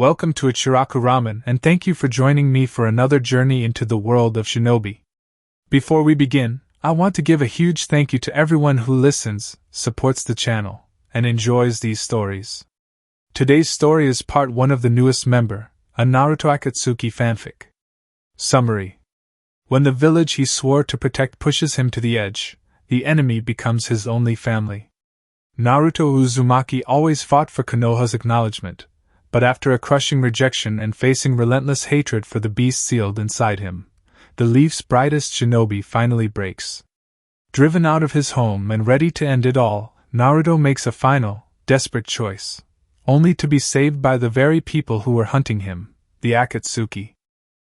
Welcome to Ichiraku Ramen and thank you for joining me for another journey into the world of shinobi. Before we begin, I want to give a huge thank you to everyone who listens, supports the channel, and enjoys these stories. Today's story is part 1 of the newest member, a Naruto-Akatsuki fanfic. Summary. When the village he swore to protect pushes him to the edge, the enemy becomes his only family. Naruto Uzumaki always fought for Konoha's acknowledgment, but after a crushing rejection and facing relentless hatred for the beast sealed inside him, the Leaf's brightest shinobi finally breaks. Driven out of his home and ready to end it all, Naruto makes a final, desperate choice, only to be saved by the very people who were hunting him, the Akatsuki.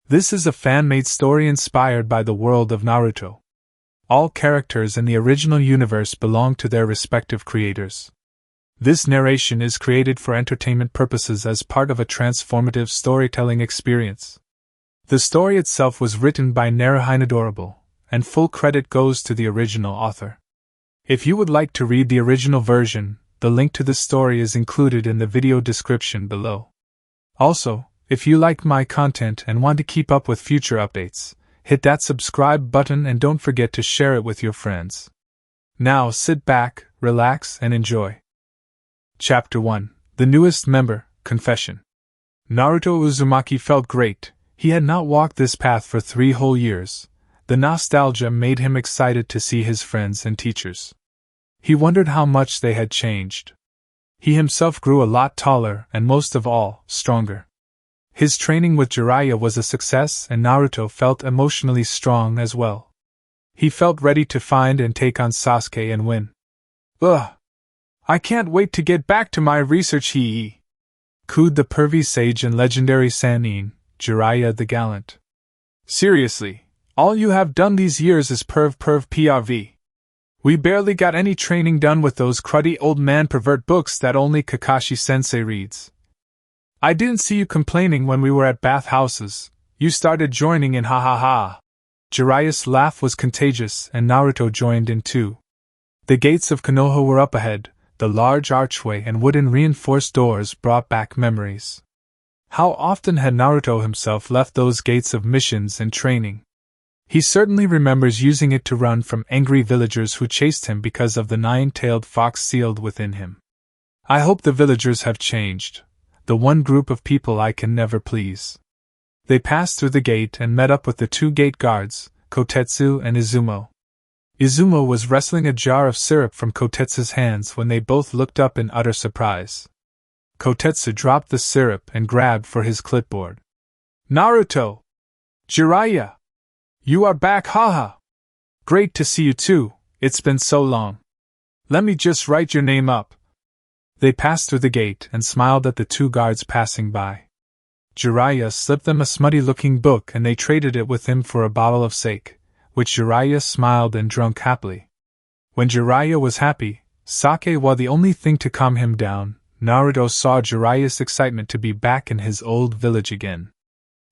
This is a fan-made story inspired by the world of Naruto. All characters in the original universe belong to their respective creators. This narration is created for entertainment purposes as part of a transformative storytelling experience. The story itself was written by NaruHinadorable, and full credit goes to the original author. If you would like to read the original version, the link to the story is included in the video description below. Also, if you like my content and want to keep up with future updates, hit that subscribe button and don't forget to share it with your friends. Now sit back, relax, and enjoy. Chapter 1. The newest member, Confession. Naruto Uzumaki felt great. He had not walked this path for 3 whole years. The nostalgia made him excited to see his friends and teachers. He wondered how much they had changed. He himself grew a lot taller and most of all, stronger. His training with Jiraiya was a success and Naruto felt emotionally strong as well. He felt ready to find and take on Sasuke and win. Ugh! I can't wait to get back to my research, he cooed the pervy sage and legendary Sannin, Jiraiya the Gallant. Seriously, all you have done these years is PRV. We barely got any training done with those cruddy old man pervert books that only Kakashi-sensei reads. I didn't see you complaining when we were at bathhouses. You started joining in, ha ha ha. Jiraiya's laugh was contagious and Naruto joined in too. The gates of Konoha were up ahead. The large archway and wooden reinforced doors brought back memories. How often had Naruto himself left those gates of missions and training? He certainly remembers using it to run from angry villagers who chased him because of the 9-tailed fox sealed within him. I hope the villagers have changed. The one group of people I can never please. They passed through the gate and met up with the 2 gate guards, Kotetsu and Izumo. Izumo was wresting a jar of syrup from Kotetsu's hands when they both looked up in utter surprise. Kotetsu dropped the syrup and grabbed for his clipboard. Naruto! Jiraiya! You are back, haha! Great to see you too, it's been so long. Let me just write your name up. They passed through the gate and smiled at the 2 guards passing by. Jiraiya slipped them a smutty-looking book and they traded it with him for a bottle of sake, which Jiraiya smiled and drank happily. When Jiraiya was happy, sake was the only thing to calm him down. Naruto saw Jiraiya's excitement to be back in his old village again.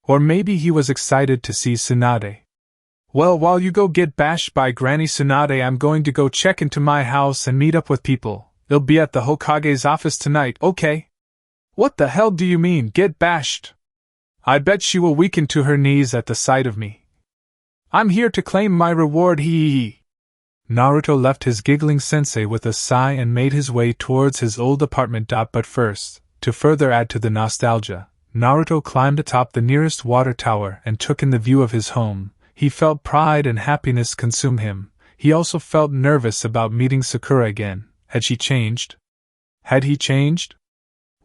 Or maybe he was excited to see Tsunade. Well, while you go get bashed by Granny Tsunade, I'm going to go check into my house and meet up with people. They'll be at the Hokage's office tonight, okay? What the hell do you mean, get bashed? I bet she will weaken to her knees at the sight of me. I'm here to claim my reward, hee. Naruto left his giggling sensei with a sigh and made his way towards his old apartment. But first, to further add to the nostalgia, Naruto climbed atop the nearest water tower and took in the view of his home. He felt pride and happiness consume him. He also felt nervous about meeting Sakura again. Had she changed? Had he changed?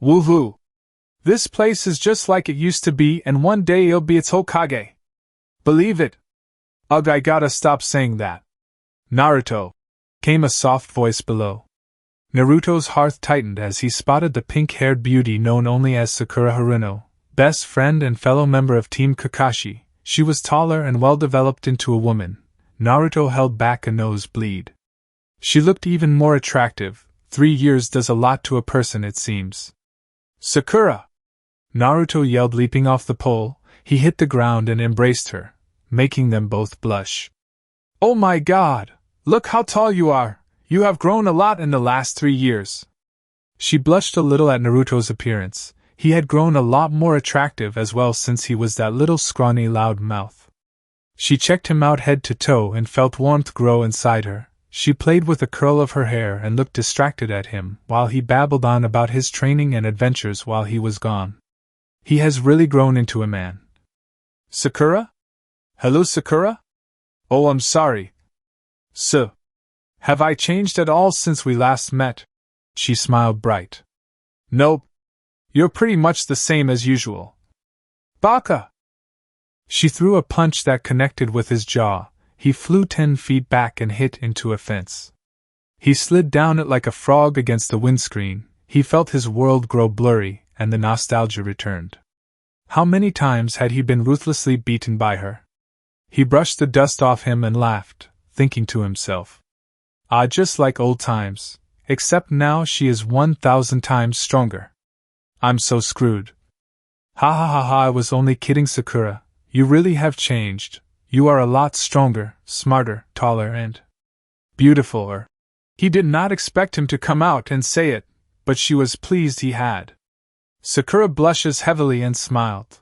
Woohoo! This place is just like it used to be and one day it'll be its Hokage. Believe it. Ugh, I gotta stop saying that. Naruto! Came a soft voice below. Naruto's heart tightened as he spotted the pink-haired beauty known only as Sakura Haruno, best friend and fellow member of Team Kakashi. She was taller and well-developed into a woman. Naruto held back a nosebleed. She looked even more attractive. 3 years does a lot to a person, it seems. Sakura! Naruto yelled, leaping off the pole. He hit the ground and embraced her, making them both blush. Oh my god! Look how tall you are! You have grown a lot in the last 3 years. She blushed a little at Naruto's appearance. He had grown a lot more attractive as well since he was that little scrawny loud mouth. She checked him out head to toe and felt warmth grow inside her. She played with a curl of her hair and looked distracted at him while he babbled on about his training and adventures while he was gone. He has really grown into a man. Sakura? Hello, Sakura? Oh, I'm sorry. Have I changed at all since we last met? She smiled bright. Nope. You're pretty much the same as usual. Baka! She threw a punch that connected with his jaw. He flew 10 feet back and hit into a fence. He slid down it like a frog against the windscreen. He felt his world grow blurry, and the nostalgia returned. How many times had he been ruthlessly beaten by her? He brushed the dust off him and laughed, thinking to himself. Ah, just like old times, except now she is 1,000 times stronger. I'm so screwed. Ha ha ha ha, I was only kidding, Sakura. You really have changed. You are a lot stronger, smarter, taller, and beautifuler. He did not expect him to come out and say it, but she was pleased he had. Sakura blushes heavily and smiled.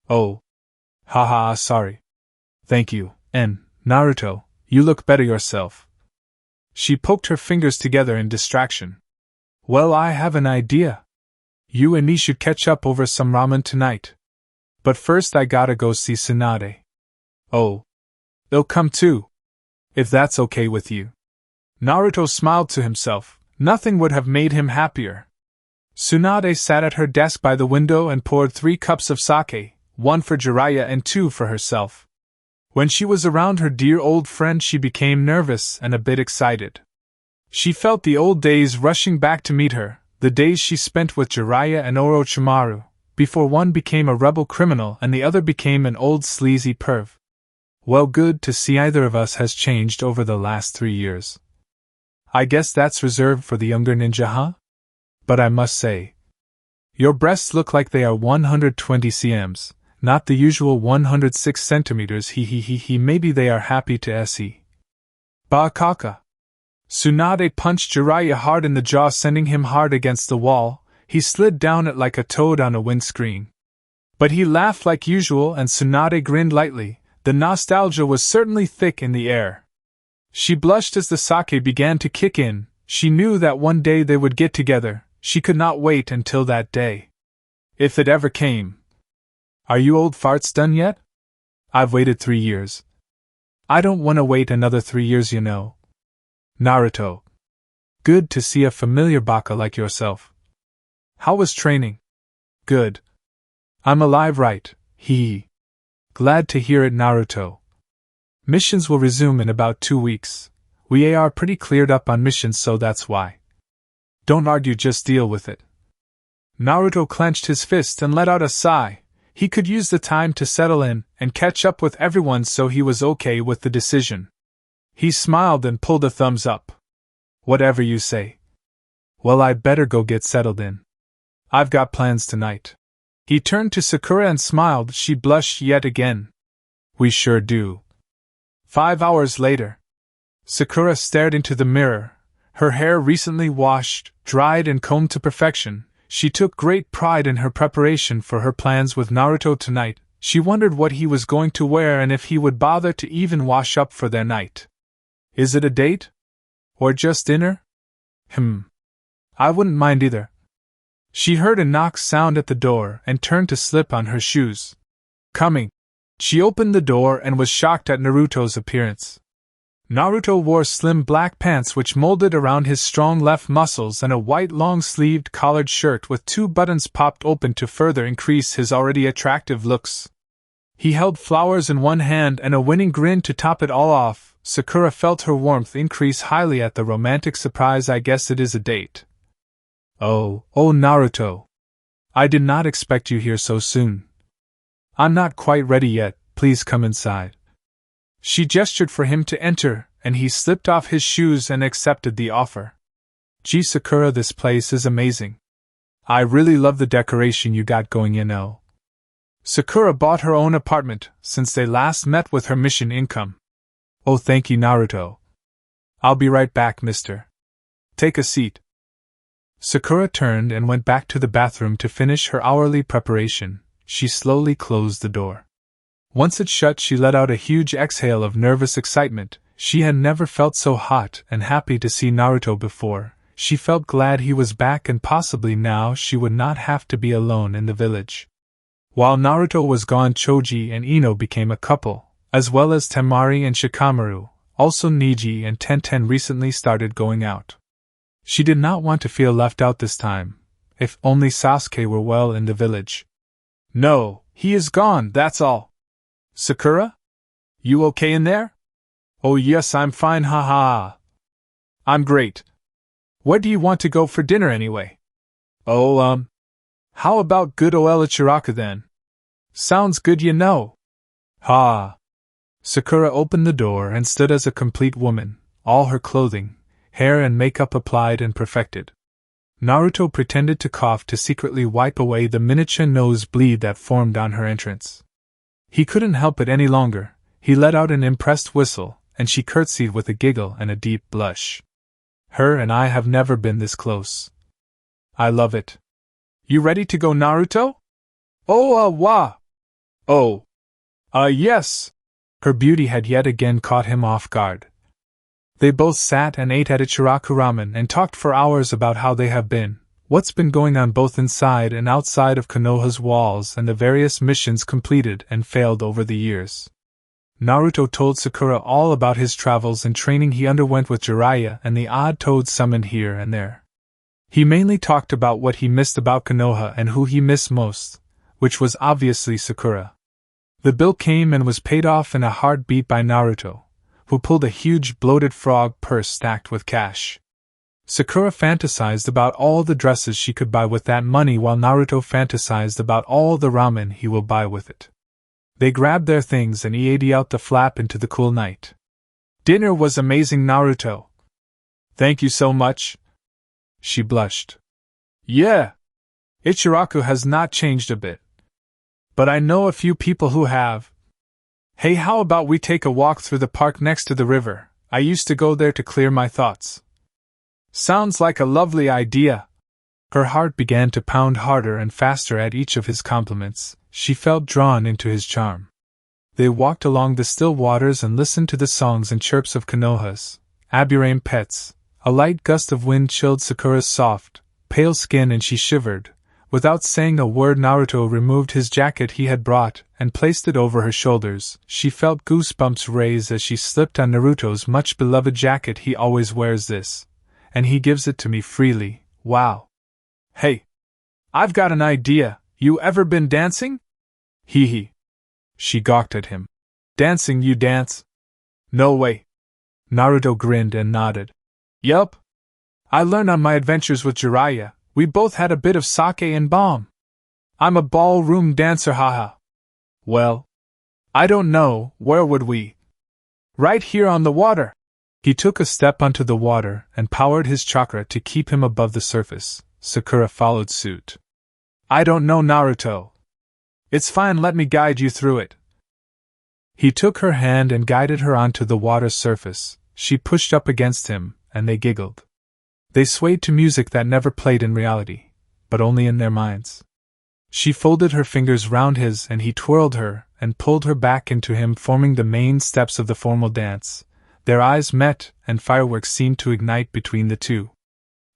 Oh. Ha ha, sorry. Thank you, and, Naruto, you look better yourself. She poked her fingers together in distraction. Well, I have an idea. You and me should catch up over some ramen tonight. But first I gotta go see Tsunade. Oh. They'll come too. If that's okay with you. Naruto smiled to himself. Nothing would have made him happier. Tsunade sat at her desk by the window and poured 3 cups of sake, 1 for Jiraiya and 2 for herself. When she was around her dear old friend, she became nervous and a bit excited. She felt the old days rushing back to meet her, the days she spent with Jiraiya and Orochimaru, before one became a rebel criminal and the other became an old sleazy perv. Well, good to see either of us has changed over the last 3 years. I guess that's reserved for the younger ninja, huh? But I must say, your breasts look like they are 120 cms, not the usual 106 centimeters. Maybe they are happy to see. Ba kaka. Tsunade punched Jiraiya hard in the jaw, sending him hard against the wall. He slid down it like a toad on a windscreen. But he laughed like usual and Tsunade grinned lightly. The nostalgia was certainly thick in the air. She blushed as the sake began to kick in. She knew that one day they would get together. She could not wait until that day. If it ever came. Are you old farts done yet? I've waited 3 years. I don't want to wait another 3 years, you know. Naruto. Good to see a familiar baka like yourself. How was training? Good. I'm alive, right? Hee. Glad to hear it, Naruto. Missions will resume in about 2 weeks. We are pretty cleared up on missions, so that's why. Don't argue, just deal with it. Naruto clenched his fist and let out a sigh. He could use the time to settle in and catch up with everyone, so he was okay with the decision. He smiled and pulled a thumbs up. Whatever you say. Well, I'd better go get settled in. I've got plans tonight. He turned to Sakura and smiled. She blushed yet again. We sure do. 5 hours later. Sakura stared into the mirror. Her hair recently washed, dried and combed to perfection. She took great pride in her preparation for her plans with Naruto tonight. She wondered what he was going to wear and if he would bother to even wash up for their night. Is it a date? Or just dinner? I wouldn't mind either. She heard a knock sound at the door and turned to slip on her shoes. Coming. She opened the door and was shocked at Naruto's appearance. Naruto wore slim black pants which molded around his strong left muscles and a white long-sleeved collared shirt with 2 buttons popped open to further increase his already attractive looks. He held flowers in one hand and a winning grin to top it all off. Sakura felt her warmth increase highly at the romantic surprise. I guess it is a date. Oh, Naruto. I did not expect you here so soon. I'm not quite ready yet, please come inside. She gestured for him to enter, and he slipped off his shoes and accepted the offer. Gee, Sakura, this place is amazing. I really love the decoration you got going, you know. Sakura bought her own apartment since they last met with her mission income. Oh, thank you, Naruto. I'll be right back, mister. Take a seat. Sakura turned and went back to the bathroom to finish her hourly preparation. She slowly closed the door. Once it shut, she let out a huge exhale of nervous excitement. She had never felt so hot and happy to see Naruto before. She felt glad he was back, and possibly now she would not have to be alone in the village. While Naruto was gone, Choji and Ino became a couple, as well as Temari and Shikamaru. Also Niji and Tenten recently started going out. She did not want to feel left out this time. If only Sasuke were well in the village. No, he is gone, that's all. Sakura? You okay in there? Oh yes, I'm fine, haha. I'm great. Where do you want to go for dinner anyway? Oh, how about good ol' Ichiraku then? Sounds good, you know. Ha. Sakura opened the door and stood as a complete woman, all her clothing, hair and makeup applied and perfected. Naruto pretended to cough to secretly wipe away the miniature nosebleed that formed on her entrance. He couldn't help it any longer. He let out an impressed whistle, and she curtsied with a giggle and a deep blush. Her and I have never been this close. I love it. You ready to go, Naruto? Oh, wah. Oh. Yes. Her beauty had yet again caught him off guard. They both sat and ate at Ichiraku ramen and talked for hours about how they have been, what's been going on both inside and outside of Konoha's walls, and the various missions completed and failed over the years. Naruto told Sakura all about his travels and training he underwent with Jiraiya and the odd toads summoned here and there. He mainly talked about what he missed about Konoha and who he missed most, which was obviously Sakura. The bill came and was paid off in a heartbeat by Naruto, who pulled a huge bloated frog purse stacked with cash. Sakura fantasized about all the dresses she could buy with that money, while Naruto fantasized about all the ramen he will buy with it. They grabbed their things and ate out the flap into the cool night. Dinner was amazing, Naruto. Thank you so much. She blushed. Yeah. Ichiraku has not changed a bit. But I know a few people who have. Hey, how about we take a walk through the park next to the river? I used to go there to clear my thoughts. Sounds like a lovely idea. Her heart began to pound harder and faster at each of his compliments. She felt drawn into his charm. They walked along the still waters and listened to the songs and chirps of Konoha's Aburame pets. A light gust of wind chilled Sakura's soft, pale skin and she shivered. Without saying a word, Naruto removed his jacket he had brought and placed it over her shoulders. She felt goosebumps raise as she slipped on Naruto's much-beloved jacket. He always wears this, and he gives it to me freely. Wow. Hey. I've got an idea. You ever been dancing? Hee hee. She gawked at him. Dancing, you dance? No way. Naruto grinned and nodded. Yup. I learned on my adventures with Jiraiya. We both had a bit of sake and bomb. I'm a ballroom dancer, haha. Well, I don't know, where would we? Right here on the water. He took a step onto the water and powered his chakra to keep him above the surface. Sakura followed suit. I don't know, Naruto. It's fine, let me guide you through it. He took her hand and guided her onto the water's surface. She pushed up against him, and they giggled. They swayed to music that never played in reality, but only in their minds. She folded her fingers round his and he twirled her and pulled her back into him, forming the main steps of the formal dance. Their eyes met and fireworks seemed to ignite between the two.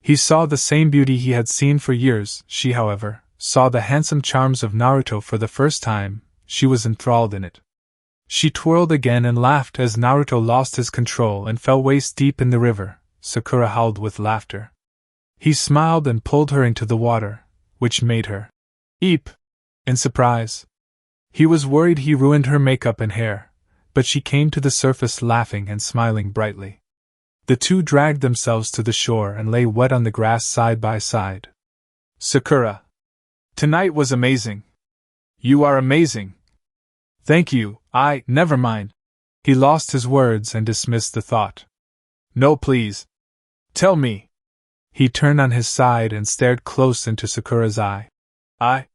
He saw the same beauty he had seen for years. She, however, saw the handsome charms of Naruto for the first time. She was enthralled in it. She twirled again and laughed as Naruto lost his control and fell waist deep in the river. Sakura howled with laughter. He smiled and pulled her into the water, which made her eep in surprise. He was worried he ruined her makeup and hair, but she came to the surface laughing and smiling brightly. The two dragged themselves to the shore and lay wet on the grass side by side. Sakura. Tonight was amazing. You are amazing. Thank you, never mind. He lost his words and dismissed the thought. No, please. Tell me. He turned on his side and stared close into Sakura's eye. I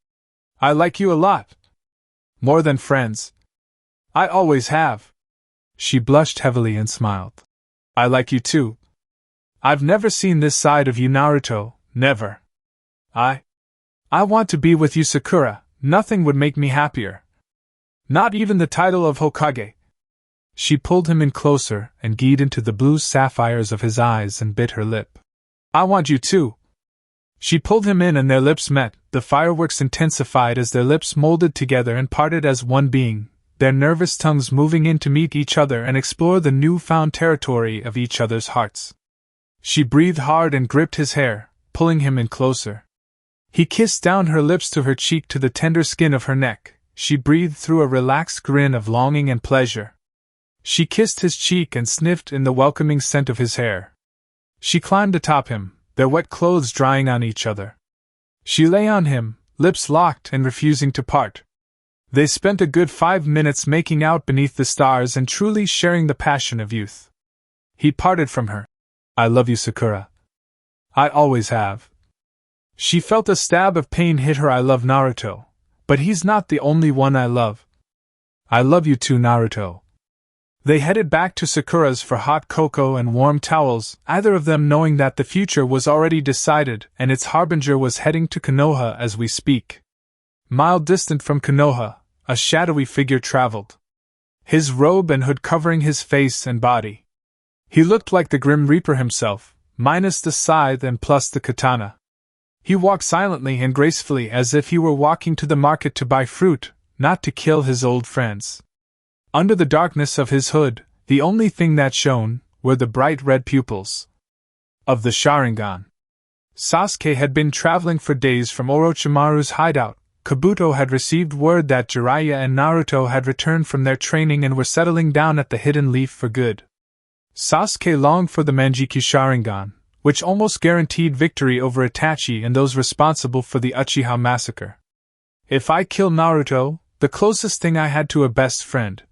like you a lot. More than friends. I always have. She blushed heavily and smiled. I like you too. I've never seen this side of you, Naruto, Never. I want to be with you, Sakura. Nothing would make me happier. Not even the title of Hokage. She pulled him in closer and gazed into the blue sapphires of his eyes and bit her lip. I want you too. She pulled him in and their lips met. The fireworks intensified as their lips molded together and parted as one being, their nervous tongues moving in to meet each other and explore the newfound territory of each other's hearts. She breathed hard and gripped his hair, pulling him in closer. He kissed down her lips to her cheek to the tender skin of her neck. She breathed through a relaxed grin of longing and pleasure. She kissed his cheek and sniffed in the welcoming scent of his hair. She climbed atop him, their wet clothes drying on each other. She lay on him, lips locked and refusing to part. They spent a good 5 minutes making out beneath the stars and truly sharing the passion of youth. He parted from her. I love you, Sakura. I always have. She felt a stab of pain hit her. I love Naruto, but he's not the only one I love. I love you too, Naruto. They headed back to Sakura's for hot cocoa and warm towels, either of them knowing that the future was already decided and its harbinger was heading to Konoha as we speak. Mile distant from Konoha, a shadowy figure traveled, his robe and hood covering his face and body. He looked like the Grim Reaper himself, minus the scythe and plus the katana. He walked silently and gracefully as if he were walking to the market to buy fruit, not to kill his old friends. Under the darkness of his hood, the only thing that shone were the bright red pupils of the Sharingan. Sasuke had been traveling for days from Orochimaru's hideout. Kabuto had received word that Jiraiya and Naruto had returned from their training and were settling down at the Hidden Leaf for good. Sasuke longed for the Manjiki Sharingan, which almost guaranteed victory over Itachi and those responsible for the Uchiha massacre. If I kill Naruto, the closest thing I had to a best friend,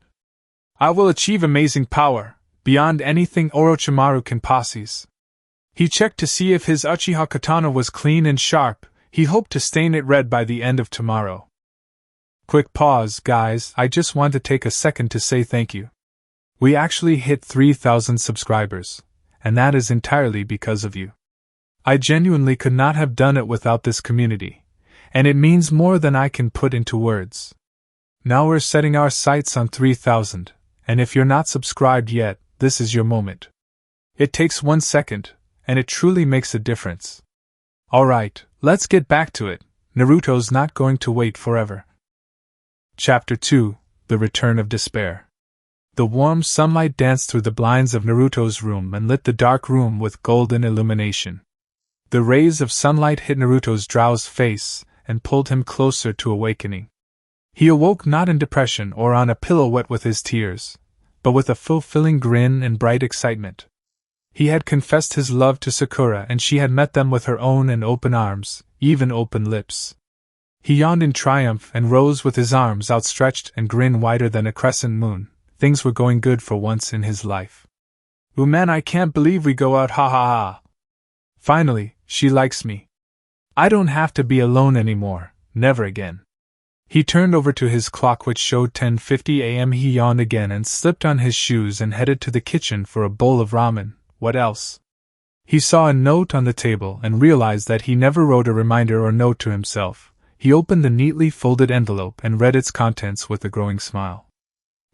I will achieve amazing power, beyond anything Orochimaru can possess. He checked to see if his Uchiha katana was clean and sharp. He hoped to stain it red by the end of tomorrow. Quick pause, guys, I just want to take a second to say thank you. We actually hit 3,000 subscribers, and that is entirely because of you. I genuinely could not have done it without this community, and it means more than I can put into words. Now we're setting our sights on 3,000, and if you're not subscribed yet, this is your moment. It takes 1 second, and it truly makes a difference. Alright, let's get back to it. Naruto's not going to wait forever. Chapter 2: The Return of Despair. The warm sunlight danced through the blinds of Naruto's room and lit the dark room with golden illumination. The rays of sunlight hit Naruto's drowsed face and pulled him closer to awakening. He awoke not in depression or on a pillow wet with his tears, but with a fulfilling grin and bright excitement. He had confessed his love to Sakura and she had met them with her own and open arms, even open lips. He yawned in triumph and rose with his arms outstretched and grin wider than a crescent moon. Things were going good for once in his life. Ooh man, I can't believe we go out, ha ha ha. Finally, she likes me. I don't have to be alone anymore, never again. He turned over to his clock which showed 10:50 a.m. He yawned again and slipped on his shoes and headed to the kitchen for a bowl of ramen. What else? He saw a note on the table and realized that he never wrote a reminder or note to himself. He opened the neatly folded envelope and read its contents with a growing smile.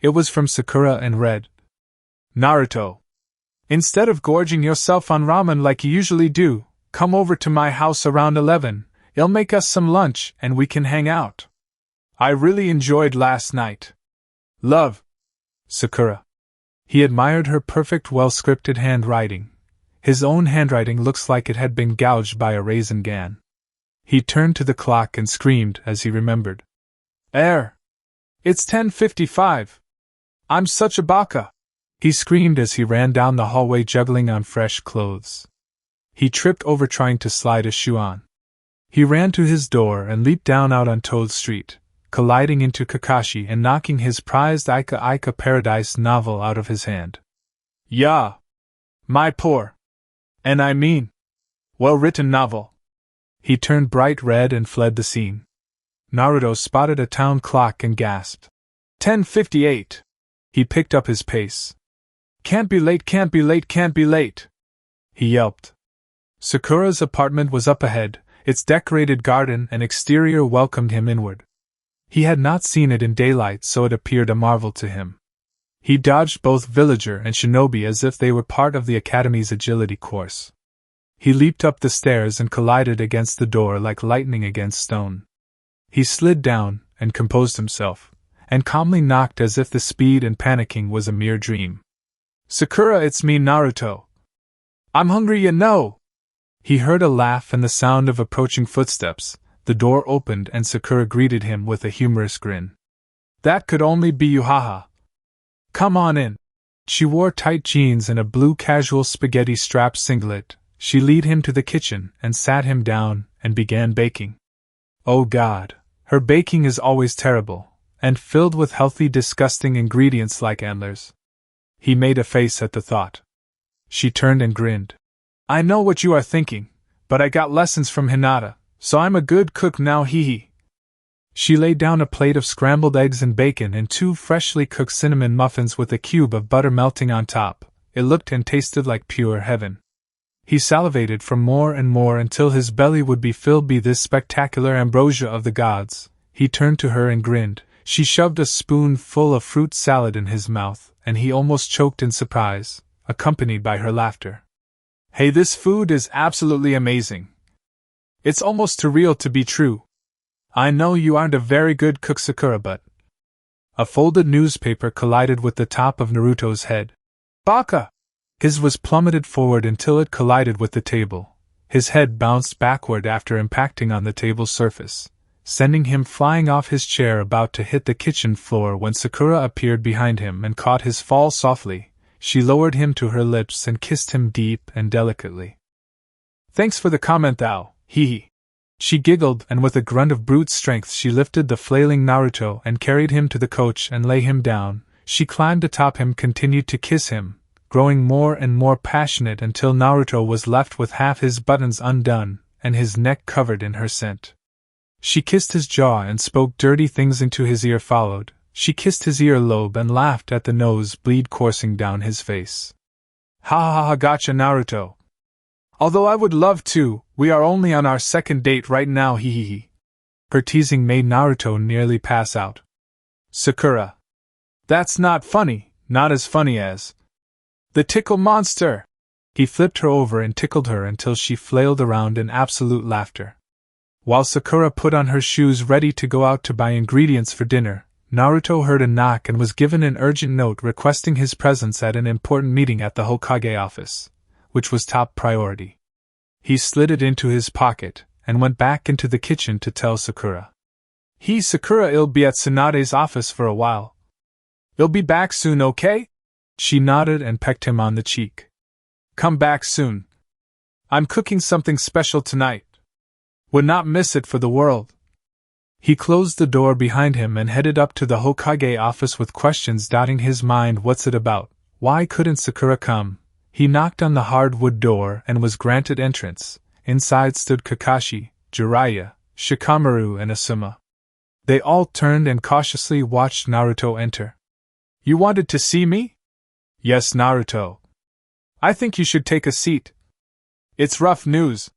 It was from Sakura and read, Naruto, instead of gorging yourself on ramen like you usually do, come over to my house around 11. I'll make us some lunch and we can hang out. I really enjoyed last night. Love, Sakura. He admired her perfect, well-scripted handwriting. His own handwriting looks like it had been gouged by a raisin gan. He turned to the clock and screamed as he remembered. It's 10:55. I'm such a baka. He screamed as he ran down the hallway juggling on fresh clothes. He tripped over trying to slide a shoe on. He ran to his door and leaped down out on Toad Street, colliding into Kakashi and knocking his prized Ika Paradise novel out of his hand. Yeah. My poor. And I mean, well-written novel. He turned bright red and fled the scene. Naruto spotted a town clock and gasped. 10:58. He picked up his pace. Can't be late, can't be late, can't be late. He yelped. Sakura's apartment was up ahead, its decorated garden and exterior welcomed him inward. He had not seen it in daylight, so it appeared a marvel to him. He dodged both villager and shinobi as if they were part of the academy's agility course. He leaped up the stairs and collided against the door like lightning against stone. He slid down and composed himself, and calmly knocked as if the speed and panicking was a mere dream. "Sakura, it's me, Naruto. I'm hungry, you know." He heard a laugh and the sound of approaching footsteps. The door opened and Sakura greeted him with a humorous grin. "That could only be you, haha. Come on in." She wore tight jeans and a blue casual spaghetti strap singlet. She led him to the kitchen and sat him down and began baking. Oh God, her baking is always terrible, and filled with healthy, disgusting ingredients like antlers. He made a face at the thought. She turned and grinned. "I know what you are thinking, but I got lessons from Hinata, so I'm a good cook now, hee hee." She laid down a plate of scrambled eggs and bacon and 2 freshly cooked cinnamon muffins with a cube of butter melting on top. It looked and tasted like pure heaven. He salivated for more and more until his belly would be filled by this spectacular ambrosia of the gods. He turned to her and grinned. She shoved a spoonful of fruit salad in his mouth, and he almost choked in surprise, accompanied by her laughter. "Hey, this food is absolutely amazing. It's almost too real to be true. I know you aren't a very good cook, Sakura, but..." A folded newspaper collided with the top of Naruto's head. "Baka!" His was plummeted forward until it collided with the table. His head bounced backward after impacting on the table's surface, sending him flying off his chair about to hit the kitchen floor when Sakura appeared behind him and caught his fall softly. She lowered him to her lips and kissed him deep and delicately. "Thanks for the comment, thou, hee hee." She giggled, and with a grunt of brute strength she lifted the flailing Naruto and carried him to the coach and lay him down. She climbed atop him, continued to kiss him, growing more and more passionate until Naruto was left with half his buttons undone and his neck covered in her scent. She kissed his jaw and spoke dirty things into his ear. Followed, she kissed his earlobe and laughed at the nose bleed coursing down his face. "Ha ha ha, gotcha, Naruto. Although I would love to, we are only on our second date right now, hee hee hee." Her teasing made Naruto nearly pass out. "Sakura. That's not funny, not as funny as the tickle monster." He flipped her over and tickled her until she flailed around in absolute laughter. While Sakura put on her shoes ready to go out to buy ingredients for dinner, Naruto heard a knock and was given an urgent note requesting his presence at an important meeting at the Hokage office, which was top priority. He slid it into his pocket and went back into the kitchen to tell Sakura. Sakura, be at Tsunade's office for a while. You'll be back soon, okay?" She nodded and pecked him on the cheek. "Come back soon. I'm cooking something special tonight. Would not miss it for the world." He closed the door behind him and headed up to the Hokage office with questions dotting his mind. What's it about? Why couldn't Sakura come? He knocked on the hardwood door and was granted entrance. Inside stood Kakashi, Jiraiya, Shikamaru and Asuma. They all turned and cautiously watched Naruto enter. "You wanted to see me?" "Yes, Naruto. I think you should take a seat. It's rough news."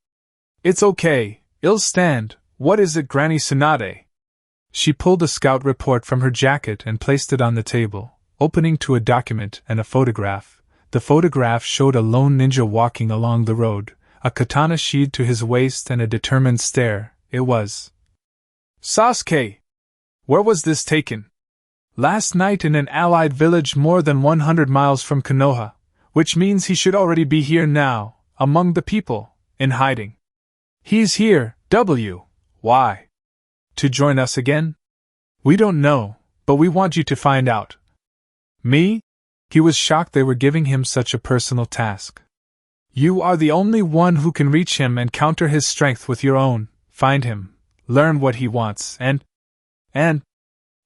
"It's okay, I'll stand. What is it, Granny Tsunade?" She pulled a scout report from her jacket and placed it on the table, opening to a document and a photograph. The photograph showed a lone ninja walking along the road, a katana sheathed to his waist and a determined stare. It was Sasuke. Where was this taken? Last night in an allied village more than 100 miles from Konoha, which means he should already be here now, among the people, in hiding. He's here, Why? To join us again? We don't know, but we want you to find out. Me? He was shocked they were giving him such a personal task. You are the only one who can reach him and counter his strength with your own. Find him, learn what he wants, and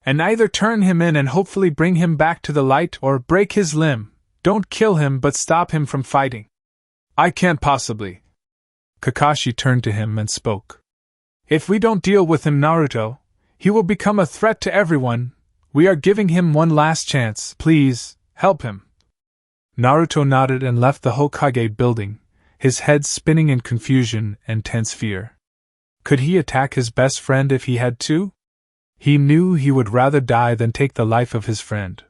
either turn him in and hopefully bring him back to the light or break his limb. Don't kill him but stop him from fighting. I can't possibly. Kakashi turned to him and spoke. If we don't deal with him, Naruto, he will become a threat to everyone. We are giving him one last chance. Please, help him. Naruto nodded and left the Hokage building. his head spinning in confusion and tense fear. Could he attack his best friend if he had to? He knew he would rather die than take the life of his friend.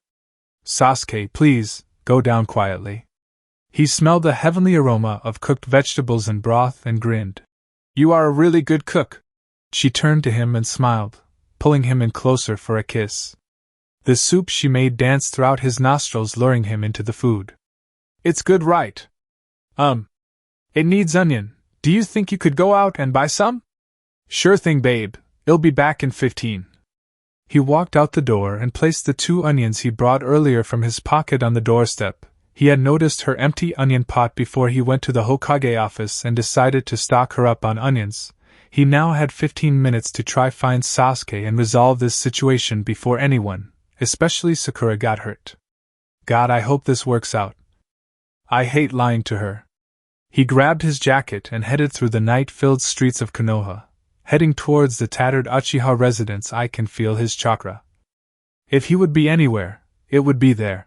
Sasuke, please, go down quietly. He smelled the heavenly aroma of cooked vegetables and broth and grinned. You are a really good cook. She turned to him and smiled, pulling him in closer for a kiss. The soup she made danced throughout his nostrils, luring him into the food. It's good, right? It needs onion. Do you think you could go out and buy some? Sure thing, babe. I'll be back in 15. He walked out the door and placed the 2 onions he brought earlier from his pocket on the doorstep. He had noticed her empty onion pot before he went to the Hokage office and decided to stock her up on onions. He now had 15 minutes to try find Sasuke and resolve this situation before anyone, especially Sakura, got hurt. God, I hope this works out. I hate lying to her. He grabbed his jacket and headed through the night-filled streets of Konoha. Heading towards the tattered Uchiha residence, I can feel his chakra. If he would be anywhere, it would be there.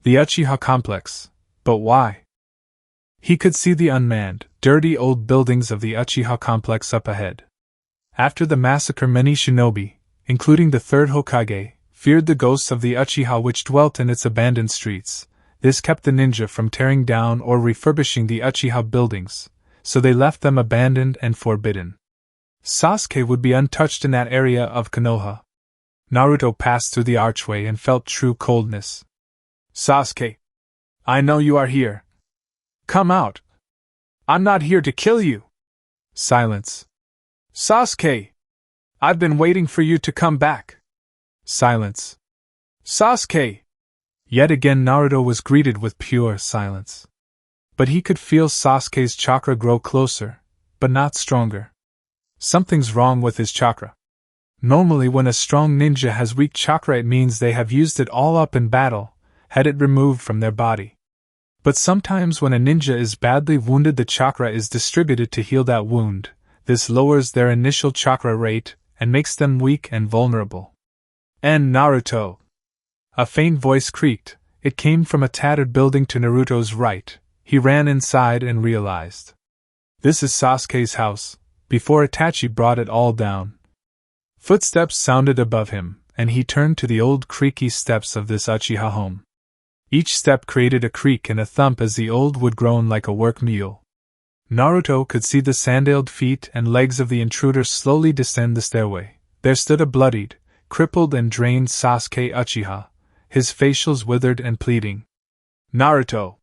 The Uchiha complex. But why? He could see the unmanned, dirty old buildings of the Uchiha complex up ahead. After the massacre, many shinobi, including the 3rd Hokage, feared the ghosts of the Uchiha which dwelt in its abandoned streets. This kept the ninja from tearing down or refurbishing the Uchiha buildings, so they left them abandoned and forbidden. Sasuke would be untouched in that area of Konoha. Naruto passed through the archway and felt true coldness. Sasuke, I know you are here. Come out. I'm not here to kill you. Silence. Sasuke, I've been waiting for you to come back. Silence. Sasuke. Yet again Naruto was greeted with pure silence. But he could feel Sasuke's chakra grow closer, but not stronger. Something's wrong with his chakra. Normally when a strong ninja has weak chakra, it means they have used it all up in battle, had it removed from their body. But sometimes when a ninja is badly wounded, the chakra is distributed to heal that wound. This lowers their initial chakra rate and makes them weak and vulnerable. And Naruto. A faint voice creaked. It came from a tattered building to Naruto's right. He ran inside and realized. This is Sasuke's house, before Itachi brought it all down. Footsteps sounded above him, and he turned to the old creaky steps of this Uchiha home. Each step created a creak and a thump as the old wood groaned like a work mule. Naruto could see the sandaled feet and legs of the intruder slowly descend the stairway. There stood a bloodied, crippled and drained Sasuke Uchiha, his facials withered and pleading. Naruto!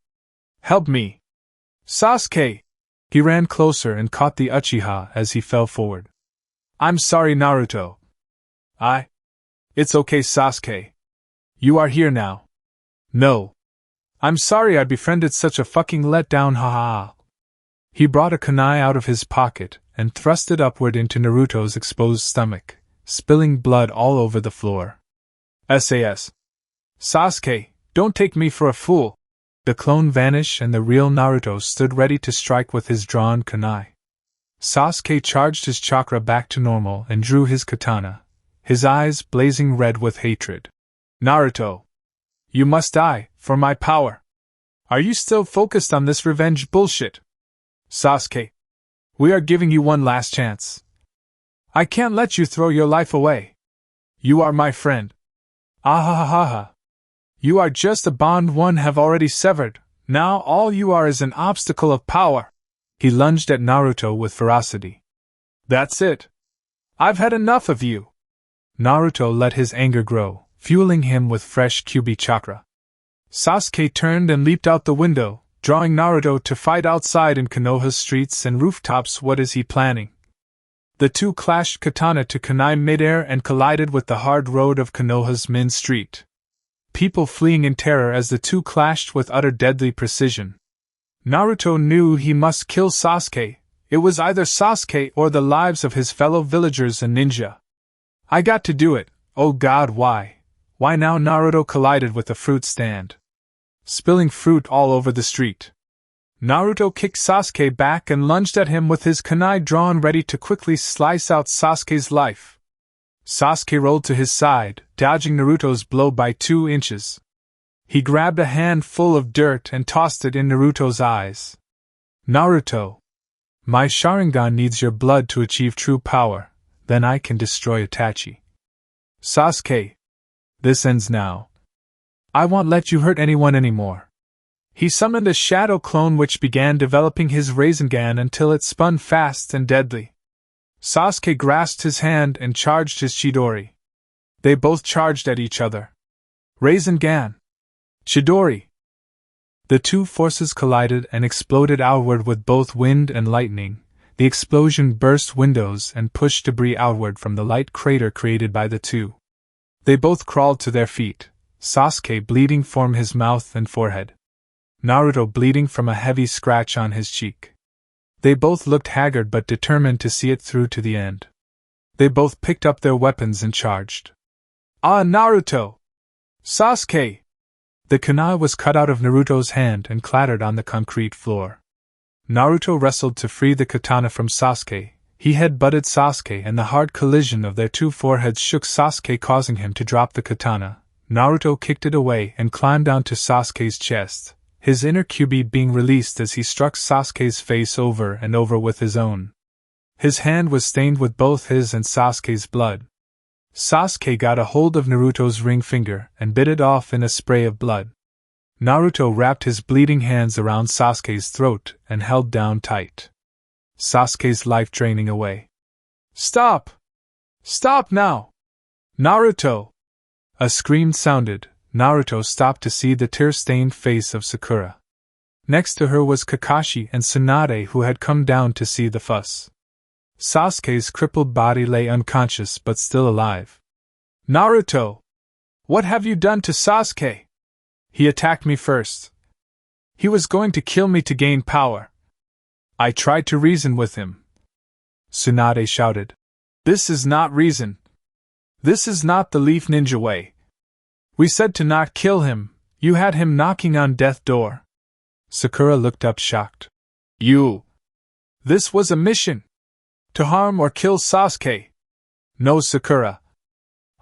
Help me! Sasuke! He ran closer and caught the Uchiha as he fell forward. I'm sorry, Naruto. It's okay, Sasuke. You are here now. No. I'm sorry I befriended such a fucking letdown, haha. He brought a kunai out of his pocket and thrust it upward into Naruto's exposed stomach, spilling blood all over the floor. SAS. Sasuke, don't take me for a fool. The clone vanished and the real Naruto stood ready to strike with his drawn kunai. Sasuke charged his chakra back to normal and drew his katana, his eyes blazing red with hatred. Naruto! You must die, for my power! Are you still focused on this revenge bullshit? Sasuke! We are giving you one last chance. I can't let you throw your life away. You are my friend. Ahahaha. You are just a bond one have already severed, now all you are is an obstacle of power. He lunged at Naruto with ferocity. That's it. I've had enough of you. Naruto let his anger grow, fueling him with fresh Kyuubi chakra. Sasuke turned and leaped out the window, drawing Naruto to fight outside in Konoha's streets and rooftops. What is he planning? The two clashed katana to kunai midair and collided with the hard road of Konoha's main street. People fleeing in terror as the two clashed with utter deadly precision. Naruto knew he must kill Sasuke. It was either Sasuke or the lives of his fellow villagers and ninja. I got to do it. Oh God, why? Why now? Naruto collided with a fruit stand, spilling fruit all over the street. Naruto kicked Sasuke back and lunged at him with his kunai drawn ready to quickly slice out Sasuke's life. Sasuke rolled to his side, dodging Naruto's blow by 2 inches. He grabbed a handful of dirt and tossed it in Naruto's eyes. Naruto. My Sharingan needs your blood to achieve true power, then I can destroy Itachi. Sasuke. This ends now. I won't let you hurt anyone anymore. He summoned a shadow clone which began developing his Rasengan until it spun fast and deadly. Sasuke grasped his hand and charged his Chidori. They both charged at each other. Rasengan. Chidori. The two forces collided and exploded outward with both wind and lightning. The explosion burst windows and pushed debris outward from the light crater created by the two. They both crawled to their feet, Sasuke bleeding from his mouth and forehead. Naruto bleeding from a heavy scratch on his cheek. They both looked haggard but determined to see it through to the end. They both picked up their weapons and charged. Ah, Naruto! Sasuke! The kunai was cut out of Naruto's hand and clattered on the concrete floor. Naruto wrestled to free the katana from Sasuke. He head-butted Sasuke and the hard collision of their two foreheads shook Sasuke, causing him to drop the katana. Naruto kicked it away and climbed onto Sasuke's chest, his inner Kyuubi being released as he struck Sasuke's face over and over with his own. His hand was stained with both his and Sasuke's blood. Sasuke got a hold of Naruto's ring finger and bit it off in a spray of blood. Naruto wrapped his bleeding hands around Sasuke's throat and held down tight. Sasuke's life draining away. Stop! Stop now! Naruto! A scream sounded. Naruto stopped to see the tear-stained face of Sakura. Next to her was Kakashi and Tsunade, who had come down to see the fuss. Sasuke's crippled body lay unconscious but still alive. Naruto! What have you done to Sasuke? He attacked me first. He was going to kill me to gain power. I tried to reason with him. Tsunade shouted. This is not reason. This is not the Leaf Ninja way. We said to not kill him, you had him knocking on death door. Sakura looked up shocked. You! This was a mission! To harm or kill Sasuke! No, Sakura.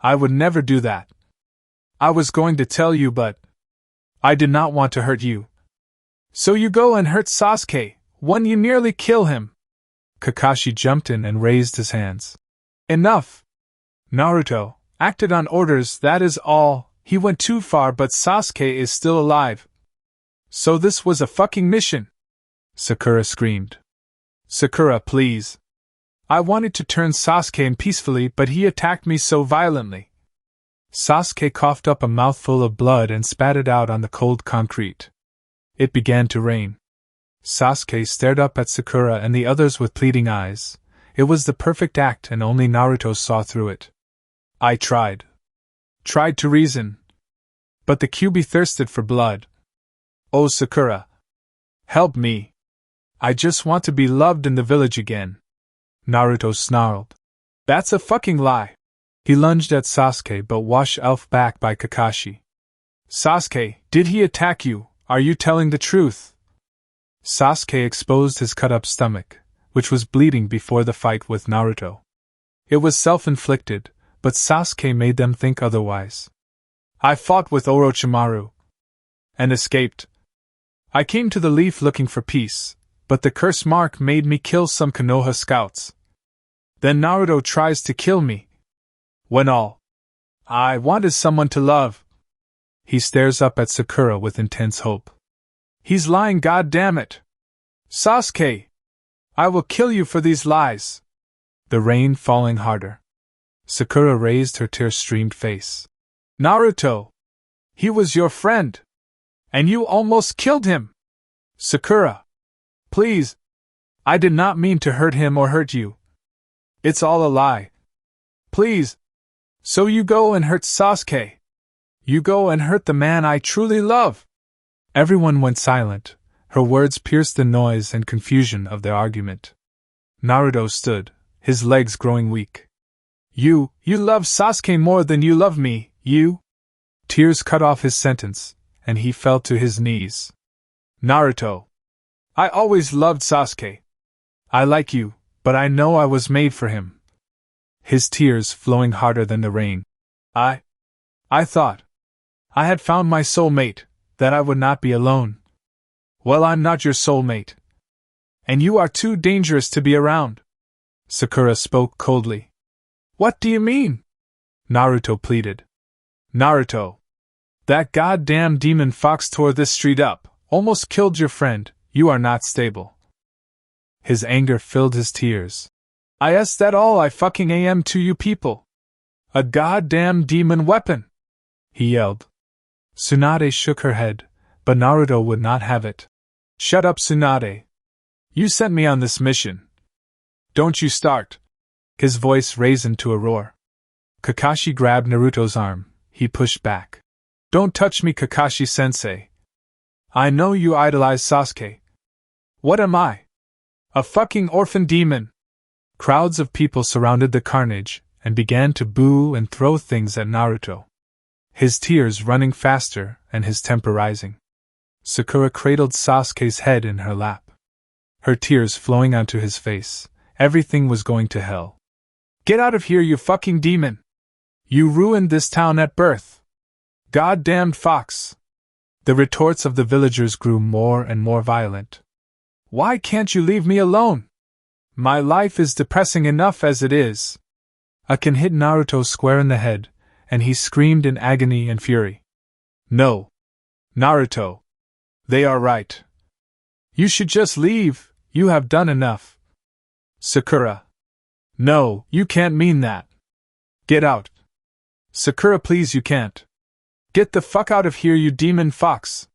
I would never do that. I was going to tell you but I did not want to hurt you. So you go and hurt Sasuke, when you nearly kill him. Kakashi jumped in and raised his hands. Enough! Naruto acted on orders, that is all. He went too far but Sasuke is still alive. So this was a fucking mission! Sakura screamed. Sakura, please. I wanted to turn Sasuke in peacefully but he attacked me so violently. Sasuke coughed up a mouthful of blood and spat it out on the cold concrete. It began to rain. Sasuke stared up at Sakura and the others with pleading eyes. It was the perfect act and only Naruto saw through it. I tried to reason. But the Kyuubi thirsted for blood. Oh Sakura. Help me. I just want to be loved in the village again. Naruto snarled. That's a fucking lie. He lunged at Sasuke but washed elf back by Kakashi. Sasuke, did he attack you? Are you telling the truth? Sasuke exposed his cut-up stomach, which was bleeding before the fight with Naruto. It was self-inflicted, but Sasuke made them think otherwise. I fought with Orochimaru. And escaped. I came to the Leaf looking for peace, but the curse mark made me kill some Konoha scouts. Then Naruto tries to kill me. When all I want is someone to love. He stares up at Sakura with intense hope. He's lying, goddammit! Sasuke! I will kill you for these lies! The rain falling harder. Sakura raised her tear-streamed face. Naruto! He was your friend! And you almost killed him! Sakura! Please! I did not mean to hurt him or hurt you. It's all a lie. Please! So you go and hurt Sasuke! You go and hurt the man I truly love! Everyone went silent. Her words pierced the noise and confusion of their argument. Naruto stood, his legs growing weak. You love Sasuke more than you love me, you? Tears cut off his sentence, and he fell to his knees. Naruto! I always loved Sasuke. I like you, but I know I was made for him. His tears flowing harder than the rain. I thought I had found my soulmate, that I would not be alone. Well, I'm not your soulmate. And you are too dangerous to be around. Sakura spoke coldly. What do you mean? Naruto pleaded. Naruto. That goddamn demon fox tore this street up, almost killed your friend, you are not stable. His anger filled his tears. Is that all I fucking am to you people? A goddamn demon weapon! He yelled. Tsunade shook her head, but Naruto would not have it. Shut up, Tsunade. You sent me on this mission. Don't you start. His voice raised to a roar. Kakashi grabbed Naruto's arm. He pushed back. Don't touch me, Kakashi-sensei. I know you idolize Sasuke. What am I? A fucking orphan demon! Crowds of people surrounded the carnage and began to boo and throw things at Naruto. His tears running faster and his temper rising. Sakura cradled Sasuke's head in her lap. Her tears flowing onto his face. Everything was going to hell. Get out of here, you fucking demon! You ruined this town at birth! Goddamned fox! The retorts of the villagers grew more and more violent. Why can't you leave me alone? My life is depressing enough as it is. Akin hit Naruto square in the head, and he screamed in agony and fury. No. Naruto. They are right. You should just leave, you have done enough. Sakura. No, you can't mean that. Get out. Sakura, please, you can't. Get the fuck out of here, you demon fox!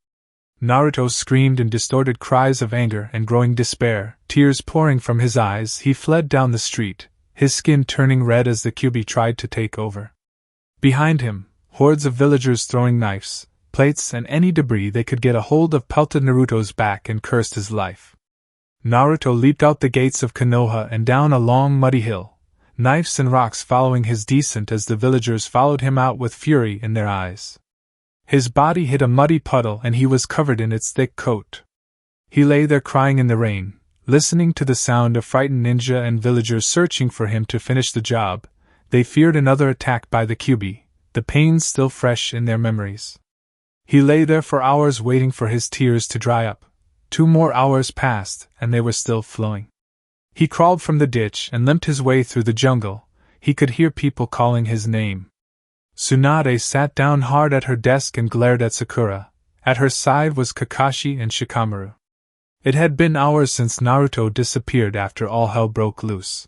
Naruto screamed in distorted cries of anger and growing despair, tears pouring from his eyes. He fled down the street, his skin turning red as the Kyuubi tried to take over. Behind him, hordes of villagers throwing knives, plates, and any debris they could get a hold of pelted Naruto's back and cursed his life. Naruto leaped out the gates of Konoha and down a long muddy hill, knives and rocks following his descent as the villagers followed him out with fury in their eyes. His body hit a muddy puddle and he was covered in its thick coat. He lay there crying in the rain, listening to the sound of frightened ninja and villagers searching for him to finish the job. They feared another attack by the Kyuubi, the pain still fresh in their memories. He lay there for hours waiting for his tears to dry up. 2 more hours passed and they were still flowing. He crawled from the ditch and limped his way through the jungle. He could hear people calling his name. Tsunade sat down hard at her desk and glared at Sakura. At her side was Kakashi and Shikamaru. It had been hours since Naruto disappeared after all hell broke loose.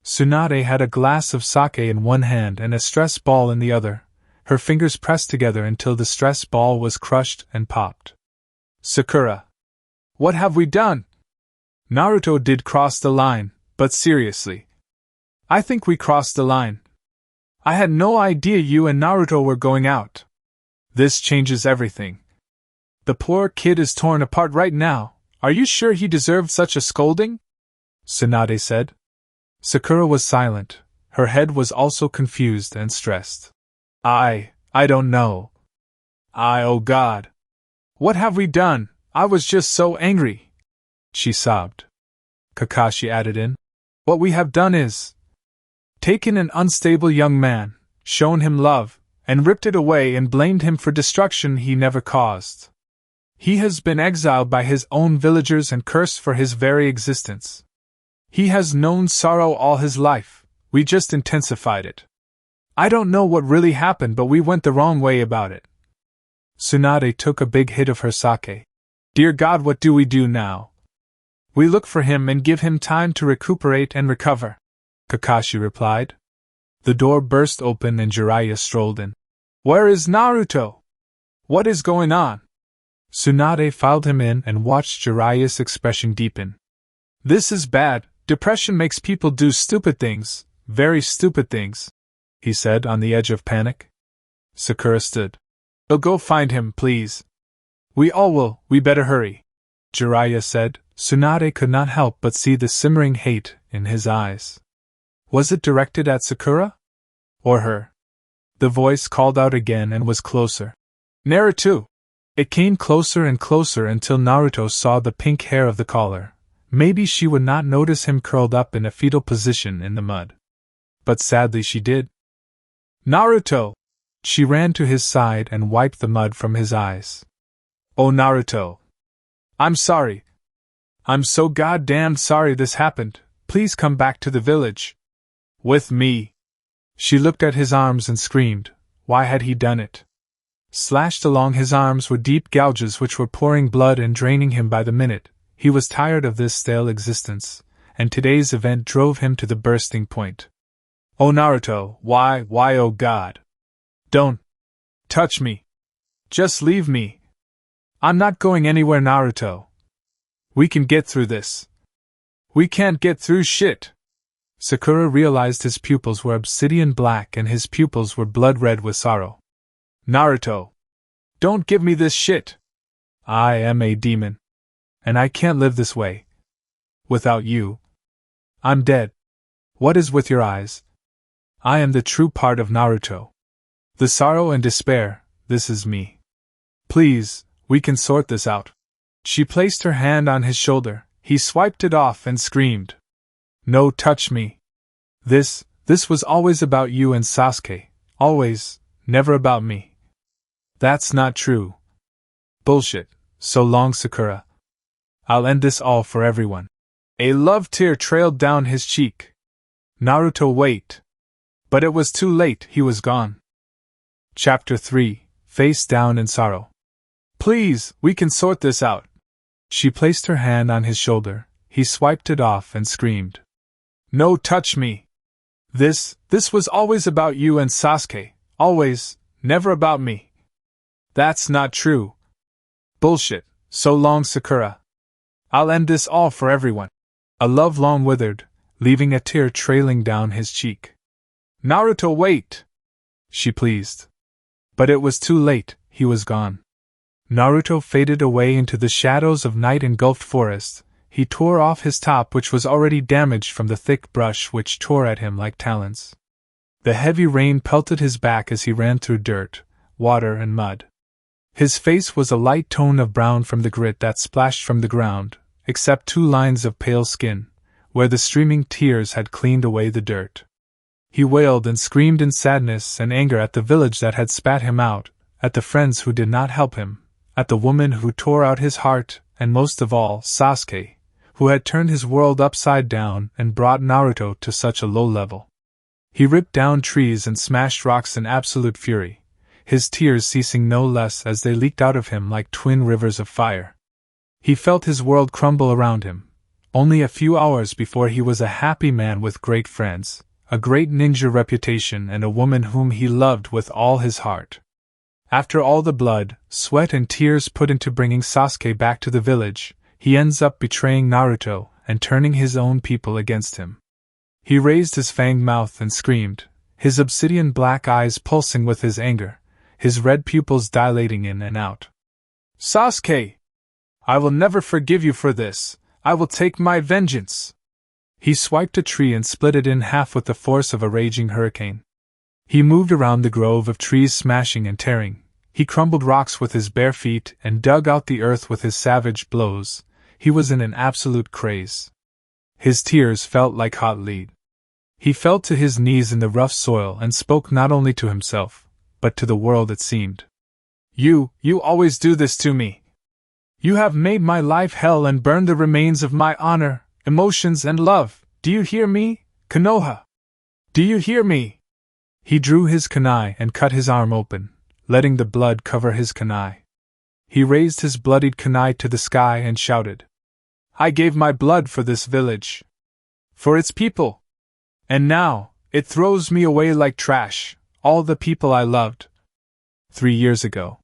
Tsunade had a glass of sake in one hand and a stress ball in the other, her fingers pressed together until the stress ball was crushed and popped. Sakura. What have we done? Naruto did cross the line, but seriously. I think we crossed the line. I had no idea you and Naruto were going out. This changes everything. The poor kid is torn apart right now. Are you sure he deserved such a scolding? Tsunade said. Sakura was silent. Her head was also confused and stressed. I don't know. Oh God. What have we done? I was just so angry. She sobbed. Kakashi added in. What we have done is taken an unstable young man, shown him love, and ripped it away and blamed him for destruction he never caused. He has been exiled by his own villagers and cursed for his very existence. He has known sorrow all his life, we just intensified it. I don't know what really happened, but we went the wrong way about it. Tsunade took a big hit of her sake. Dear God, what do we do now? We look for him and give him time to recuperate and recover, Kakashi replied. The door burst open and Jiraiya strolled in. Where is Naruto? What is going on? Tsunade filed him in and watched Jiraiya's expression deepen. This is bad. Depression makes people do stupid things, very stupid things, he said on the edge of panic. Sakura stood. Oh, go find him, please. We all will, we better hurry, Jiraiya said. Tsunade could not help but see the simmering hate in his eyes. Was it directed at Sakura? Or her? The voice called out again and was closer. Naruto! It came closer and closer until Naruto saw the pink hair of the caller. Maybe she would not notice him curled up in a fetal position in the mud. But sadly she did. Naruto! She ran to his side and wiped the mud from his eyes. Oh, Naruto! I'm sorry. I'm so goddamn sorry this happened. Please come back to the village. With me. She looked at his arms and screamed. Why had he done it? Slashed along his arms were deep gouges which were pouring blood and draining him by the minute. He was tired of this stale existence, and today's event drove him to the bursting point. Oh Naruto, why oh God? Don't touch me. Just leave me. I'm not going anywhere, Naruto. We can get through this. We can't get through shit. Sakura realized his pupils were obsidian black and his pupils were blood red with sorrow. Naruto! Don't give me this shit! I am a demon. And I can't live this way. Without you. I'm dead. What is with your eyes? I am the true part of Naruto. The sorrow and despair, this is me. Please, we can sort this out. She placed her hand on his shoulder, he swiped it off and screamed. No, touch me. This was always about you and Sasuke, always, never about me. That's not true. Bullshit, so long Sakura. I'll end this all for everyone. A love tear trailed down his cheek. Naruto, wait. But it was too late, he was gone. Chapter 3, Face Down in Sorrow. Please, we can sort this out. She placed her hand on his shoulder, he swiped it off and screamed. No, touch me. This was always about you and Sasuke, always, never about me. That's not true. Bullshit, so long Sakura. I'll end this all for everyone. A love long withered, leaving a tear trailing down his cheek. Naruto, wait! She pleased. But it was too late, he was gone. Naruto faded away into the shadows of night-engulfed forest. He tore off his top, which was already damaged from the thick brush which tore at him like talons. The heavy rain pelted his back as he ran through dirt, water and mud. His face was a light tone of brown from the grit that splashed from the ground, except 2 lines of pale skin, where the streaming tears had cleaned away the dirt. He wailed and screamed in sadness and anger at the village that had spat him out, at the friends who did not help him, at the woman who tore out his heart, and most of all, Sasuke, who had turned his world upside down and brought Naruto to such a low level. He ripped down trees and smashed rocks in absolute fury, his tears ceasing no less as they leaked out of him like twin rivers of fire. He felt his world crumble around him. Only a few hours before he was a happy man with great friends, a great ninja reputation and a woman whom he loved with all his heart. After all the blood, sweat and tears put into bringing Sasuke back to the village, he ends up betraying Naruto and turning his own people against him. He raised his fanged mouth and screamed, his obsidian black eyes pulsing with his anger, his red pupils dilating in and out. Sasuke! I will never forgive you for this. I will take my vengeance. He swiped a tree and split it in half with the force of a raging hurricane. He moved around the grove of trees, smashing and tearing. He crumbled rocks with his bare feet and dug out the earth with his savage blows. He was in an absolute craze. His tears felt like hot lead. He fell to his knees in the rough soil and spoke not only to himself, but to the world, it seemed. You always do this to me. You have made my life hell and burned the remains of my honor, emotions and love. Do you hear me, Konoha? Do you hear me? He drew his kunai and cut his arm open, letting the blood cover his kunai. He raised his bloodied kunai to the sky and shouted, I gave my blood for this village. For its people. And now, it throws me away like trash, all the people I loved. 3 years ago.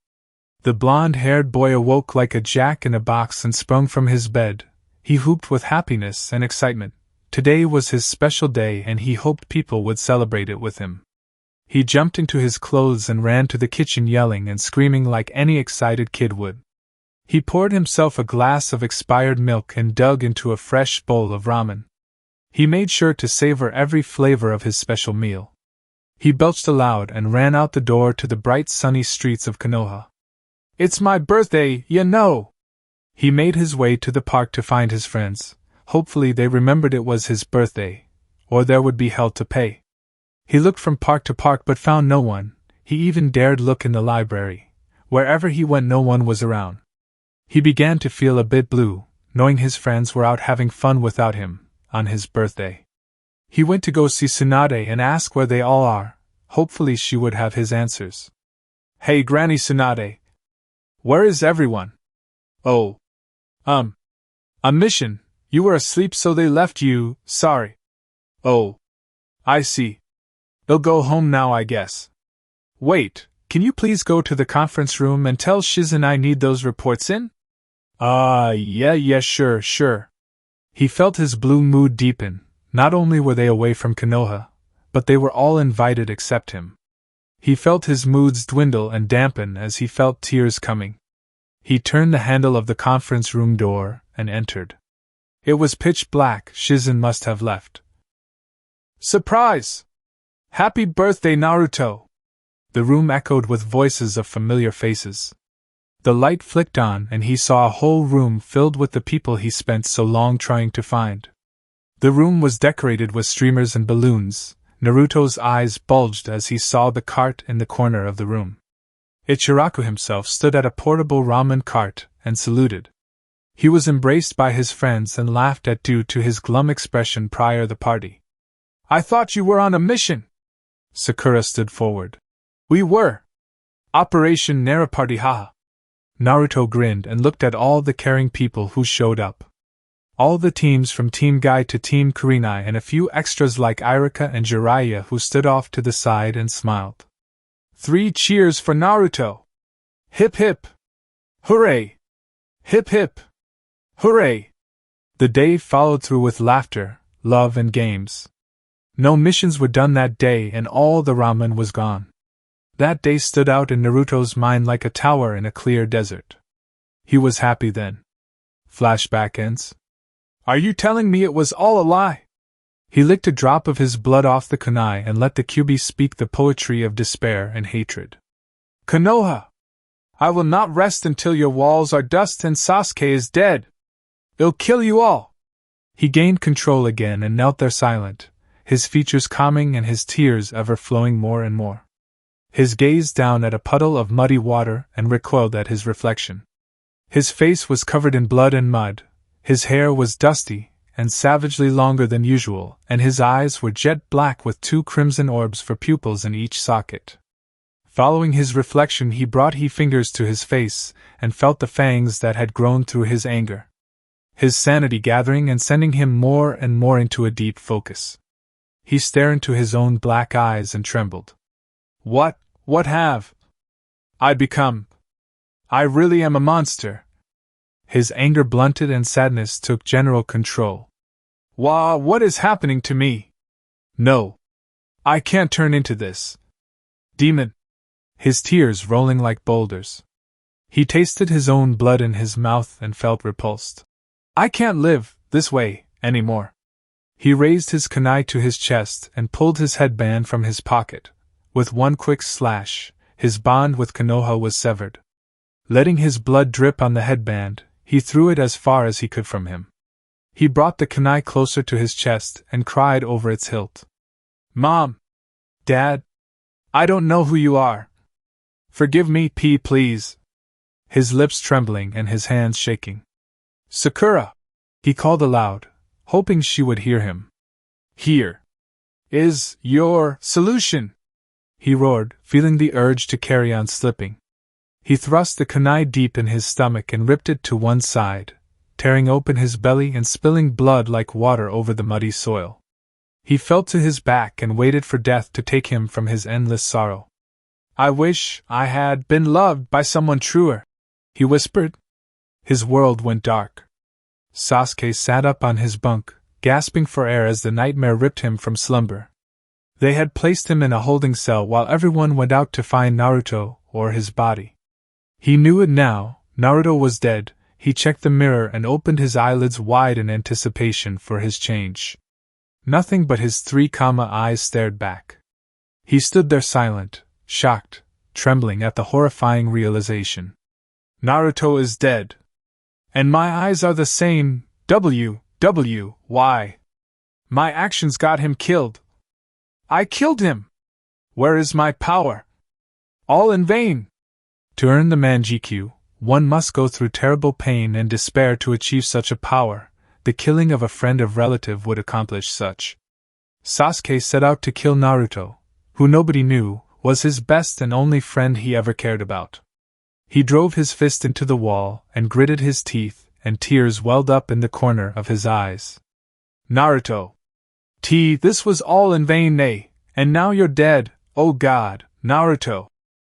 The blonde-haired boy awoke like a jack-in-a-box and sprung from his bed. He whooped with happiness and excitement. Today was his special day and he hoped people would celebrate it with him. He jumped into his clothes and ran to the kitchen yelling and screaming like any excited kid would. He poured himself a glass of expired milk and dug into a fresh bowl of ramen. He made sure to savor every flavor of his special meal. He belched aloud and ran out the door to the bright sunny streets of Konoha. It's my birthday, you know! He made his way to the park to find his friends. Hopefully they remembered it was his birthday, or there would be hell to pay. He looked from park to park but found no one. He even dared look in the library. Wherever he went no one was around. He began to feel a bit blue, knowing his friends were out having fun without him, on his birthday. He went to go see Tsunade and ask where they all are. Hopefully she would have his answers. Hey Granny Tsunade! Where is everyone? Oh. A mission. You were asleep so they left you, sorry. Oh. I see. They'll go home now I guess. Wait, can you please go to the conference room and tell Shizen I need those reports in? Yeah, sure. He felt his blue mood deepen. Not only were they away from Konoha, but they were all invited except him. He felt his moods dwindle and dampen as he felt tears coming. He turned the handle of the conference room door and entered. It was pitch black. Shizen must have left. Surprise! Happy birthday, Naruto! The room echoed with voices of familiar faces. The light flicked on and he saw a whole room filled with the people he spent so long trying to find. The room was decorated with streamers and balloons. Naruto's eyes bulged as he saw the cart in the corner of the room. Ichiraku himself stood at a portable ramen cart and saluted. He was embraced by his friends and laughed at due to his glum expression prior the party. I thought you were on a mission. Sakura stood forward. We were. Operation Naraparty haha. Naruto grinned and looked at all the caring people who showed up. All the teams from Team Guy to Team Kurenai and a few extras like Irika and Jiraiya who stood off to the side and smiled. 3 cheers for Naruto! Hip hip! Hooray! Hip hip! Hooray! The day followed through with laughter, love and games. No missions were done that day and all the ramen was gone. That day stood out in Naruto's mind like a tower in a clear desert. He was happy then. Flashback ends. Are you telling me it was all a lie? He licked a drop of his blood off the kunai and let the Kyuubi speak the poetry of despair and hatred. Konoha! I will not rest until your walls are dust and Sasuke is dead. They'll kill you all. He gained control again and knelt there silent, his features calming and his tears ever flowing more and more. His gaze down at a puddle of muddy water and recoiled at his reflection. His face was covered in blood and mud, his hair was dusty and savagely longer than usual, and his eyes were jet black with 2 crimson orbs for pupils in each socket. Following his reflection, he brought his fingers to his face and felt the fangs that had grown through his anger. His sanity gathering and sending him more and more into a deep focus. He stared into his own black eyes and trembled. What have I become? I really am a monster. His anger blunted and sadness took general control. What is happening to me? No. I can't turn into this demon. His tears rolling like boulders. He tasted his own blood in his mouth and felt repulsed. I can't live this way anymore. He raised his kunai to his chest and pulled his headband from his pocket. With one quick slash, his bond with Konoha was severed. Letting his blood drip on the headband, he threw it as far as he could from him. He brought the kunai closer to his chest and cried over its hilt. Mom! Dad! I don't know who you are. Forgive me, please. His lips trembling and his hands shaking. Sakura! He called aloud, hoping she would hear him. Here is your solution! He roared, feeling the urge to carry on slipping. He thrust the kunai deep in his stomach and ripped it to one side, tearing open his belly and spilling blood like water over the muddy soil. He fell to his back and waited for death to take him from his endless sorrow. I wish I had been loved by someone truer, he whispered. His world went dark. Sasuke sat up on his bunk, gasping for air as the nightmare ripped him from slumber. They had placed him in a holding cell while everyone went out to find Naruto or his body. He knew it now, Naruto was dead. He checked the mirror and opened his eyelids wide in anticipation for his change. Nothing but his 3 eyes stared back. He stood there silent, shocked, trembling at the horrifying realization. Naruto is dead. And my eyes are the same. Why? My actions got him killed. I killed him. Where is my power? All in vain. To earn the Manjikyu, One must go through terrible pain and despair to achieve such a power. The killing of a friend or relative would accomplish such. Sasuke set out to kill Naruto, who nobody knew was his best and only friend he ever cared about. He drove his fist into the wall and gritted his teeth, and tears welled up in the corner of his eyes. Naruto! This was all in vain, nay, and now you're dead, oh God, Naruto!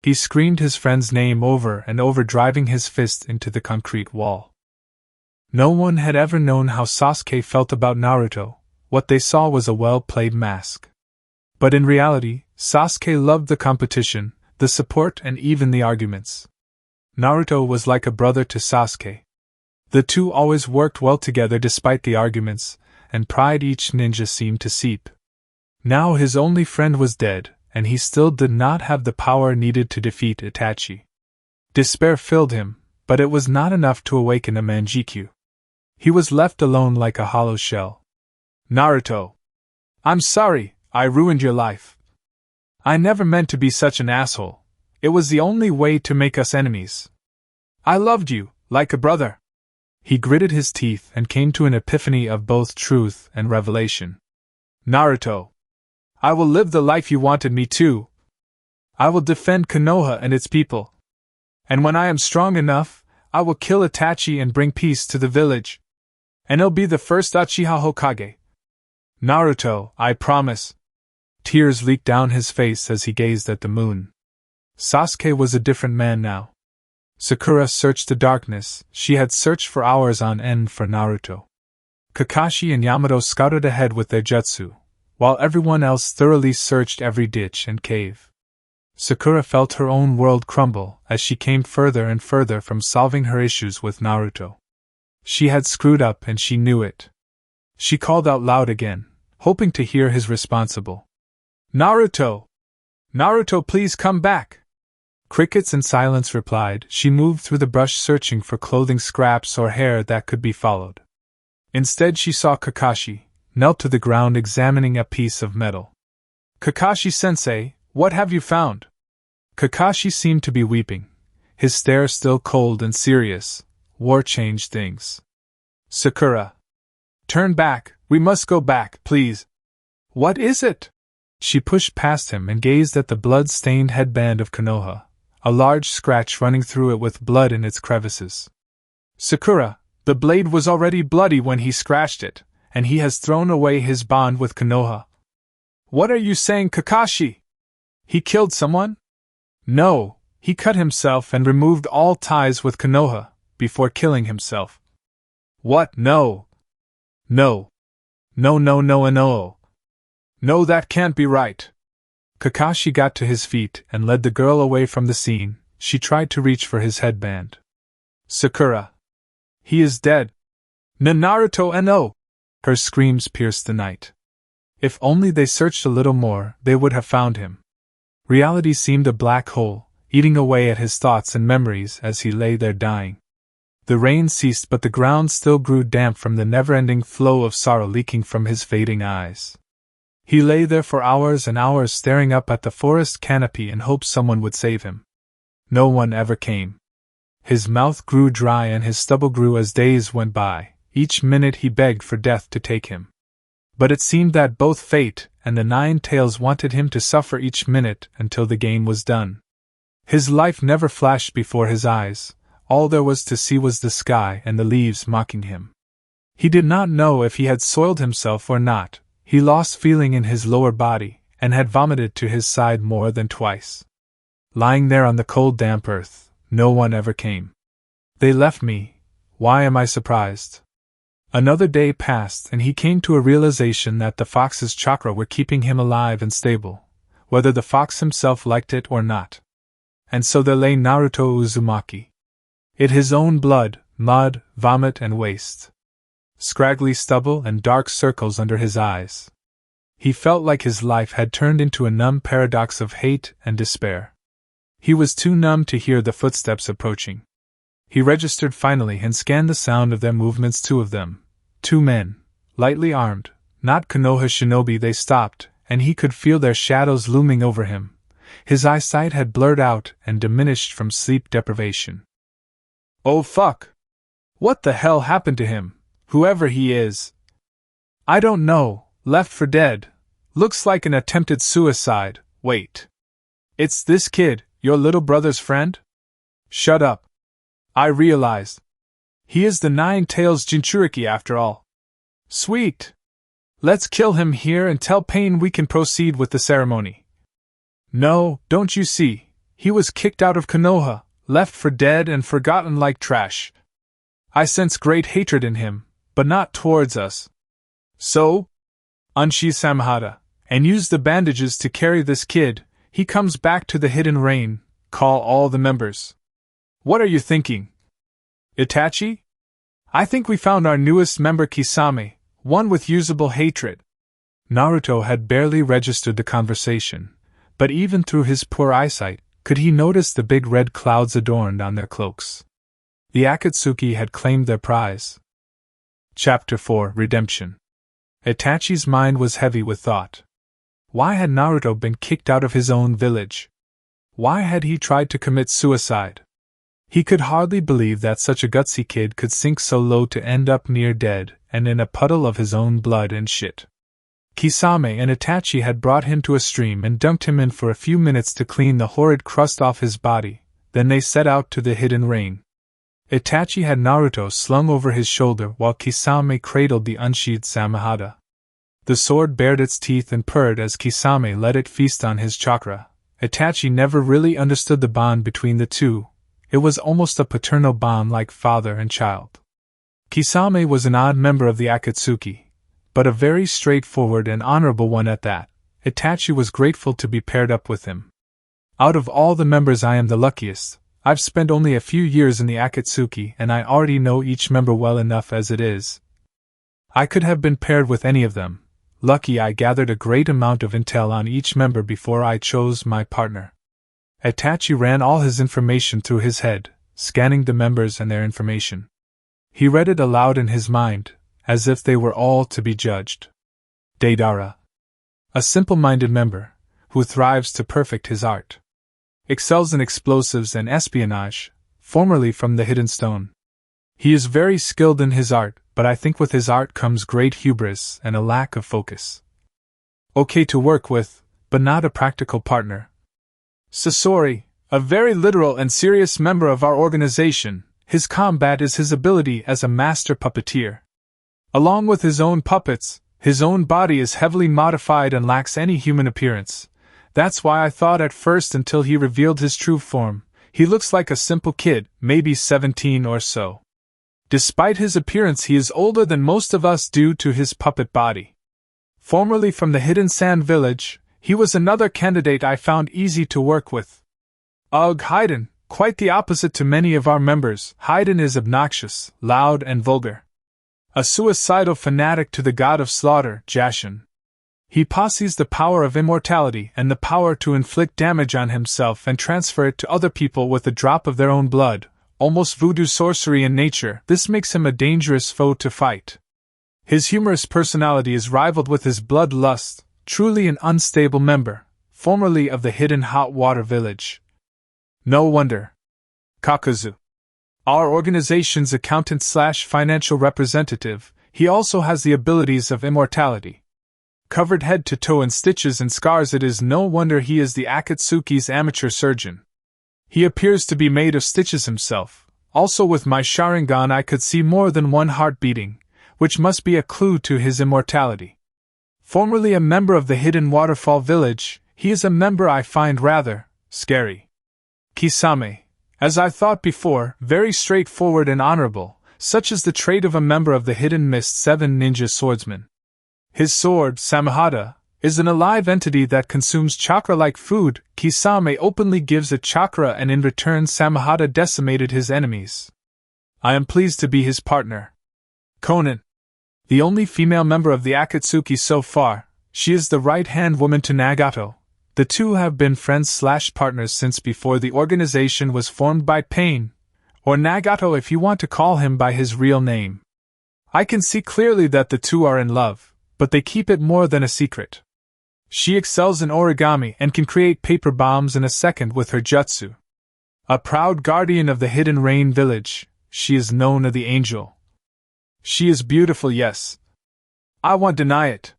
He screamed his friend's name over and over, driving his fist into the concrete wall. No one had ever known how Sasuke felt about Naruto. What they saw was a well-played mask. But in reality, Sasuke loved the competition, the support, and even the arguments. Naruto was like a brother to Sasuke. The two always worked well together despite the arguments, and pride each ninja seemed to seep. Now his only friend was dead, and he still did not have the power needed to defeat Itachi. Despair filled him, but it was not enough to awaken a Manjikyu. He was left alone like a hollow shell. Naruto! I'm sorry, I ruined your life. I never meant to be such an asshole. It was the only way to make us enemies. I loved you, like a brother. He gritted his teeth and came to an epiphany of both truth and revelation. Naruto! I will live the life you wanted me to. I will defend Konoha and its people. And when I am strong enough, I will kill Itachi and bring peace to the village. And I'll be the first Uchiha Hokage. Naruto, I promise. Tears leaked down his face as he gazed at the moon. Sasuke was a different man now. Sakura searched the darkness. She had searched for hours on end for Naruto. Kakashi and Yamato scouted ahead with their jutsu, while everyone else thoroughly searched every ditch and cave. Sakura felt her own world crumble as she came further and further from solving her issues with Naruto. She had screwed up and she knew it. She called out loud again, hoping to hear his responsible. Naruto! Naruto, please come back! Crickets and silence replied. She moved through the brush searching for clothing scraps or hair that could be followed. Instead she saw Kakashi, knelt to the ground examining a piece of metal. Kakashi-sensei, what have you found? Kakashi seemed to be weeping, his stare still cold and serious. War changed things. Sakura. Turn back, we must go back, please. What is it? She pushed past him and gazed at the blood-stained headband of Konoha, a large scratch running through it with blood in its crevices. Sakura, the blade was already bloody when he scratched it, and he has thrown away his bond with Konoha. What are you saying, Kakashi? He killed someone? No, he cut himself and removed all ties with Konoha, before killing himself. What? No. No. No, no, no, and no. No, that can't be right. Kakashi got to his feet and led the girl away from the scene. She tried to reach for his headband. Sakura. He is dead. Naruto no! Her screams pierced the night. If only they searched a little more, they would have found him. Reality seemed a black hole, eating away at his thoughts and memories as he lay there dying. The rain ceased, but the ground still grew damp from the never-ending flow of sorrow leaking from his fading eyes. He lay there for hours and hours staring up at the forest canopy and hoped someone would save him. No one ever came. His mouth grew dry and his stubble grew as days went by. Each minute he begged for death to take him. But it seemed that both fate and the Nine Tails wanted him to suffer each minute until the game was done. His life never flashed before his eyes. All there was to see was the sky and the leaves mocking him. He did not know if he had soiled himself or not. He lost feeling in his lower body, and had vomited to his side more than twice. Lying there on the cold damp earth, no one ever came. They left me. Why am I surprised? Another day passed and he came to a realization that the fox's chakra were keeping him alive and stable, whether the fox himself liked it or not. And so there lay Naruto Uzumaki. It his own blood, mud, vomit and waste. Scraggly stubble and dark circles under his eyes. He felt like his life had turned into a numb paradox of hate and despair. He was too numb to hear the footsteps approaching. He registered finally and scanned the sound of their movements. Two of them, 2 men, lightly armed, not Konoha shinobi. They stopped, and he could feel their shadows looming over him. His eyesight had blurred out and diminished from sleep deprivation. Oh fuck! What the hell happened to him, whoever he is? I don't know, left for dead. Looks like an attempted suicide. Wait. It's this kid, your little brother's friend? Shut up. I realized. He is the Nine-Tails Jinchuriki after all. Sweet. Let's kill him here and tell Pain we can proceed with the ceremony. No, don't you see, he was kicked out of Konoha, left for dead and forgotten like trash. I sense great hatred in him, but not towards us. So? Unsheath Samahata, and use the bandages to carry this kid. He comes back to the hidden rain. Call all the members. What are you thinking? Itachi? I think we found our newest member Kisame, one with usable hatred. Naruto had barely registered the conversation, but even through his poor eyesight, could he notice the big red clouds adorned on their cloaks. The Akatsuki had claimed their prize. Chapter 4: Redemption. Itachi's mind was heavy with thought. Why had Naruto been kicked out of his own village? Why had he tried to commit suicide? He could hardly believe that such a gutsy kid could sink so low to end up near dead and in a puddle of his own blood and shit. Kisame and Itachi had brought him to a stream and dunked him in for a few minutes to clean the horrid crust off his body, then they set out to the hidden rain. Itachi had Naruto slung over his shoulder while Kisame cradled the unsheathed Samahata. The sword bared its teeth and purred as Kisame let it feast on his chakra. Itachi never really understood the bond between the two. It was almost a paternal bond like father and child. Kisame was an odd member of the Akatsuki, but a very straightforward and honorable one at that. Itachi was grateful to be paired up with him. Out of all the members I am the luckiest. I've spent only a few years in the Akatsuki and I already know each member well enough as it is. I could have been paired with any of them. Lucky I gathered a great amount of intel on each member before I chose my partner. Itachi ran all his information through his head, scanning the members and their information. He read it aloud in his mind, as if they were all to be judged. Deidara. A simple-minded member, who thrives to perfect his art. Excels in explosives and espionage, formerly from the Hidden Stone. He is very skilled in his art, but I think with his art comes great hubris and a lack of focus. Okay to work with, but not a practical partner. Sasori, a very literal and serious member of our organization, his combat is his ability as a master puppeteer. Along with his own puppets, his own body is heavily modified and lacks any human appearance. That's why I thought at first until he revealed his true form, he looks like a simple kid, maybe 17 or so. Despite his appearance he is older than most of us due to his puppet body. Formerly from the Hidden Sand Village, he was another candidate I found easy to work with. Ugh, Haiden, quite the opposite to many of our members. Haiden is obnoxious, loud and vulgar. A suicidal fanatic to the god of slaughter, Jashin. He possesses the power of immortality and the power to inflict damage on himself and transfer it to other people with a drop of their own blood, almost voodoo sorcery in nature. This makes him a dangerous foe to fight. His humorous personality is rivaled with his bloodlust, truly an unstable member, formerly of the hidden hot water village. No wonder. Kakuzu. Our organization's accountant/financial representative, he also has the abilities of immortality. Covered head to toe in stitches and scars, it is no wonder he is the Akatsuki's amateur surgeon. He appears to be made of stitches himself. Also with my Sharingan I could see more than one heart beating, which must be a clue to his immortality. Formerly a member of the Hidden Waterfall Village, he is a member I find rather scary. Kisame. As I thought before, very straightforward and honorable, such is the trait of a member of the Hidden Mist 7 Ninja Swordsmen. His sword, Samahata, is an alive entity that consumes chakra like food. Kisame openly gives a chakra and in return Samahata decimated his enemies. I am pleased to be his partner. Konan. The only female member of the Akatsuki so far, she is the right-hand woman to Nagato. The two have been friends/partners since before the organization was formed by Pain, or Nagato if you want to call him by his real name. I can see clearly that the two are in love, but they keep it more than a secret. She excels in origami and can create paper bombs in a second with her jutsu. A proud guardian of the Hidden Rain Village, She is known as the angel. She is beautiful, yes. I won't deny it.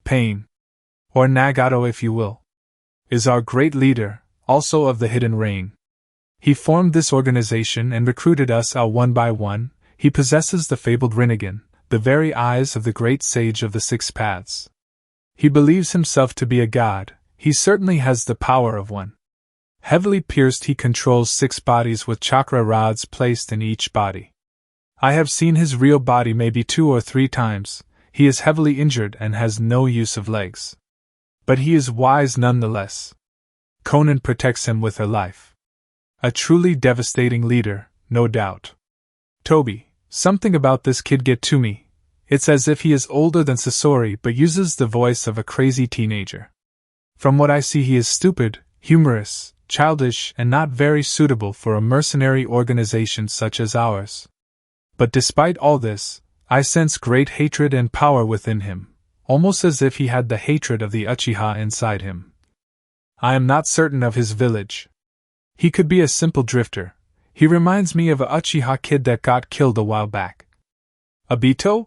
Pain, or Nagato if you will, is our great leader, also of the Hidden Rain. He formed this organization and recruited us out one by one. He possesses the fabled Rinnegan, the very eyes of the great sage of the Six Paths. He believes himself to be a god. He certainly has the power of one. Heavily pierced, he controls 6 bodies with chakra rods placed in each body. I have seen his real body maybe 2 or 3 times. He is heavily injured and has no use of legs. But he is wise nonetheless. Conan protects him with her life. A truly devastating leader, no doubt. Toby, something about this kid get to me. It's as if he is older than Sasori but uses the voice of a crazy teenager. From what I see, he is stupid, humorous, childish, and not very suitable for a mercenary organization such as ours. But despite all this, I sense great hatred and power within him, almost as if he had the hatred of the Uchiha inside him. I am not certain of his village. He could be a simple drifter. He reminds me of a Uchiha kid that got killed a while back. Obito?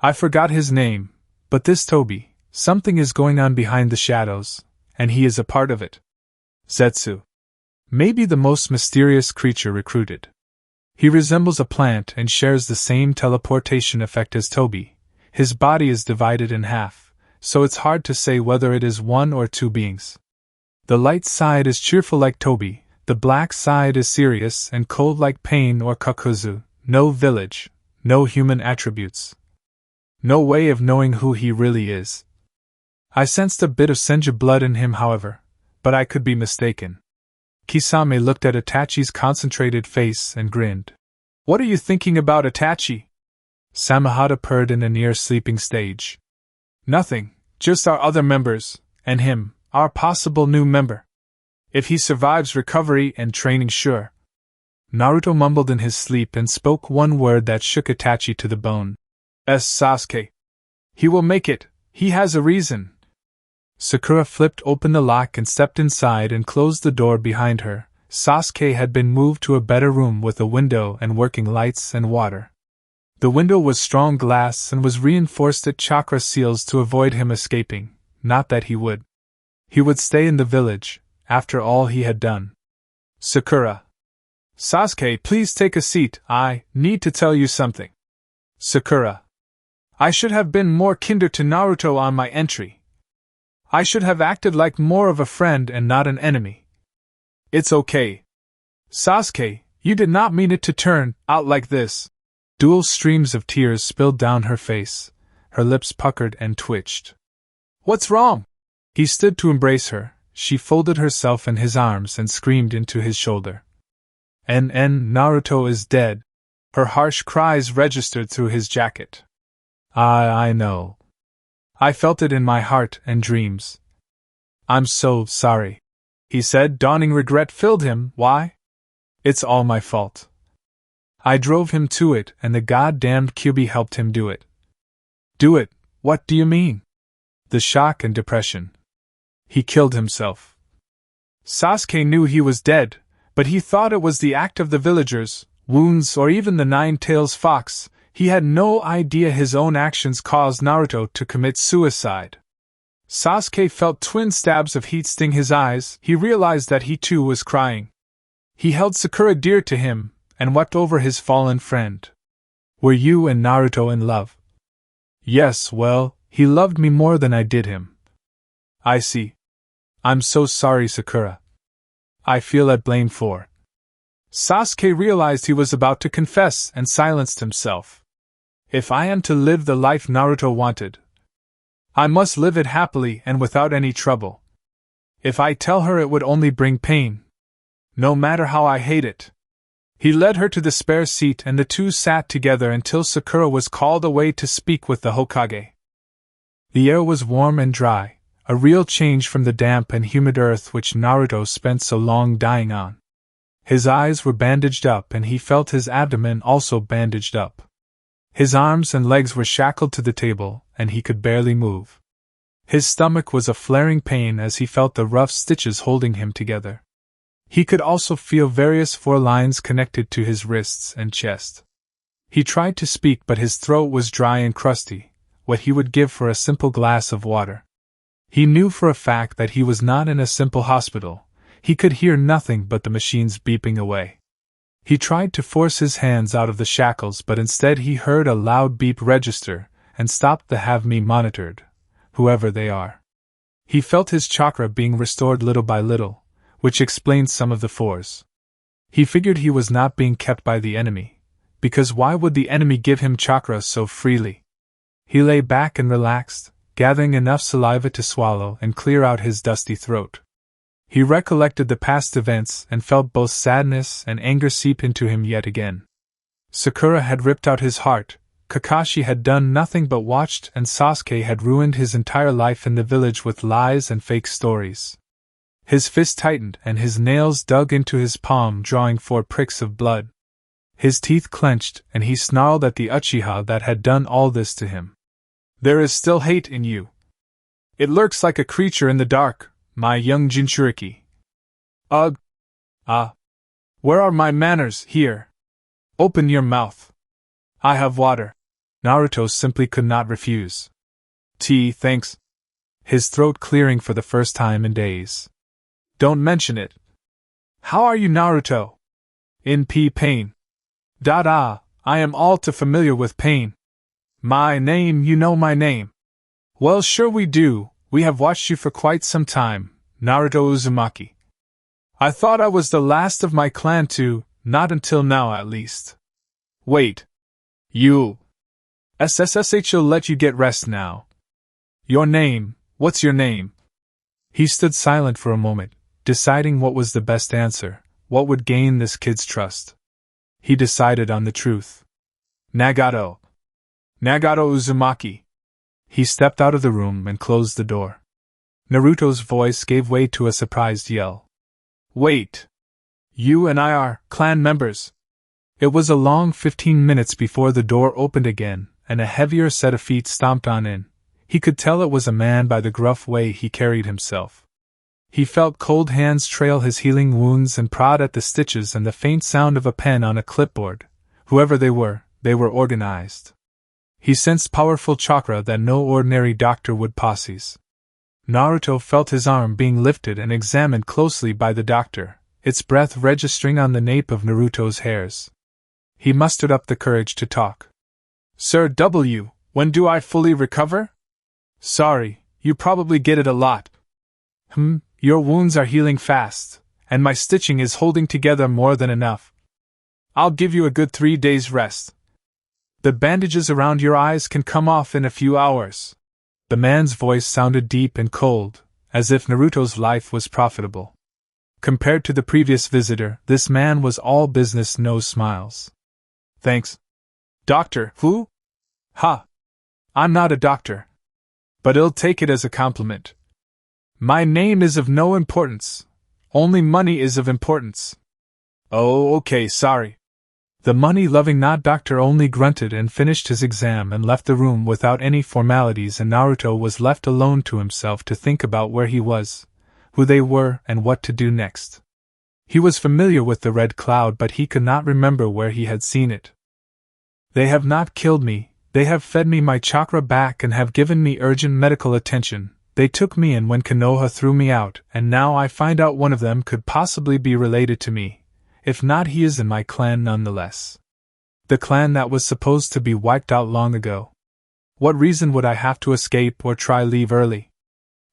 I forgot his name, but this Toby, something is going on behind the shadows, and he is a part of it. Zetsu. Maybe the most mysterious creature recruited. He resembles a plant and shares the same teleportation effect as Toby. His body is divided in half, so it's hard to say whether it is 1 or 2 beings. The light side is cheerful like Toby, the black side is serious and cold like Pain or Kakuzu. No village, no human attributes. No way of knowing who he really is. I sensed a bit of Senju blood in him, however, but I could be mistaken. Kisame looked at Itachi's concentrated face and grinned. What are you thinking about, Itachi? Samahata purred in a near sleeping stage. Nothing, just our other members, and him, our possible new member. If he survives recovery and training, sure. Naruto mumbled in his sleep and spoke one word that shook Itachi to the bone. Sasuke. He will make it, he has a reason. Sakura flipped open the lock and stepped inside and closed the door behind her. Sasuke had been moved to a better room with a window and working lights and water. The window was strong glass and was reinforced at chakra seals to avoid him escaping, not that he would. He would stay in the village, after all he had done. Sakura. Sasuke, please take a seat, I need to tell you something. Sakura. I should have been more kinder to Naruto on my entry. I should have acted like more of a friend and not an enemy. It's okay. Sasuke, you did not mean it to turn out like this. Dual streams of tears spilled down her face. Her lips puckered and twitched. What's wrong? He stood to embrace her. She folded herself in his arms and screamed into his shoulder. Naruto is dead. Her harsh cries registered through his jacket. I know. I felt it in my heart and dreams. I'm so sorry, he said. Dawning regret filled him. Why? It's all my fault. I drove him to it, and the goddamned Kyuubi helped him do it. Do it? What do you mean? The shock and depression. He killed himself. Sasuke knew he was dead, but he thought it was the act of the villagers, wounds, or even the Nine-Tails Fox. He had no idea his own actions caused Naruto to commit suicide. Sasuke felt twin stabs of heat sting his eyes. He realized that he too was crying. He held Sakura dear to him, and wept over his fallen friend. Were you and Naruto in love? Yes, well, he loved me more than I did him. I see. I'm so sorry, Sakura. I feel at blame for. Sasuke realized he was about to confess and silenced himself. If I am to live the life Naruto wanted, I must live it happily and without any trouble. If I tell her, it would only bring pain, no matter how I hate it. He led her to the spare seat and the two sat together until Sakura was called away to speak with the Hokage. The air was warm and dry, a real change from the damp and humid earth which Naruto spent so long dying on. His eyes were bandaged up and he felt his abdomen also bandaged up. His arms and legs were shackled to the table, and he could barely move. His stomach was a flaring pain as he felt the rough stitches holding him together. He could also feel various four lines connected to his wrists and chest. He tried to speak, but his throat was dry and crusty, what he would give for a simple glass of water. He knew for a fact that he was not in a simple hospital. He could hear nothing but the machines beeping away. He tried to force his hands out of the shackles, but instead he heard a loud beep register and stopped the "have me monitored," whoever they are. He felt his chakra being restored little by little, which explained some of the fours. He figured he was not being kept by the enemy, because why would the enemy give him chakra so freely? He lay back and relaxed, gathering enough saliva to swallow and clear out his dusty throat. He recollected the past events and felt both sadness and anger seep into him yet again. Sakura had ripped out his heart, Kakashi had done nothing but watched, and Sasuke had ruined his entire life in the village with lies and fake stories. His fist tightened and his nails dug into his palm, drawing 4 pricks of blood. His teeth clenched and he snarled at the Uchiha that had done all this to him. "There is still hate in you. It lurks like a creature in the dark, my young Jinchuriki. Ugh! Ah! Where are my manners? Here! Open your mouth. I have water." Naruto simply could not refuse. "Tea, thanks." His throat clearing for the first time in days. "Don't mention it." "How are you, Naruto?" "In pain." "Da-da, I am all too familiar with pain." "My name, you know my name." "Well, sure we do, we have watched you for quite some time, Naruto Uzumaki." "I thought I was the last of my clan to, not until now at least." "Wait. You. SSSH'll let you get rest now." "Your name, what's your name?" He stood silent for a moment, deciding what was the best answer, what would gain this kid's trust. He decided on the truth. "Nagato. Nagato Uzumaki." He stepped out of the room and closed the door. Naruto's voice gave way to a surprised yell. "Wait! You and I are clan members?" It was a long 15 minutes before the door opened again, and a heavier set of feet stomped on in. He could tell it was a man by the gruff way he carried himself. He felt cold hands trail his healing wounds and prod at the stitches and the faint sound of a pen on a clipboard. Whoever they were organized. He sensed powerful chakra that no ordinary doctor would possess. Naruto felt his arm being lifted and examined closely by the doctor, its breath registering on the nape of Naruto's hairs. He mustered up the courage to talk. "Sir W., when do I fully recover?" "Sorry, you probably get it a lot." Your wounds are healing fast, and my stitching is holding together more than enough. I'll give you a good 3 days rest. The bandages around your eyes can come off in a few hours." The man's voice sounded deep and cold, as if Naruto's life was profitable. Compared to the previous visitor, this man was all business, no smiles. "Thanks." "Doctor, who?" "Ha! I'm not a doctor. But I'll take it as a compliment. My name is of no importance. Only money is of importance." "Oh, okay, sorry." The money-loving not-doctor only grunted and finished his exam and left the room without any formalities, and Naruto was left alone to himself to think about where he was, who they were, and what to do next. He was familiar with the red cloud, but he could not remember where he had seen it. "They have not killed me, they have fed me my chakra back and have given me urgent medical attention. They took me in when Konoha threw me out, and now I find out one of them could possibly be related to me. If not, he is in my clan nonetheless. The clan that was supposed to be wiped out long ago. What reason would I have to escape or try leave early?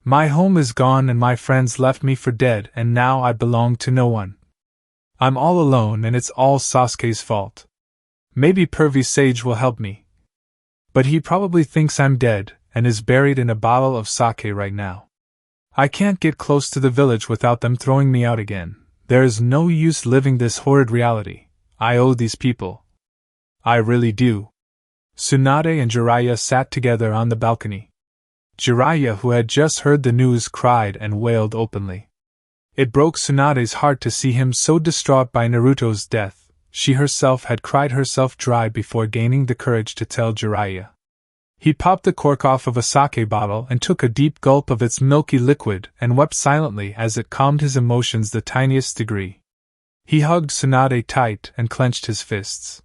My home is gone and my friends left me for dead, and now I belong to no one. I'm all alone and it's all Sasuke's fault. Maybe Pervy Sage will help me. But he probably thinks I'm dead, and is buried in a bottle of sake right now. I can't get close to the village without them throwing me out again. There is no use living this horrid reality. I owe these people. I really do." Tsunade and Jiraiya sat together on the balcony. Jiraiya, who had just heard the news, cried and wailed openly. It broke Tsunade's heart to see him so distraught by Naruto's death. She herself had cried herself dry before gaining the courage to tell Jiraiya. He popped the cork off of a sake bottle and took a deep gulp of its milky liquid and wept silently as it calmed his emotions the tiniest degree. He hugged Tsunade tight and clenched his fists.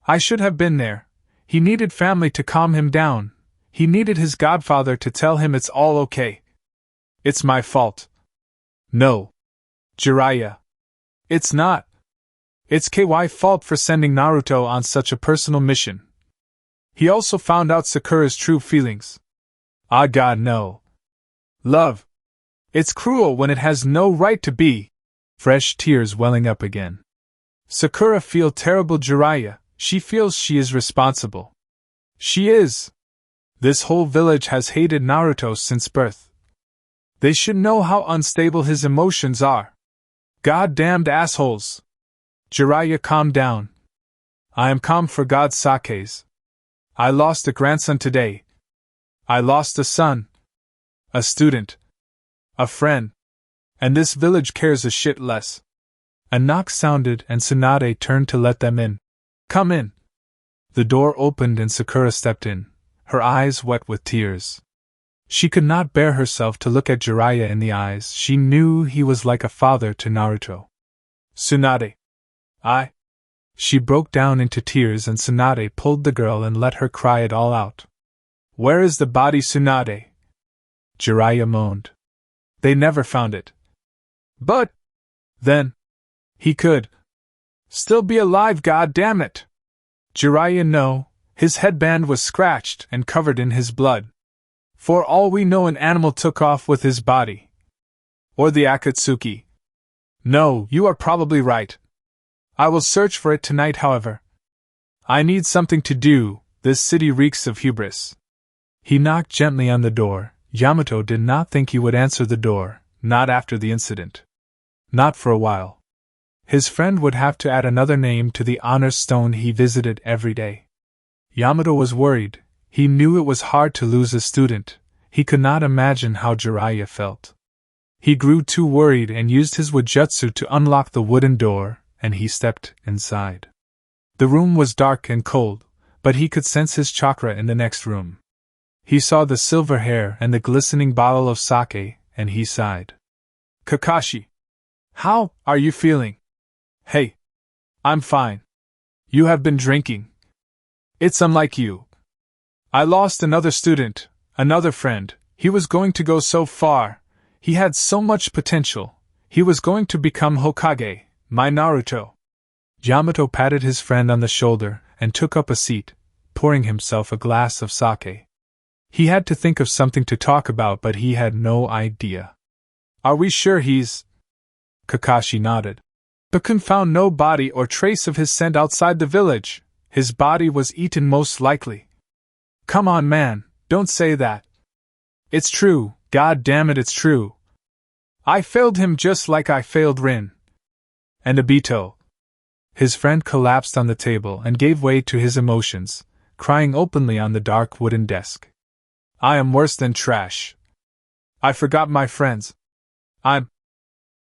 I should have been there. He needed family to calm him down. He needed his godfather to tell him it's all okay. It's my fault. No. Jiraiya. It's not. It's KY's fault for sending Naruto on such a personal mission. He also found out Sakura's true feelings. Ah God, no. Love. It's cruel when it has no right to be. Fresh tears welling up again. Sakura feels terrible, Jiraiya. She feels she is responsible. She is. This whole village has hated Naruto since birth. They should know how unstable his emotions are. God-damned assholes. Jiraiya, calm down. I am calm for God's sakes. I lost a grandson today. I lost a son. A student. A friend. And this village cares a shit less. A knock sounded and Tsunade turned to let them in. Come in. The door opened and Sakura stepped in, her eyes wet with tears. She could not bear herself to look at Jiraiya in the eyes. She knew he was like a father to Naruto. Tsunade. She broke down into tears and Tsunade pulled the girl and let her cry it all out. Where is the body, Tsunade? Jiraiya moaned. They never found it. But then he could still be alive, god damn it. Jiraiya, no, his headband was scratched and covered in his blood. For all we know, an animal took off with his body. Or the Akatsuki. No, you are probably right. I will search for it tonight, however. I need something to do, this city reeks of hubris. He knocked gently on the door. Yamato did not think he would answer the door, not after the incident. Not for a while. His friend would have to add another name to the honor stone he visited every day. Yamato was worried. He knew it was hard to lose a student. He could not imagine how Jiraiya felt. He grew too worried and used his Wujutsu to unlock the wooden door, and he stepped inside. The room was dark and cold, but he could sense his chakra in the next room. He saw the silver hair and the glistening bottle of sake, and he sighed. Kakashi. How are you feeling? Hey. I'm fine. You have been drinking. It's unlike you. I lost another student, another friend. He was going to go so far. He had so much potential. He was going to become Hokage, my Naruto. Yamato patted his friend on the shoulder and took up a seat, pouring himself a glass of sake. He had to think of something to talk about, but he had no idea. Are we sure he's... Kakashi nodded. Bakun found no body or trace of his scent outside the village. His body was eaten most likely. Come on, man, don't say that. It's true, god damn it, it's true. I failed him just like I failed Rin. And Obito. His friend collapsed on the table and gave way to his emotions, crying openly on the dark wooden desk. I am worse than trash. I forgot my friends.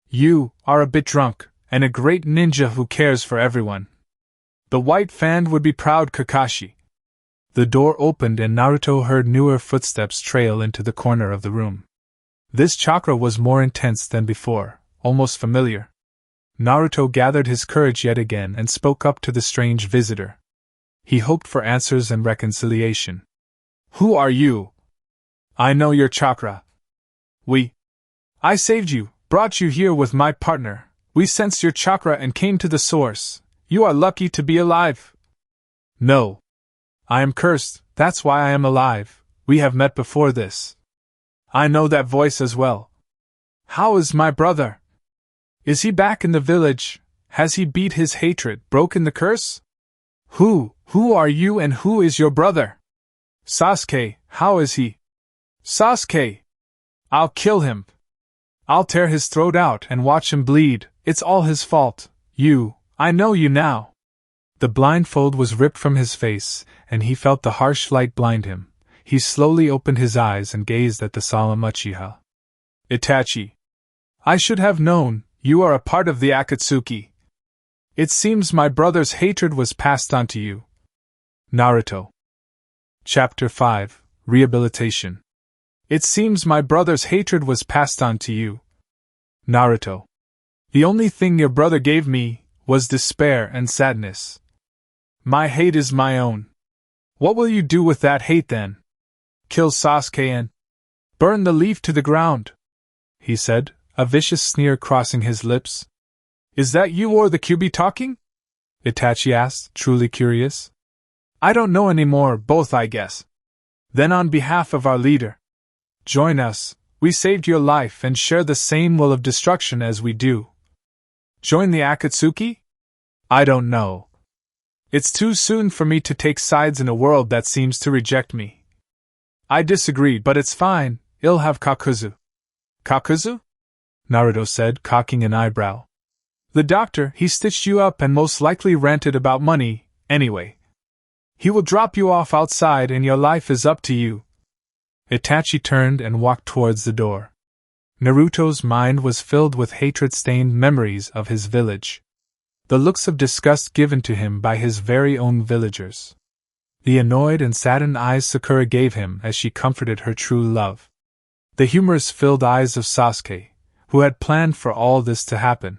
You are a bit drunk, and a great ninja who cares for everyone. The white fan would be proud, Kakashi. The door opened and Naruto heard newer footsteps trail into the corner of the room. This chakra was more intense than before, almost familiar. Naruto gathered his courage yet again and spoke up to the strange visitor. He hoped for answers and reconciliation. Who are you? I know your chakra. I saved you, brought you here with my partner. We sensed your chakra and came to the source. You are lucky to be alive. No. I am cursed, that's why I am alive. We have met before this. I know that voice as well. How is my brother? Is he back in the village? Has he beat his hatred, broken the curse? Who are you and who is your brother? Sasuke, how is he? Sasuke! I'll kill him. I'll tear his throat out and watch him bleed. It's all his fault. I know you now. The blindfold was ripped from his face, and he felt the harsh light blind him. He slowly opened his eyes and gazed at the solemn Uchiha. Itachi. I should have known, you are a part of the Akatsuki. It seems my brother's hatred was passed on to you. Naruto. Chapter 5, Rehabilitation. It seems my brother's hatred was passed on to you. Naruto. The only thing your brother gave me was despair and sadness. My hate is my own. What will you do with that hate then? Kill Sasuke and burn the leaf to the ground, he said, a vicious sneer crossing his lips. Is that you or the Kyuubi talking? Itachi asked, truly curious. I don't know anymore, both I guess. Then on behalf of our leader, join us, we saved your life and share the same will of destruction as we do. Join the Akatsuki? I don't know. It's too soon for me to take sides in a world that seems to reject me. I disagree, but it's fine, I'll have Kakuzu. Kakuzu? Naruto said, cocking an eyebrow. The doctor, he stitched you up and most likely ranted about money, anyway. He will drop you off outside and your life is up to you. Itachi turned and walked towards the door. Naruto's mind was filled with hatred-stained memories of his village. The looks of disgust given to him by his very own villagers. The annoyed and saddened eyes Sakura gave him as she comforted her true love. The humorous-filled eyes of Sasuke, who had planned for all this to happen.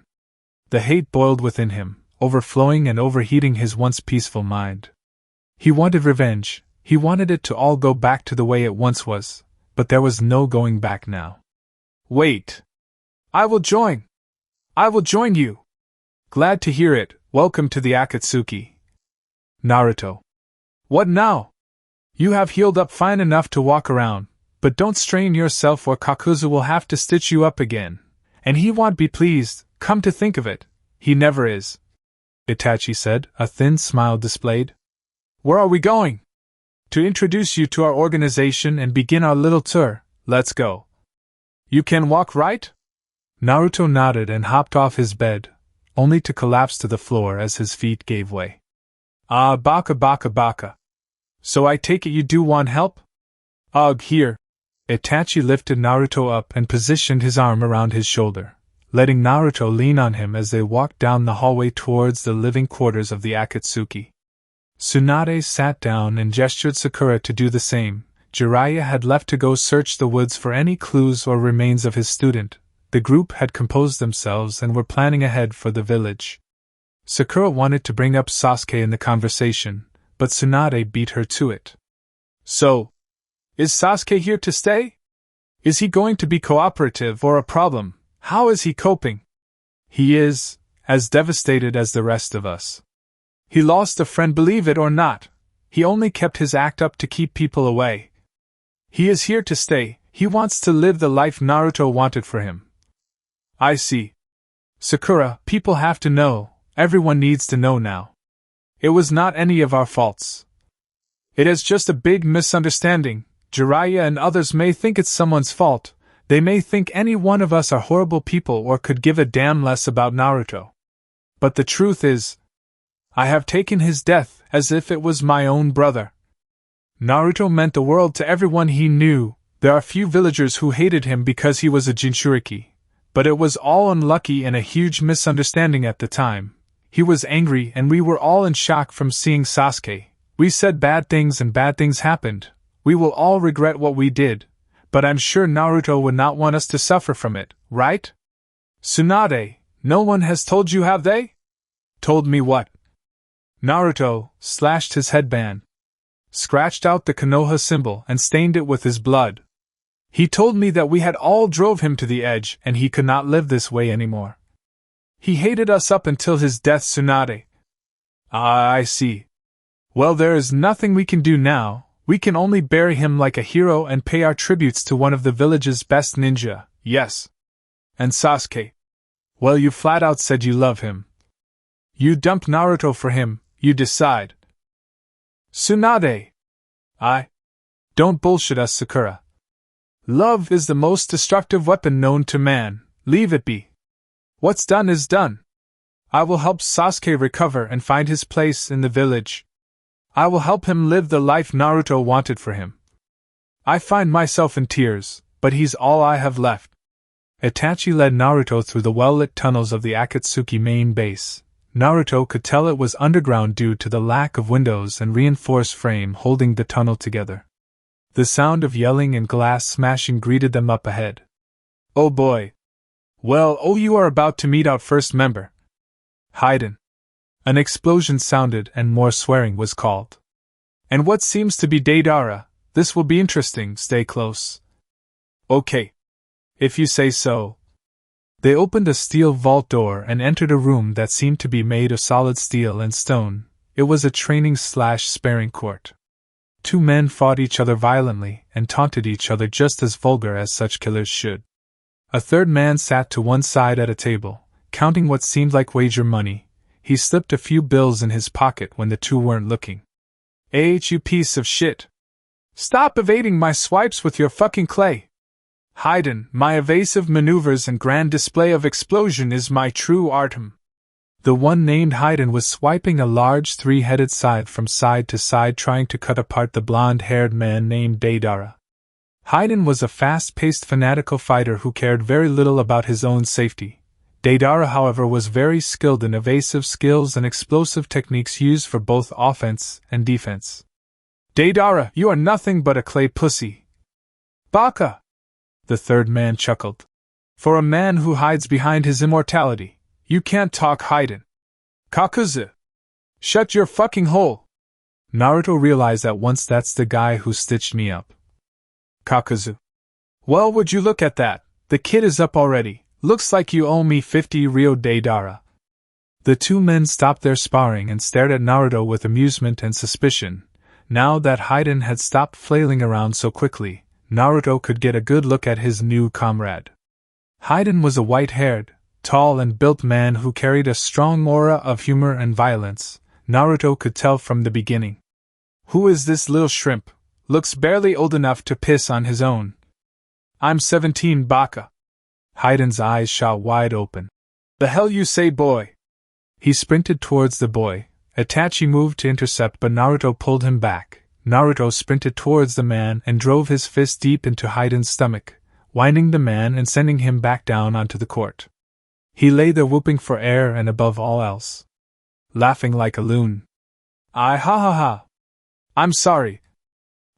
The hate boiled within him, overflowing and overheating his once peaceful mind. He wanted revenge, he wanted it to all go back to the way it once was, but there was no going back now. Wait! I will join! I will join you! Glad to hear it, welcome to the Akatsuki. Naruto. What now? You have healed up fine enough to walk around, but don't strain yourself or Kakuzu will have to stitch you up again. And he won't be pleased, come to think of it, he never is. Itachi said, a thin smile displayed. Where are we going? To introduce you to our organization and begin our little tour, let's go. You can walk, right? Naruto nodded and hopped off his bed, only to collapse to the floor as his feet gave way. Ah, baka baka baka. So I take it you do want help? Ugh, here. Itachi lifted Naruto up and positioned his arm around his shoulder, letting Naruto lean on him as they walked down the hallway towards the living quarters of the Akatsuki. Tsunade sat down and gestured Sakura to do the same. Jiraiya had left to go search the woods for any clues or remains of his student. The group had composed themselves and were planning ahead for the village. Sakura wanted to bring up Sasuke in the conversation, but Tsunade beat her to it. So, is Sasuke here to stay? Is he going to be cooperative or a problem? How is he coping? He is, as devastated as the rest of us. He lost a friend, believe it or not. He only kept his act up to keep people away. He is here to stay, he wants to live the life Naruto wanted for him. I see. Sakura, people have to know, everyone needs to know now. It was not any of our faults. It is just a big misunderstanding. Jiraiya and others may think it's someone's fault, they may think any one of us are horrible people or could give a damn less about Naruto. But the truth is, I have taken his death as if it was my own brother. Naruto meant the world to everyone he knew. There are few villagers who hated him because he was a Jinchuriki, but it was all unlucky and a huge misunderstanding at the time. He was angry and we were all in shock from seeing Sasuke. We said bad things and bad things happened. We will all regret what we did, but I'm sure Naruto would not want us to suffer from it, right? Tsunade, no one has told you, have they? Told me what? Naruto slashed his headband, scratched out the Konoha symbol and stained it with his blood. He told me that we had all drove him to the edge and he could not live this way anymore. He hated us up until his death, Tsunade. Ah, I see. Well, there is nothing we can do now. We can only bury him like a hero and pay our tributes to one of the village's best ninja, yes. And Sasuke. Well, you flat out said you love him. You dumped Naruto for him, you decide. Tsunade. Don't bullshit us, Sakura. Love is the most destructive weapon known to man, leave it be. What's done is done. I will help Sasuke recover and find his place in the village. I will help him live the life Naruto wanted for him. I find myself in tears, but he's all I have left. Itachi led Naruto through the well-lit tunnels of the Akatsuki main base, Naruto could tell it was underground due to the lack of windows and reinforced frame holding the tunnel together. The sound of yelling and glass smashing greeted them up ahead. Oh boy! Well, you are about to meet our first member. Hiden. An explosion sounded and more swearing was called. And what seems to be Deidara, this will be interesting, stay close. Okay. If you say so. They opened a steel vault door and entered a room that seemed to be made of solid steel and stone. It was a training/sparring court. Two men fought each other violently and taunted each other just as vulgar as such killers should. A third man sat to one side at a table, counting what seemed like wager money. He slipped a few bills in his pocket when the two weren't looking. You piece of shit! Stop evading my swipes with your fucking clay! Hiden, my evasive maneuvers and grand display of explosion is my true artem. The one named Hiden was swiping a large three-headed scythe from side to side trying to cut apart the blonde-haired man named Deidara. Hiden was a fast-paced fanatical fighter who cared very little about his own safety. Deidara, however, was very skilled in evasive skills and explosive techniques used for both offense and defense. Deidara, you are nothing but a clay pussy. Baka! The third man chuckled. For a man who hides behind his immortality, you can't talk Hiden. Kakuzu! Shut your fucking hole! Naruto realized at once that's the guy who stitched me up. Kakuzu. Well, would you look at that, the kid is up already, looks like you owe me 50 Rio Deidara. The two men stopped their sparring and stared at Naruto with amusement and suspicion. Now that Hiden had stopped flailing around so quickly, Naruto could get a good look at his new comrade. Hiden was a white-haired, tall and built man who carried a strong aura of humor and violence. Naruto could tell from the beginning. Who is this little shrimp? Looks barely old enough to piss on his own. I'm 17, Baka. Hiden's eyes shot wide open. The hell you say, boy? He sprinted towards the boy. Itachi moved to intercept, but Naruto pulled him back. Naruto sprinted towards the man and drove his fist deep into Hiden's stomach, winding the man and sending him back down onto the court. He lay there whooping for air and above all else, laughing like a loon. Ha ha ha. I'm sorry.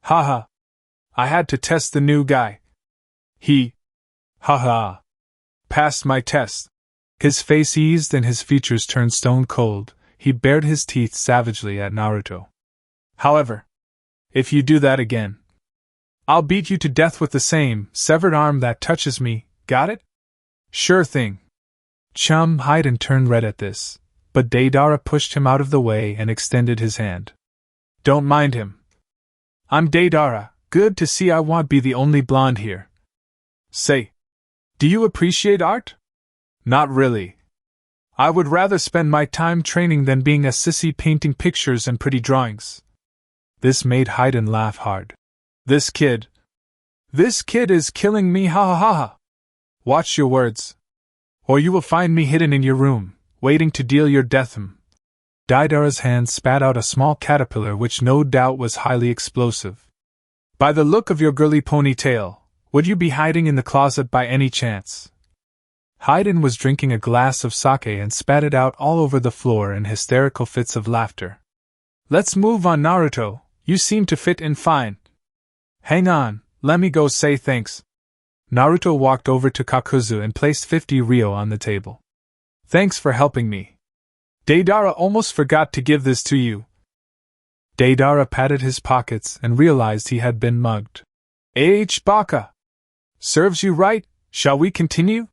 Ha ha. I had to test the new guy. He, ha ha, passed my test. His face eased and his features turned stone cold. He bared his teeth savagely at Naruto. However, if you do that again, I'll beat you to death with the same severed arm that touches me, got it? Sure thing. Chum. Hiden turned red at this, but Deidara pushed him out of the way and extended his hand. Don't mind him. I'm Deidara, good to see I won't be the only blonde here. Say, do you appreciate art? Not really. I would rather spend my time training than being a sissy painting pictures and pretty drawings. This made Hiden laugh hard. This kid is killing me, ha ha ha ha. Watch your words, or you will find me hidden in your room, waiting to deal your death. Deidara's hand spat out a small caterpillar which no doubt was highly explosive. By the look of your girly ponytail, would you be hiding in the closet by any chance? Hiden was drinking a glass of sake and spat it out all over the floor in hysterical fits of laughter. Let's move on, Naruto, you seem to fit in fine. Hang on, let me go say thanks. Naruto walked over to Kakuzu and placed 50 Rio on the table. Thanks for helping me. Deidara almost forgot to give this to you. Deidara patted his pockets and realized he had been mugged. Baka. Serves you right, shall we continue?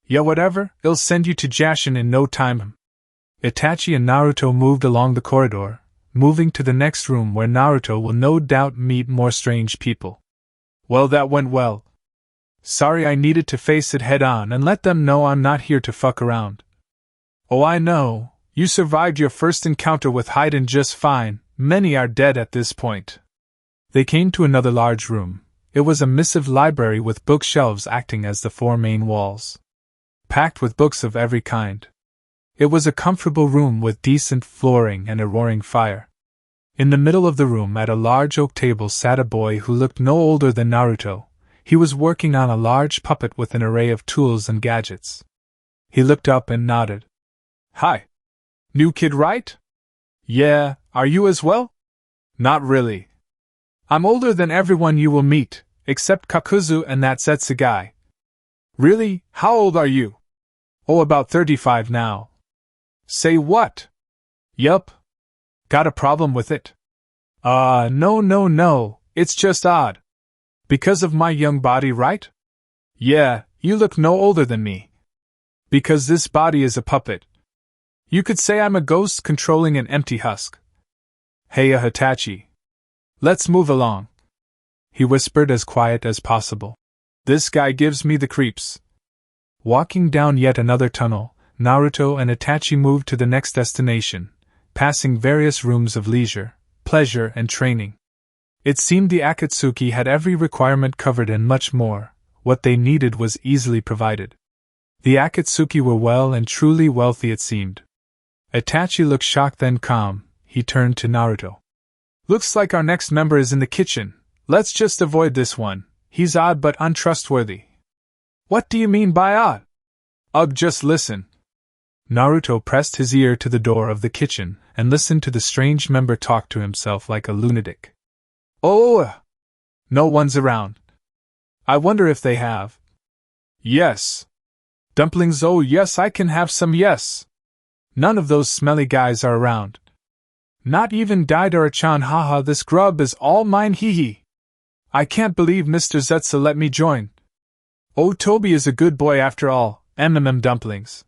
Yeah, whatever, I'll send you to Jashin in no time. Itachi and Naruto moved along the corridor, moving to the next room where Naruto will no doubt meet more strange people. Well, that went well. Sorry, I needed to face it head on and let them know I'm not here to fuck around. Oh, I know. You survived your first encounter with Hiden just fine, many are dead at this point. They came to another large room. It was a massive library with bookshelves acting as the four main walls, packed with books of every kind. It was a comfortable room with decent flooring and a roaring fire. In the middle of the room at a large oak table sat a boy who looked no older than Naruto. He was working on a large puppet with an array of tools and gadgets. He looked up and nodded. Hi. New kid, right? Yeah, are you as well? Not really. I'm older than everyone you will meet, except Kakuzu and that Zetsu guy. Really? How old are you? Oh, about 35 now. Say what? Yup. Got a problem with it? No, it's just odd. Because of my young body, right? Yeah, you look no older than me. Because this body is a puppet. You could say I'm a ghost controlling an empty husk. Hey, Hitachi. Let's move along. He whispered as quiet as possible. This guy gives me the creeps. Walking down yet another tunnel, Naruto and Itachi moved to the next destination, passing various rooms of leisure, pleasure, and training. It seemed the Akatsuki had every requirement covered and much more. What they needed was easily provided. The Akatsuki were well and truly wealthy, it seemed. Itachi looked shocked, then calm. He turned to Naruto. Looks like our next member is in the kitchen. Let's just avoid this one. He's odd but untrustworthy. What do you mean by odd? Just listen. Naruto pressed his ear to the door of the kitchen and listened to the strange member talk to himself like a lunatic. Oh! No one's around. I wonder if they have. Yes. Dumplings, oh yes, I can have some, yes. None of those smelly guys are around. Not even Daidara-chan, haha, this grub is all mine, hee hee. I can't believe Mr. Zetsu let me join. Oh, Toby is a good boy after all, dumplings.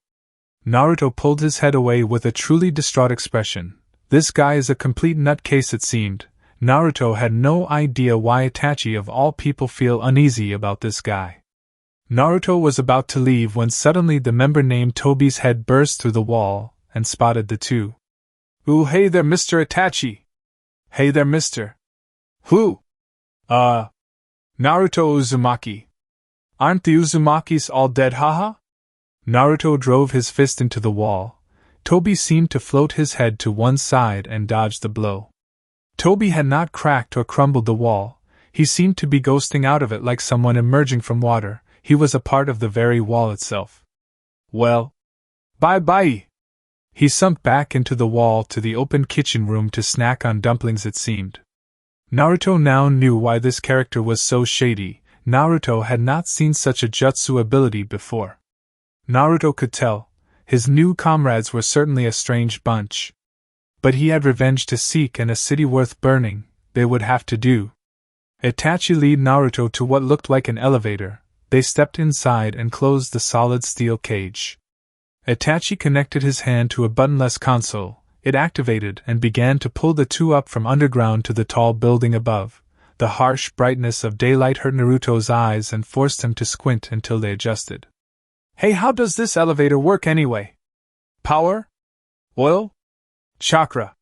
Naruto pulled his head away with a truly distraught expression. This guy is a complete nutcase, it seemed. Naruto had no idea why Itachi of all people feel uneasy about this guy. Naruto was about to leave when suddenly the member named Toby's head burst through the wall and spotted the two. Ooh, hey there, Mr. Itachi. Hey there, mister. Who? Naruto Uzumaki. Aren't the Uzumakis all dead, haha? Naruto drove his fist into the wall. Toby seemed to float his head to one side and dodged the blow. Toby had not cracked or crumbled the wall. He seemed to be ghosting out of it like someone emerging from water. He was a part of the very wall itself. Well, bye-bye. He sunk back into the wall to the open kitchen room to snack on dumplings, it seemed. Naruto now knew why this character was so shady. Naruto had not seen such a jutsu ability before. Naruto could tell. His new comrades were certainly a strange bunch. But he had revenge to seek and a city worth burning. They would have to do. Itachi led Naruto to what looked like an elevator. They stepped inside and closed the solid steel cage. Itachi connected his hand to a buttonless console. It activated and began to pull the two up from underground to the tall building above. The harsh brightness of daylight hurt Naruto's eyes and forced him to squint until they adjusted. Hey, how does this elevator work anyway? Power? Oil? Chakra.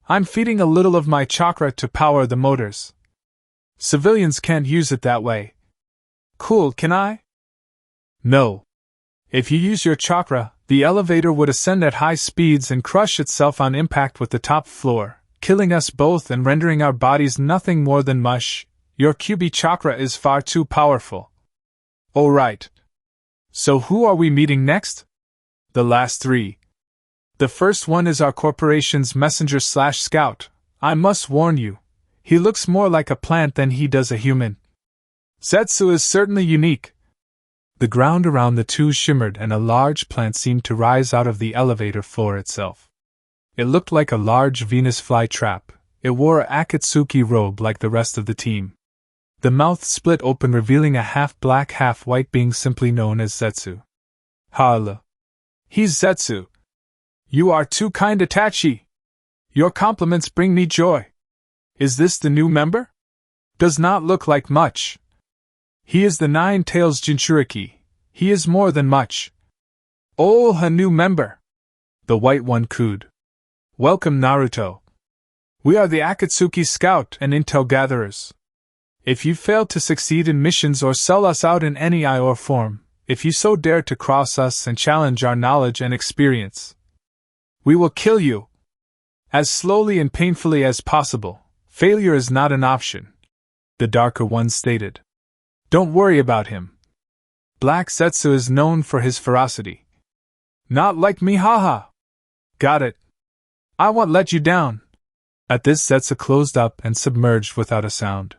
I'm feeding a little of my chakra to power the motors. Civilians can't use it that way. Cool, can I? No. If you use your chakra, the elevator would ascend at high speeds and crush itself on impact with the top floor, killing us both and rendering our bodies nothing more than mush. Your QB chakra is far too powerful. Oh, right. So who are we meeting next? The last three. The first one is our corporation's messenger/scout. I must warn you, he looks more like a plant than he does a human. Zetsu is certainly unique. The ground around the two shimmered and a large plant seemed to rise out of the elevator floor itself. It looked like a large Venus flytrap. It wore an Akatsuki robe like the rest of the team. The mouth split open, revealing a half-black, half-white being simply known as Zetsu. Hala. He's Zetsu. You are too kind, Itachi. Your compliments bring me joy. Is this the new member? Does not look like much. He is the Nine-Tails Jinchuriki. He is more than much. Oh, a new member. The white one cooed. Welcome, Naruto. We are the Akatsuki Scout and Intel Gatherers. If you fail to succeed in missions or sell us out in any or form, if you so dare to cross us and challenge our knowledge and experience, we will kill you. As slowly and painfully as possible. Failure is not an option, the darker one stated. Don't worry about him. Black Zetsu is known for his ferocity. Not like me, haha. Got it. I won't let you down. At this, Zetsu closed up and submerged without a sound.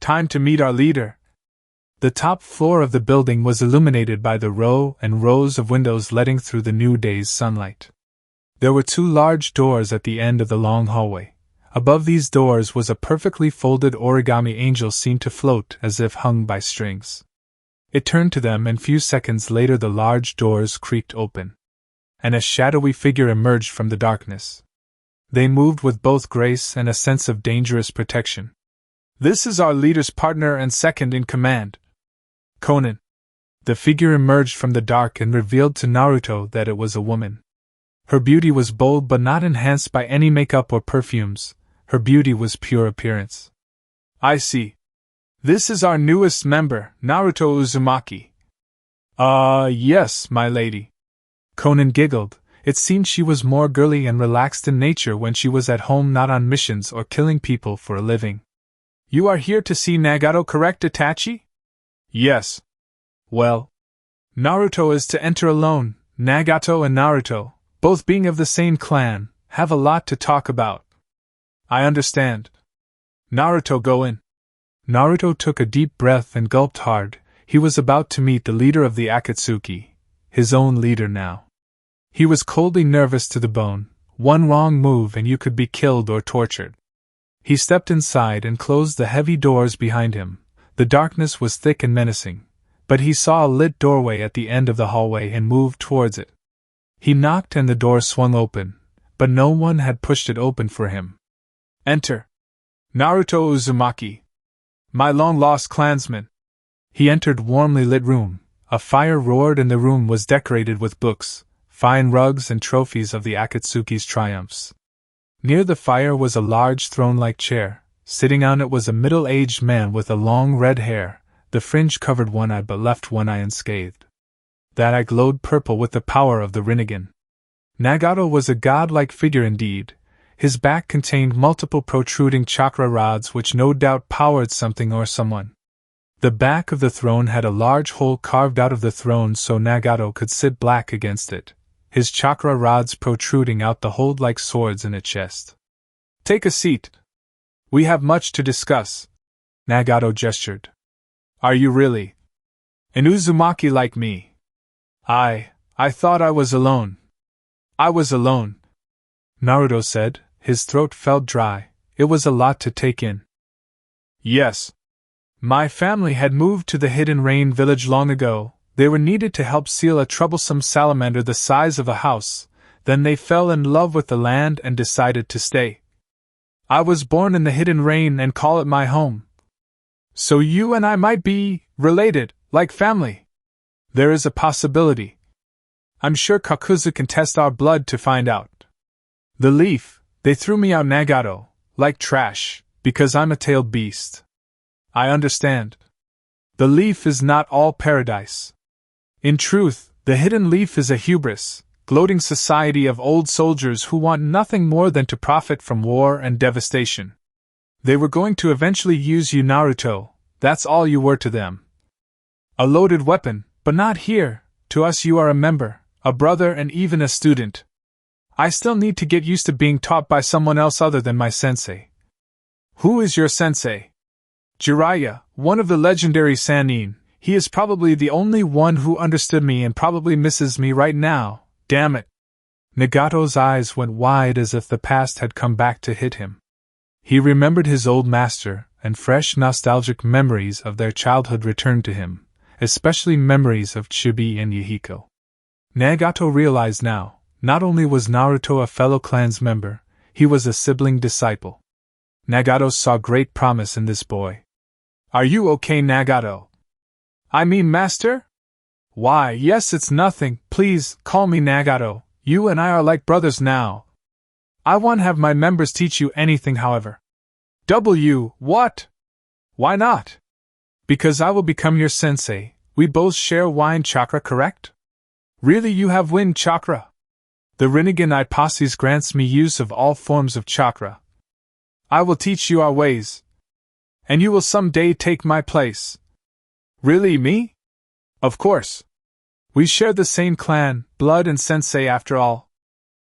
Time to meet our leader. The top floor of the building was illuminated by the row and rows of windows letting through the new day's sunlight. There were 2 large doors at the end of the long hallway. Above these doors was a perfectly folded origami angel seen to float as if hung by strings. It turned to them, and few seconds later the large doors creaked open, and a shadowy figure emerged from the darkness. They moved with both grace and a sense of dangerous protection. This is our leader's partner and second in command, Conan. The figure emerged from the dark and revealed to Naruto that it was a woman. Her beauty was bold but not enhanced by any makeup or perfumes. Her beauty was pure appearance. I see. This is our newest member, Naruto Uzumaki. Yes, my lady. Conan giggled. It seemed she was more girly and relaxed in nature when she was at home, not on missions or killing people for a living. You are here to see Nagato, correct, Itachi? Yes. Well, Naruto is to enter alone. Nagato and Naruto, both being of the same clan, have a lot to talk about. I understand. Naruto, go in. Naruto took a deep breath and gulped hard. He was about to meet the leader of the Akatsuki, his own leader now. He was coldly nervous to the bone. One wrong move and you could be killed or tortured. He stepped inside and closed the heavy doors behind him. The darkness was thick and menacing, but he saw a lit doorway at the end of the hallway and moved towards it. He knocked and the door swung open, but no one had pushed it open for him. Enter. Naruto Uzumaki. My long-lost clansman. He entered warmly lit room. A fire roared and the room was decorated with books, fine rugs and trophies of the Akatsuki's triumphs. Near the fire was a large throne-like chair. Sitting on it was a middle-aged man with a long red hair. The fringe covered one eye but left one eye unscathed. That eye glowed purple with the power of the Rinnegan. Nagato was a godlike figure indeed. His back contained multiple protruding chakra rods which no doubt powered something or someone. The back of the throne had a large hole carved out of the throne so Nagato could sit back against it, his chakra rods protruding out the hole like swords in a chest. Take a seat. We have much to discuss. Nagato gestured. Are you really an Uzumaki like me? I thought I was alone. I was alone, Naruto said. His throat felt dry. It was a lot to take in. Yes. My family had moved to the Hidden Rain village long ago. They were needed to help seal a troublesome salamander the size of a house. Then they fell in love with the land and decided to stay. I was born in the Hidden Rain and call it my home. So you and I might be related, like family. There is a possibility. I'm sure Kakuzu can test our blood to find out. The leaf, they threw me out, Nagato, like trash, because I'm a tailed beast. I understand. The leaf is not all paradise. In truth, the hidden leaf is a hubris, gloating society of old soldiers who want nothing more than to profit from war and devastation. They were going to eventually use you, Naruto. That's all you were to them. A loaded weapon, but not here. To us you are a member, a brother and even a student. I still need to get used to being taught by someone else other than my sensei. Who is your sensei? Jiraiya, one of the legendary Sannin. He is probably the only one who understood me and probably misses me right now. Damn it. Nagato's eyes went wide as if the past had come back to hit him. He remembered his old master, and fresh nostalgic memories of their childhood returned to him, especially memories of Chibi and Yahiko. Nagato realized now, not only was Naruto a fellow clan's member, he was a sibling disciple. Nagato saw great promise in this boy. Are you okay, Nagato? I mean, master? Why, yes, it's nothing. Please, call me Nagato. You and I are like brothers now. I won't have my members teach you anything, however. What? Why not? Because I will become your sensei. We both share wind chakra, correct? Really, you have wind chakra? The Rinnegan I Posses grants me use of all forms of chakra. I will teach you our ways. And you will someday take my place. Really, me? Of course. We share the same clan, blood and sensei after all.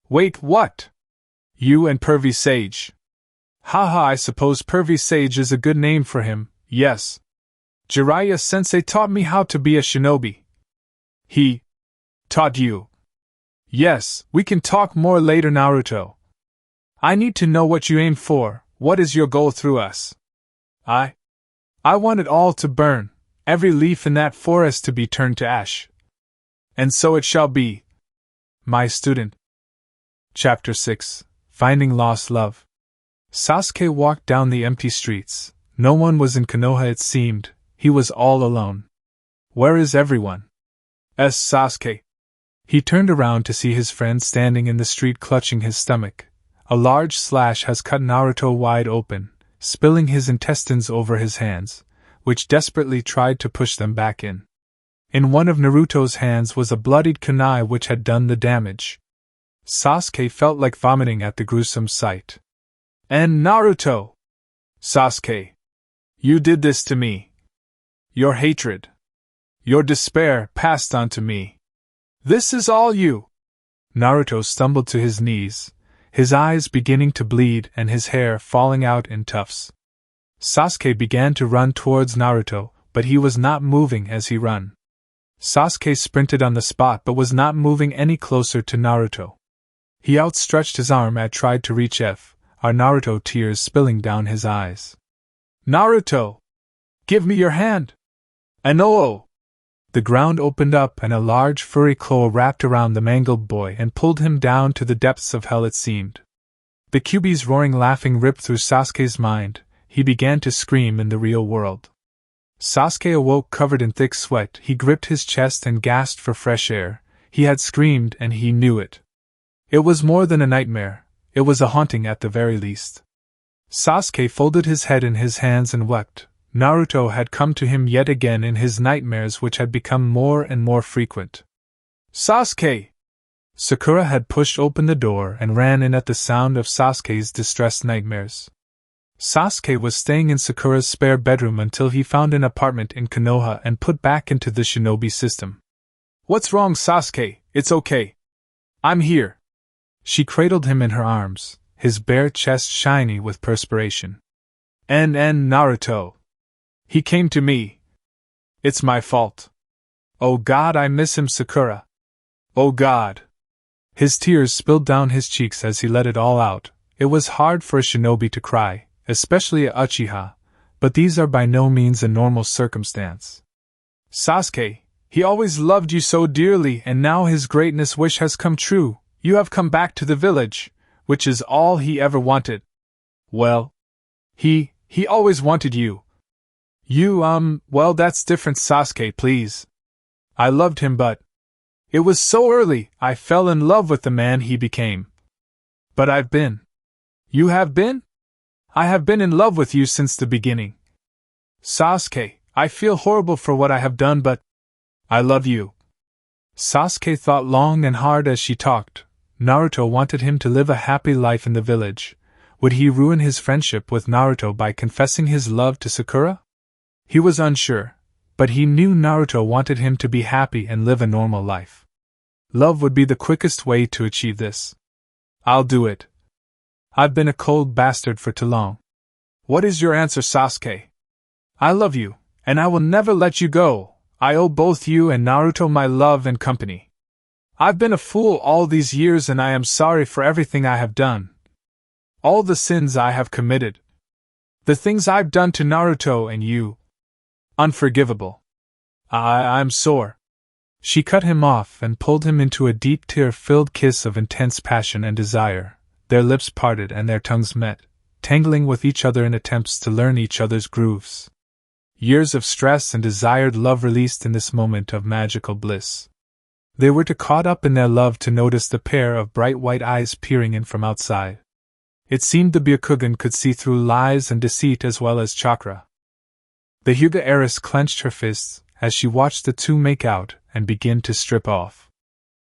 Wait, what? You and Pervy Sage. Haha, I suppose Pervy Sage is a good name for him, yes. Jiraiya-sensei taught me how to be a shinobi. He taught you? Yes, we can talk more later, Naruto. I need to know what you aim for. What is your goal through us? I want it all to burn, every leaf in that forest to be turned to ash. And so it shall be. My student. Chapter 6. Finding Lost Love. Sasuke walked down the empty streets. No one was in Konoha, it seemed. He was all alone. Where is everyone? Sasuke. He turned around to see his friend standing in the street clutching his stomach. A large slash has cut Naruto wide open, spilling his intestines over his hands, which desperately tried to push them back in. In one of Naruto's hands was a bloodied kunai which had done the damage. Sasuke felt like vomiting at the gruesome sight. And Naruto! Sasuke! You did this to me. Your hatred. Your despair passed on to me. This is all you! Naruto stumbled to his knees, his eyes beginning to bleed and his hair falling out in tufts. Sasuke began to run towards Naruto, but he was not moving as he ran. Sasuke sprinted on the spot but was not moving any closer to Naruto. He outstretched his arm and tried to reach our Naruto, tears spilling down his eyes. Naruto! Give me your hand! Anoo! The ground opened up and a large furry claw wrapped around the mangled boy and pulled him down to the depths of hell, it seemed. The Kyuubi's roaring laughing ripped through Sasuke's mind. He began to scream in the real world. Sasuke awoke covered in thick sweat. He gripped his chest and gasped for fresh air. He had screamed and he knew it. It was more than a nightmare. It was a haunting at the very least. Sasuke folded his head in his hands and wept. Naruto had come to him yet again in his nightmares, which had become more and more frequent. Sasuke! Sakura had pushed open the door and ran in at the sound of Sasuke's distressed nightmares. Sasuke was staying in Sakura's spare bedroom until he found an apartment in Konoha and put back into the shinobi system. What's wrong, Sasuke? It's okay. I'm here. She cradled him in her arms, his bare chest shiny with perspiration. And Naruto. He came to me. It's my fault. Oh God, I miss him, Sakura. Oh God. His tears spilled down his cheeks as he let it all out. It was hard for a shinobi to cry, especially a Uchiha, but these are by no means a normal circumstance. Sasuke, he always loved you so dearly, and now his greatness wish has come true. You have come back to the village, which is all he ever wanted. Well, he always wanted you. Well, that's different, Sasuke, please. I loved him, but it was so early. I fell in love with the man he became. But I've been. You have been? I have been in love with you since the beginning. Sasuke, I feel horrible for what I have done, but I love you. Sasuke thought long and hard as she talked. Naruto wanted him to live a happy life in the village. Would he ruin his friendship with Naruto by confessing his love to Sakura? He was unsure, but he knew Naruto wanted him to be happy and live a normal life. Love would be the quickest way to achieve this. I'll do it. I've been a cold bastard for too long. What is your answer, Sasuke? I love you, and I will never let you go. I owe both you and Naruto my love and company. I've been a fool all these years and I am sorry for everything I have done. All the sins I have committed. The things I've done to Naruto and you. Unforgivable. I'm sore. She cut him off and pulled him into a deep tear-filled kiss of intense passion and desire. Their lips parted and their tongues met, tangling with each other in attempts to learn each other's grooves. Years of stress and desired love released in this moment of magical bliss. They were too caught up in their love to notice the pair of bright white eyes peering in from outside. It seemed the Byakugan could see through lies and deceit as well as chakra. The Hyuga heiress clenched her fists as she watched the two make out and begin to strip off.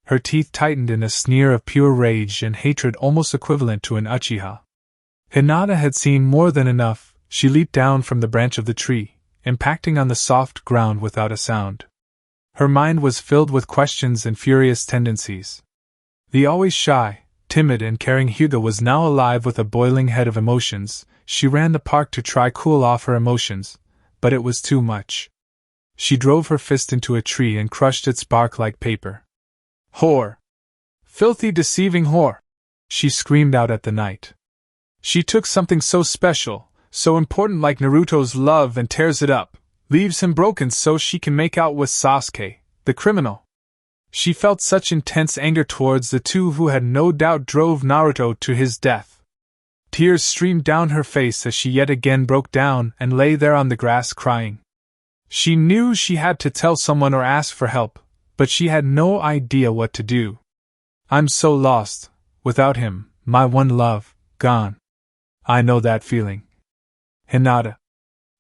Her teeth tightened in a sneer of pure rage and hatred almost equivalent to an Uchiha. Hinata had seen more than enough. She leaped down from the branch of the tree, impacting on the soft ground without a sound. Her mind was filled with questions and furious tendencies. The always shy, Timid and caring Hyuga was now alive with a boiling head of emotions. She ran the park to try cool off her emotions, but it was too much. She drove her fist into a tree and crushed its bark like paper. Whore! Filthy deceiving whore! She screamed out at the night. She took something so special, so important like Naruto's love and tears it up, leaves him broken so she can make out with Sasuke, the criminal. She felt such intense anger towards the two who had no doubt drove Naruto to his death. Tears streamed down her face as she yet again broke down and lay there on the grass crying. She knew she had to tell someone or ask for help, but she had no idea what to do. I'm so lost, without him, my one love, gone. I know that feeling. Hinata.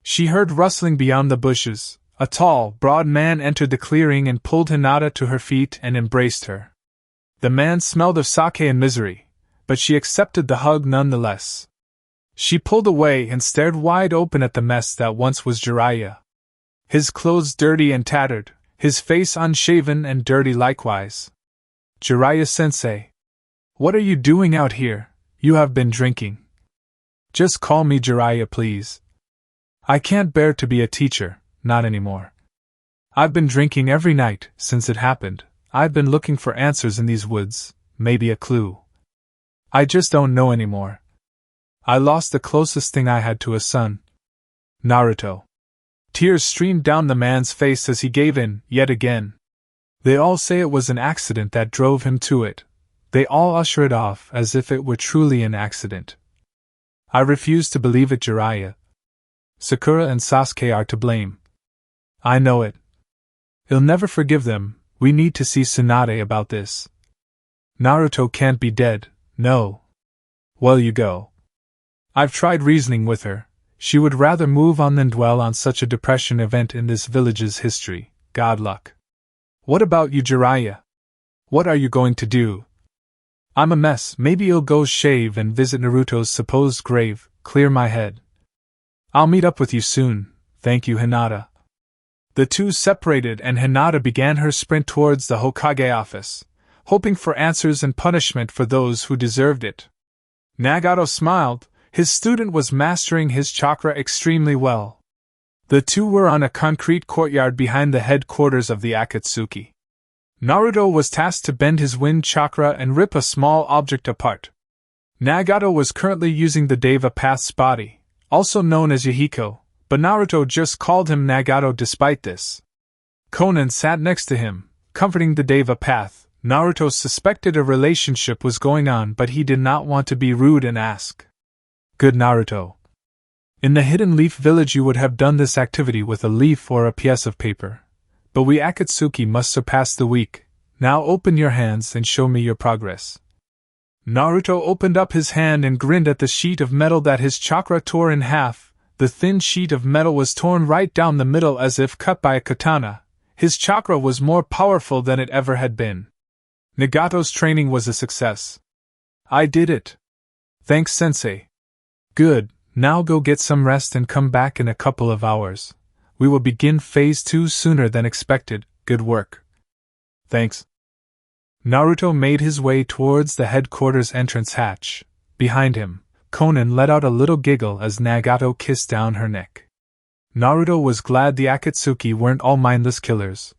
She heard rustling beyond the bushes. A tall, broad man entered the clearing and pulled Hinata to her feet and embraced her. The man smelled of sake and misery, but she accepted the hug nonetheless. She pulled away and stared wide open at the mess that once was Jiraiya. His clothes dirty and tattered, his face unshaven and dirty likewise. Jiraiya-sensei. What are you doing out here? You have been drinking. Just call me Jiraiya, please. I can't bear to be a teacher. Not anymore. I've been drinking every night since it happened. I've been looking for answers in these woods, maybe a clue. I just don't know anymore. I lost the closest thing I had to a son. Naruto. Tears streamed down the man's face as he gave in, yet again. They all say it was an accident that drove him to it. They all usher it off as if it were truly an accident. I refuse to believe it, Jiraiya. Sakura and Sasuke are to blame. I know it. He'll never forgive them. We need to see Tsunade about this. Naruto can't be dead, no. Well, you go. I've tried reasoning with her. She would rather move on than dwell on such a depression event in this village's history. God luck. What about you, Jiraiya? What are you going to do? I'm a mess. Maybe you'll go shave and visit Naruto's supposed grave, clear my head. I'll meet up with you soon. Thank you, Hinata. The two separated and Hinata began her sprint towards the Hokage office, hoping for answers and punishment for those who deserved it. Nagato smiled. His student was mastering his chakra extremely well. The two were on a concrete courtyard behind the headquarters of the Akatsuki. Naruto was tasked to bend his wind chakra and rip a small object apart. Nagato was currently using the Deva Path's body, also known as Yahiko, but Naruto just called him Nagato despite this. Konan sat next to him, comforting the Deva Path. Naruto suspected a relationship was going on, but he did not want to be rude and ask. Good Naruto. In the Hidden Leaf Village you would have done this activity with a leaf or a piece of paper. But we Akatsuki must surpass the weak. Now open your hands and show me your progress. Naruto opened up his hand and grinned at the sheet of metal that his chakra tore in half. The thin sheet of metal was torn right down the middle as if cut by a katana. His chakra was more powerful than it ever had been. Nagato's training was a success. I did it. Thanks, sensei. Good, now go get some rest and come back in a couple of hours. We will begin phase 2 sooner than expected. Good work. Thanks. Naruto made his way towards the headquarters entrance hatch. Behind him, Konan let out a little giggle as Nagato kissed down her neck. Naruto was glad the Akatsuki weren't all mindless killers.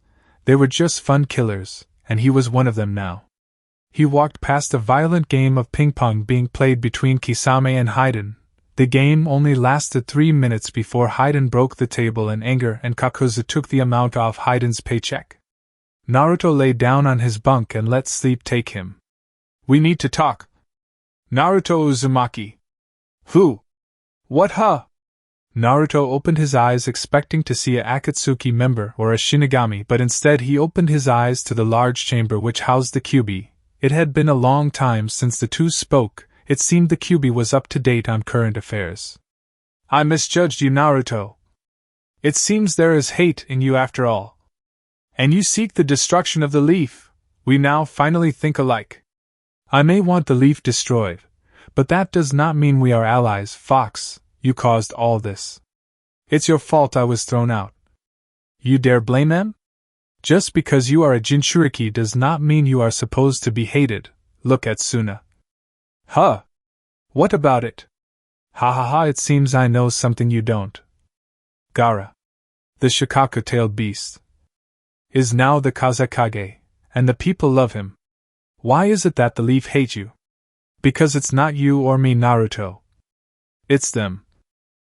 They were just fun killers, and he was one of them now. He walked past a violent game of ping-pong being played between Kisame and Haiden. The game only lasted 3 minutes before Haiden broke the table in anger and Kakuzu took the amount off Haiden's paycheck. Naruto lay down on his bunk and let sleep take him. We need to talk. Naruto Uzumaki. Who? What, huh? Naruto opened his eyes expecting to see a Akatsuki member or a Shinigami, but instead he opened his eyes to the large chamber which housed the Kyuubi. It had been a long time since the two spoke. It seemed the Kyuubi was up to date on current affairs. I misjudged you, Naruto. It seems there is hate in you after all. And you seek the destruction of the leaf. We now finally think alike. I may want the leaf destroyed, but that does not mean we are allies. Fox, you caused all this. It's your fault I was thrown out. You dare blame them? Just because you are a Jinchuriki does not mean you are supposed to be hated. Look at Suna. Huh? What about it? Ha ha ha, it seems I know something you don't. Gaara, the Shikaku-tailed beast, is now the Kazekage, and the people love him. Why is it that the leaf hate you? Because it's not you or me, Naruto. It's them.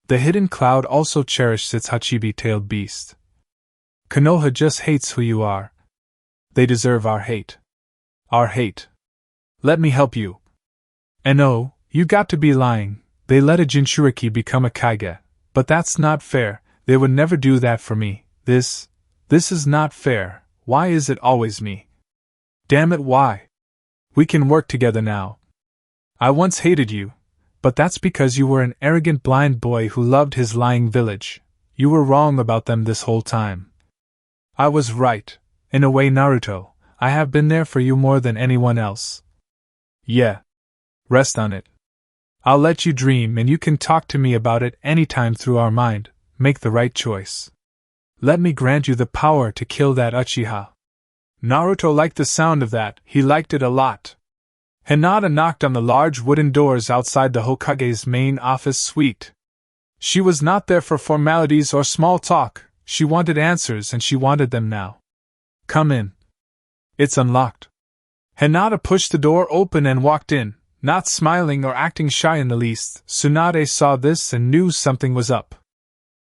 The hidden cloud also cherished its Hachibi-tailed beast. Konoha just hates who you are. They deserve our hate. Our hate. Let me help you. And oh, you got to be lying. They let a Jinchuriki become a Kage. But that's not fair. They would never do that for me. This is not fair. Why is it always me? Damn it, why? We can work together now. I once hated you, but that's because you were an arrogant blind boy who loved his lying village. You were wrong about them this whole time. I was right. In a way, Naruto, I have been there for you more than anyone else. Yeah. Rest on it. I'll let you dream and you can talk to me about it anytime through our mind. Make the right choice. Let me grant you the power to kill that Uchiha. Naruto liked the sound of that. He liked it a lot. Hinata knocked on the large wooden doors outside the Hokage's main office suite. She was not there for formalities or small talk. She wanted answers and she wanted them now. Come in. It's unlocked. Hinata pushed the door open and walked in, not smiling or acting shy in the least. Tsunade saw this and knew something was up.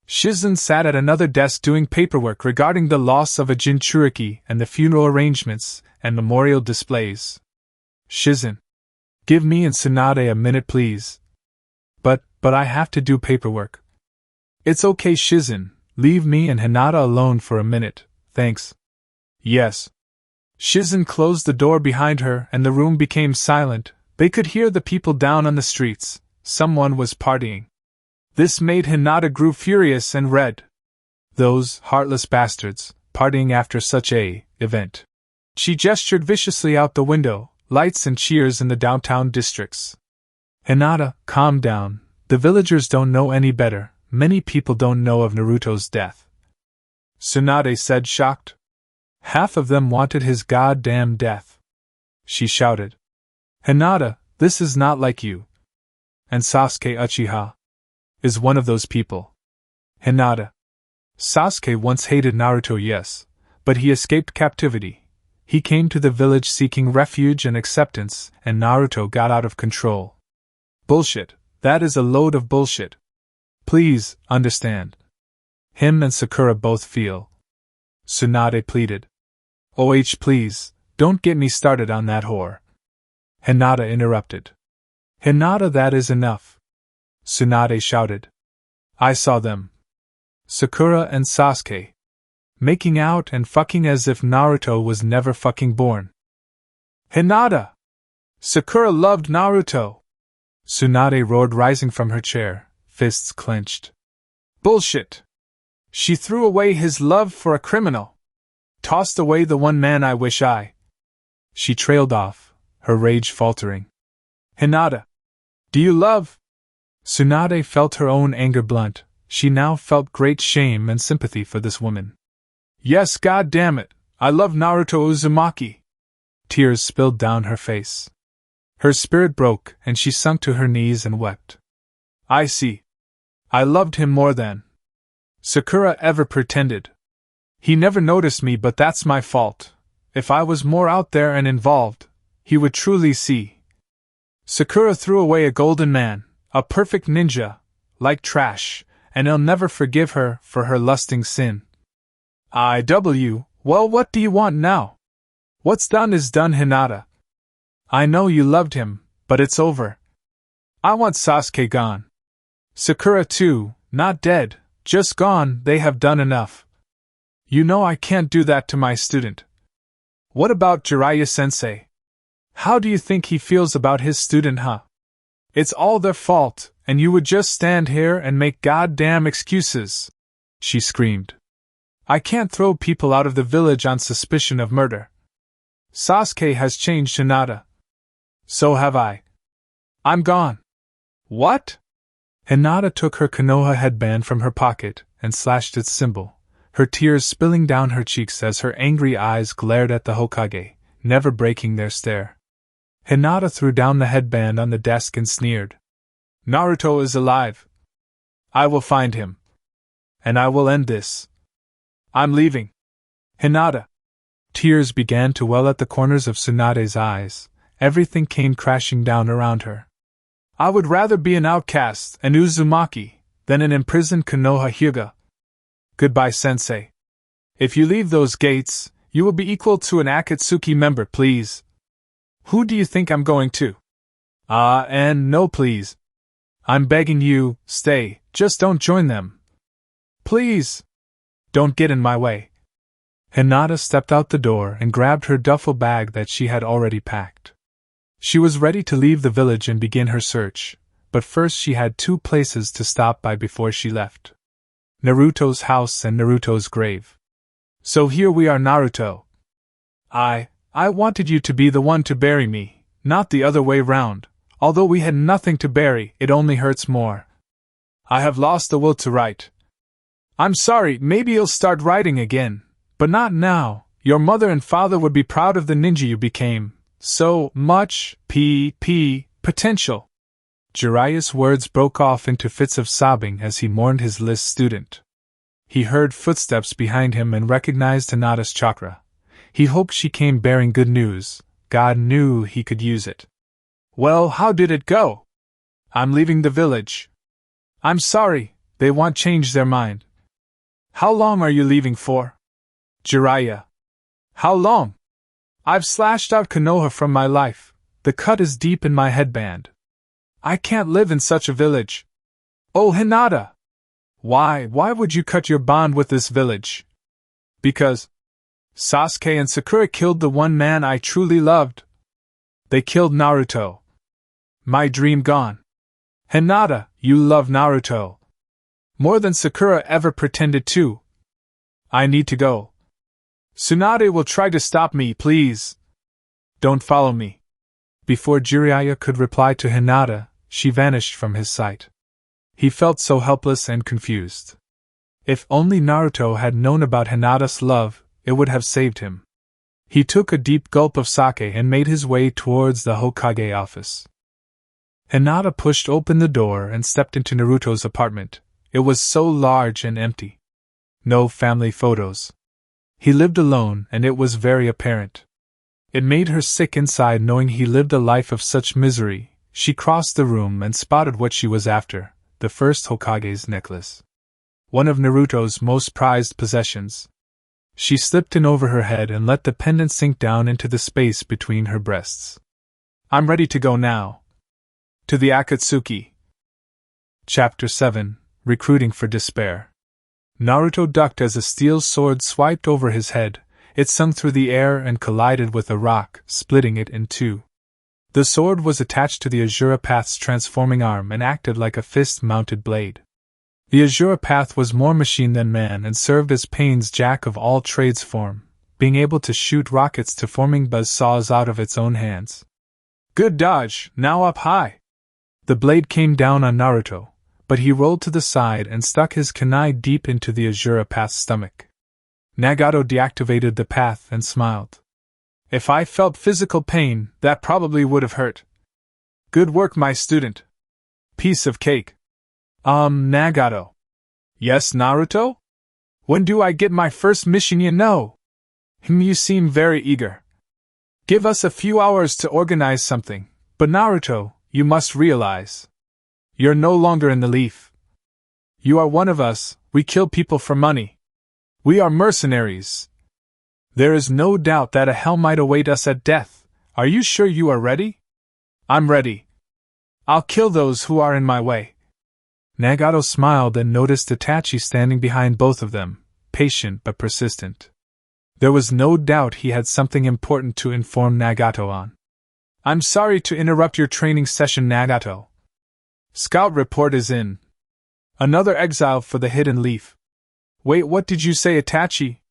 Shizen sat at another desk doing paperwork regarding the loss of a Jinchuriki and the funeral arrangements and memorial displays. Shizen. Give me and Tsunade a minute, please. But I have to do paperwork. It's okay, Shizen. Leave me and Hinata alone for a minute, thanks. Yes. Shizen closed the door behind her and the room became silent. They could hear the people down on the streets. Someone was partying. This made Hinata grew furious and red. Those heartless bastards, partying after such a event. She gestured viciously out the window, lights and cheers in the downtown districts. Hinata, calm down. The villagers don't know any better. Many people don't know of Naruto's death. Tsunade said, shocked. Half of them wanted his goddamn death. She shouted. Hinata, this is not like you. And Sasuke Uchiha is one of those people. Hinata. Sasuke once hated Naruto, yes, but he escaped captivity. He came to the village seeking refuge and acceptance, and Naruto got out of control. Bullshit. That is a load of bullshit. Please, understand. Him and Sakura both feel. Tsunade pleaded. Please, don't get me started on that whore. Hinata interrupted. Hinata, that is enough. Tsunade shouted. I saw them. Sakura and Sasuke. Making out and fucking as if Naruto was never fucking born. Hinata! Sakura loved Naruto! Tsunade roared, rising from her chair, fists clenched. Bullshit! She threw away his love for a criminal. Tossed away the one man I wish I. She trailed off, her rage faltering. Hinata! Do you love? Tsunade felt her own anger blunt. She now felt great shame and sympathy for this woman. Yes, god damn it, I love Naruto Uzumaki. Tears spilled down her face. Her spirit broke and she sunk to her knees and wept. I see. I loved him more than Sakura ever pretended. He never noticed me, but that's my fault. If I was more out there and involved, he would truly see. Sakura threw away a golden man, a perfect ninja, like trash, and I'll never forgive her for her lusting sin. Well, what do you want now? What's done is done, Hinata. I know you loved him, but it's over. I want Sasuke gone. Sakura too, not dead, just gone. They have done enough. You know I can't do that to my student. What about Jiraiya-sensei? How do you think he feels about his student, huh? It's all their fault, and you would just stand here and make goddamn excuses, she screamed. I can't throw people out of the village on suspicion of murder. Sasuke has changed, Hinata. So have I. I'm gone. What? Hinata took her Konoha headband from her pocket and slashed its symbol, her tears spilling down her cheeks as her angry eyes glared at the Hokage, never breaking their stare. Hinata threw down the headband on the desk and sneered. Naruto is alive. I will find him. And I will end this. I'm leaving. Hinata. Tears began to well at the corners of Tsunade's eyes. Everything came crashing down around her. I would rather be an outcast, an Uzumaki, than an imprisoned Konoha Hyuga. Goodbye, sensei. If you leave those gates, you will be equal to an Akatsuki member, please. Who do you think I'm going to? And no, please. I'm begging you, stay, just don't join them. Please. Don't get in my way. Hinata stepped out the door and grabbed her duffel bag that she had already packed. She was ready to leave the village and begin her search, but first she had 2 places to stop by before she left. Naruto's house and Naruto's grave. So here we are, Naruto. I wanted you to be the one to bury me, not the other way round. Although we had nothing to bury, it only hurts more. I have lost the will to write. I'm sorry, maybe you'll start writing again, but not now. Your mother and father would be proud of the ninja you became. So much potential. Jiraiya's words broke off into fits of sobbing as he mourned his list student. He heard footsteps behind him and recognized Hinata's chakra. He hoped she came bearing good news. God knew he could use it. Well, how did it go? I'm leaving the village. I'm sorry, they won't change their mind. How long are you leaving for? Jiraiya. How long? I've slashed out Konoha from my life. The cut is deep in my headband. I can't live in such a village. Oh, Hinata! Why would you cut your bond with this village? Because Sasuke and Sakura killed the one man I truly loved. They killed Naruto. My dream gone. Hinata, you love Naruto. More than Sakura ever pretended to. I need to go. Tsunade will try to stop me, please. Don't follow me. Before Jiraiya could reply to Hinata, she vanished from his sight. He felt so helpless and confused. If only Naruto had known about Hinata's love, it would have saved him. He took a deep gulp of sake and made his way towards the Hokage office. Hinata pushed open the door and stepped into Naruto's apartment. It was so large and empty. No family photos. He lived alone, and it was very apparent. It made her sick inside knowing he lived a life of such misery. She crossed the room and spotted what she was after, the first Hokage's necklace. One of Naruto's most prized possessions. She slipped in over her head and let the pendant sink down into the space between her breasts. I'm ready to go now. To the Akatsuki. Chapter 7, Recruiting for Despair. Naruto ducked as a steel sword swiped over his head. It sung through the air and collided with a rock, splitting it in 2. The sword was attached to the Azura Path's transforming arm and acted like a fist-mounted blade. The Azura Path was more machine than man and served as Pain's jack of all trades form, being able to shoot rockets to forming buzz saws out of its own hands. Good dodge, now up high! The blade came down on Naruto, but he rolled to the side and stuck his kunai deep into the Azura Path's stomach. Nagato deactivated the path and smiled. If I felt physical pain, that probably would have hurt. Good work, my student. Piece of cake. Nagato. Yes, Naruto? When do I get my first mission, you know? You seem very eager. Give us a few hours to organize something, but Naruto, you must realize. You're no longer in the Leaf. You are one of us, we kill people for money. We are mercenaries. There is no doubt that a hell might await us at death. Are you sure you are ready? I'm ready. I'll kill those who are in my way. Nagato smiled and noticed Itachi standing behind both of them, patient but persistent. There was no doubt he had something important to inform Nagato on. I'm sorry to interrupt your training session, Nagato. Scout report is in. Another exile for the Hidden Leaf. Wait, what did you say, Itachi?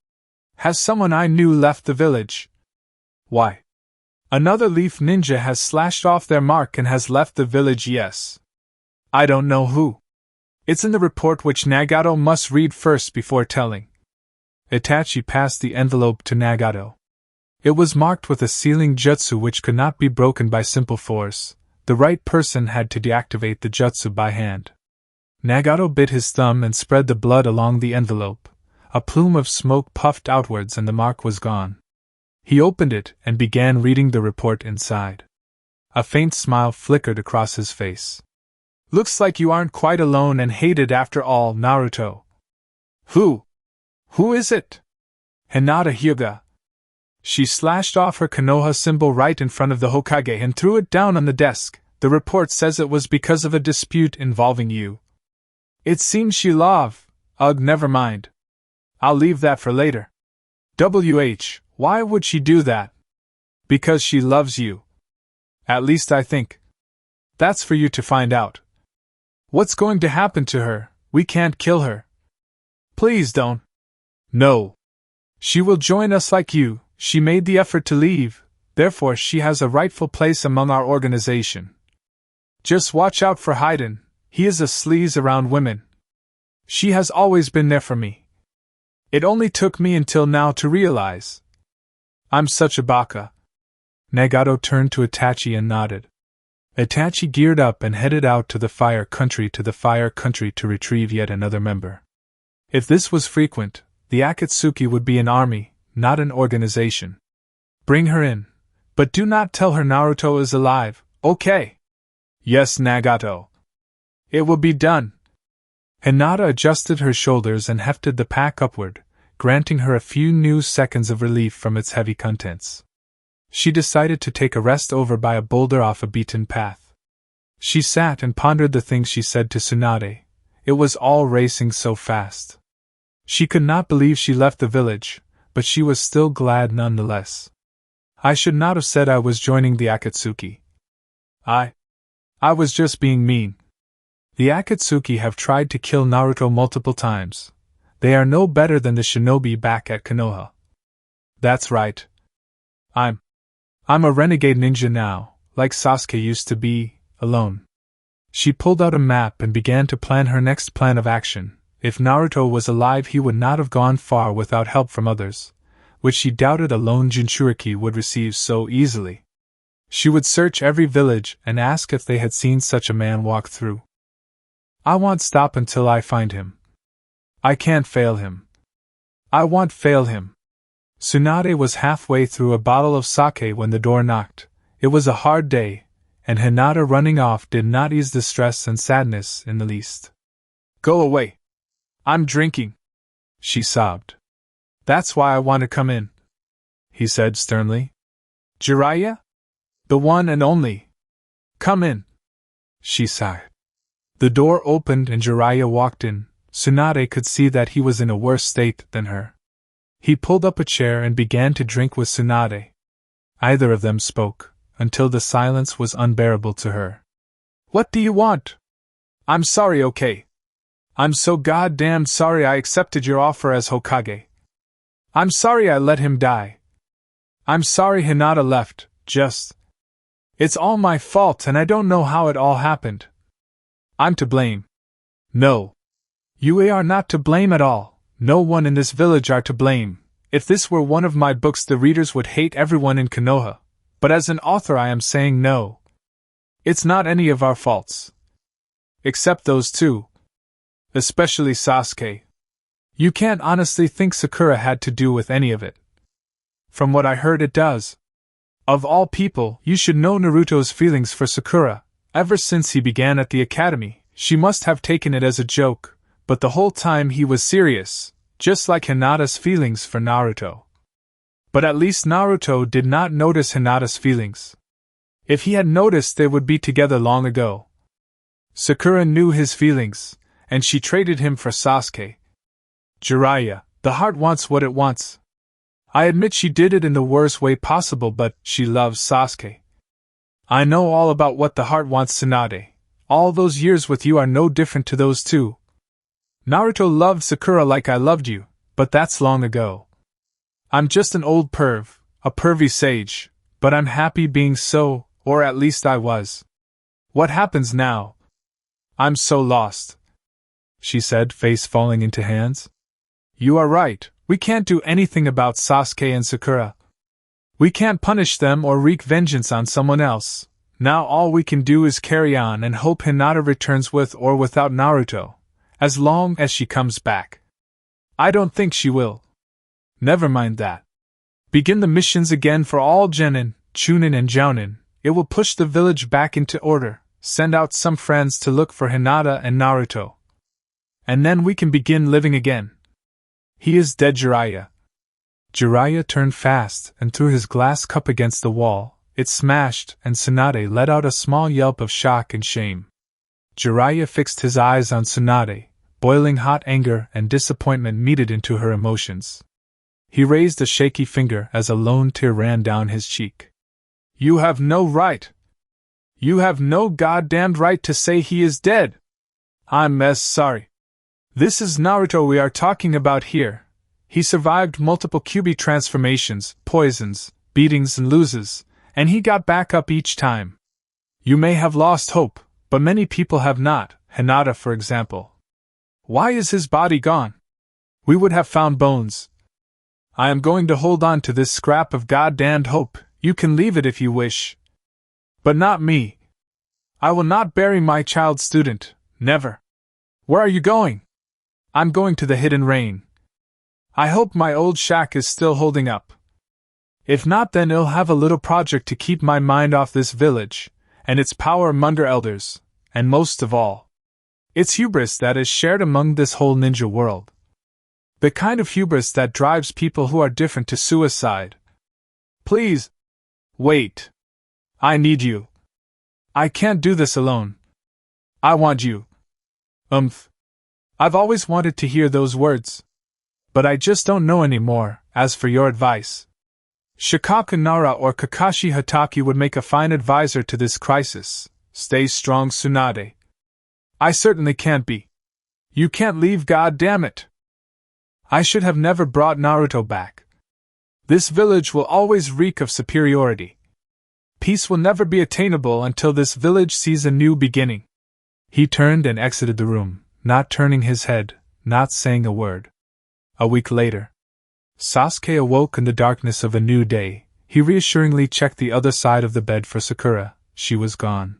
Has someone I knew left the village? Why? Another Leaf ninja has slashed off their mark and has left the village, yes. I don't know who. It's in the report which Nagato must read first before telling. Itachi passed the envelope to Nagato. It was marked with a sealing jutsu which could not be broken by simple force. The right person had to deactivate the jutsu by hand. Nagato bit his thumb and spread the blood along the envelope. A plume of smoke puffed outwards and the mark was gone. He opened it and began reading the report inside. A faint smile flickered across his face. Looks like you aren't quite alone and hated after all, Naruto. Who is it? Hinata Hyuga. She slashed off her Konoha symbol right in front of the Hokage and threw it down on the desk. The report says it was because of a dispute involving you. It seems she love. Ugh, never mind. I'll leave that for later. Why would she do that? Because she loves you. At least I think. That's for you to find out. What's going to happen to her? We can't kill her. Please don't. No. She will join us like you. She made the effort to leave, therefore she has a rightful place among our organization. Just watch out for Haiden, he is a sleaze around women. She has always been there for me. It only took me until now to realize. I'm such a baka. Nagato turned to Itachi and nodded. Itachi geared up and headed out to the fire country to retrieve yet another member. If this was frequent, the Akatsuki would be an army, not an organization. Bring her in. But do not tell her Naruto is alive, okay? Yes, Nagato. It will be done. Hinata adjusted her shoulders and hefted the pack upward, granting her a few new seconds of relief from its heavy contents. She decided to take a rest over by a boulder off a beaten path. She sat and pondered the things she said to Tsunade. It was all racing so fast. She could not believe she left the village, but she was still glad nonetheless. I should not have said I was joining the Akatsuki. I was just being mean. The Akatsuki have tried to kill Naruto multiple times. They are no better than the shinobi back at Konoha. That's right. I'm a renegade ninja now, like Sasuke used to be, alone. She pulled out a map and began to plan her next plan of action. If Naruto was alive, he would not have gone far without help from others, which she doubted a lone Jinchuriki would receive so easily. She would search every village and ask if they had seen such a man walk through. I won't stop until I find him. I can't fail him. I won't fail him. Tsunade was halfway through a bottle of sake when the door knocked. It was a hard day, and Hinata running off did not ease the stress and sadness in the least. Go away. I'm drinking, she sobbed. That's why I want to come in, he said sternly. Jiraiya? The one and only. Come in, she sighed. The door opened and Jiraiya walked in. Tsunade could see that he was in a worse state than her. He pulled up a chair and began to drink with Tsunade. Either of them spoke, until the silence was unbearable to her. What do you want? I'm sorry, okay? I'm so goddamn sorry I accepted your offer as Hokage. I'm sorry I let him die. I'm sorry Hinata left, It's all my fault and I don't know how it all happened. I'm to blame. No. You are not to blame at all. No one in this village are to blame. If this were one of my books, the readers would hate everyone in Konoha. But as an author I am saying no. It's not any of our faults. Except those two. Especially Sasuke. You can't honestly think Sakura had to do with any of it. From what I heard, it does. Of all people, you should know Naruto's feelings for Sakura. Ever since he began at the academy, she must have taken it as a joke, but the whole time he was serious, just like Hinata's feelings for Naruto. But at least Naruto did not notice Hinata's feelings. If he had noticed, they would be together long ago. Sakura knew his feelings, and she traded him for Sasuke. Jiraiya, the heart wants what it wants. I admit she did it in the worst way possible, but she loves Sasuke. I know all about what the heart wants, Tsunade. All those years with you are no different to those two. Naruto loved Sakura like I loved you, but that's long ago. I'm just an old perv, a pervy sage, but I'm happy being so, or at least I was. What happens now? I'm so lost, she said, face falling into hands. You are right, we can't do anything about Sasuke and Sakura. We can't punish them or wreak vengeance on someone else. Now all we can do is carry on and hope Hinata returns with or without Naruto, as long as she comes back. I don't think she will. Never mind that. Begin the missions again for all Genin, Chunin and Jounin. It will push the village back into order. Send out some friends to look for Hinata and Naruto. And then we can begin living again. He is dead, Jiraiya. Jiraiya turned fast and threw his glass cup against the wall. It smashed, and Tsunade let out a small yelp of shock and shame. Jiraiya fixed his eyes on Tsunade. Boiling hot anger and disappointment meted into her emotions. He raised a shaky finger as a lone tear ran down his cheek. You have no right. You have no goddamned right to say he is dead. I'm sorry. This is Naruto we are talking about here. He survived multiple QB transformations, poisons, beatings and loses, and he got back up each time. You may have lost hope, but many people have not, Hinata for example. Why is his body gone? We would have found bones. I am going to hold on to this scrap of goddamned hope. You can leave it if you wish. But not me. I will not bury my child student, never. Where are you going? I'm going to the Hidden Rain. I hope my old shack is still holding up. If not, then I'll have a little project to keep my mind off this village, and its power among elders, and most of all, its hubris that is shared among this whole ninja world. The kind of hubris that drives people who are different to suicide. Please. Wait. I need you. I can't do this alone. I want you. I've always wanted to hear those words. But I just don't know anymore. As for your advice, Shikaku Nara or Kakashi Hatake would make a fine advisor to this crisis. Stay strong, Tsunade. I certainly can't be. You can't leave, goddammit. I should have never brought Naruto back. This village will always reek of superiority. Peace will never be attainable until this village sees a new beginning. He turned and exited the room, not turning his head, not saying a word. A week later, Sasuke awoke in the darkness of a new day. He reassuringly checked the other side of the bed for Sakura. She was gone.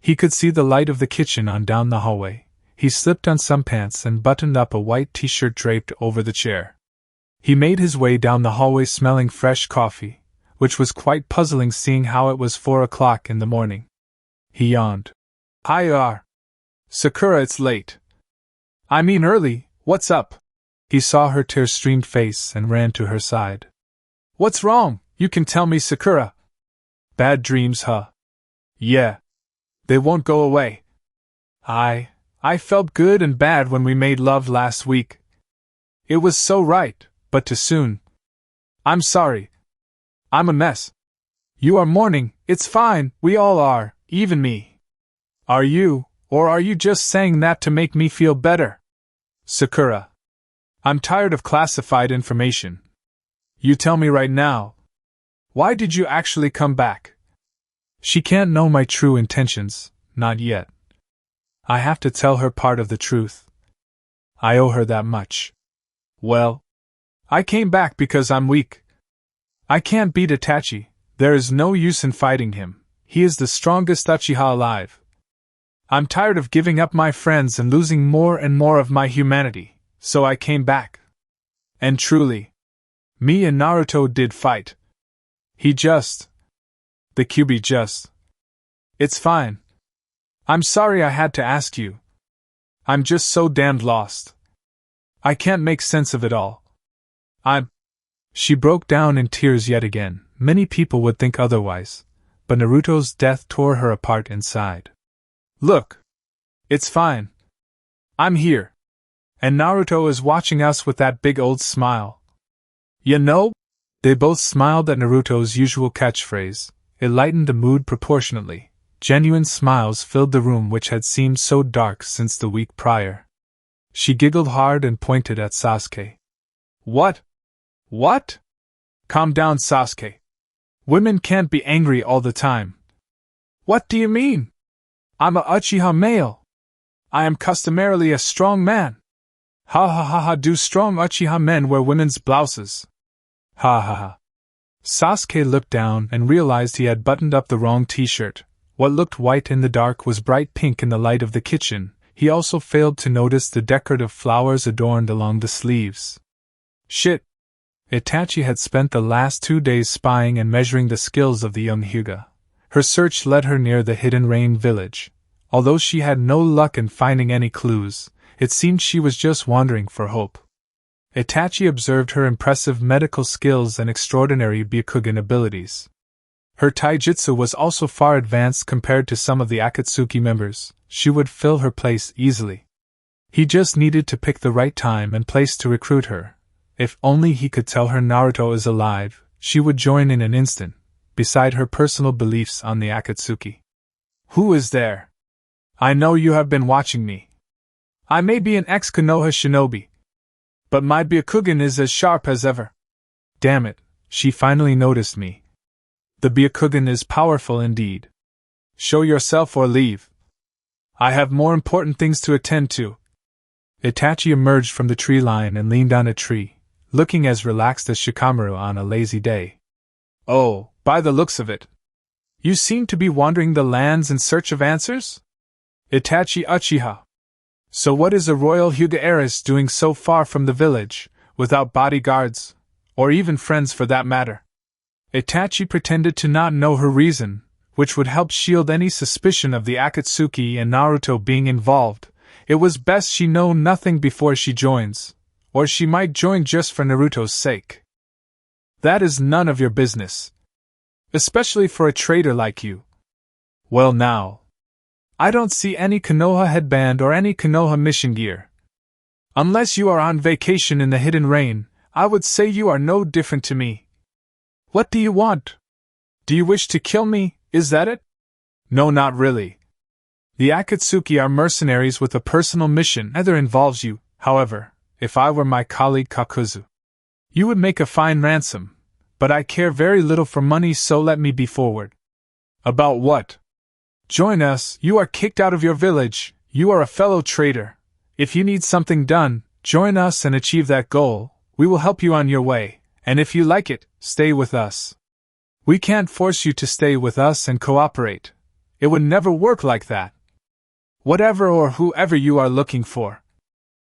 He could see the light of the kitchen on down the hallway. He slipped on some pants and buttoned up a white t-shirt draped over the chair. He made his way down the hallway smelling fresh coffee, which was quite puzzling seeing how it was 4 o'clock in the morning. He yawned. Hi, Sakura, it's late. I mean early, what's up? He saw her tear-streamed face and ran to her side. What's wrong? You can tell me, Sakura. Bad dreams, huh? Yeah. They won't go away. I felt good and bad when we made love last week. It was so right, but too soon. I'm sorry. I'm a mess. You are mourning, it's fine, we all are, even me. Are you, or are you just saying that to make me feel better? Sakura. I'm tired of classified information. You tell me right now. Why did you actually come back? She can't know my true intentions, not yet. I have to tell her part of the truth. I owe her that much. Well, I came back because I'm weak. I can't beat Itachi. There is no use in fighting him. He is the strongest Uchiha alive. I'm tired of giving up my friends and losing more and more of my humanity, so I came back. And truly, me and Naruto did fight. The QB just. It's fine. I'm sorry I had to ask you. I'm just so damned lost. I can't make sense of it all. She broke down in tears yet again. Many people would think otherwise, but Naruto's death tore her apart inside. Look. It's fine. I'm here. And Naruto is watching us with that big old smile. You know? They both smiled at Naruto's usual catchphrase. It lightened the mood proportionately. Genuine smiles filled the room which had seemed so dark since the week prior. She giggled hard and pointed at Sasuke. What? What? Calm down, Sasuke. Women can't be angry all the time. What do you mean? I'm a Uchiha male. I am customarily a strong man. Ha ha ha ha, do strong Uchiha men wear women's blouses? Ha ha ha. Sasuke looked down and realized he had buttoned up the wrong t-shirt. What looked white in the dark was bright pink in the light of the kitchen. He also failed to notice the decorative flowers adorned along the sleeves. Shit! Itachi had spent the last 2 days spying and measuring the skills of the young Hyuga. Her search led her near the Hidden Rain village. Although she had no luck in finding any clues, it seemed she was just wandering for hope. Itachi observed her impressive medical skills and extraordinary Byakugan abilities. Her taijutsu was also far advanced compared to some of the Akatsuki members. She would fill her place easily. He just needed to pick the right time and place to recruit her. If only he could tell her Naruto is alive, she would join in an instant, beside her personal beliefs on the Akatsuki. Who is there? I know you have been watching me. I may be an ex-Konoha shinobi, but my Byakugan is as sharp as ever. Damn it, she finally noticed me. The Byakugan is powerful indeed. Show yourself or leave. I have more important things to attend to. Itachi emerged from the tree line and leaned on a tree, looking as relaxed as Shikamaru on a lazy day. Oh, by the looks of it. You seem to be wandering the lands in search of answers? Itachi Uchiha. So what is a royal Hyuga heiress doing so far from the village, without bodyguards, or even friends for that matter? Itachi pretended to not know her reason, which would help shield any suspicion of the Akatsuki and Naruto being involved. It was best she know nothing before she joins, or she might join just for Naruto's sake. That is none of your business. Especially for a traitor like you. Well now. I don't see any Konoha headband or any Konoha mission gear. Unless you are on vacation in the Hidden Rain, I would say you are no different to me. What do you want? Do you wish to kill me, is that it? No, not really. The Akatsuki are mercenaries with a personal mission either involves you, however, if I were my colleague Kakuzu. You would make a fine ransom, but I care very little for money, so let me be forward. About what? Join us, you are kicked out of your village, you are a fellow traitor. If you need something done, join us and achieve that goal, we will help you on your way, and if you like it, stay with us. We can't force you to stay with us and cooperate. It would never work like that. Whatever or whoever you are looking for.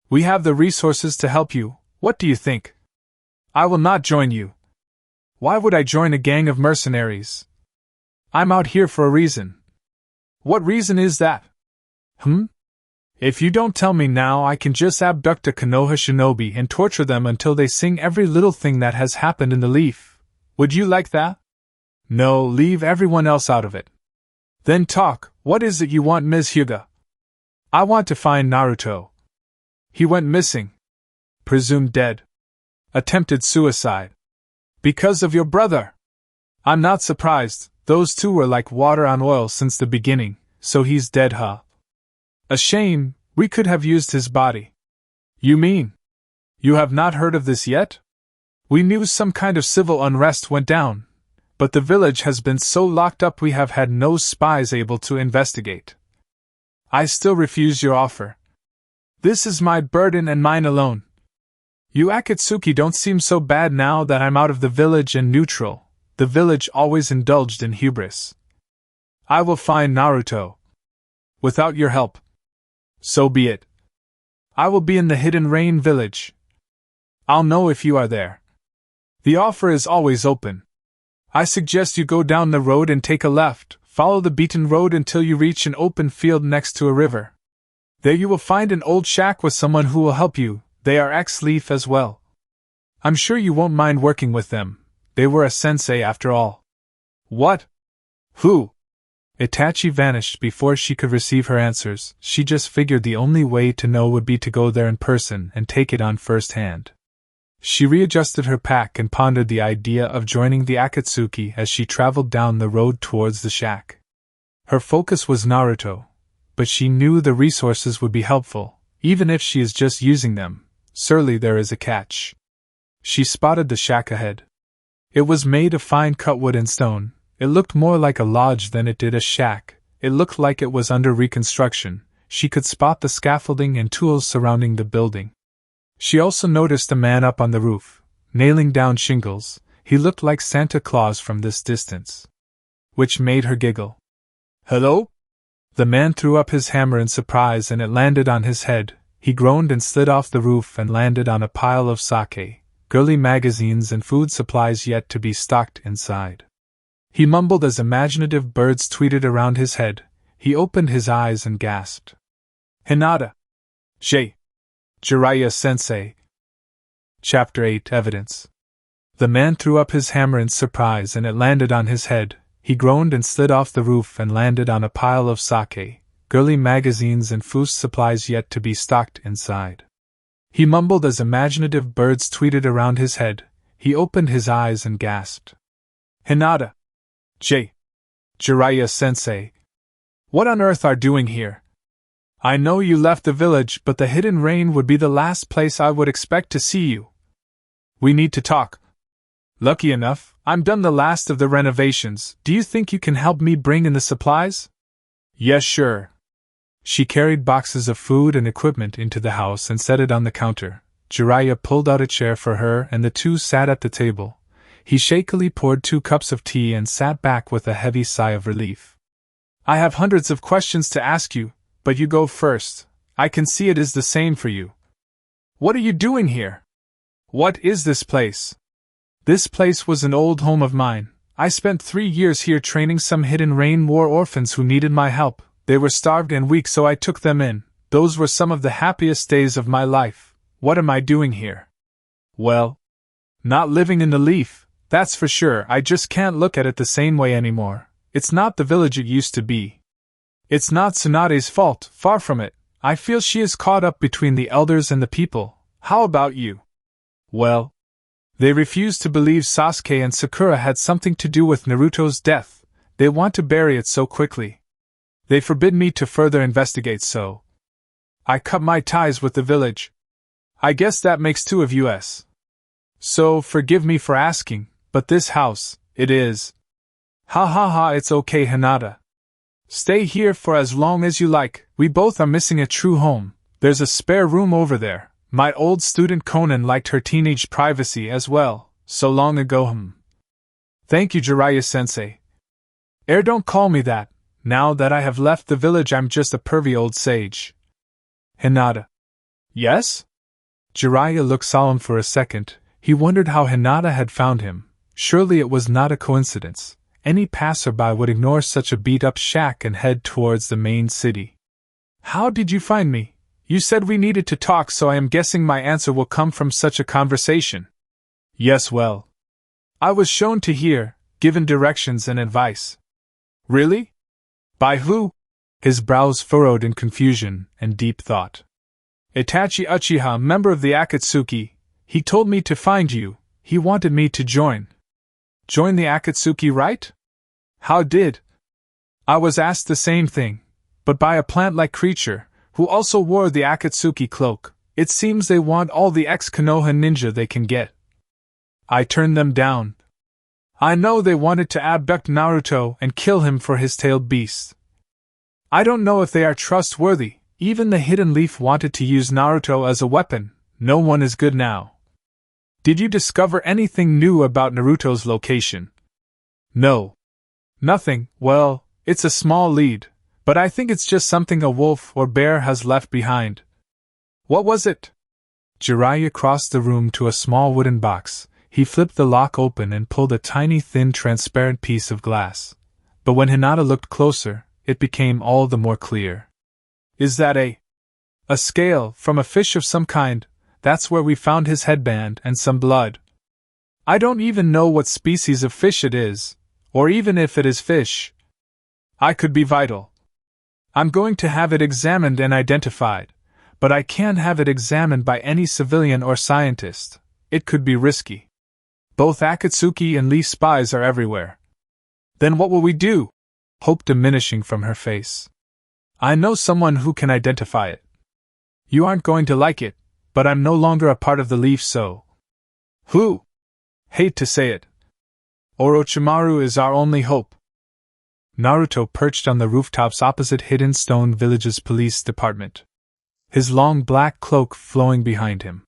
We have the resources to help you, what do you think? I will not join you. Why would I join a gang of mercenaries? I'm out here for a reason. What reason is that? If you don't tell me now, I can just abduct a Konoha shinobi and torture them until they sing every little thing that has happened in the leaf. Would you like that? No, leave everyone else out of it. Then talk, what is it you want, Ms. Hyuga? I want to find Naruto. He went missing. Presumed dead. Attempted suicide. Because of your brother. I'm not surprised, those two were like water on oil since the beginning, so he's dead, huh? A shame, we could have used his body. You mean? You have not heard of this yet? We knew some kind of civil unrest went down, but the village has been so locked up we have had no spies able to investigate. I still refuse your offer. This is my burden and mine alone. You Akatsuki don't seem so bad now that I'm out of the village and neutral. The village always indulged in hubris. I will find Naruto. Without your help. So be it. I will be in the Hidden Rain village. I'll know if you are there. The offer is always open. I suggest you go down the road and take a left, follow the beaten road until you reach an open field next to a river. There you will find an old shack with someone who will help you, they are ex-Leaf as well. I'm sure you won't mind working with them, they were a sensei after all. What? Who? Itachi vanished before she could receive her answers. She just figured the only way to know would be to go there in person and take it on first hand. She readjusted her pack and pondered the idea of joining the Akatsuki as she traveled down the road towards the shack. Her focus was Naruto, but she knew the resources would be helpful, even if she is just using them. Surely there is a catch. She spotted the shack ahead. It was made of fine cut wood and stone. It looked more like a lodge than it did a shack. It looked like it was under reconstruction. She could spot the scaffolding and tools surrounding the building. She also noticed a man up on the roof, nailing down shingles. He looked like Santa Claus from this distance, which made her giggle. "Hello?" The man threw up his hammer in surprise and it landed on his head. He groaned and slid off the roof and landed on a pile of sake, girly magazines and food supplies yet to be stocked inside. He mumbled as imaginative birds tweeted around his head. He opened his eyes and gasped. "Hinata! Jiraiya-sensei!" Chapter 8 Evidence. The man threw up his hammer in surprise and it landed on his head. He groaned and slid off the roof and landed on a pile of sake, girly magazines and food supplies yet to be stocked inside. He mumbled as imaginative birds tweeted around his head. He opened his eyes and gasped. "Hinata! Jiraiya-sensei! What on earth are doing here? I know you left the village, but the hidden rain would be the last place I would expect to see you. We need to talk. Lucky enough, I'm done the last of the renovations. Do you think you can help me bring in the supplies?" "Yes, sure." She carried boxes of food and equipment into the house and set it on the counter. Jiraiya pulled out a chair for her and the two sat at the table. He shakily poured 2 cups of tea and sat back with a heavy sigh of relief. "I have hundreds of questions to ask you, but you go first. I can see it is the same for you. What are you doing here? What is this place?" "This place was an old home of mine. I spent 3 years here training some hidden rain war orphans who needed my help. They were starved and weak, so I took them in. Those were some of the happiest days of my life. What am I doing here?" "Well, not living in the leaf, that's for sure. I just can't look at it the same way anymore. It's not the village it used to be. It's not Tsunade's fault, far from it. I feel she is caught up between the elders and the people. How about you?" "Well, they refuse to believe Sasuke and Sakura had something to do with Naruto's death. They want to bury it so quickly. They forbid me to further investigate, so I cut my ties with the village. I guess that makes 2 of us. So forgive me for asking, but this house, it is..." "Ha ha ha, it's okay, Hinata. Stay here for as long as you like. We both are missing a true home. There's a spare room over there. My old student Conan liked her teenage privacy as well, so long ago. Thank you, Jiraiya-sensei. Don't call me that. Now that I have left the village, I'm just a pervy old sage." "Hinata." "Yes?" Jiraiya looked solemn for a second. He wondered how Hinata had found him. Surely it was not a coincidence. Any passerby would ignore such a beat-up shack and head towards the main city. "How did you find me? You said we needed to talk, so I am guessing my answer will come from such a conversation." "Yes, well, I was shown to here, given directions and advice." "Really? By who?" His brows furrowed in confusion and deep thought. "Itachi Uchiha, member of the Akatsuki. He told me to find you. He wanted me to join." "Join the Akatsuki, right?" "How did?" "I was asked the same thing, but by a plant-like creature, who also wore the Akatsuki cloak. It seems they want all the ex-Konoha ninja they can get. I turned them down. I know they wanted to abduct Naruto and kill him for his tailed beast. I don't know if they are trustworthy. Even the Hidden Leaf wanted to use Naruto as a weapon. No one is good now." "Did you discover anything new about Naruto's location?" "No. Nothing. Well, it's a small lead, but I think it's just something a wolf or bear has left behind." "What was it?" Jiraiya crossed the room to a small wooden box. He flipped the lock open and pulled a tiny, thin, transparent piece of glass. But when Hinata looked closer, it became all the more clear. "Is that a scale from a fish of some kind? That's where we found his headband and some blood. I don't even know what species of fish it is, or even if it is fish. I could be vital. I'm going to have it examined and identified, but I can't have it examined by any civilian or scientist. It could be risky. Both Akatsuki and Leaf spies are everywhere." "Then what will we do?" Hope diminishing from her face. "I know someone who can identify it. You aren't going to like it, but I'm no longer a part of the Leaf, so..." "Who?" "Hate to say it. Orochimaru is our only hope." Naruto perched on the rooftops opposite Hidden Stone Village's police department, his long black cloak flowing behind him.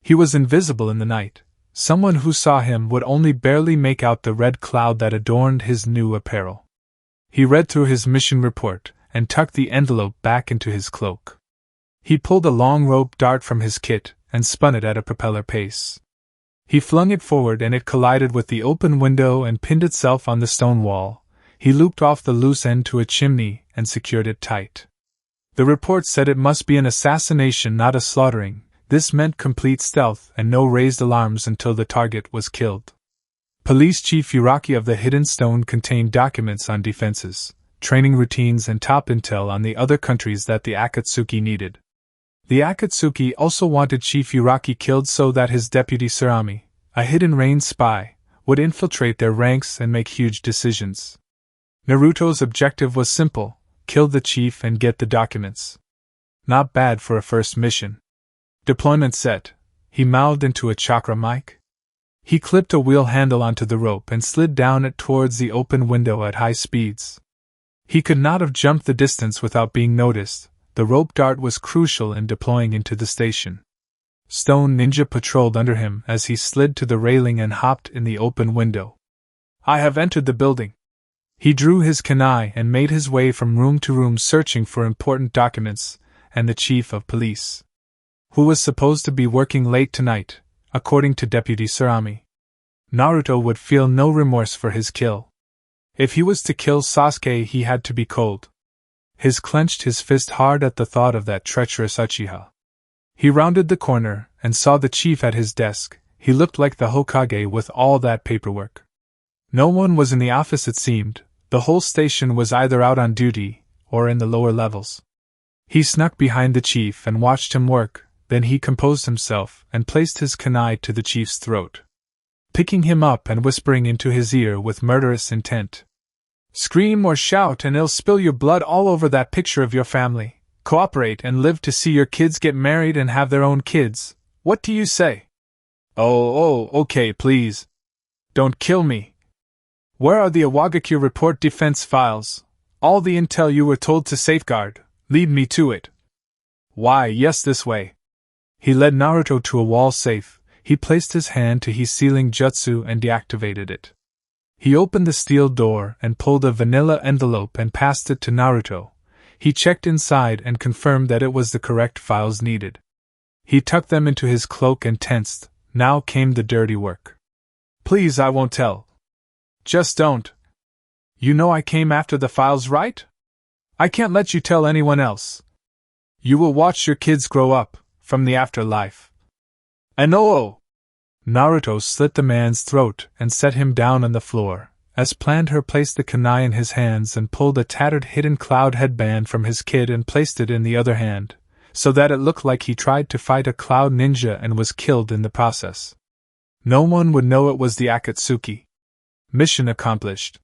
He was invisible in the night, someone who saw him would only barely make out the red cloud that adorned his new apparel. He read through his mission report and tucked the envelope back into his cloak. He pulled a long rope dart from his kit and spun it at a propeller pace. He flung it forward and it collided with the open window and pinned itself on the stone wall. He looped off the loose end to a chimney and secured it tight. The report said it must be an assassination, not a slaughtering. This meant complete stealth and no raised alarms until the target was killed. Police Chief Ichiraku of the Hidden Stone contained documents on defenses, training routines and top intel on the other countries that the Akatsuki needed. The Akatsuki also wanted Chief Ichiraku killed so that his deputy Tsurami, a hidden rain spy, would infiltrate their ranks and make huge decisions. Naruto's objective was simple: kill the chief and get the documents. Not bad for a first mission. Deployment set, he mouthed into a chakra mic. He clipped a wheel handle onto the rope and slid down it towards the open window at high speeds. He could not have jumped the distance without being noticed. The rope dart was crucial in deploying into the station. Stone Ninja patrolled under him as he slid to the railing and hopped in the open window. I have entered the building. He drew his kunai and made his way from room to room searching for important documents and the chief of police, who was supposed to be working late tonight, according to Deputy Tsurami. Naruto would feel no remorse for his kill. If he was to kill Sasuke, he had to be cold. His clenched his fist hard at the thought of that treacherous Uchiha. He rounded the corner and saw the chief at his desk. He looked like the Hokage with all that paperwork. No one was in the office, it seemed. The whole station was either out on duty or in the lower levels. He snuck behind the chief and watched him work. Then he composed himself and placed his kunai to the chief's throat, picking him up and whispering into his ear with murderous intent. Scream or shout and it'll spill your blood all over that picture of your family. Cooperate and live to see your kids get married and have their own kids. What do you say? Oh, okay, please. Don't kill me. Where are the Iwagakure report defense files? All the intel you were told to safeguard. Lead me to it. Why, yes, this way. He led Naruto to a wall safe. He placed his hand to his sealing jutsu and deactivated it. He opened the steel door and pulled a vanilla envelope and passed it to Naruto. He checked inside and confirmed that it was the correct files needed. He tucked them into his cloak and tensed. Now came the dirty work. Please, I won't tell. Just don't. You know I came after the files, right? I can't let you tell anyone else. You will watch your kids grow up from the afterlife. And oh! Naruto slit the man's throat and set him down on the floor. As planned, her placed the kunai in his hands and pulled a tattered hidden cloud headband from his kit and placed it in the other hand, so that it looked like he tried to fight a cloud ninja and was killed in the process. No one would know it was the Akatsuki. Mission accomplished.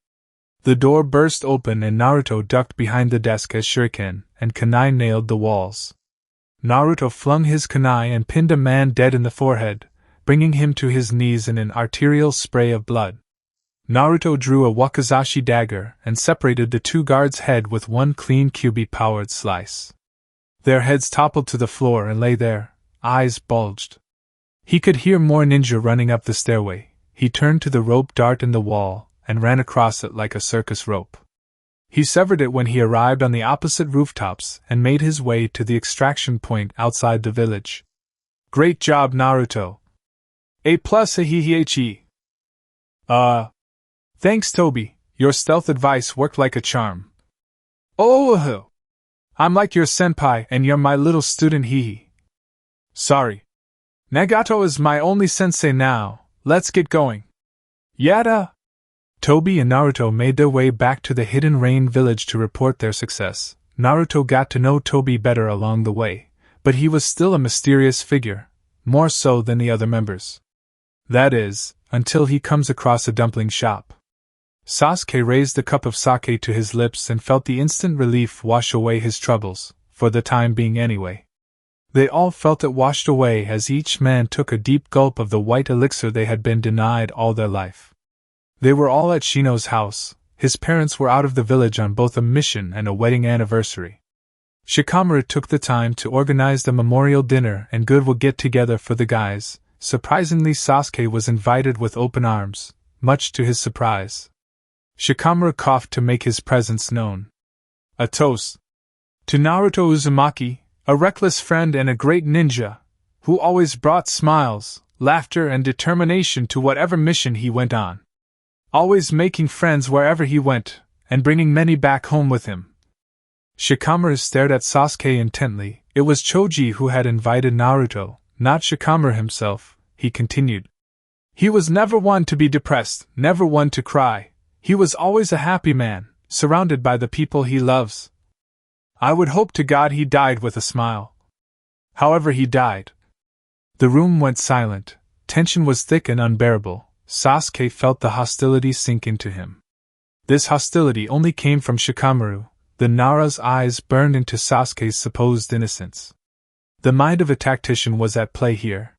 The door burst open and Naruto ducked behind the desk as shuriken and kunai nailed the walls. Naruto flung his kunai and pinned a man dead in the forehead, bringing him to his knees in an arterial spray of blood. Naruto drew a wakizashi dagger and separated the two guards' head with one clean QB-powered slice. Their heads toppled to the floor and lay there, eyes bulged. He could hear more ninja running up the stairway. He turned to the rope dart in the wall and ran across it like a circus rope. He severed it when he arrived on the opposite rooftops and made his way to the extraction point outside the village. Great job, Naruto. A+, ahehehe. Thanks, Toby. Your stealth advice worked like a charm. Oh, I'm like your senpai and you're my little student, hehe. Sorry. Nagato is my only sensei now. Let's get going. Yada! Toby and Naruto made their way back to the Hidden Rain village to report their success. Naruto got to know Toby better along the way, but he was still a mysterious figure, more so than the other members. That is, until he comes across a dumpling shop. Sasuke raised a cup of sake to his lips and felt the instant relief wash away his troubles, for the time being anyway. They all felt it washed away as each man took a deep gulp of the white elixir they had been denied all their life. They were all at Shino's house. His parents were out of the village on both a mission and a wedding anniversary. Shikamaru took the time to organize the memorial dinner and good will get together for the guys, surprisingly Sasuke was invited with open arms, much to his surprise. Shikamaru coughed to make his presence known. A toast to Naruto Uzumaki, a reckless friend and a great ninja, who always brought smiles, laughter and determination to whatever mission he went on. Always making friends wherever he went, and bringing many back home with him. Shikamaru stared at Sasuke intently. It was Choji who had invited Naruto, not Shikamaru himself, he continued. He was never one to be depressed, never one to cry. He was always a happy man, surrounded by the people he loves. I would hope to God he died with a smile. However, he died. The room went silent. Tension was thick and unbearable. Sasuke felt the hostility sink into him. This hostility only came from Shikamaru. The Nara's eyes burned into Sasuke's supposed innocence. The mind of a tactician was at play here.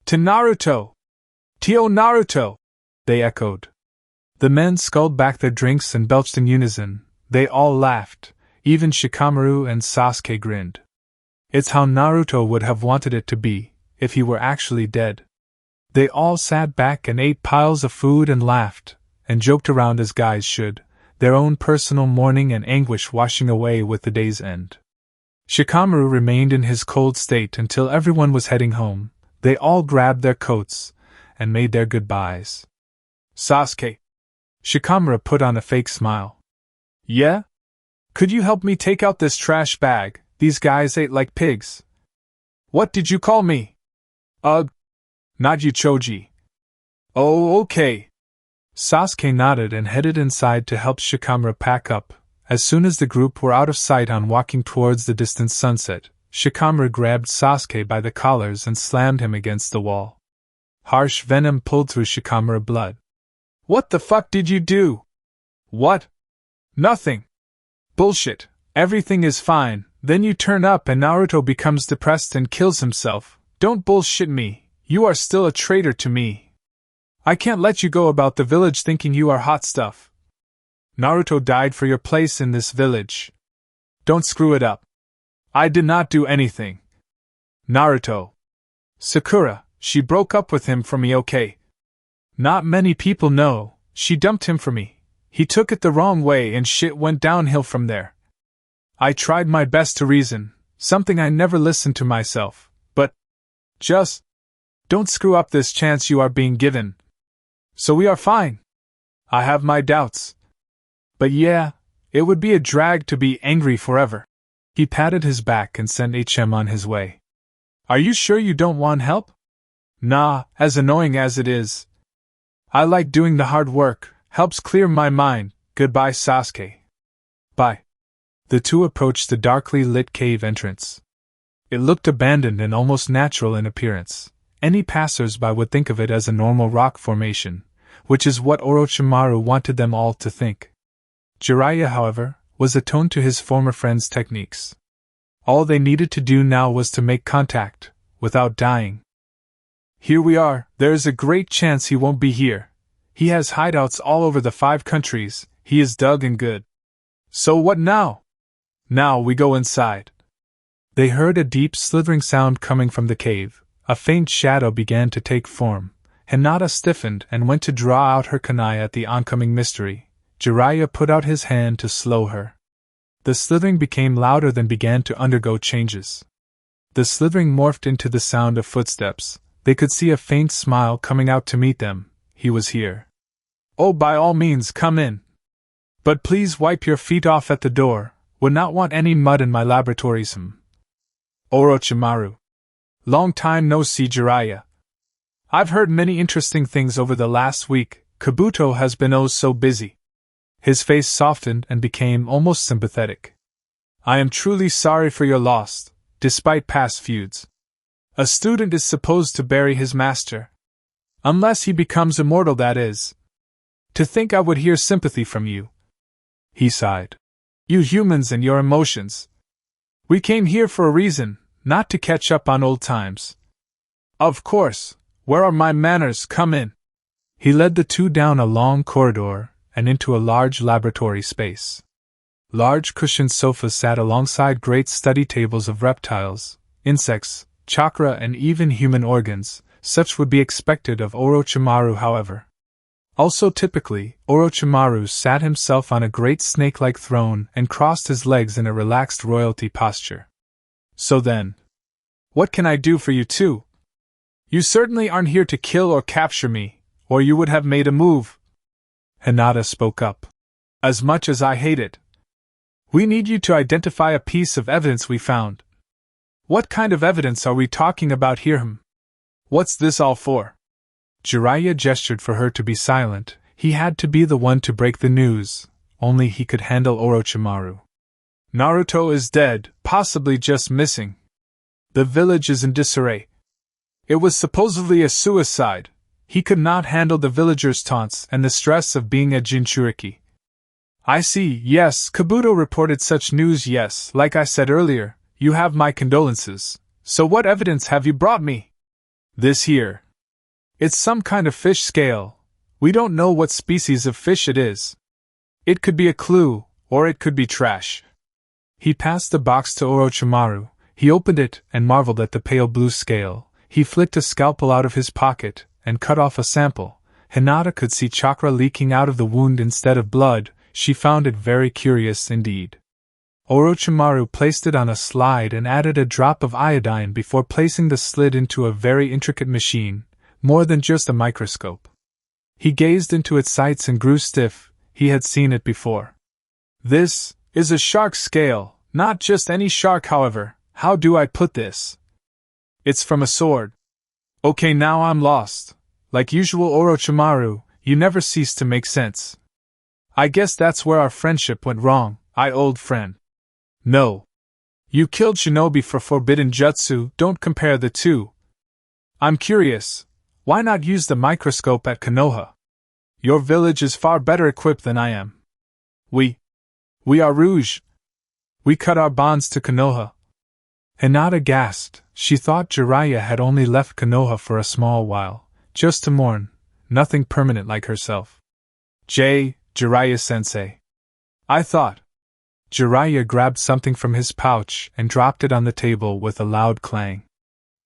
To Naruto! Tio Naruto! They echoed. The men sculled back their drinks and belched in unison. They all laughed. Even Shikamaru and Sasuke grinned. It's how Naruto would have wanted it to be, if he were actually dead. They all sat back and ate piles of food and laughed, and joked around as guys should, their own personal mourning and anguish washing away with the day's end. Shikamaru remained in his cold state until everyone was heading home. They all grabbed their coats and made their goodbyes. Sasuke. Shikamaru put on a fake smile. Yeah? Could you help me take out this trash bag? These guys ate like pigs. What did you call me? Ugh. Not you, Choji. Oh, okay. Sasuke nodded and headed inside to help Shikamaru pack up. As soon as the group were out of sight on walking towards the distant sunset, Shikamaru grabbed Sasuke by the collars and slammed him against the wall. Harsh venom pulled through Shikamaru's blood. What the fuck did you do? What? Nothing. Bullshit. Everything is fine. Then you turn up and Naruto becomes depressed and kills himself. Don't bullshit me. You are still a traitor to me. I can't let you go about the village thinking you are hot stuff. Naruto died for your place in this village. Don't screw it up. I did not do anything. Naruto. Sakura, she broke up with him for me, okay? Not many people know. She dumped him for me. He took it the wrong way and shit went downhill from there. I tried my best to reason, something I never listened to myself, but just don't screw up this chance you are being given. So we are fine. I have my doubts. But yeah, it would be a drag to be angry forever. He patted his back and sent HM on his way. Are you sure you don't want help? Nah, as annoying as it is. I like doing the hard work, helps clear my mind. Goodbye, Sasuke. Bye. The two approached the darkly lit cave entrance. It looked abandoned and almost natural in appearance. Any passers-by would think of it as a normal rock formation, which is what Orochimaru wanted them all to think. Jiraiya, however, was attuned to his former friend's techniques. All they needed to do now was to make contact, without dying. Here we are. There is a great chance he won't be here. He has hideouts all over the 5 countries. He is dug and good. So what now? Now we go inside. They heard a deep slithering sound coming from the cave. A faint shadow began to take form. Hinata stiffened and went to draw out her kunai at the oncoming mystery. Jiraiya put out his hand to slow her. The slithering became louder, then began to undergo changes. The slithering morphed into the sound of footsteps. They could see a faint smile coming out to meet them. He was here. Oh, by all means, come in. But please wipe your feet off at the door. Would not want any mud in my laboratories. Orochimaru. Long time no see, Jiraiya. I've heard many interesting things over the last week. Kabuto has been oh so busy. His face softened and became almost sympathetic. I am truly sorry for your loss, despite past feuds. A student is supposed to bury his master. Unless he becomes immortal, that is. To think I would hear sympathy from you. He sighed. You humans and your emotions. We came here for a reason, not to catch up on old times. Of course, where are my manners? Come in. He led the two down a long corridor and into a large laboratory space. Large cushioned sofas sat alongside great study tables of reptiles, insects, chakra and even human organs. such would be expected of Orochimaru, however. Also typically, Orochimaru sat himself on a great snake-like throne and crossed his legs in a relaxed royalty posture. So then, what can I do for you two? You certainly aren't here to kill or capture me, or you would have made a move. Hinata spoke up. As much as I hate it. We need you to identify a piece of evidence we found. What kind of evidence are we talking about here? What's this all for? Jiraiya gestured for her to be silent. He had to be the one to break the news. Only he could handle Orochimaru. Naruto is dead, possibly just missing. The village is in disarray. It was supposedly a suicide. He could not handle the villagers' taunts and the stress of being a Jinchuriki. I see, yes, Kabuto reported such news, yes, like I said earlier, you have my condolences. So what evidence have you brought me? This here. It's some kind of fish scale. We don't know what species of fish it is. It could be a clue, or it could be trash. He passed the box to Orochimaru. He opened it and marveled at the pale blue scale. He flicked a scalpel out of his pocket and cut off a sample. Hinata could see chakra leaking out of the wound instead of blood. She found it very curious indeed. Orochimaru placed it on a slide and added a drop of iodine before placing the slid into a very intricate machine, more than just a microscope. He gazed into its sights and grew stiff. He had seen it before. This is a shark scale, not just any shark, however. How do I put this? It's from a sword. Okay, now I'm lost. Like usual, Orochimaru, you never cease to make sense. I guess that's where our friendship went wrong, old friend. No. You killed shinobi for forbidden jutsu, don't compare the two. I'm curious, why not use the microscope at Konoha? Your village is far better equipped than I am. We are Rouge. We cut our bonds to Konoha. Hinata gasped. She thought Jiraiya had only left Konoha for a small while, just to mourn, nothing permanent like herself. Jiraiya-sensei. I thought. Jiraiya grabbed something from his pouch and dropped it on the table with a loud clang.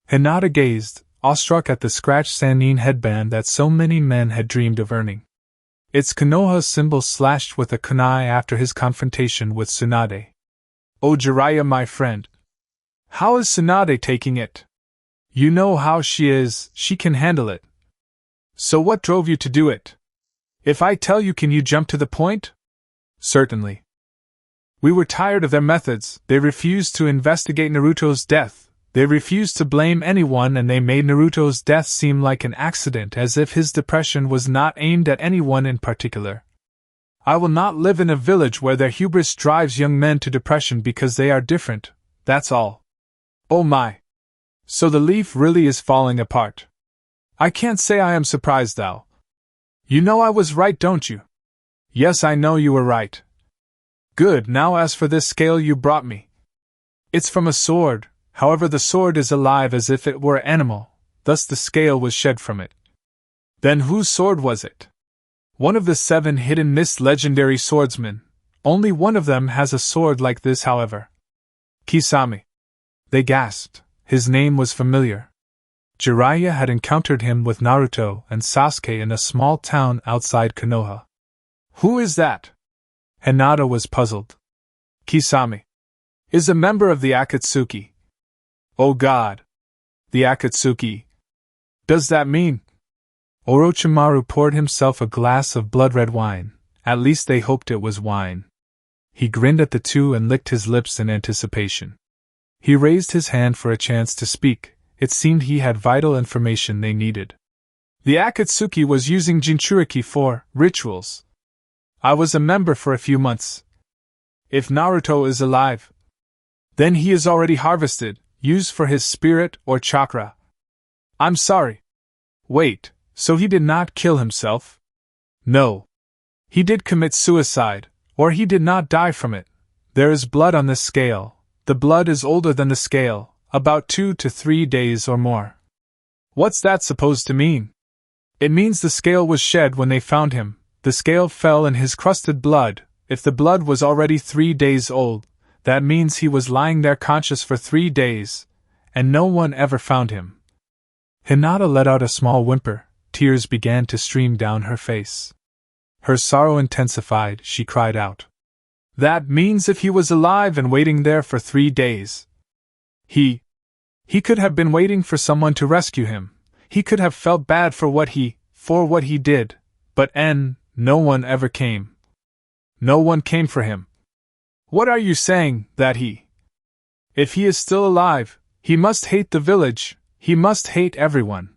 Hinata gazed, awestruck at the scratched Sannin headband that so many men had dreamed of earning. Its Konoha symbol slashed with a kunai after his confrontation with Tsunade. Oh Jiraiya, my friend. How is Tsunade taking it? You know how she is, she can handle it. So what drove you to do it? If I tell you, can you jump to the point? Certainly. We were tired of their methods. They refused to investigate Naruto's death. They refused to blame anyone, and they made Naruto's death seem like an accident, as if his depression was not aimed at anyone in particular. I will not live in a village where their hubris drives young men to depression because they are different, that's all. Oh my. So the leaf really is falling apart. I can't say I am surprised, though. You know I was right, don't you? Yes, I know you were right. Good, now as for this scale you brought me. It's from a sword, however the sword is alive as if it were an animal, thus the scale was shed from it. Then whose sword was it? One of the 7 hidden mist legendary swordsmen. Only one of them has a sword like this, however. Kisame. They gasped. His name was familiar. Jiraiya had encountered him with Naruto and Sasuke in a small town outside Konoha. Who is that? Hinata was puzzled. Kisame is a member of the Akatsuki. Oh God! The Akatsuki. Does that mean? Orochimaru poured himself a glass of blood-red wine. At least they hoped it was wine. He grinned at the two and licked his lips in anticipation. He raised his hand for a chance to speak. It seemed he had vital information they needed. The Akatsuki was using Jinchuriki for rituals. I was a member for a few months. If Naruto is alive, then he is already harvested, used for his spirit or chakra. I'm sorry. Wait, so he did not kill himself? No. He did commit suicide, or he did not die from it. There is blood on this scale. The blood is older than the scale, about 2 to 3 days or more. What's that supposed to mean? It means the scale was shed when they found him. The scale fell in his crusted blood. If the blood was already 3 days old, that means he was lying there conscious for 3 days, and no one ever found him. Hinata let out a small whimper. Tears began to stream down her face. Her sorrow intensified. She cried out. That means if he was alive and waiting there for 3 days. He could have been waiting for someone to rescue him. He could have felt bad for what he did. But no one ever came. No one came for him. What are you saying, that if he is still alive, he must hate the village, he must hate everyone.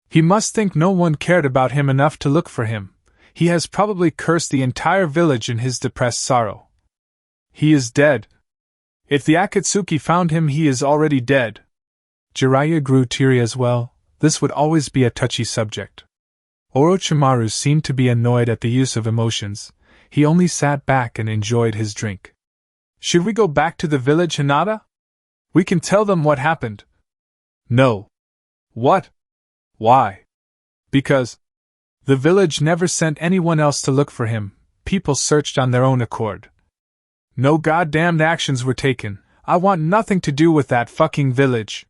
He must think no one cared about him enough to look for him. He has probably cursed the entire village in his depressed sorrow. He is dead. If the Akatsuki found him, he is already dead. Jiraiya grew teary as well. This would always be a touchy subject. Orochimaru seemed to be annoyed at the use of emotions. He only sat back and enjoyed his drink. Should we go back to the village, Hinata? We can tell them what happened. No. What? Why? Because the village never sent anyone else to look for him. People searched on their own accord. No goddamned actions were taken. I want nothing to do with that fucking village.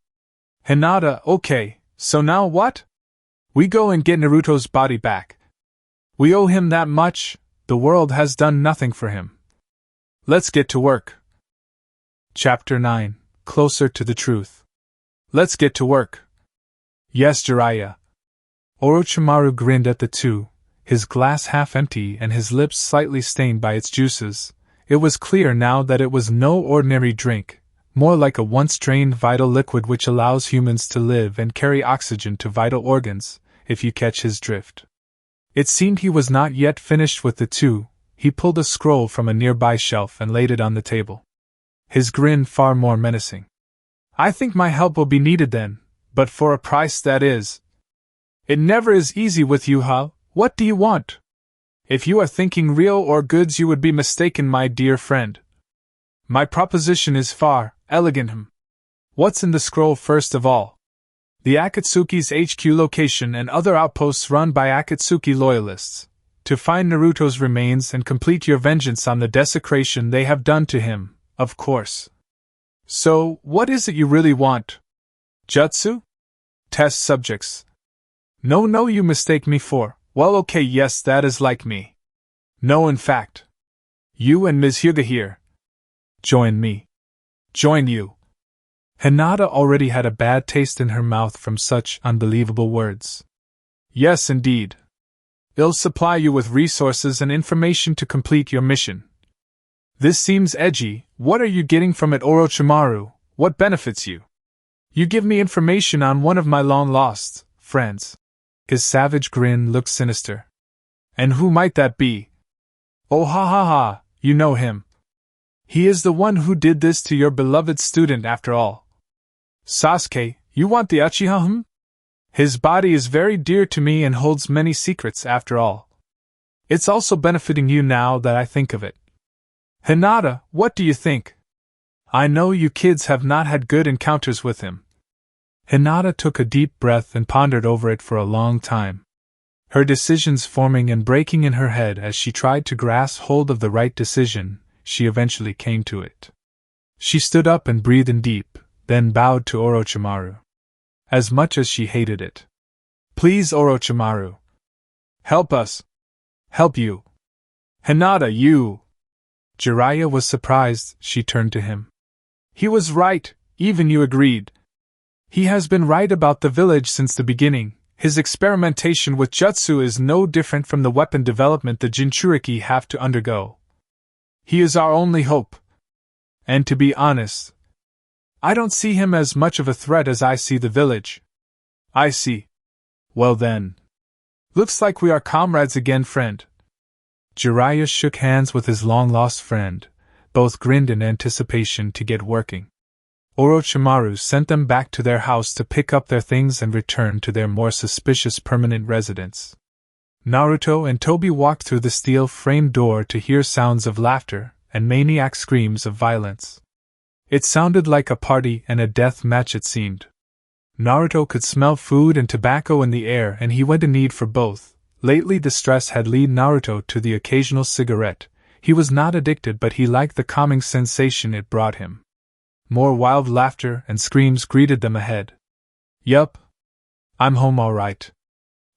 Hinata, okay, so now what? We go and get Naruto's body back. We owe him that much. The world has done nothing for him. Let's get to work. Chapter 9. Closer to the truth. Let's get to work. Yes, Jiraiya. Orochimaru grinned at the two, his glass half empty and his lips slightly stained by its juices. It was clear now that it was no ordinary drink, more like a once-drained vital liquid which allows humans to live and carry oxygen to vital organs, if you catch his drift. It seemed he was not yet finished with the two. He pulled a scroll from a nearby shelf and laid it on the table. His grin far more menacing. I think my help will be needed then, but for a price, that is. It never is easy with you, huh? What do you want? If you are thinking real or goods, you would be mistaken, my dear friend. My proposition is far elegant. What's in the scroll first of all? The Akatsuki's HQ location and other outposts run by Akatsuki loyalists. To find Naruto's remains and complete your vengeance on the desecration they have done to him, of course. So, what is it you really want? Jutsu? Test subjects. No, you mistake me for. Well, okay, yes, that is like me. No, in fact. You and Ms. Hyuga here. Join me. Join you. Hinata already had a bad taste in her mouth from such unbelievable words. Yes, indeed. They'll supply you with resources and information to complete your mission. This seems edgy. What are you getting from it, Orochimaru? What benefits you? You give me information on one of my long-lost friends. His savage grin looked sinister. And who might that be? Oh, ha, you know him. He is the one who did this to your beloved student after all. Sasuke, you want the Uchiha? His body is very dear to me and holds many secrets after all. It's also benefiting you now that I think of it. Hinata, what do you think? I know you kids have not had good encounters with him. Hinata took a deep breath and pondered over it for a long time. Her decisions forming and breaking in her head as she tried to grasp hold of the right decision, she eventually came to it. She stood up and breathed in deep, then bowed to Orochimaru. As much as she hated it. Please, Orochimaru. Help us. Help you. Hinata, you. Jiraiya was surprised. She turned to him. He was right, even you agreed. He has been right about the village since the beginning. His experimentation with jutsu is no different from the weapon development the Jinchuriki have to undergo. He is our only hope. And to be honest, I don't see him as much of a threat as I see the village. I see. Well then. Looks like we are comrades again, friend. Jiraiya shook hands with his long-lost friend. Both grinned in anticipation to get working. Orochimaru sent them back to their house to pick up their things and return to their more suspicious permanent residence. Naruto and Tobi walked through the steel-framed door to hear sounds of laughter and maniac screams of violence. It sounded like a party and a death match, it seemed. Naruto could smell food and tobacco in the air, and he went in need for both. Lately the stress had led Naruto to the occasional cigarette. He was not addicted, but he liked the calming sensation it brought him. More wild laughter and screams greeted them ahead. Yup. I'm home all right.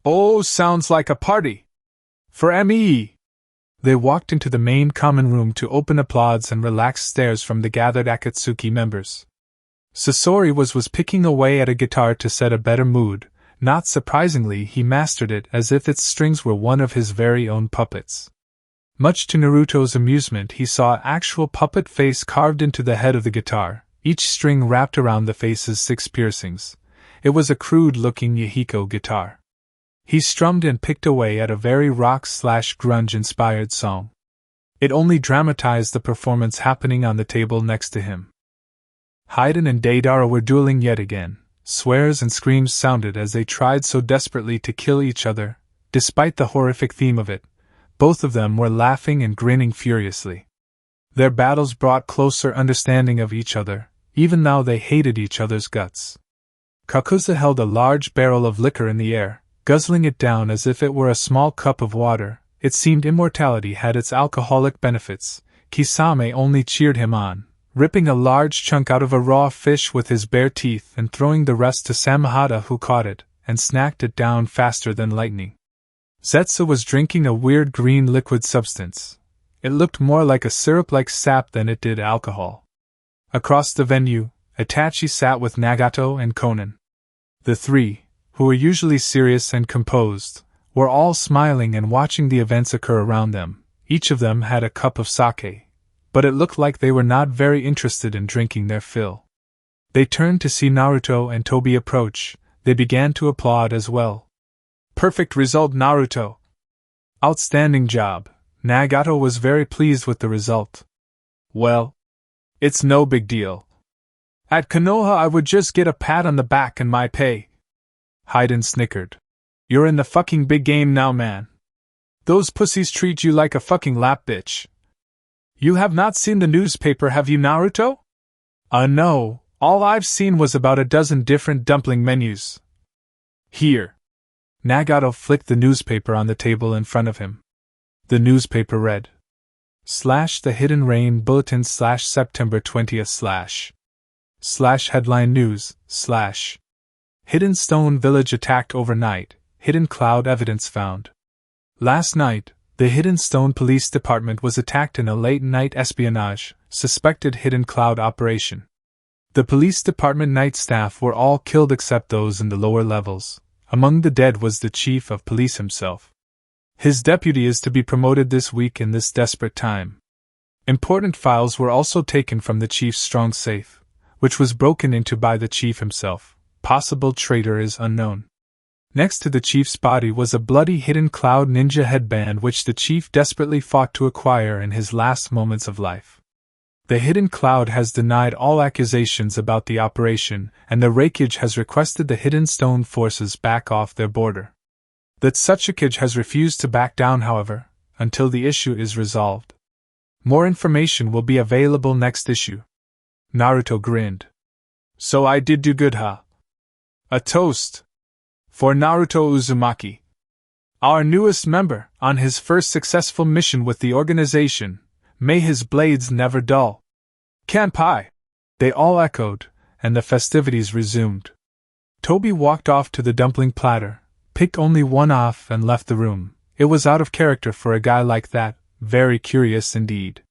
Oh, sounds like a party. For me. They walked into the main common room to open applause and relaxed stares from the gathered Akatsuki members. Sasori was picking away at a guitar to set a better mood. Not surprisingly, he mastered it as if its strings were one of his very own puppets. Much to Naruto's amusement, he saw an actual puppet face carved into the head of the guitar, each string wrapped around the face's 6 piercings. It was a crude-looking Yahiko guitar. He strummed and picked away at a very rock/grunge-inspired song. It only dramatized the performance happening on the table next to him. Hayden and Deidara were dueling yet again. Swears and screams sounded as they tried so desperately to kill each other. Despite the horrific theme of it, both of them were laughing and grinning furiously. Their battles brought closer understanding of each other, even though they hated each other's guts. Kakuza held a large barrel of liquor in the air, guzzling it down as if it were a small cup of water. It seemed immortality had its alcoholic benefits. Kisame only cheered him on, ripping a large chunk out of a raw fish with his bare teeth and throwing the rest to Samahata, who caught it and snacked it down faster than lightning. Zetsu was drinking a weird green liquid substance. It looked more like a syrup-like sap than it did alcohol. Across the venue, Itachi sat with Nagato and Konan. The three, who were usually serious and composed, were all smiling and watching the events occur around them. Each of them had a cup of sake, but it looked like they were not very interested in drinking their fill. They turned to see Naruto and Tobi approach. They began to applaud as well. Perfect result, Naruto. Outstanding job. Nagato was very pleased with the result. Well, it's no big deal. At Konoha I would just get a pat on the back and my pay. Hayden snickered. You're in the fucking big game now, man. Those pussies treat you like a fucking lap bitch. You have not seen the newspaper, have you, Naruto? No, all I've seen was about a dozen different dumpling menus. Here. Nagato flicked the newspaper on the table in front of him. The newspaper read, /The Hidden Rain Bulletin /September 20th / headline news / Hidden Stone Village attacked overnight, hidden cloud evidence found. Last night, the Hidden Stone Police Department was attacked in a late-night espionage, suspected hidden cloud operation. The police department night staff were all killed except those in the lower levels. Among the dead was the chief of police himself. His deputy is to be promoted this week in this desperate time. Important files were also taken from the chief's strong safe, which was broken into by the chief himself. Possible traitor is unknown. Next to the chief's body was a bloody hidden cloud ninja headband which the chief desperately fought to acquire in his last moments of life. The hidden cloud has denied all accusations about the operation, and the Reikage has requested the Hidden Stone forces back off their border. The Tsuchikage has refused to back down, however, until the issue is resolved. More information will be available next issue. Naruto grinned. So I did do good, huh? A toast. For Naruto Uzumaki, our newest member, on his first successful mission with the organization. May his blades never dull. Kanpai! They all echoed, and the festivities resumed. Tobi walked off to the dumpling platter, picked only one off and left the room. It was out of character for a guy like that, very curious indeed.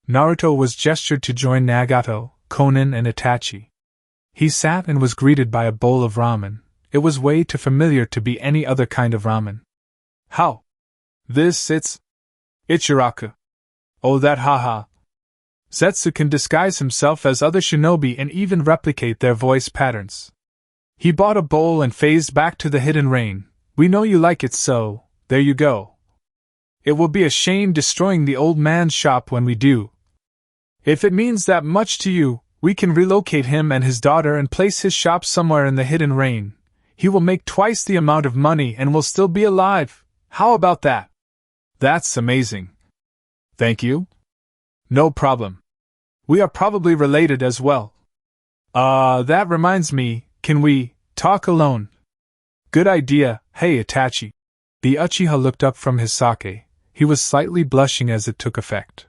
Naruto was gestured to join Nagato, Konan and Itachi. He sat and was greeted by a bowl of ramen. It was way too familiar to be any other kind of ramen. How? It's Ichiraku. Oh, that haha. Zetsu can disguise himself as other shinobi and even replicate their voice patterns. He bought a bowl and phased back to the hidden rain. We know you like it, so there you go. It will be a shame destroying the old man's shop when we do. If it means that much to you, we can relocate him and his daughter and place his shop somewhere in the hidden rain. He will make twice the amount of money and will still be alive. How about that? That's amazing. Thank you. No problem. We are probably related as well. That reminds me, can we talk alone? Good idea. Hey, Itachi. The Uchiha looked up from his sake. He was slightly blushing as it took effect.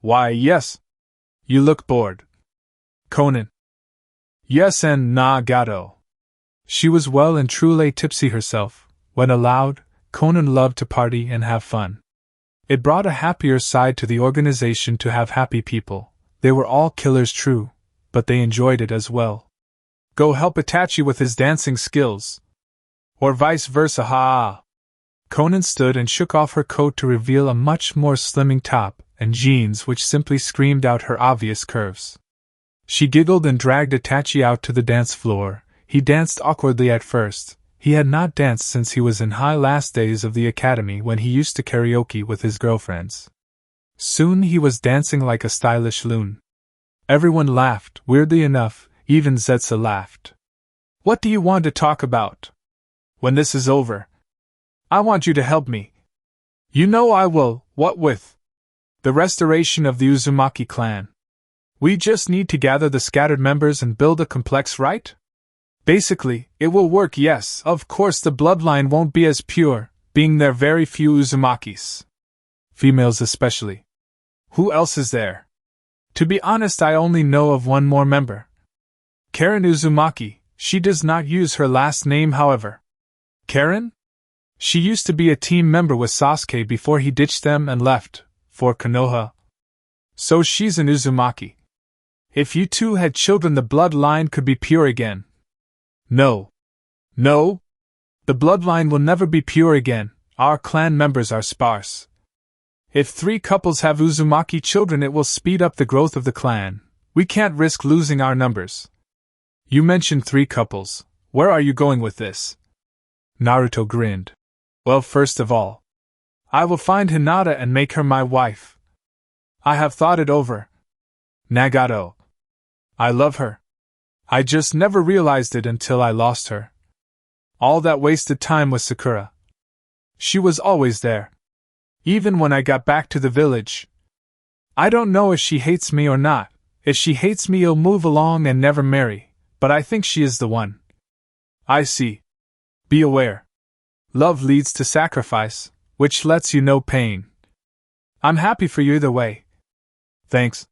Why, yes. You look bored. Konan. Yes, and Nagato. She was well and truly tipsy herself. When allowed, Conan loved to party and have fun. It brought a happier side to the organization to have happy people. They were all killers, true, but they enjoyed it as well. Go help Itachi with his dancing skills. Or vice versa, ha! Conan stood and shook off her coat to reveal a much more slimming top and jeans which simply screamed out her obvious curves. She giggled and dragged Itachi out to the dance floor. He danced awkwardly at first. He had not danced since he was in high last days of the academy when he used to karaoke with his girlfriends. Soon he was dancing like a stylish loon. Everyone laughed, weirdly enough, even Zetsu laughed. What do you want to talk about? When this is over, I want you to help me. You know I will, what with? The restoration of the Uzumaki clan. We just need to gather the scattered members and build a complex, right? Basically, it will work, yes. Of course the bloodline won't be as pure, being there very few Uzumakis. Females especially. Who else is there? To be honest, I only know of one more member. Karen Uzumaki. She does not use her last name, however. Karen? She used to be a team member with Sasuke before he ditched them and left, for Konoha. So she's an Uzumaki. If you two had children, the bloodline could be pure again. No. No? The bloodline will never be pure again. Our clan members are sparse. If 3 couples have Uzumaki children, it will speed up the growth of the clan. We can't risk losing our numbers. You mentioned 3 couples. Where are you going with this? Naruto grinned. Well, first of all, I will find Hinata and make her my wife. I have thought it over. Nagato. I love her. I just never realized it until I lost her. All that wasted time was Sakura. She was always there. Even when I got back to the village. I don't know if she hates me or not. If she hates me, I'll move along and never marry, but I think she is the one. I see. Be aware. Love leads to sacrifice, which lets you know pain. I'm happy for you either way. Thanks.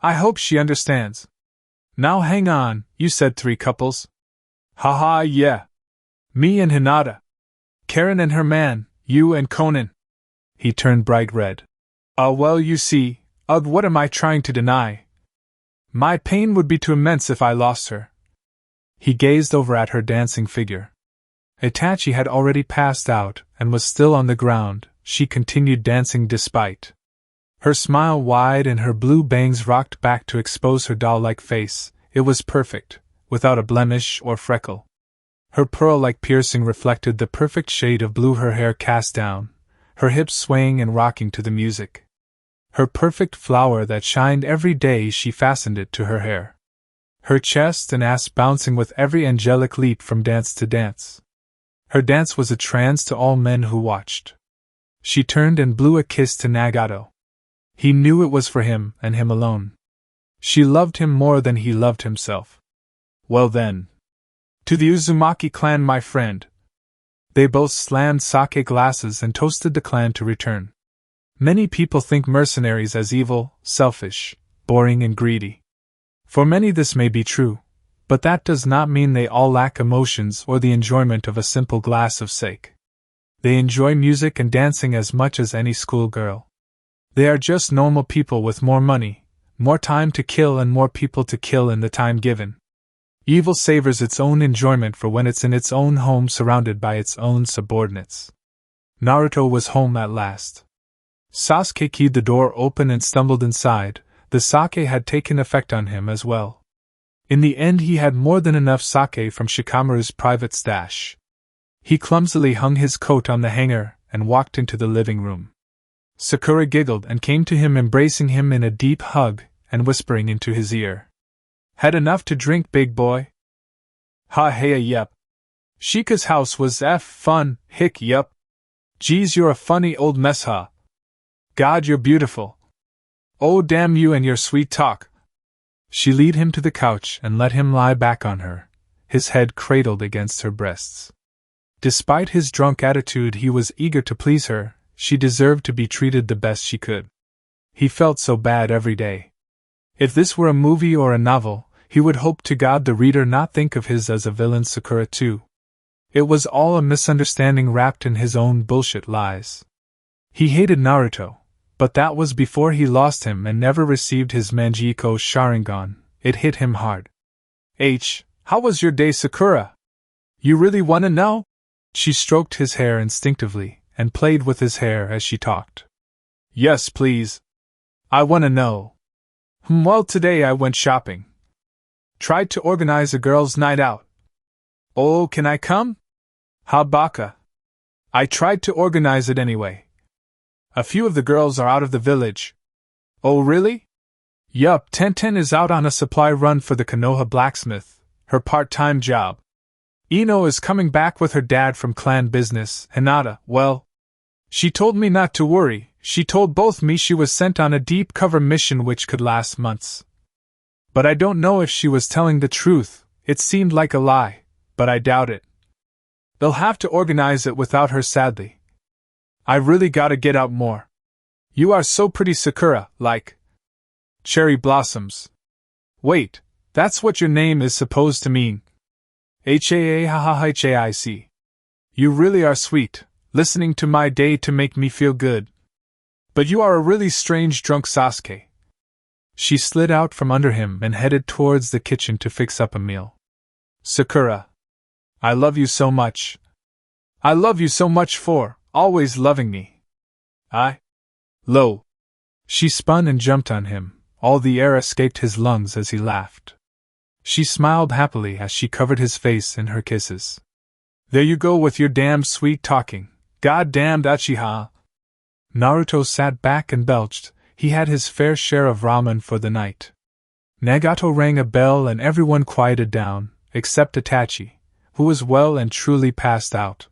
I hope she understands. Now hang on, you said 3 couples? Haha, yeah. Me and Hinata. Karen and her man, you and Conan. He turned bright red. Well, you see, what am I trying to deny? My pain would be too immense if I lost her. He gazed over at her dancing figure. Itachi had already passed out and was still on the ground. She continued dancing despite. Her smile wide and her blue bangs rocked back to expose her doll-like face. It was perfect, without a blemish or freckle. Her pearl-like piercing reflected the perfect shade of blue, her hair cast down, her hips swaying and rocking to the music. Her perfect flower that shined every day, she fastened it to her hair. Her chest and ass bouncing with every angelic leap from dance to dance. Her dance was a trance to all men who watched. She turned and blew a kiss to Nagato. He knew it was for him and him alone. She loved him more than he loved himself. Well then. To the Uzumaki clan, my friend. They both slammed sake glasses and toasted the clan to return. Many people think mercenaries as evil, selfish, boring and greedy. For many this may be true, but that does not mean they all lack emotions or the enjoyment of a simple glass of sake. They enjoy music and dancing as much as any schoolgirl. They are just normal people with more money, more time to kill and more people to kill in the time given. Evil savors its own enjoyment for when it's in its own home surrounded by its own subordinates. Naruto was home at last. Sasuke keyed the door open and stumbled inside. The sake had taken effect on him as well. In the end he had more than enough sake from Shikamaru's private stash. He clumsily hung his coat on the hanger and walked into the living room. Sakura giggled and came to him, embracing him in a deep hug and whispering into his ear. Had enough to drink, big boy? Ha hey yep. Shika's house was fun, hick yup. Geez, you're a funny old mess, huh? God, you're beautiful. Oh, damn you and your sweet talk. She led him to the couch and let him lie back on her, his head cradled against her breasts. Despite his drunk attitude, he was eager to please her. She deserved to be treated the best she could. He felt so bad every day. If this were a movie or a novel, He would hope to God the reader not think of his as a villain Sakura too. It was all a misunderstanding wrapped in his own bullshit lies. He hated Naruto, but that was before he lost him and never received his Manjiko Sharingan. It hit him hard. How was your day, Sakura? You really wanna know? She stroked his hair instinctively and played with his hair as she talked. Yes, please. I wanna know. Well, today I went shopping. Tried to organize a girls' night out. Oh, can I come? Ha baka. I tried to organize it anyway. A few of the girls are out of the village. Oh, really? Yup, Tenten is out on a supply run for the Konoha blacksmith, her part-time job. Ino is coming back with her dad from clan business, Hinata, well, she told me not to worry. She told both me she was sent on a deep cover mission which could last months. But I don't know if she was telling the truth. It seemed like a lie, but I doubt it. They'll have to organize it without her, sadly. I really gotta get out more. You are so pretty, Sakura, like cherry blossoms. Wait, that's what your name is supposed to mean. Haic. You really are sweet, listening to my day to make me feel good. But you are a really strange drunk, Sasuke. She slid out from under him and headed towards the kitchen to fix up a meal. Sakura, I love you so much. I love you so much for always loving me. Lo. She spun and jumped on him. All the air escaped his lungs as he laughed. She smiled happily as she covered his face in her kisses. There you go with your damn sweet talking. God damn Uchiha. Naruto sat back and belched. He had his fair share of ramen for the night. Nagato rang a bell and everyone quieted down, except Itachi, who was well and truly passed out.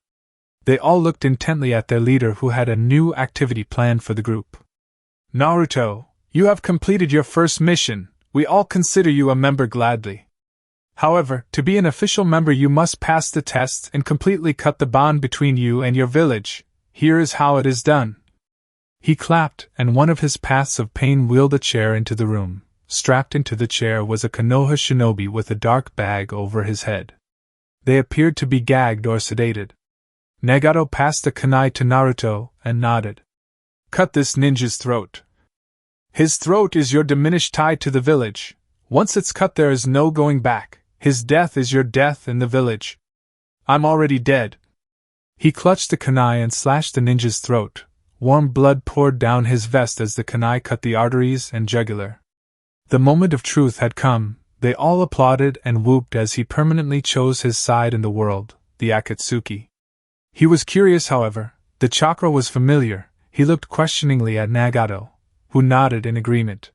They all looked intently at their leader, who had a new activity planned for the group. Naruto, you have completed your first mission. We all consider you a member gladly. However, to be an official member you must pass the test and completely cut the bond between you and your village. Here is how it is done. He clapped, and one of his paths of pain wheeled a chair into the room. Strapped into the chair was a Konoha shinobi with a dark bag over his head. They appeared to be gagged or sedated. Nagato passed the kunai to Naruto and nodded. Cut this ninja's throat. His throat is your diminished tie to the village. Once it's cut there is no going back. His death is your death in the village. I'm already dead. He clutched the kunai and slashed the ninja's throat. Warm blood poured down his vest as the kunai cut the arteries and jugular. The moment of truth had come. They all applauded and whooped as he permanently chose his side in the world, the Akatsuki. He was curious, however. The chakra was familiar. He looked questioningly at Nagato, who nodded in agreement.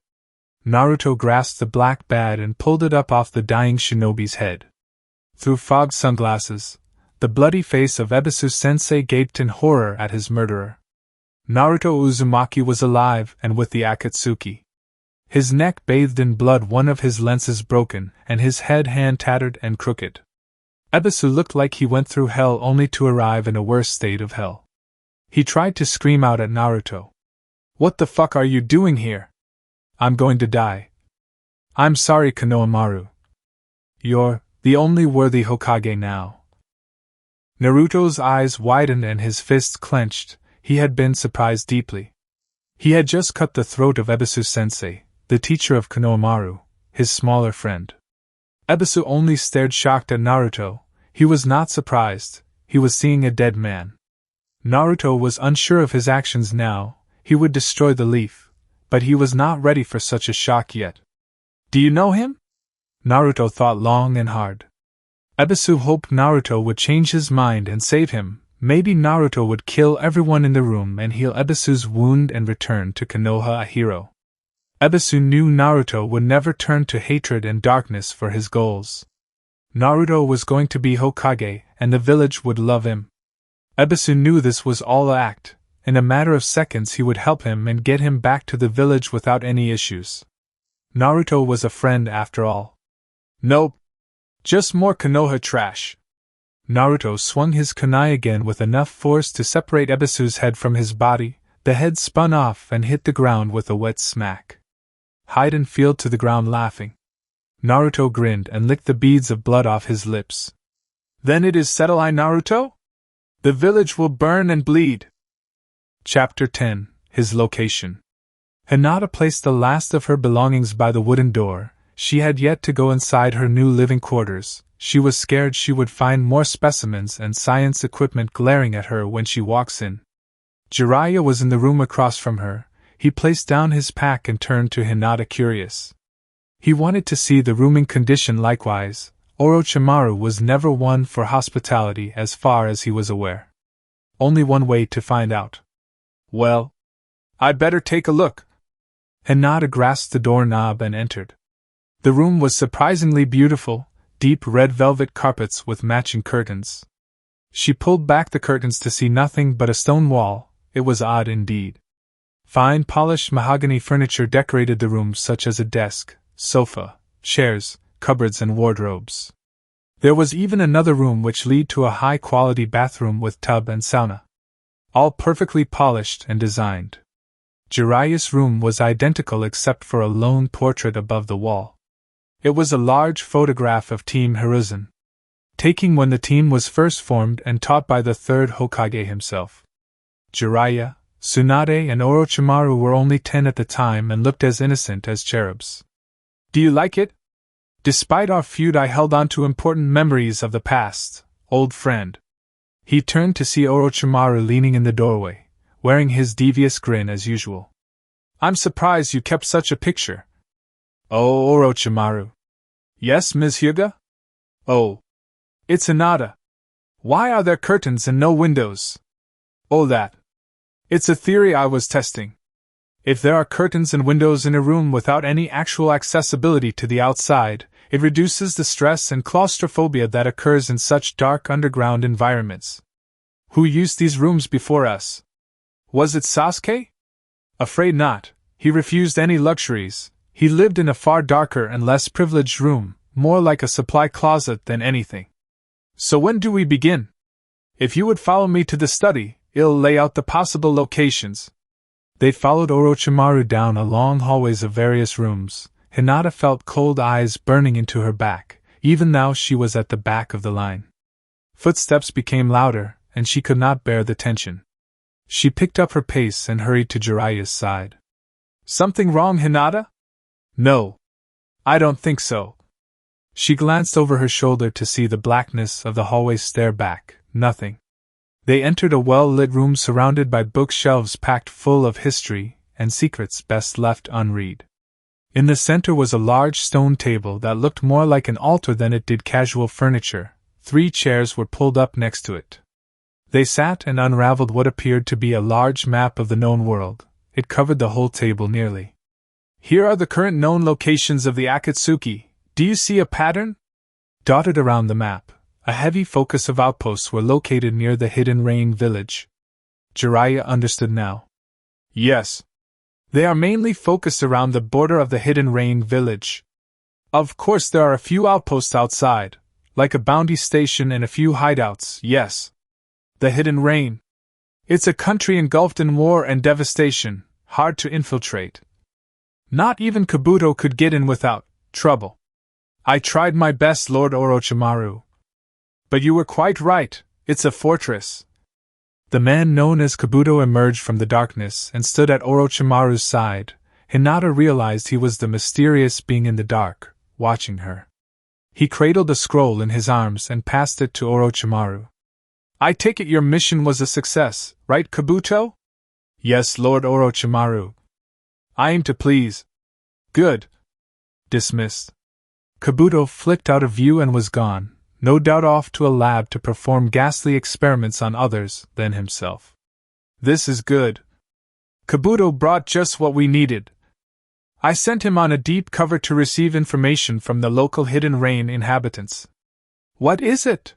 Naruto grasped the black bat and pulled it up off the dying shinobi's head. Through fogged sunglasses, the bloody face of Ebisu-sensei gaped in horror at his murderer. Naruto Uzumaki was alive and with the Akatsuki. His neck bathed in blood, one of his lenses broken, and his hand tattered and crooked. Ebisu looked like he went through hell only to arrive in a worse state of hell. He tried to scream out at Naruto. What the fuck are you doing here? I'm going to die. I'm sorry, Konohamaru. You're the only worthy Hokage now. Naruto's eyes widened and his fists clenched. He had been surprised deeply. He had just cut the throat of Ebisu-sensei, the teacher of Konohamaru, his smaller friend. Ebisu only stared shocked at Naruto. He was not surprised. He was seeing a dead man. Naruto was unsure of his actions now. He would destroy the leaf, but he was not ready for such a shock yet. Do you know him? Naruto thought long and hard. Ebisu hoped Naruto would change his mind and save him. Maybe Naruto would kill everyone in the room and heal Ebisu's wound and return to Konoha a hero. Ebisu knew Naruto would never turn to hatred and darkness for his goals. Naruto was going to be Hokage, and the village would love him. Ebisu knew this was all an act. In a matter of seconds he would help him and get him back to the village without any issues. Naruto was a friend after all. Nope. Just more Konoha trash. Naruto swung his kunai again with enough force to separate Ebisu's head from his body. The head spun off and hit the ground with a wet smack. Hide and fell to the ground laughing. Naruto grinned and licked the beads of blood off his lips. Then it is settled, Naruto? The village will burn and bleed. Chapter 10. His location. Hinata placed the last of her belongings by the wooden door. She had yet to go inside her new living quarters. She was scared she would find more specimens and science equipment glaring at her when she walks in. Jiraiya was in the room across from her. He placed down his pack and turned to Hinata curious. He wanted to see the room in condition likewise. Orochimaru was never one for hospitality as far as he was aware. Only one way to find out. Well, I'd better take a look. Hinata grasped the doorknob and entered. The room was surprisingly beautiful, deep red velvet carpets with matching curtains. She pulled back the curtains to see nothing but a stone wall. It was odd indeed. Fine polished mahogany furniture decorated the room, such as a desk, sofa, chairs, cupboards and wardrobes. There was even another room which led to a high-quality bathroom with tub and sauna. All perfectly polished and designed. Jiraiya's room was identical except for a lone portrait above the wall. It was a large photograph of Team Hiruzen, taken when the team was first formed and taught by the third Hokage himself. Jiraiya, Tsunade and Orochimaru were only 10 at the time and looked as innocent as cherubs. Do you like it? Despite our feud, I held on to important memories of the past, old friend. He turned to see Orochimaru leaning in the doorway, wearing his devious grin as usual. I'm surprised you kept such a picture. Oh, Orochimaru. Yes, Ms. Hyuga? Oh. It's Hinata. Why are there curtains and no windows? Oh, that. It's a theory I was testing. If there are curtains and windows in a room without any actual accessibility to the outside, it reduces the stress and claustrophobia that occurs in such dark underground environments. Who used these rooms before us? Was it Sasuke? Afraid not. He refused any luxuries. He lived in a far darker and less privileged room, more like a supply closet than anything. So when do we begin? If you would follow me to the study, I'll lay out the possible locations. They followed Orochimaru down a long hallways of various rooms. Hinata felt cold eyes burning into her back, even now she was at the back of the line. Footsteps became louder, and she could not bear the tension. She picked up her pace and hurried to Jiraiya's side. Something wrong, Hinata? No. I don't think so. She glanced over her shoulder to see the blackness of the hallway stare back. Nothing. They entered a well-lit room surrounded by bookshelves packed full of history and secrets best left unread. In the center was a large stone table that looked more like an altar than it did casual furniture. 3 chairs were pulled up next to it. They sat and unraveled what appeared to be a large map of the known world. It covered the whole table nearly. Here are the current known locations of the Akatsuki. Do you see a pattern? Dotted around the map, a heavy focus of outposts were located near the Hidden Rain village. Jiraiya understood now. Yes. They are mainly focused around the border of the Hidden Rain village. Of course there are a few outposts outside, like a bounty station and a few hideouts, yes. The Hidden Rain. It's a country engulfed in war and devastation, hard to infiltrate. Not even Kabuto could get in without trouble. I tried my best, Lord Orochimaru. But you were quite right, it's a fortress. The man known as Kabuto emerged from the darkness and stood at Orochimaru's side. Hinata realized he was the mysterious being in the dark, watching her. He cradled a scroll in his arms and passed it to Orochimaru. I take it your mission was a success, right, Kabuto? Yes, Lord Orochimaru. I aim to please. Good. Dismissed. Kabuto flicked out of view and was gone, no doubt off to a lab to perform ghastly experiments on others than himself. This is good. Kabuto brought just what we needed. I sent him on a deep cover to receive information from the local Hidden Rain inhabitants. What is it?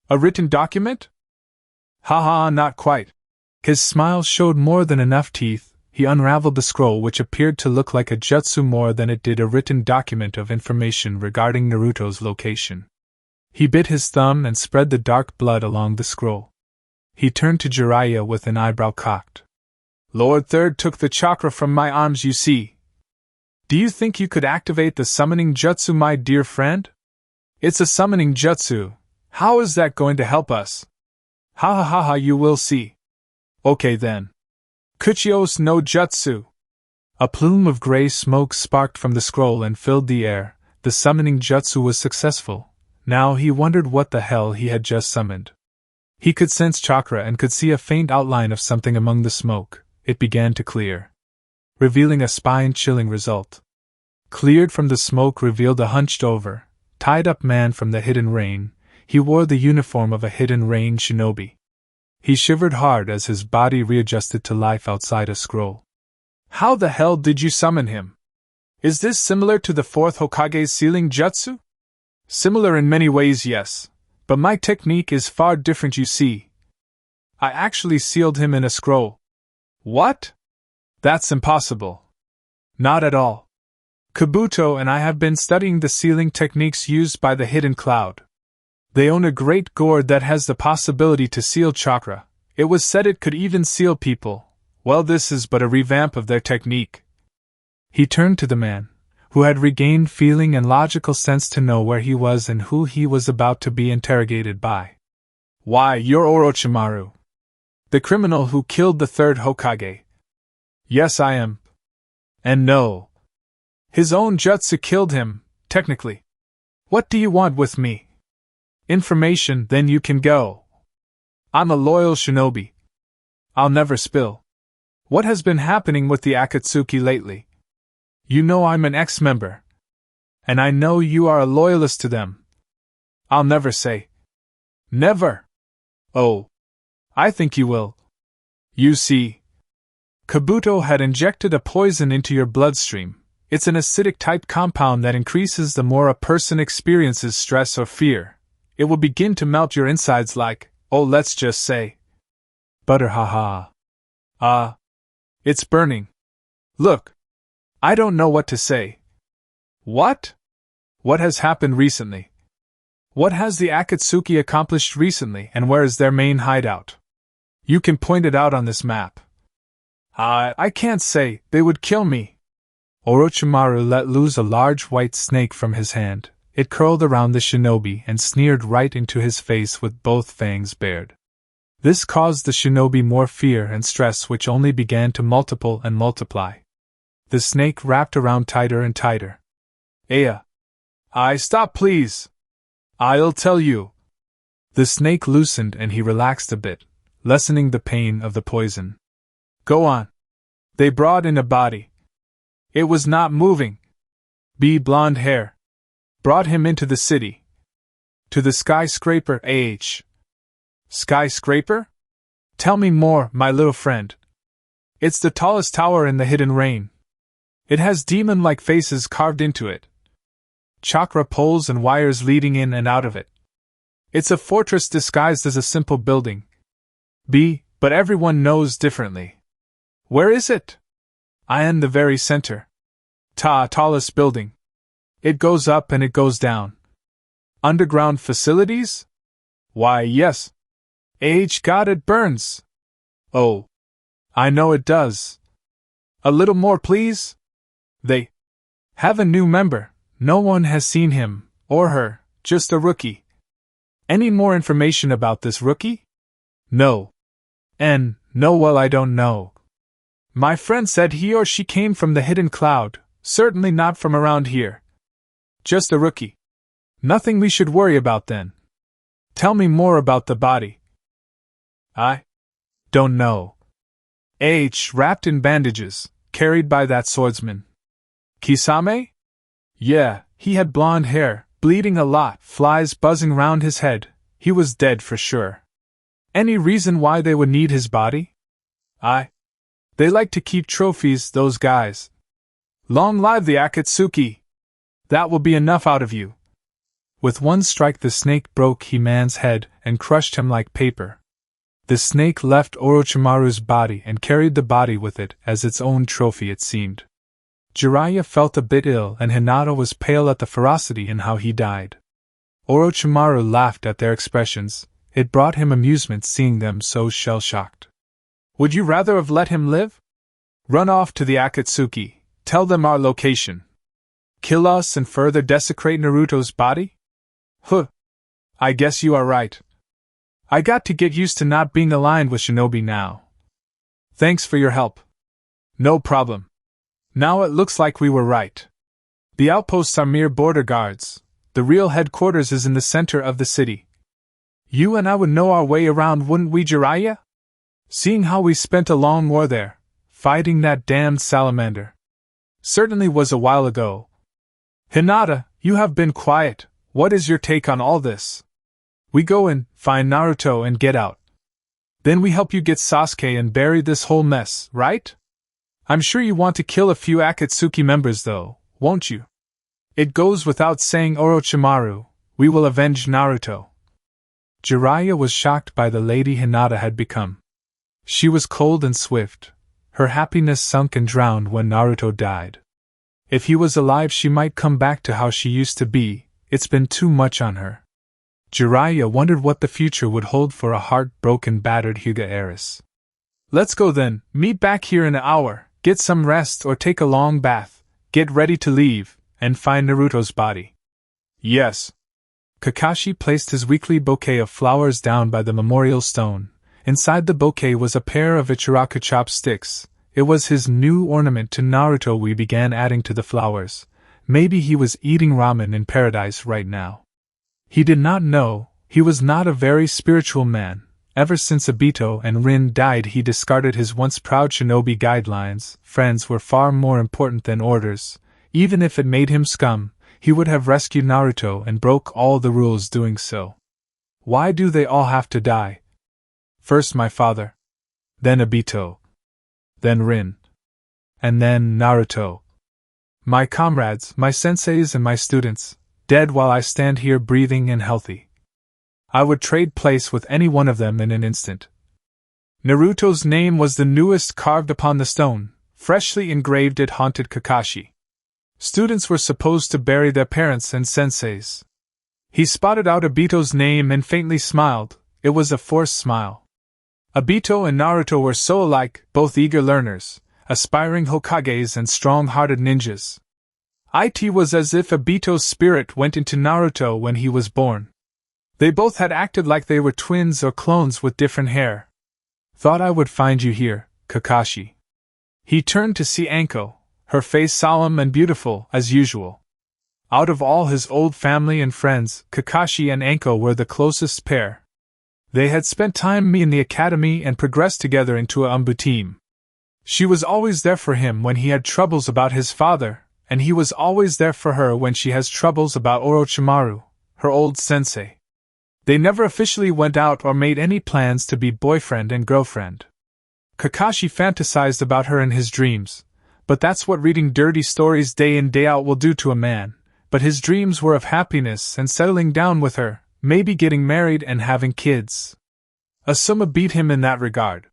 A written document? Haha, not quite. His smile showed more than enough teeth. He unraveled the scroll, which appeared to look like a jutsu more than it did a written document of information regarding Naruto's location. He bit his thumb and spread the dark blood along the scroll. He turned to Jiraiya with an eyebrow cocked. Lord Third took the chakra from my arms, you see. Do you think you could activate the summoning jutsu, my dear friend? It's a summoning jutsu. How is that going to help us? Ha ha ha ha, you will see. Okay then. Kuchios no jutsu. A plume of gray smoke sparked from the scroll and filled the air. The summoning jutsu was successful. Now he wondered what the hell he had just summoned. He could sense chakra and could see a faint outline of something among the smoke. It began to clear, revealing a spine-chilling result. Cleared from the smoke revealed a hunched-over, tied-up man from the Hidden Rain. He wore the uniform of a Hidden Rain shinobi. He shivered hard as his body readjusted to life outside a scroll. How the hell did you summon him? Is this similar to the fourth Hokage's sealing jutsu? Similar in many ways, yes. But my technique is far different, you see. I actually sealed him in a scroll. What? That's impossible. Not at all. Kabuto and I have been studying the sealing techniques used by the Hidden Cloud. They own a great gourd that has the possibility to seal chakra. It was said it could even seal people. Well, this is but a revamp of their technique. He turned to the man, who had regained feeling and logical sense to know where he was and who he was about to be interrogated by. Why, you're Orochimaru, the criminal who killed the third Hokage. Yes, I am. And no. His own jutsu killed him, technically. What do you want with me? Information, then you can go. I'm a loyal shinobi. I'll never spill. What has been happening with the Akatsuki lately? You know I'm an ex-member. And I know you are a loyalist to them. I'll never say. Never. Oh. I think you will. You see, Kabuto had injected a poison into your bloodstream. It's an acidic-type compound that increases the more a person experiences stress or fear. It will begin to melt your insides like, oh, let's just say, butter, haha. It's burning. Look. I don't know what to say. What? What has happened recently? What has the Akatsuki accomplished recently, and where is their main hideout? You can point it out on this map. I can't say, they would kill me. Orochimaru let loose a large white snake from his hand. It curled around the shinobi and sneered right into his face with both fangs bared. This caused the shinobi more fear and stress, which only began to multiply. The snake wrapped around tighter and tighter. Aya! Stop please! I'll tell you. The snake loosened and he relaxed a bit, lessening the pain of the poison. Go on. They brought in a body. It was not moving. Blonde hair. Brought him into the city. To the skyscraper. Skyscraper? Tell me more, my little friend. It's the tallest tower in the Hidden Rain. It has demon-like faces carved into it. Chakra poles and wires leading in and out of it. It's a fortress disguised as a simple building. But everyone knows differently. Where is it? I am the very center. Tallest building. It goes up and it goes down. Underground facilities? Why, yes. God, it burns. Oh. I know it does. A little more, please? They have a new member. No one has seen him, or her, just a rookie. Any more information about this rookie? No. No, well, I don't know. My friend said he or she came from the Hidden Cloud, certainly not from around here. Just a rookie. Nothing we should worry about then. Tell me more about the body. I don't know. Wrapped in bandages, carried by that swordsman. Kisame? Yeah, he had blonde hair, bleeding a lot, flies buzzing round his head. He was dead for sure. Any reason why they would need his body? They like to keep trophies, those guys. Long live the Akatsuki! That will be enough out of you. With one strike the snake broke He-Man's head and crushed him like paper. The snake left Orochimaru's body and carried the body with it as its own trophy, it seemed. Jiraiya felt a bit ill and Hinata was pale at the ferocity in how he died. Orochimaru laughed at their expressions. It brought him amusement seeing them so shell-shocked. Would you rather have let him live? Run off to the Akatsuki. Tell them our location. Kill us and further desecrate Naruto's body? Huh. I guess you are right. I got to get used to not being aligned with shinobi now. Thanks for your help. No problem. Now it looks like we were right. The outposts are mere border guards. The real headquarters is in the center of the city. You and I would know our way around, wouldn't we, Jiraiya? Seeing how we spent a long war there, fighting that damned salamander. Certainly was a while ago. Hinata, you have been quiet. What is your take on all this? We go in, find Naruto and get out. Then we help you get Sasuke and bury this whole mess, right? I'm sure you want to kill a few Akatsuki members though, won't you? It goes without saying, Orochimaru, we will avenge Naruto. Jiraiya was shocked by the lady Hinata had become. She was cold and swift. Her happiness sunk and drowned when Naruto died. If he was alive, she might come back to how she used to be. It's been too much on her. Jiraiya wondered what the future would hold for a heartbroken, battered Hyuga heiress. Let's go then, meet back here in an hour, get some rest or take a long bath, get ready to leave, and find Naruto's body. Yes. Kakashi placed his weekly bouquet of flowers down by the memorial stone. Inside the bouquet was a pair of Ichiraku chopsticks. It was his new ornament to Naruto. We began adding to the flowers. Maybe he was eating ramen in paradise right now. He did not know, he was not a very spiritual man. Ever since Obito and Rin died, he discarded his once proud shinobi guidelines. Friends were far more important than orders. Even if it made him scum, he would have rescued Naruto and broke all the rules doing so. Why do they all have to die? First my father. Then Obito. Then Rin. And then Naruto. My comrades, my senseis and my students, dead while I stand here breathing and healthy. I would trade place with any one of them in an instant. Naruto's name was the newest carved upon the stone, freshly engraved. It haunted Kakashi. Students were supposed to bury their parents and senseis. He spotted out Obito's name and faintly smiled. It was a forced smile. Obito and Naruto were so alike, both eager learners, aspiring Hokages and strong-hearted ninjas. It was as if Obito's spirit went into Naruto when he was born. They both had acted like they were twins or clones with different hair. Thought I would find you here, Kakashi. He turned to see Anko, her face solemn and beautiful, as usual. Out of all his old family and friends, Kakashi and Anko were the closest pair. They had spent time in the academy and progressed together into a Umbu team. She was always there for him when he had troubles about his father, and he was always there for her when she has troubles about Orochimaru, her old sensei. They never officially went out or made any plans to be boyfriend and girlfriend. Kakashi fantasized about her in his dreams, but that's what reading dirty stories day in day out will do to a man. But his dreams were of happiness and settling down with her, maybe getting married and having kids. Asuma beat him in that regard.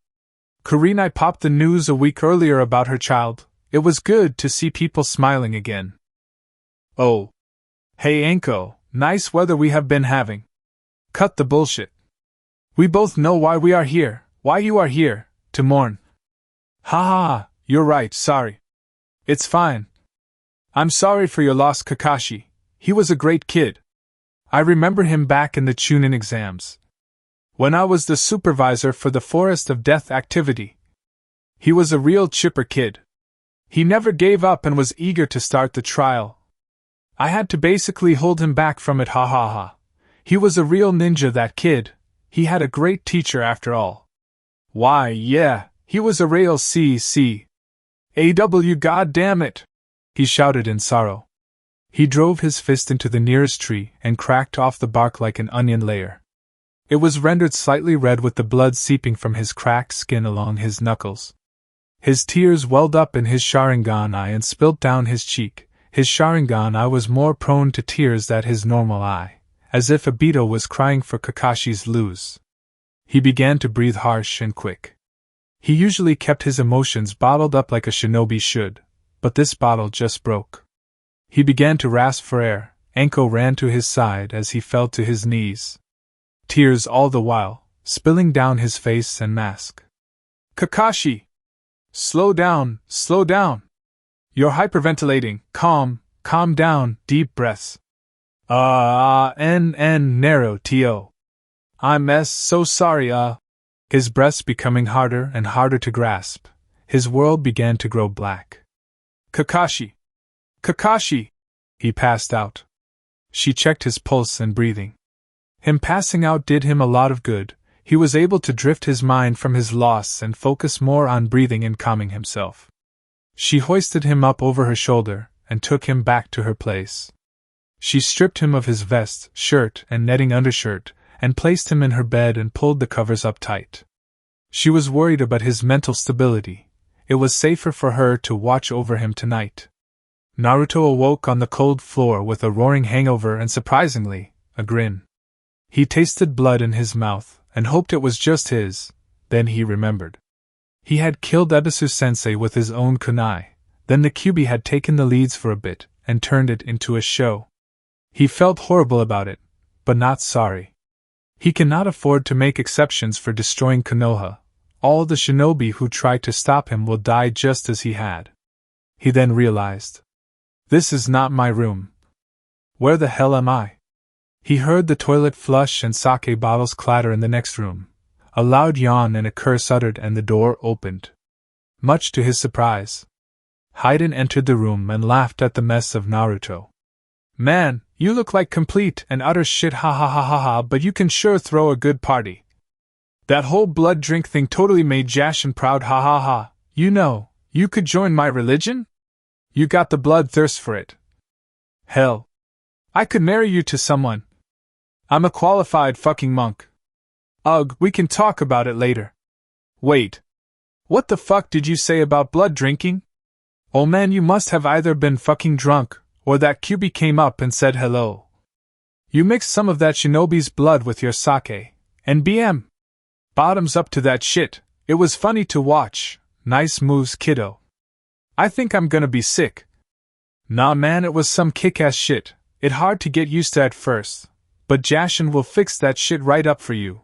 Kurenai popped the news a week earlier about her child. It was good to see people smiling again. Oh. Hey Anko, nice weather we have been having. Cut the bullshit. We both know why we are here, why you are here, to mourn. Ha ha, you're right, sorry. It's fine. I'm sorry for your loss, Kakashi. He was a great kid. I remember him back in the Chunin exams. When I was the supervisor for the Forest of Death activity. He was a real chipper kid. He never gave up and was eager to start the trial. I had to basically hold him back from it, ha ha ha. He was a real ninja, that kid. He had a great teacher after all. Why, yeah, he was a real AW, god damn it! He shouted in sorrow. He drove his fist into the nearest tree and cracked off the bark like an onion layer. It was rendered slightly red with the blood seeping from his cracked skin along his knuckles. His tears welled up in his Sharingan eye and spilt down his cheek. His Sharingan eye was more prone to tears than his normal eye, as if Obito was crying for Kakashi's lose. He began to breathe harsh and quick. He usually kept his emotions bottled up like a shinobi should, but this bottle just broke. He began to rasp for air. Anko ran to his side as he fell to his knees. Tears all the while, spilling down his face and mask. Kakashi! Slow down, slow down! You're hyperventilating. Calm down, deep breaths. Narrow, T.O. I'm so sorry, His breaths becoming harder and harder to grasp. His world began to grow black. Kakashi! He passed out. She checked his pulse and breathing. Him passing out did him a lot of good. He was able to drift his mind from his loss and focus more on breathing and calming himself. She hoisted him up over her shoulder and took him back to her place. She stripped him of his vest, shirt, and netting undershirt, and placed him in her bed and pulled the covers up tight. She was worried about his mental stability. It was safer for her to watch over him tonight. Naruto awoke on the cold floor with a roaring hangover and, surprisingly, a grin. He tasted blood in his mouth and hoped it was just his. Then he remembered. He had killed Ebisu-sensei with his own kunai. Then the Kyuubi had taken the leads for a bit and turned it into a show. He felt horrible about it, but not sorry. He cannot afford to make exceptions for destroying Konoha. All the shinobi who try to stop him will die just as he had. He then realized. This is not my room. Where the hell am I? He heard the toilet flush and sake bottles clatter in the next room. A loud yawn and a curse uttered and the door opened. Much to his surprise, Hayden entered the room and laughed at the mess of Naruto. Man, you look like complete and utter shit, ha ha ha ha ha, but you can sure throw a good party. That whole blood drink thing totally made Jashin proud, ha ha ha. You know, you could join my religion? You got the bloodthirst for it. Hell, I could marry you to someone. I'm a qualified fucking monk. Ugh, we can talk about it later. Wait. What the fuck did you say about blood drinking? Oh man, you must have either been fucking drunk, or that Kyuubi came up and said hello. You mixed some of that shinobi's blood with your sake, and BM. Bottoms up to that shit, it was funny to watch. Nice moves, kiddo. I think I'm gonna be sick. Nah man, it was some kick-ass shit. It hard to get used to at first, but Jashin will fix that shit right up for you.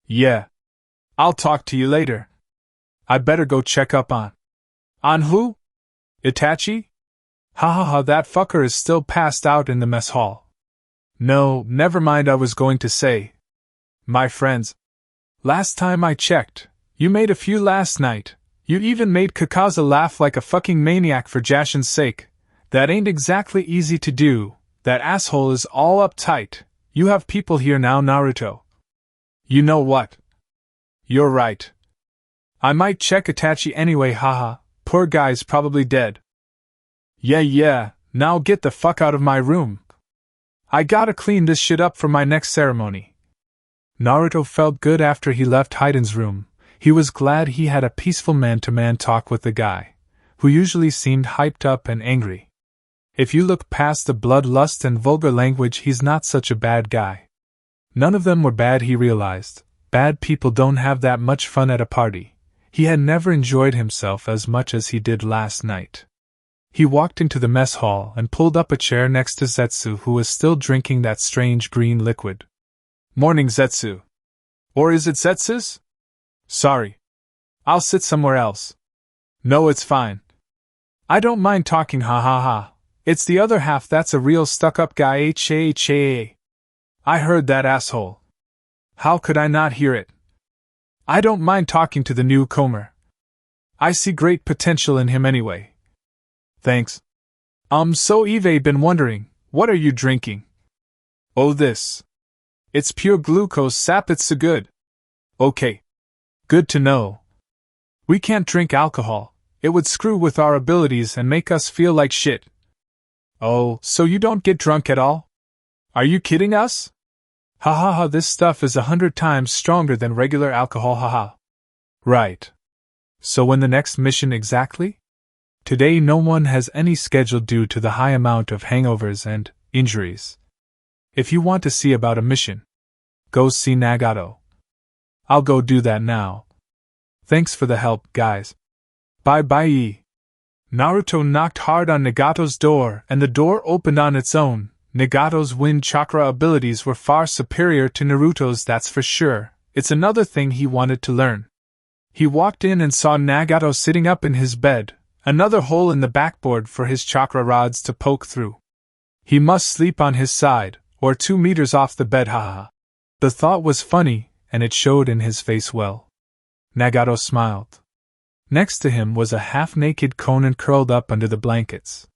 Yeah. I'll talk to you later. I better go check up on. On who? Itachi? Ha ha ha, that fucker is still passed out in the mess hall. No, never mind, I was going to say. My friends. Last time I checked, you made a few last night. You even made Kakaza laugh like a fucking maniac for Jashin's sake. That ain't exactly easy to do. That asshole is all uptight. You have people here now, Naruto. You know what? You're right. I might check Itachi anyway, haha. Poor guy's probably dead. Yeah, now get the fuck out of my room. I gotta clean this shit up for my next ceremony. Naruto felt good after he left Hayden's room. He was glad he had a peaceful man-to-man talk with the guy, who usually seemed hyped up and angry. If you look past the bloodlust and vulgar language, he's not such a bad guy. None of them were bad, he realized. Bad people don't have that much fun at a party. He had never enjoyed himself as much as he did last night. He walked into the mess hall and pulled up a chair next to Zetsu, who was still drinking that strange green liquid. Morning, Zetsu. Or is it Zetsu's? Sorry. I'll sit somewhere else. No, it's fine. I don't mind talking, ha ha ha. It's the other half that's a real stuck-up guy, ha. I heard that asshole. How could I not hear it? I don't mind talking to the newcomer. I see great potential in him anyway. Thanks. So Eve been wondering, what are you drinking? Oh, this. It's pure glucose sap, it's so good. Okay. Good to know. We can't drink alcohol. It would screw with our abilities and make us feel like shit. Oh, so you don't get drunk at all? Are you kidding us? Ha ha ha, this stuff is 100 times stronger than regular alcohol, haha. Right. So when the next mission exactly? Today no one has any schedule due to the high amount of hangovers and injuries. If you want to see about a mission, go see Nagato. I'll go do that now. Thanks for the help, guys. Bye-bye. Naruto knocked hard on Nagato's door, and the door opened on its own. Nagato's wind chakra abilities were far superior to Naruto's, that's for sure. It's another thing he wanted to learn. He walked in and saw Nagato sitting up in his bed, Another hole in the backboard for his chakra rods to poke through. He must sleep on his side, or 2 meters off the bed, haha. The thought was funny, and it showed in his face well. Nagato smiled. Next to him was a half-naked Konan curled up under the blankets.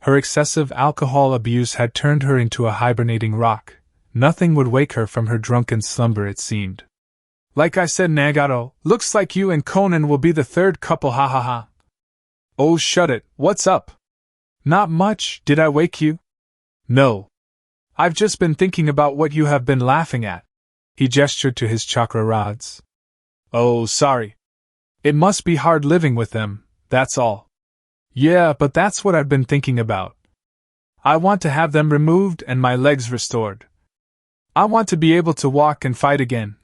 Her excessive alcohol abuse had turned her into a hibernating rock. Nothing would wake her from her drunken slumber, it seemed. Like I said, Nagato, looks like you and Konan will be the third couple, ha ha ha. Oh, shut it, what's up? Not much, did I wake you? No. I've just been thinking about what you have been laughing at. He gestured to his chakra rods. Oh, sorry. It must be hard living with them, that's all. Yeah, but that's what I've been thinking about. I want to have them removed and my legs restored. I want to be able to walk and fight again.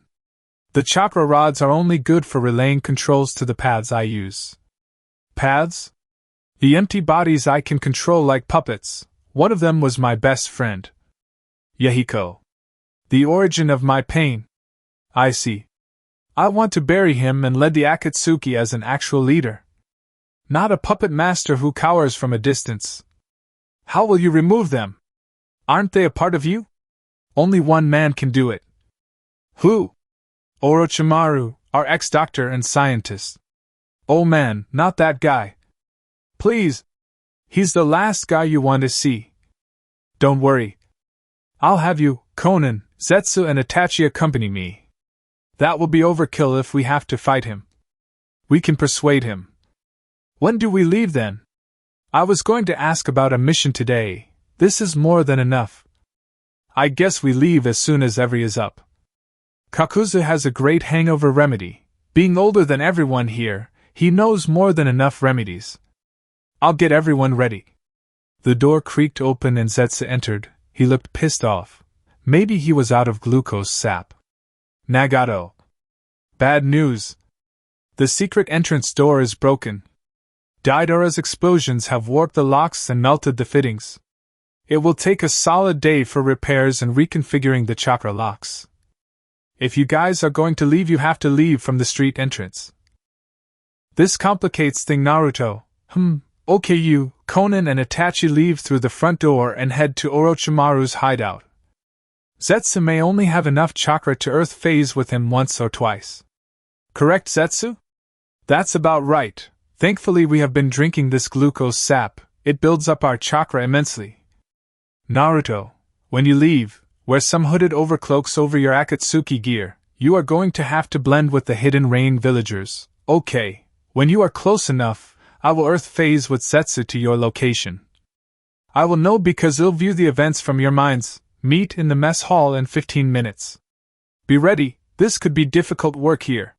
The chakra rods are only good for relaying controls to the paths I use. Paths? The empty bodies I can control like puppets. One of them was my best friend. Yahiko. The origin of my pain. I see. I want to bury him and lead the Akatsuki as an actual leader. Not a puppet master who cowers from a distance. How will you remove them? Aren't they a part of you? Only one man can do it. Who? Orochimaru, our ex-doctor and scientist. Oh man, not that guy. Please. He's the last guy you want to see. Don't worry. I'll have you, Konan, Zetsu and Itachi accompany me. That will be overkill if we have to fight him. We can persuade him. When do we leave then? I was going to ask about a mission today. This is more than enough. I guess we leave as soon as every is up. Kakuzu has a great hangover remedy. Being older than everyone here, he knows more than enough remedies. I'll get everyone ready. The door creaked open and Zetsu entered. He looked pissed off. Maybe he was out of glucose sap. Nagato. Bad news. The secret entrance door is broken. Daidora's explosions have warped the locks and melted the fittings. It will take a solid day for repairs and reconfiguring the chakra locks. If you guys are going to leave, you have to leave from the street entrance. This complicates things, Naruto. Okay, you, Konan and Itachi leave through the front door and head to Orochimaru's hideout. Zetsu may only have enough chakra to earth phase with him once or twice. Correct, Zetsu? That's about right. Thankfully we have been drinking this glucose sap. It builds up our chakra immensely. Naruto, when you leave, wear some hooded overcloaks over your Akatsuki gear. You are going to have to blend with the hidden rain villagers. Okay, when you are close enough, I will earth phase with Zetsu to your location. I will know because I'll view the events from your minds. Meet in the mess hall in 15 minutes. Be ready, this could be difficult work here.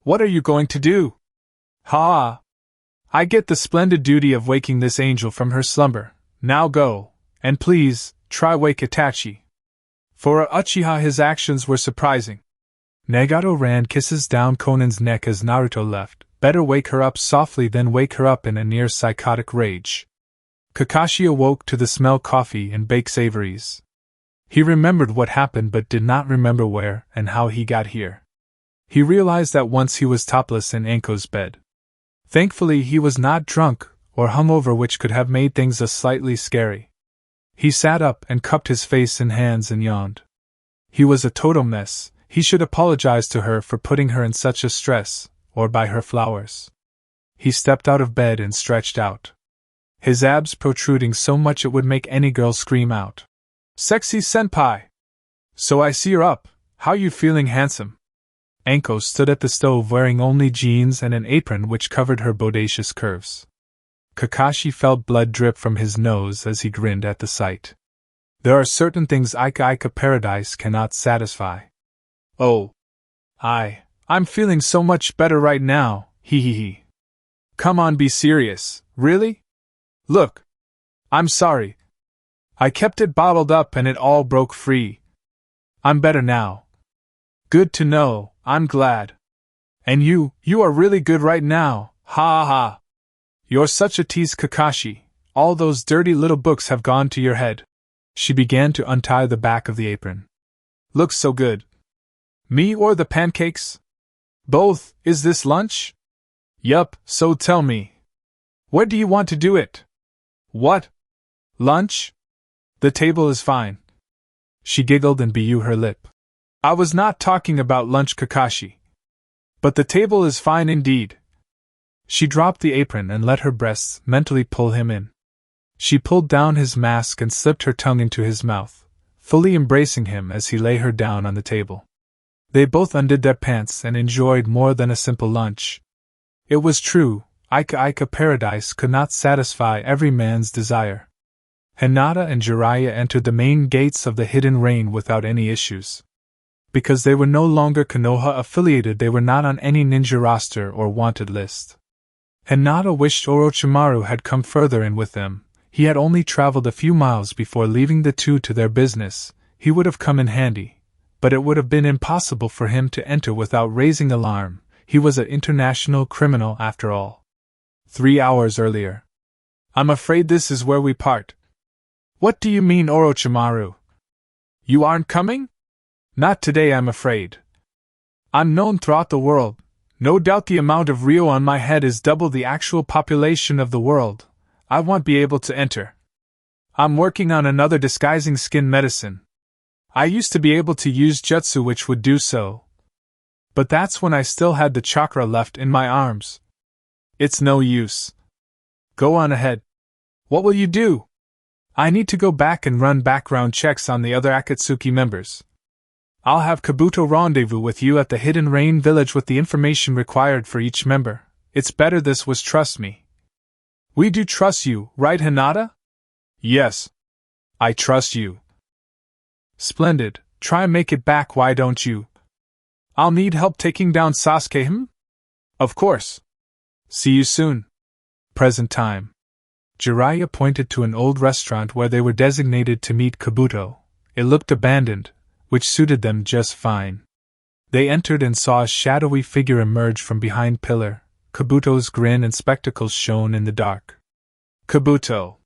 What are you going to do? Ha! I get the splendid duty of waking this angel from her slumber. Now go, and please, try wake Itachi. For a Uchiha his actions were surprising. Nagato ran kisses down Konan's neck as Naruto left. Better wake her up softly than wake her up in a near psychotic rage. Kakashi awoke to the smell coffee and baked savories. He remembered what happened but did not remember where and how he got here. He realized that once he was topless in Anko's bed. Thankfully he was not drunk or hungover, which could have made things a slightly scary. He sat up and cupped his face in hands and yawned. He was a total mess. He should apologize to her for putting her in such a stress, or buy her flowers. He stepped out of bed and stretched out. His abs protruding so much it would make any girl scream out. Sexy senpai! So I see you're up. How you feeling, handsome? Anko stood at the stove wearing only jeans and an apron which covered her bodacious curves. Kakashi felt blood drip from his nose as he grinned at the sight. There are certain things Ika Paradise cannot satisfy. Oh. I'm feeling so much better right now, hee hee hee. Come on, be serious, really? Look. I'm sorry. I kept it bottled up and it all broke free. I'm better now. Good to know, I'm glad. And you are really good right now, ha ha. You're such a tease, Kakashi. All those dirty little books have gone to your head. She began to untie the back of the apron. Looks so good. Me or the pancakes? Both. Is this lunch? Yup, so tell me. Where do you want to do it? What? Lunch? The table is fine. She giggled and beat her lip. I was not talking about lunch, Kakashi. But the table is fine indeed. She dropped the apron and let her breasts mentally pull him in. She pulled down his mask and slipped her tongue into his mouth, fully embracing him as he lay her down on the table. They both undid their pants and enjoyed more than a simple lunch. It was true, Ika paradise could not satisfy every man's desire. Hinata and Jiraiya entered the main gates of the Hidden Rain without any issues. Because they were no longer Konoha affiliated, they were not on any ninja roster or wanted list. Hinata wished Orochimaru had come further in with them. He had only traveled a few miles before leaving the two to their business. He would have come in handy, but it would have been impossible for him to enter without raising alarm. He was an international criminal after all. 3 hours earlier. I'm afraid this is where we part. What do you mean, Orochimaru? You aren't coming? Not today, I'm afraid. I'm known throughout the world. No doubt the amount of Ryo on my head is double the actual population of the world. I won't be able to enter. I'm working on another disguising skin medicine. I used to be able to use jutsu which would do so. But that's when I still had the chakra left in my arms. It's no use. Go on ahead. What will you do? I need to go back and run background checks on the other Akatsuki members. I'll have Kabuto rendezvous with you at the Hidden Rain village with the information required for each member. It's better this was, trust me. We do trust you, right, Hinata? Yes. I trust you. Splendid. Try and make it back, why don't you? I'll need help taking down Sasuke, Of course. See you soon. Present time. Jiraiya pointed to an old restaurant where they were designated to meet Kabuto. It looked abandoned, which suited them just fine. They entered and saw a shadowy figure emerge from behind pillar. Kabuto's grin and spectacles shone in the dark. Kabuto.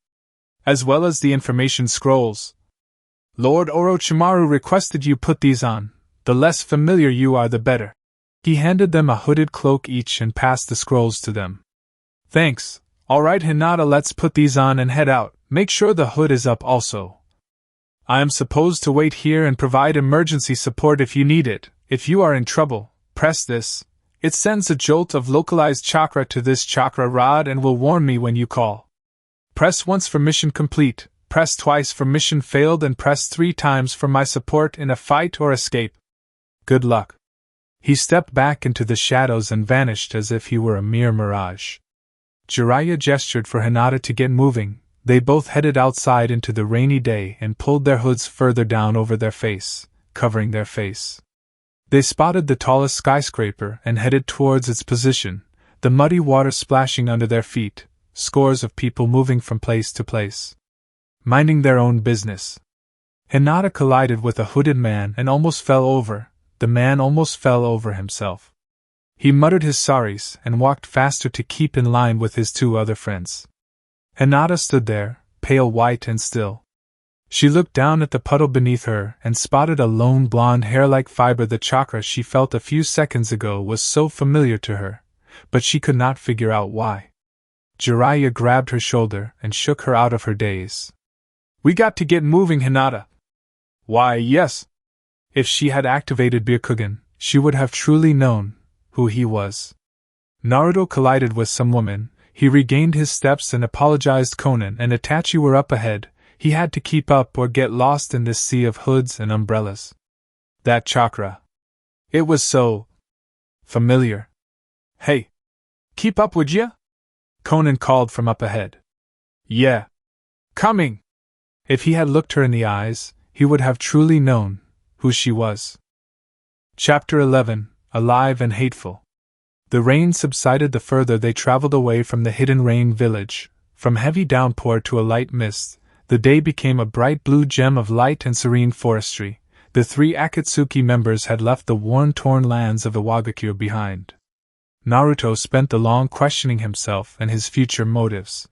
As well as the information scrolls. Lord Orochimaru requested you put these on. The less familiar you are, the better. He handed them a hooded cloak each and passed the scrolls to them. Thanks. Alright, Hinata, let's put these on and head out. Make sure the hood is up also. I am supposed to wait here and provide emergency support if you need it. If you are in trouble, press this. It sends a jolt of localized chakra to this chakra rod and will warn me when you call. Press once for mission complete, press twice for mission failed, and press 3 times for my support in a fight or escape. Good luck. He stepped back into the shadows and vanished as if he were a mere mirage. Jiraiya gestured for Hinata to get moving. They both headed outside into the rainy day and pulled their hoods further down over their face, covering their face. They spotted the tallest skyscraper and headed towards its position, the muddy water splashing under their feet, scores of people moving from place to place, minding their own business. Hinata collided with a hooded man and almost fell over. The man almost fell over himself. He muttered his sorries and walked faster to keep in line with his 2 other friends. Hinata stood there, pale white and still. She looked down at the puddle beneath her and spotted a lone blonde hair-like fiber. The chakra she felt a few seconds ago was so familiar to her, but she could not figure out why. Jiraiya grabbed her shoulder and shook her out of her daze. We got to get moving, Hinata. Why, yes. If she had activated Byakugan, she would have truly known who he was. Naruto collided with some woman. He regained his steps and apologized. Conan and Itachi were up ahead. He had to keep up or get lost in this sea of hoods and umbrellas. That chakra. It was so familiar. Hey! Keep up, would ya? Conan called from up ahead. Yeah. Coming! If he had looked her in the eyes, he would have truly known who she was. Chapter 11. Alive and Hateful. The rain subsided the further they traveled away from the Hidden Rain village. From heavy downpour to a light mist, the day became a bright blue gem of light and serene forestry. The 3 Akatsuki members had left the worn-torn lands of Iwagakure behind. Naruto spent the long questioning himself and his future motives.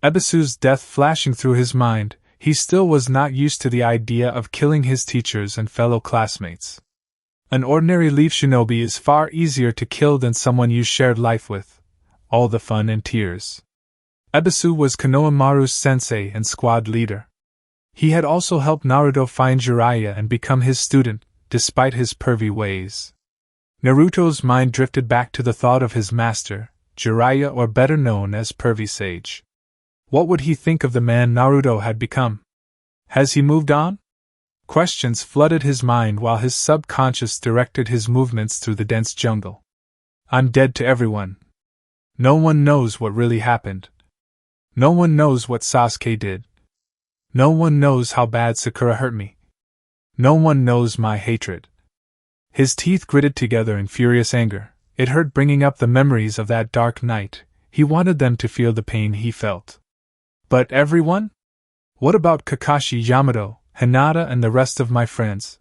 Ebisu's death flashing through his mind, he still was not used to the idea of killing his teachers and fellow classmates. An ordinary leaf shinobi is far easier to kill than someone you shared life with. All the fun and tears. Ebisu was Konoha Maru's sensei and squad leader. He had also helped Naruto find Jiraiya and become his student, despite his pervy ways. Naruto's mind drifted back to the thought of his master, Jiraiya, or better known as Pervy Sage. What would he think of the man Naruto had become? Has he moved on? Questions flooded his mind while his subconscious directed his movements through the dense jungle. I'm dead to everyone. No one knows what really happened. No one knows what Sasuke did. No one knows how bad Sakura hurt me. No one knows my hatred. His teeth gritted together in furious anger. It hurt bringing up the memories of that dark night. He wanted them to feel the pain he felt. But everyone? What about Kakashi, Yamato, Hinata, and the rest of my friends?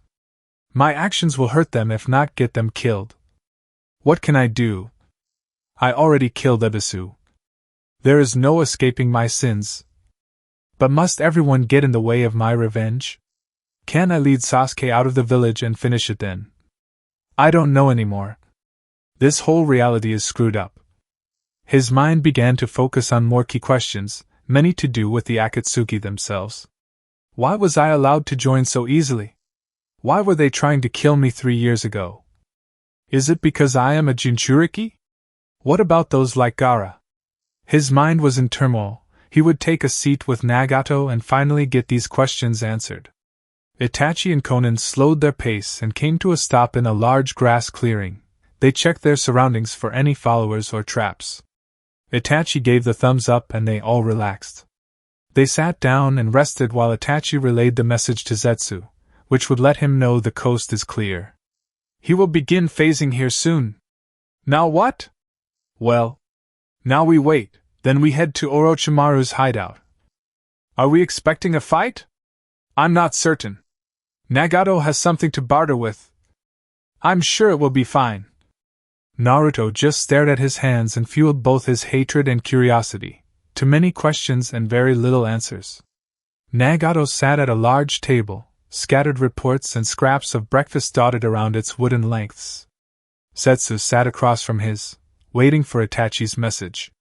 My actions will hurt them if not get them killed. What can I do? I already killed Ebisu. There is no escaping my sins. But must everyone get in the way of my revenge? Can I lead Sasuke out of the village and finish it then? I don't know anymore. This whole reality is screwed up. His mind began to focus on more key questions, many to do with the Akatsuki themselves. Why was I allowed to join so easily? Why were they trying to kill me 3 years ago? Is it because I am a Jinchuriki? What about those like Gaara? His mind was in turmoil. He would take a seat with Nagato and finally get these questions answered. Itachi and Konan slowed their pace and came to a stop in a large grass clearing. They checked their surroundings for any followers or traps. Itachi gave the thumbs up and they all relaxed. They sat down and rested while Itachi relayed the message to Zetsu, which would let him know the coast is clear. He will begin phasing here soon. Now what? Well, now we wait, then we head to Orochimaru's hideout. Are we expecting a fight? I'm not certain. Nagato has something to barter with. I'm sure it will be fine. Naruto just stared at his hands and fueled both his hatred and curiosity. Too many questions and very little answers. Nagato sat at a large table, scattered reports and scraps of breakfast dotted around its wooden lengths. Zetsu sat across from his, waiting for Itachi's message.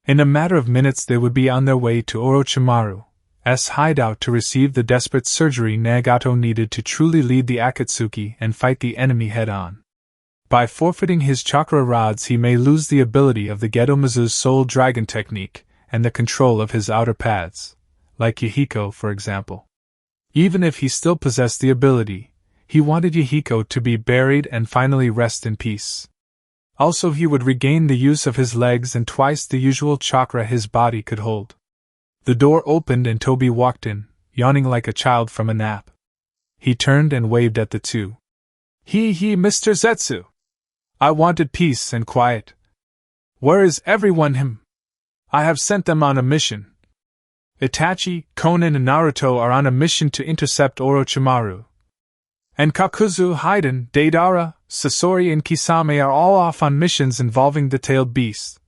In a matter of minutes they would be on their way to Orochimaru's hideout to receive the desperate surgery Nagato needed to truly lead the Akatsuki and fight the enemy head-on. By forfeiting his chakra rods he may lose the ability of the Gedomazu's soul dragon technique, and the control of his outer paths, like Yahiko for example. Even if he still possessed the ability, he wanted Yahiko to be buried and finally rest in peace. Also he would regain the use of his legs and twice the usual chakra his body could hold. The door opened and Toby walked in, yawning like a child from a nap. He turned and waved at the two. Mr. Zetsu. I wanted peace and quiet. Where is everyone? I have sent them on a mission. Itachi, Konan and Naruto are on a mission to intercept Orochimaru. And Kakuzu, Haiden, Deidara, Sasori and Kisame are all off on missions involving the tailed beast.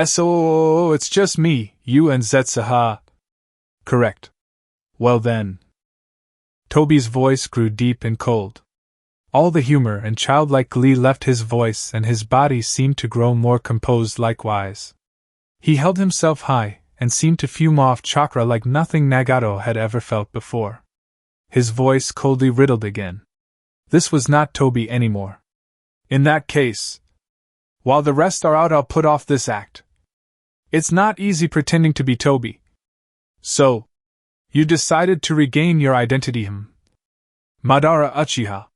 So it's just me, you and Zetsu. Correct. Well then. Toby's voice grew deep and cold. All the humor and childlike glee left his voice and his body seemed to grow more composed likewise. He held himself high and seemed to fume off chakra like nothing Nagato had ever felt before. His voice coldly riddled again. This was not Toby anymore. In that case, while the rest are out, I'll put off this act. It's not easy pretending to be Toby. So, you decided to regain your identity, Madara Uchiha.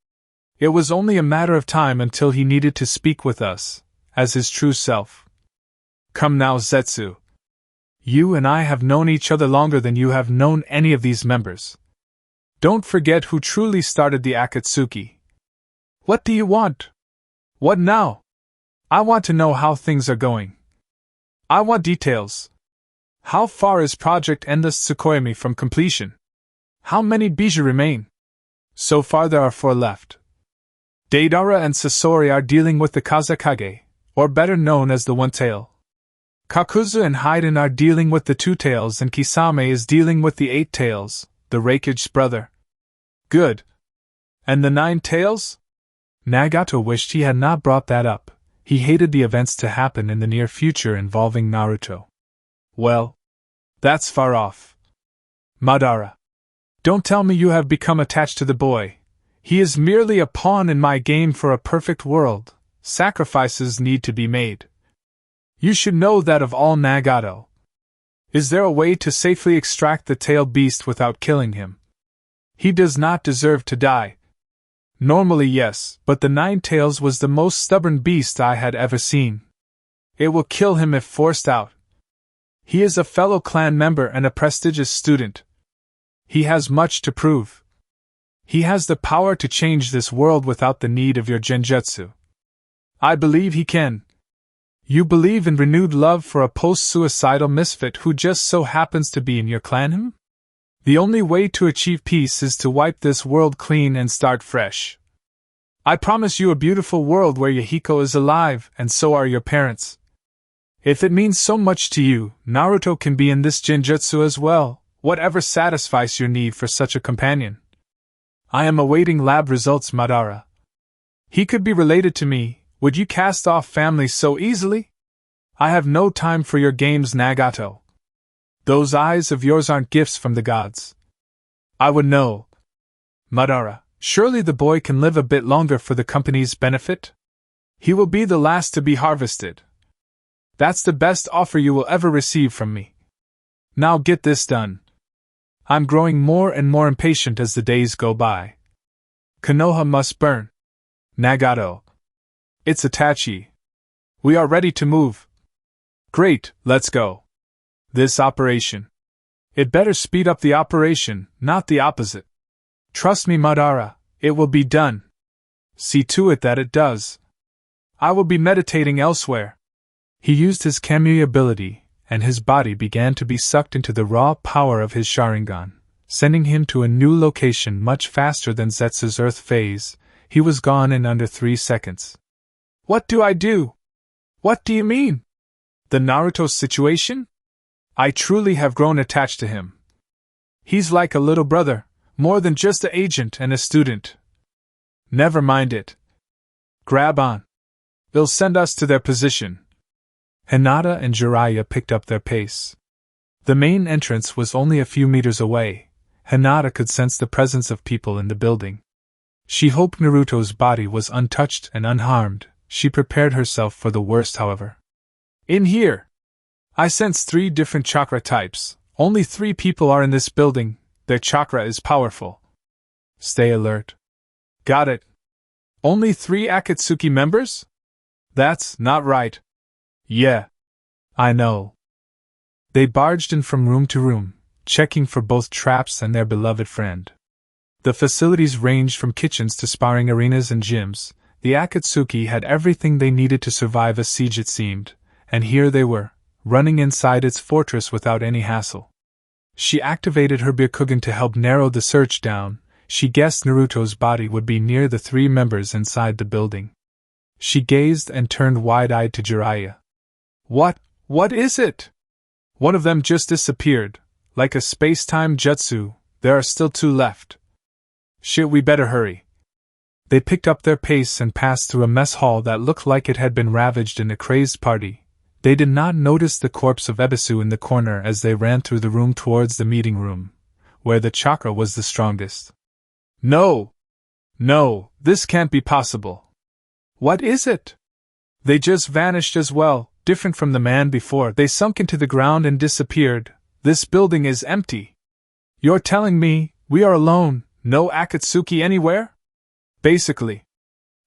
It was only a matter of time until he needed to speak with us, as his true self. Come now, Zetsu. You and I have known each other longer than you have known any of these members. Don't forget who truly started the Akatsuki. What do you want? What now? I want to know how things are going. I want details. How far is Project Endless Tsukuyomi from completion? How many bijou remain? So far there are 4 left. Deidara and Sasori are dealing with the Kazekage, or better known as the One Tail. Kakuzu and Haiden are dealing with the 2 Tails and Kisame is dealing with the 8 Tails, the Raikage's brother. Good. And the 9 Tails? Nagato wished he had not brought that up. He hated the events to happen in the near future involving Naruto. Well, that's far off. Madara. Don't tell me you have become attached to the boy. He is merely a pawn in my game for a perfect world. Sacrifices need to be made. You should know that of all Nagato. Is there a way to safely extract the tailed beast without killing him? He does not deserve to die. Normally yes, but the Nine Tails was the most stubborn beast I had ever seen. It will kill him if forced out. He is a fellow clan member and a prestigious student. He has much to prove. He has the power to change this world without the need of your genjutsu. I believe he can. You believe in renewed love for a post-suicidal misfit who just so happens to be in your clan? The only way to achieve peace is to wipe this world clean and start fresh. I promise you a beautiful world where Yahiko is alive, and so are your parents. If it means so much to you, Naruto can be in this genjutsu as well, whatever satisfies your need for such a companion. I am awaiting lab results, Madara. He could be related to me. Would you cast off family so easily? I have no time for your games, Nagato. Those eyes of yours aren't gifts from the gods. I would know. Madara, surely the boy can live a bit longer for the company's benefit? He will be the last to be harvested. That's the best offer you will ever receive from me. Now get this done. I'm growing more and more impatient as the days go by. Konoha must burn. Nagato. It's Itachi. We are ready to move. Great, let's go. This operation. It better speed up the operation, not the opposite. Trust me, Madara, it will be done. See to it that it does. I will be meditating elsewhere. He used his Kamui ability, and his body began to be sucked into the raw power of his Sharingan, sending him to a new location much faster than Zetsu's Earth phase. He was gone in under 3 seconds. What do I do? What do you mean? The Naruto situation? I truly have grown attached to him. He's like a little brother, more than just an agent and a student. Never mind it. Grab on. They'll send us to their position. Hinata and Jiraiya picked up their pace. The main entrance was only a few meters away. Hinata could sense the presence of people in the building. She hoped Naruto's body was untouched and unharmed. She prepared herself for the worst, however. In here! I sense 3 different chakra types. Only 3 people are in this building. Their chakra is powerful. Stay alert. Got it. Only 3 Akatsuki members? That's not right. Yeah. I know. They barged in from room to room, checking for both traps and their beloved friend. The facilities ranged from kitchens to sparring arenas and gyms. The Akatsuki had everything they needed to survive a siege, it seemed, and here they were, running inside its fortress without any hassle. She activated her Byakugan to help narrow the search down. She guessed Naruto's body would be near the 3 members inside the building. She gazed and turned wide-eyed to Jiraiya. What is it? One of them just disappeared, like a space-time jutsu. There are still 2 left. Shit, we better hurry. They picked up their pace and passed through a mess hall that looked like it had been ravaged in a crazed party. They did not notice the corpse of Ebisu in the corner as they ran through the room towards the meeting room, where the chakra was the strongest. No, this can't be possible. What is it? They just vanished as well, different from the man before. They sunk into the ground and disappeared. This building is empty. You're telling me we are alone, no Akatsuki anywhere? Basically.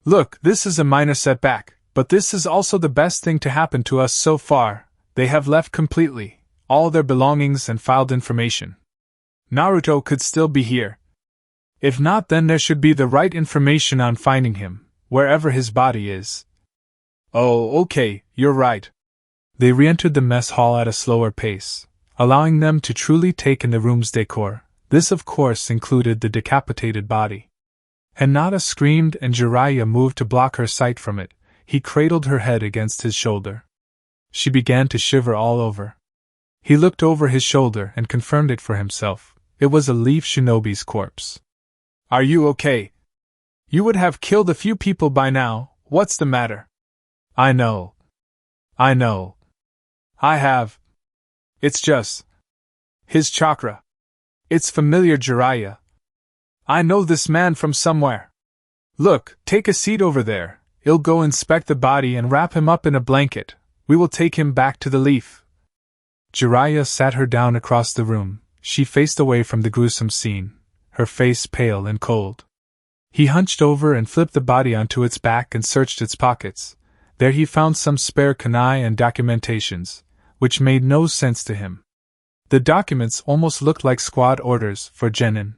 Look, this is a minor setback, but this is also the best thing to happen to us so far. They have left completely, all their belongings and filed information. Naruto could still be here. If not, then there should be the right information on finding him, wherever his body is. Oh, okay, you're right. They re-entered the mess hall at a slower pace, allowing them to truly take in the room's decor. This, of course, included the decapitated body. Hinata screamed and Jiraiya moved to block her sight from it. He cradled her head against his shoulder. She began to shiver all over. He looked over his shoulder and confirmed it for himself. It was a Leaf Shinobi's corpse. Are you okay? You would have killed a few people by now. What's the matter? I know. I have. It's just his chakra. It's familiar, Jiraiya. I know this man from somewhere. Look, take a seat over there. I'll go inspect the body and wrap him up in a blanket. We will take him back to the leaf. Jiraiya sat her down across the room. She faced away from the gruesome scene, her face pale and cold. He hunched over and flipped the body onto its back and searched its pockets. There he found some spare kunai and documentations, which made no sense to him. The documents almost looked like squad orders for genin.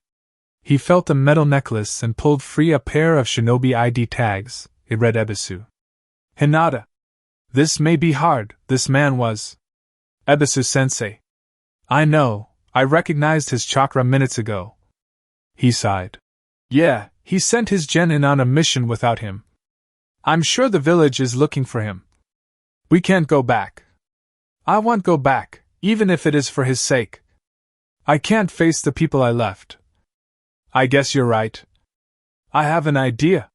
He felt a metal necklace and pulled free a pair of shinobi ID tags. It read Ebisu. Hinata. This may be hard, this man was Ebisu-sensei. I know, I recognized his chakra minutes ago. He sighed. Yeah, he sent his genin on a mission without him. I'm sure the village is looking for him. We can't go back. I won't go back, even if it is for his sake. I can't face the people I left. I guess you're right. I have an idea.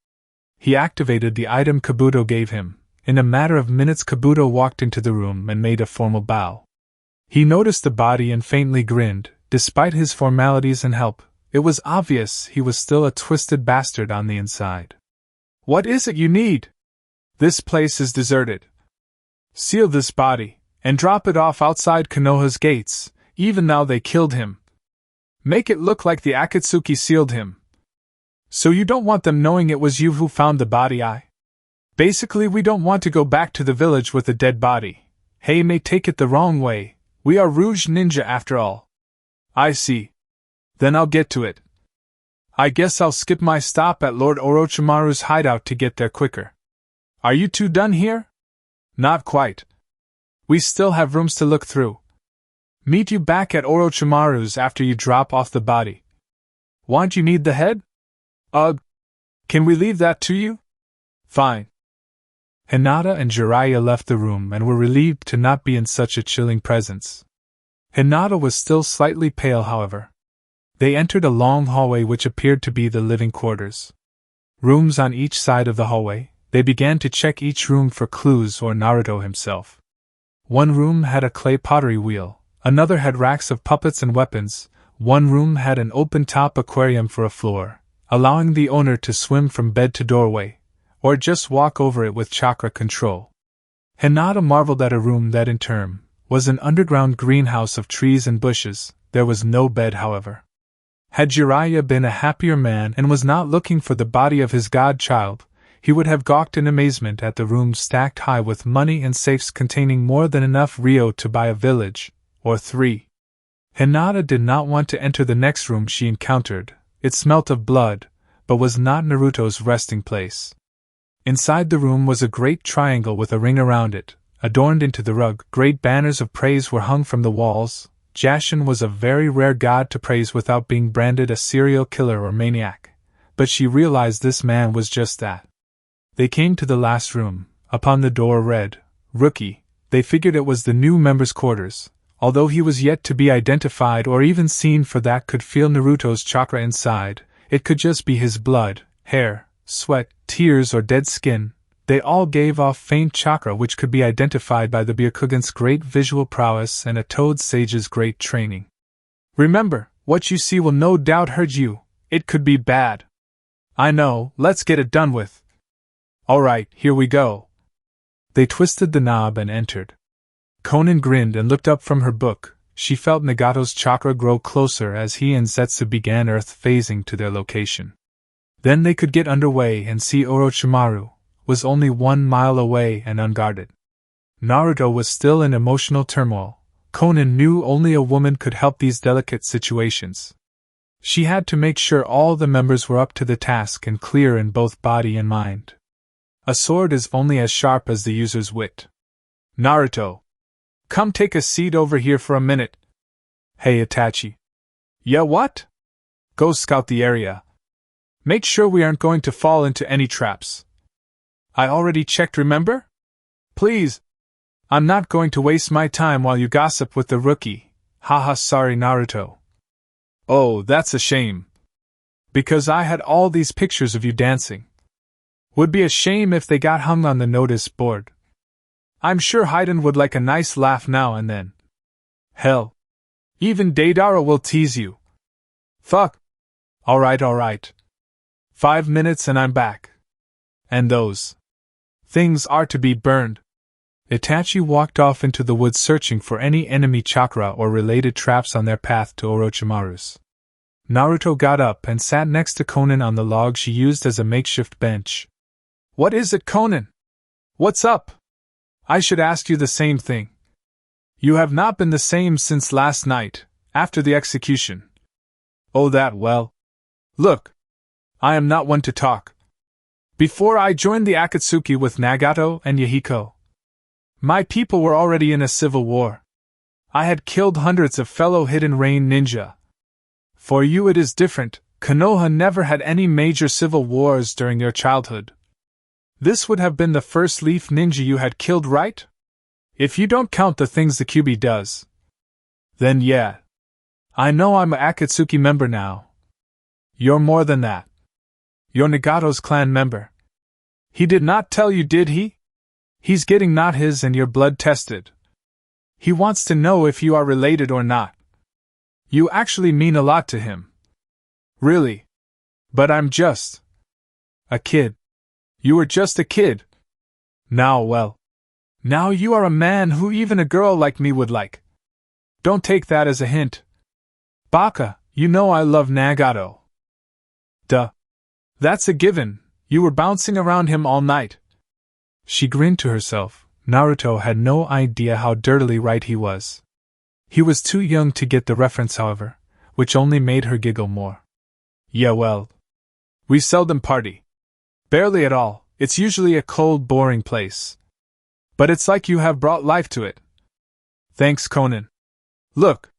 He activated the item Kabuto gave him. In a matter of minutes, Kabuto walked into the room and made a formal bow. He noticed the body and faintly grinned. Despite his formalities and help, it was obvious he was still a twisted bastard on the inside. What is it you need? This place is deserted. Seal this body, and drop it off outside Konoha's gates, even now they killed him. Make it look like the Akatsuki sealed him. So you don't want them knowing it was you who found the body, Basically, we don't want to go back to the village with a dead body. Hey, may take it the wrong way. We are Rouge Ninja after all. I see. Then I'll get to it. I guess I'll skip my stop at Lord Orochimaru's hideout to get there quicker. Are you two done here? Not quite. We still have rooms to look through. Meet you back at Orochimaru's after you drop off the body. Want you need the head? Ugh. Can we leave that to you? Fine. Hinata and Jiraiya left the room and were relieved to not be in such a chilling presence. Hinata was still slightly pale, however. They entered a long hallway which appeared to be the living quarters. Rooms on each side of the hallway, they began to check each room for clues or Naruto himself. One room had a clay pottery wheel, another had racks of puppets and weapons, one room had an open-top aquarium for a floor, allowing the owner to swim from bed to doorway, or just walk over it with chakra control. Hinata marveled at a room that in turn was an underground greenhouse of trees and bushes. There was no bed, however. Had Jiraiya been a happier man and was not looking for the body of his godchild, he would have gawked in amazement at the room stacked high with money and safes containing more than enough ryo to buy a village, or 3. Hinata did not want to enter the next room she encountered. It smelt of blood, but was not Naruto's resting place. Inside the room was a great triangle with a ring around it. Adorned into the rug, great banners of praise were hung from the walls. Jashin was a very rare god to praise without being branded a serial killer or maniac, but she realized this man was just that. They came to the last room. Upon the door read, Rookie. They figured it was the new member's quarters, although he was yet to be identified or even seen, for that could feel Naruto's chakra inside. It could just be his blood, hair, sweat, tears, or dead skin. They all gave off faint chakra which could be identified by the Byakugan's great visual prowess and a Toad Sage's great training. Remember, what you see will no doubt hurt you. It could be bad. I know, let's get it done with. Alright, here we go. They twisted the knob and entered. Konan grinned and looked up from her book. She felt Nagato's chakra grow closer as he and Zetsu began earth phasing to their location. Then they could get underway and see Orochimaru was only 1 mile away and unguarded. Naruto was still in emotional turmoil. Konan knew only a woman could help these delicate situations. She had to make sure all the members were up to the task and clear in both body and mind. A sword is only as sharp as the user's wit. Naruto, come take a seat over here for a minute. Hey, Itachi. Yeah, what? Go scout the area. Make sure we aren't going to fall into any traps. I already checked, remember? Please. I'm not going to waste my time while you gossip with the rookie. Haha, sorry, Naruto. Oh, that's a shame. Because I had all these pictures of you dancing. Would be a shame if they got hung on the notice board. I'm sure Hayden would like a nice laugh now and then. Hell. Even Deidara will tease you. Fuck. Alright. 5 minutes and I'm back. And those things are to be burned. Itachi walked off into the woods searching for any enemy chakra or related traps on their path to Orochimaru's. Naruto got up and sat next to Konan on the log she used as a makeshift bench. What is it, Konan? What's up? I should ask you the same thing. You have not been the same since last night, after the execution. Oh, that well. Look, I am not one to talk. Before I joined the Akatsuki with Nagato and Yahiko, my people were already in a civil war. I had killed hundreds of fellow Hidden Rain ninja. For you it is different. Konoha never had any major civil wars during your childhood. This would have been the first leaf ninja you had killed, right? If you don't count the things the Kyuubi does. Then yeah. I know I'm a Akatsuki member now. You're more than that. You're Nagato's clan member. He did not tell you, did he? He's getting not his and your blood tested. He wants to know if you are related or not. You actually mean a lot to him. Really. But I'm just a kid. You were just a kid. Now you are a man who even a girl like me would like. Don't take that as a hint. Baka, you know I love Nagato. Duh. That's a given. You were bouncing around him all night. She grinned to herself. Naruto had no idea how dirtily right he was. He was too young to get the reference, however, which only made her giggle more. Yeah, well, we seldom party. Barely at all. It's usually a cold, boring place. But it's like you have brought life to it. Thanks, Konan. Look,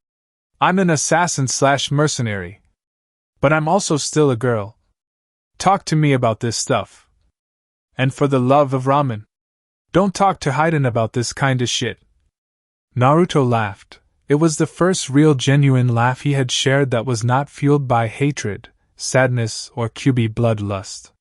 I'm an assassin/mercenary. But I'm also still a girl. Talk to me about this stuff. And for the love of ramen, don't talk to Haiden about this kind of shit. Naruto laughed. It was the first real genuine laugh he had shared that was not fueled by hatred, sadness, or Kyuubi bloodlust.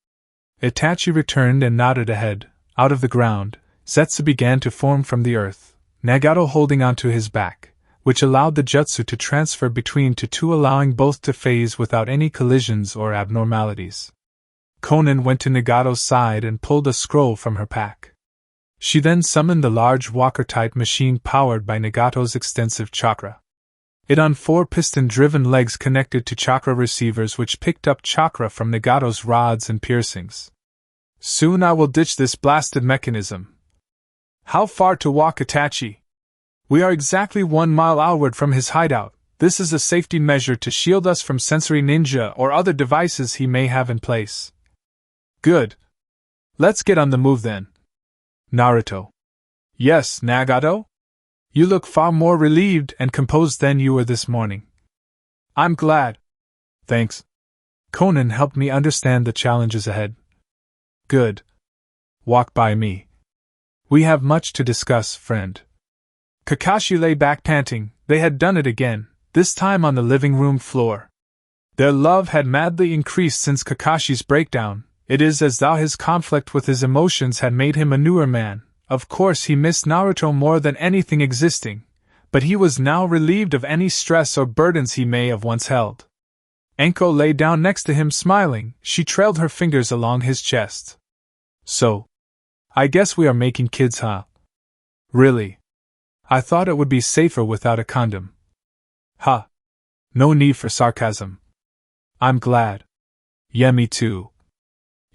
Itachi returned and nodded ahead. Out of the ground, Zetsu began to form from the earth, Nagato holding onto his back, which allowed the jutsu to transfer between the two, allowing both to phase without any collisions or abnormalities. Konan went to Nagato's side and pulled a scroll from her pack. She then summoned the large walker-type machine powered by Nagato's extensive chakra. It on 4 piston-driven legs connected to chakra receivers which picked up chakra from Nagato's rods and piercings. Soon I will ditch this blasted mechanism. How far to walk, Itachi? We are exactly 1 mile outward from his hideout. This is a safety measure to shield us from sensory ninja or other devices he may have in place. Good. Let's get on the move then. Naruto. Yes, Nagato? You look far more relieved and composed than you were this morning. I'm glad. Thanks. Konan helped me understand the challenges ahead. Good. Walk by me. We have much to discuss, friend. Kakashi lay back panting. They had done it again, this time on the living room floor. Their love had madly increased since Kakashi's breakdown. It is as though his conflict with his emotions had made him a newer man. Of course he missed Naruto more than anything existing, but he was now relieved of any stress or burdens he may have once held. Enko lay down next to him smiling. She trailed her fingers along his chest. So, I guess we are making kids, huh? Really? I thought it would be safer without a condom. Ha! No need for sarcasm. I'm glad. Yeah, me too.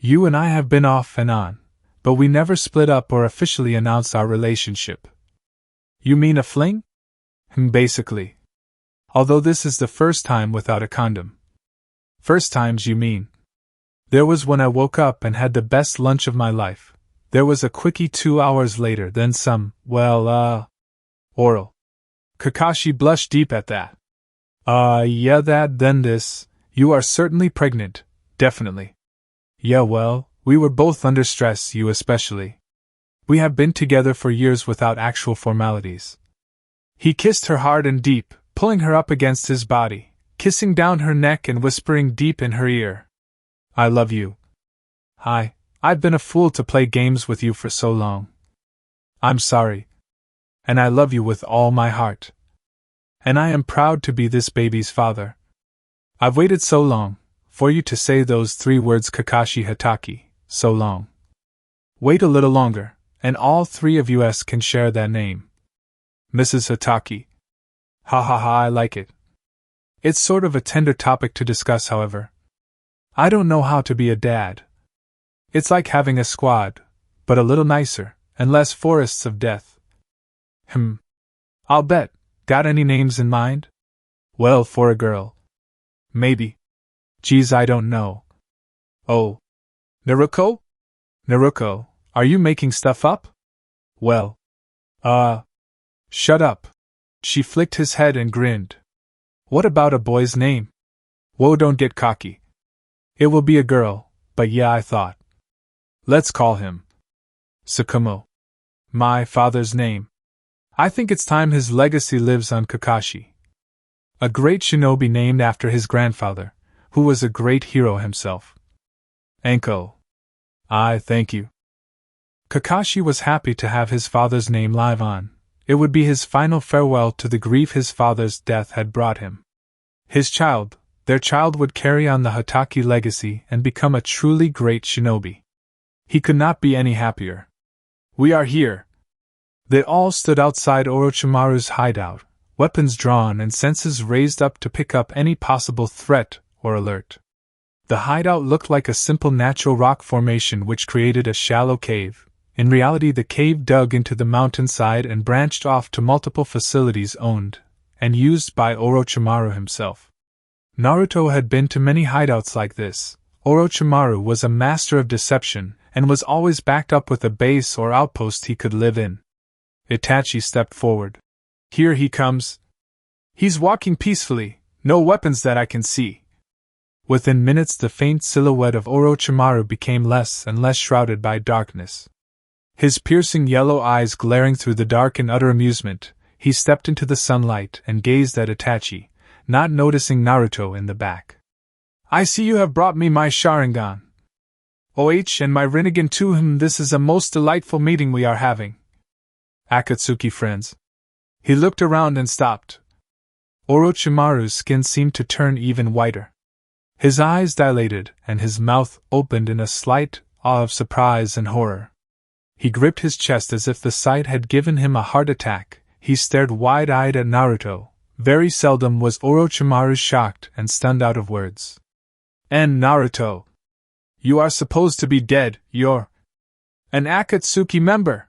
You and I have been off and on, but we never split up or officially announced our relationship. You mean a fling? Basically. Although this is the first time without a condom. First times, you mean? There was when I woke up and had the best lunch of my life. There was a quickie 2 hours later, then some, oral. Kakashi blushed deep at that. Yeah, that, then this. You are certainly pregnant, definitely. Yeah, well, we were both under stress, you especially. We have been together for years without actual formalities. He kissed her hard and deep, pulling her up against his body, kissing down her neck and whispering deep in her ear. I love you. I've been a fool to play games with you for so long. I'm sorry. And I love you with all my heart. And I am proud to be this baby's father. I've waited so long, for you to say those 3 words Kakashi Hataki, so long. Wait a little longer, and all 3 of us can share that name. Mrs. Hataki. Ha ha ha, I like it. It's sort of a tender topic to discuss, however. I don't know how to be a dad. It's like having a squad, but a little nicer, and less forests of death. I'll bet. Got any names in mind? Well, for a girl. Maybe. Geez, I don't know. Oh. Naruko? Naruko, are you making stuff up? Well. Shut up. She flicked his head and grinned. What about a boy's name? Whoa, don't get cocky. It will be a girl, but yeah, I thought. Let's call him Tsukumo. My father's name. I think it's time his legacy lives on Kakashi. A great shinobi named after his grandfather, who was a great hero himself. Anko. I thank you. Kakashi was happy to have his father's name live on. It would be his final farewell to the grief his father's death had brought him. Their child would carry on the Hataki legacy and become a truly great shinobi. He could not be any happier. We are here. They all stood outside Orochimaru's hideout, weapons drawn and senses raised up to pick up any possible threat or alert. The hideout looked like a simple natural rock formation which created a shallow cave. In reality, the cave dug into the mountainside and branched off to multiple facilities owned and used by Orochimaru himself. Naruto had been to many hideouts like this. Orochimaru was a master of deception and was always backed up with a base or outpost he could live in. Itachi stepped forward. Here he comes. He's walking peacefully, no weapons that I can see. Within minutes the faint silhouette of Orochimaru became less and less shrouded by darkness. His piercing yellow eyes glaring through the dark in utter amusement, he stepped into the sunlight and gazed at Itachi, not noticing Naruto in the back. I see you have brought me my Sharingan. And my Rinnegan too. This is a most delightful meeting we are having. Akatsuki friends. He looked around and stopped. Orochimaru's skin seemed to turn even whiter. His eyes dilated and his mouth opened in a slight awe of surprise and horror. He gripped his chest as if the sight had given him a heart attack. He stared wide-eyed at Naruto. Very seldom was Orochimaru shocked and stunned out of words. And Naruto, you are supposed to be dead. You're an Akatsuki member.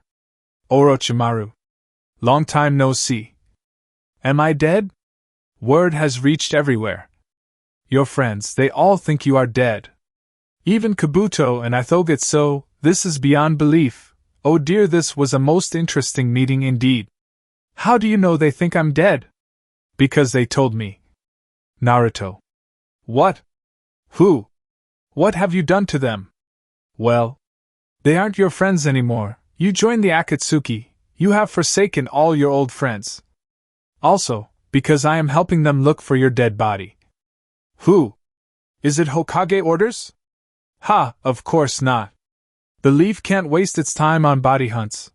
Orochimaru, long time no see. Am I dead? Word has reached everywhere. Your friends, they all think you are dead. Even Kabuto and Ithogitsu, this is beyond belief. Oh dear, this was a most interesting meeting indeed. How do you know they think I'm dead? Because they told me. Naruto. What? Who? What have you done to them? Well, they aren't your friends anymore. You joined the Akatsuki. You have forsaken all your old friends. Also, because I am helping them look for your dead body. Who? Is it Hokage orders? Ha, of course not. The leaf can't waste its time on body hunts.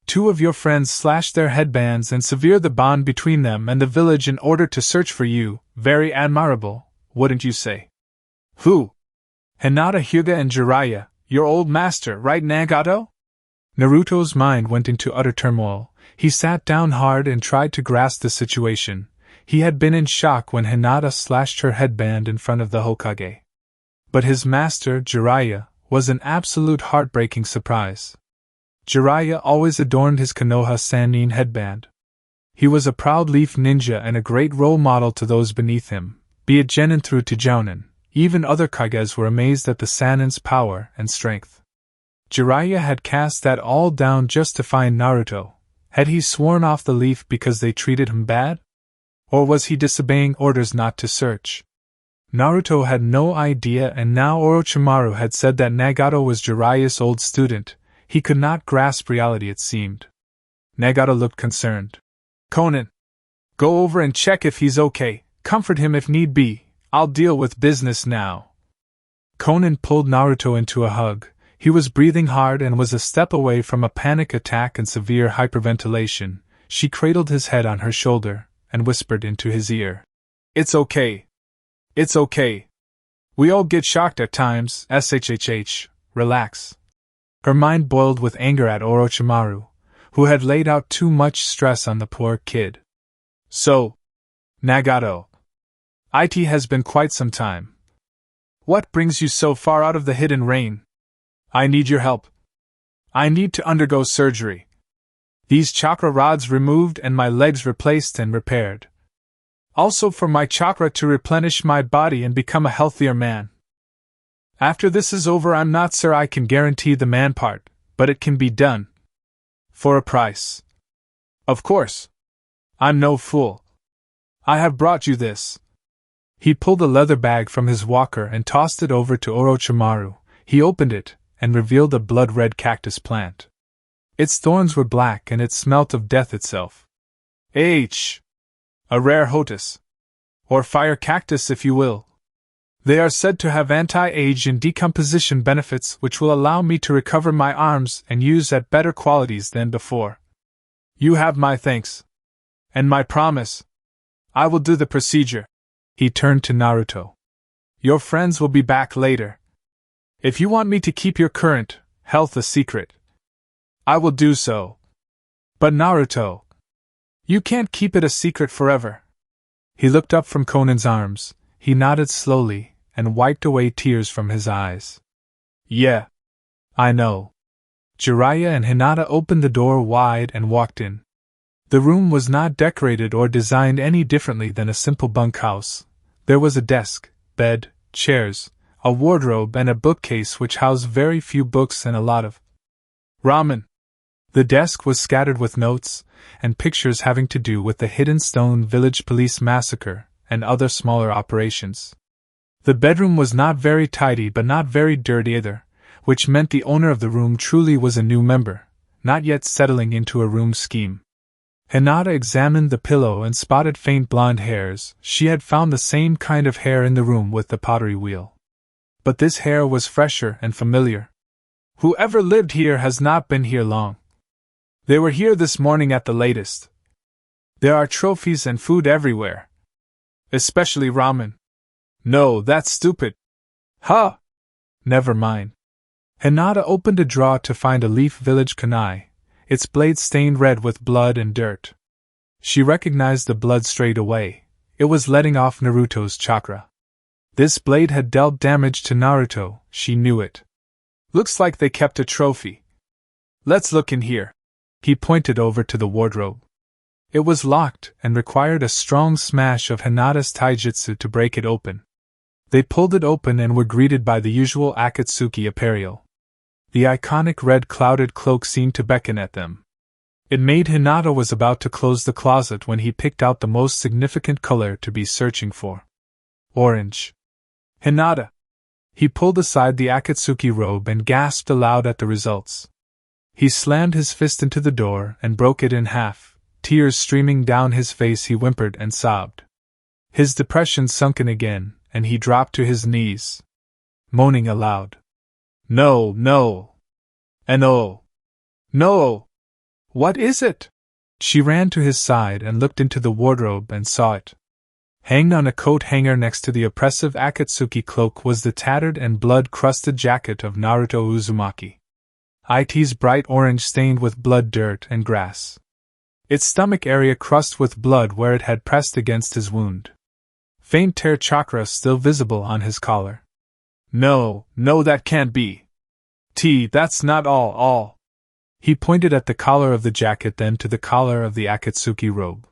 2 of your friends slashed their headbands and severed the bond between them and the village in order to search for you. Very admirable, wouldn't you say? Who? Hinata, Hyuga and Jiraiya, your old master, right, Nagato? Naruto's mind went into utter turmoil. He sat down hard and tried to grasp the situation. He had been in shock when Hinata slashed her headband in front of the Hokage. But his master, Jiraiya, was an absolute heartbreaking surprise. Jiraiya always adorned his Konoha Sannin headband. He was a proud leaf ninja and a great role model to those beneath him, be it Genin through to Jounin. Even other Kages were amazed at the Sannin's power and strength. Jiraiya had cast that all down just to find Naruto. Had he sworn off the leaf because they treated him bad? Or was he disobeying orders not to search? Naruto had no idea, and now Orochimaru had said that Nagato was Jiraiya's old student. He could not grasp reality, it seemed. Nagato looked concerned. Conan, go over and check if he's okay. Comfort him if need be. I'll deal with business now. Conan pulled Naruto into a hug. He was breathing hard and was a step away from a panic attack and severe hyperventilation. She cradled his head on her shoulder, and whispered into his ear. It's okay. It's okay. We all get shocked at times, shhh, relax. Her mind boiled with anger at Orochimaru, who had laid out too much stress on the poor kid. So, Nagato. It has been quite some time. What brings you so far out of the hidden rain? I need your help. I need to undergo surgery. These chakra rods removed and my legs replaced and repaired. Also for my chakra to replenish my body and become a healthier man. After this is over, I'm not sure I can guarantee the man part, but it can be done. For a price. Of course. I'm no fool. I have brought you this. He pulled a leather bag from his walker and tossed it over to Orochimaru. He opened it and revealed a blood-red cactus plant. Its thorns were black and it smelt of death itself. A rare hotus. Or fire cactus if you will. They are said to have anti-age and decomposition benefits which will allow me to recover my arms and use at better qualities than before. You have my thanks. And my promise. I will do the procedure. He turned to Naruto. Your friends will be back later. If you want me to keep your current health a secret, I will do so. But Naruto, you can't keep it a secret forever. He looked up from Conan's arms, he nodded slowly, and wiped away tears from his eyes. Yeah. I know. Jiraiya and Hinata opened the door wide and walked in. The room was not decorated or designed any differently than a simple bunkhouse. There was a desk, bed, chairs, a wardrobe and a bookcase which housed very few books and a lot of ramen. The desk was scattered with notes and pictures having to do with the Hidden Stone Village police massacre and other smaller operations. The bedroom was not very tidy but not very dirty either, which meant the owner of the room truly was a new member, not yet settling into a room scheme. Hinata examined the pillow and spotted faint blonde hairs. She had found the same kind of hair in the room with the pottery wheel. But this hair was fresher and familiar. Whoever lived here has not been here long. They were here this morning at the latest. There are trophies and food everywhere. Especially ramen. No, that's stupid. Huh! Never mind. Hinata opened a drawer to find a leaf village kunai, its blade stained red with blood and dirt. She recognized the blood straight away. It was letting off Naruto's chakra. This blade had dealt damage to Naruto, she knew it. Looks like they kept a trophy. Let's look in here. He pointed over to the wardrobe. It was locked and required a strong smash of Hinata's taijutsu to break it open. They pulled it open and were greeted by the usual Akatsuki apparel. The iconic red clouded cloak seemed to beckon at them. It made Hinata was about to close the closet when he picked out the most significant color to be searching for. Orange. Hinata. He pulled aside the Akatsuki robe and gasped aloud at the results. He slammed his fist into the door and broke it in half. Tears streaming down his face, he whimpered and sobbed. His depression sunken again, and he dropped to his knees, moaning aloud. No, no. And oh. No. What is it? She ran to his side and looked into the wardrobe and saw it. Hanging on a coat hanger next to the oppressive Akatsuki cloak was the tattered and blood-crusted jacket of Naruto Uzumaki. It's bright orange stained with blood, dirt, and grass. Its stomach area crusted with blood where it had pressed against his wound. Faint tear chakra still visible on his collar. No, that can't be. That's not all. He pointed at the collar of the jacket, then to the collar of the Akatsuki robe.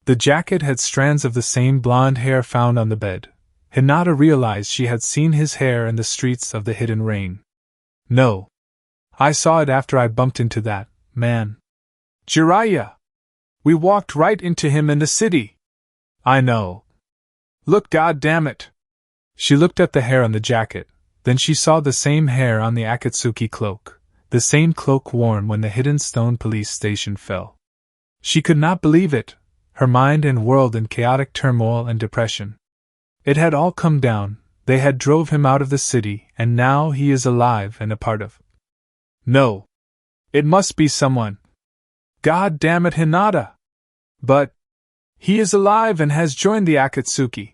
The jacket had strands of the same blonde hair found on the bed. Hinata realized she had seen his hair in the streets of the hidden rain. No. I saw it after I bumped into that man. Jiraiya! We walked right into him in the city. I know. Look, goddammit! She looked at the hair on the jacket, then she saw the same hair on the Akatsuki cloak, the same cloak worn when the Hidden Stone police station fell. She could not believe it, her mind and world in chaotic turmoil and depression. It had all come down, they had drove him out of the city, and now he is alive and a part of. No. It must be someone. God damn it, Hinata! But He is alive and has joined the Akatsuki.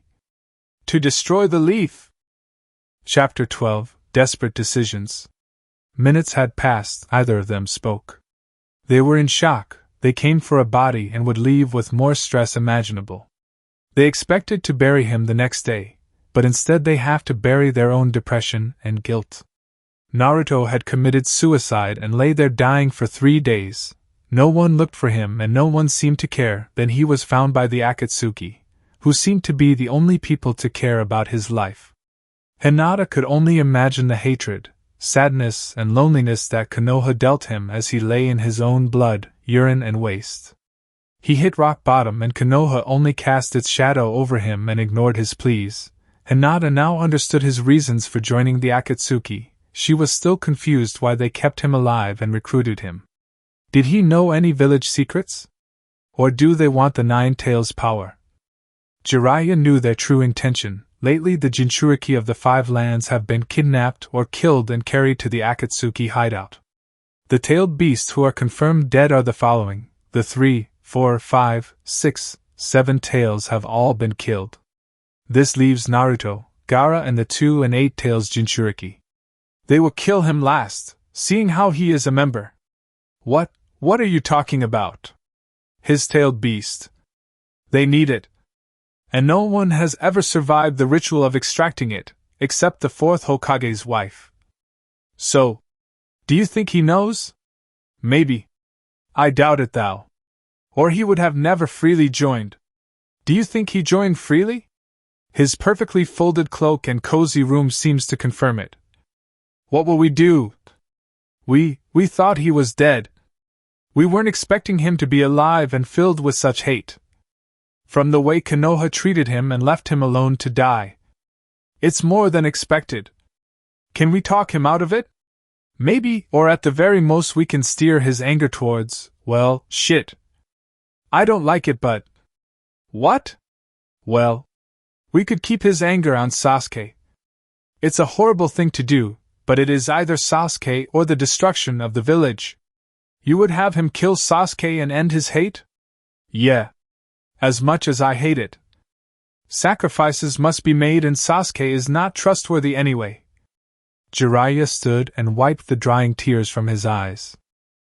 To destroy the leaf. Chapter 12, Desperate Decisions. Minutes had passed, neither of them spoke. They were in shock. They came for a body and would leave with more stress imaginable. They expected to bury him the next day, but instead they have to bury their own depression and guilt. Naruto had committed suicide and lay there dying for 3 days. No one looked for him and no one seemed to care. Then he was found by the Akatsuki, who seemed to be the only people to care about his life. Hinata could only imagine the hatred, sadness, and loneliness that Konoha dealt him as he lay in his own blood, urine, and waste. He hit rock bottom and Konoha only cast its shadow over him and ignored his pleas. Hinata now understood his reasons for joining the Akatsuki. She was still confused why they kept him alive and recruited him. Did he know any village secrets? Or do they want the Nine Tails power? Jiraiya knew their true intention. Lately the Jinchuriki of the Five Lands have been kidnapped or killed and carried to the Akatsuki hideout. The tailed beasts who are confirmed dead are the following: the 3, 4, 5, 6, 7 tails have all been killed. This leaves Naruto, Gaara, and the 2 and 8 tails Jinchuriki. They will kill him last, seeing how he is a member. What are you talking about? His tailed beast. They need it. And no one has ever survived the ritual of extracting it, except the 4th Hokage's wife. So, do you think he knows? Maybe. I doubt it thou. Or he would have never freely joined. Do you think he joined freely? His perfectly folded cloak and cozy room seems to confirm it. What will we do? We thought he was dead. We weren't expecting him to be alive and filled with such hate. From the way Konoha treated him and left him alone to die. It's more than expected. Can we talk him out of it? Maybe, or at the very most we can steer his anger towards, well, shit. I don't like it but... What? Well, we could keep his anger on Sasuke. It's a horrible thing to do, but it is either Sasuke or the destruction of the village. You would have him kill Sasuke and end his hate? Yeah. As much as I hate it. Sacrifices must be made and Sasuke is not trustworthy anyway. Jiraiya stood and wiped the drying tears from his eyes.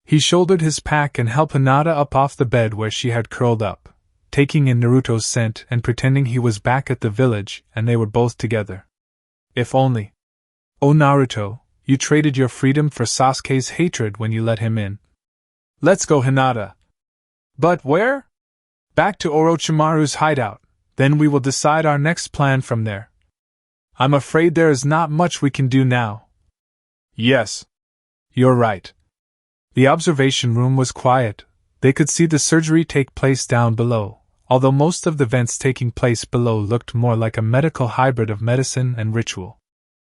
He shouldered his pack and helped Hinata up off the bed where she had curled up, taking in Naruto's scent and pretending he was back at the village and they were both together. If only. Oh Naruto, you traded your freedom for Sasuke's hatred when you let him in. Let's go, Hinata. But where? Back to Orochimaru's hideout, then we will decide our next plan from there. I'm afraid there is not much we can do now. Yes. You're right. The observation room was quiet. They could see the surgery take place down below, although most of the events taking place below looked more like a medical hybrid of medicine and ritual.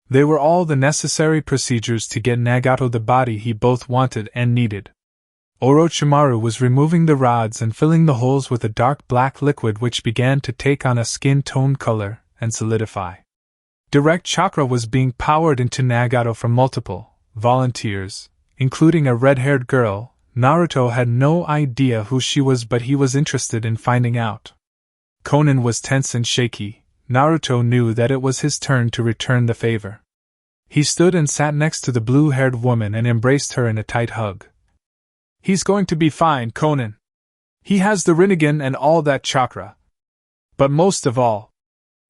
They were all the necessary procedures to get Nagato the body he both wanted and needed. Orochimaru was removing the rods and filling the holes with a dark black liquid which began to take on a skin tone color and solidify. Direct chakra was being powered into Nagato from multiple volunteers, including a red-haired girl. Naruto had no idea who she was, but he was interested in finding out. Konan was tense and shaky. Naruto knew that it was his turn to return the favor. He stood and sat next to the blue-haired woman and embraced her in a tight hug. He's going to be fine, Konan. He has the Rinnegan and all that chakra. But most of all,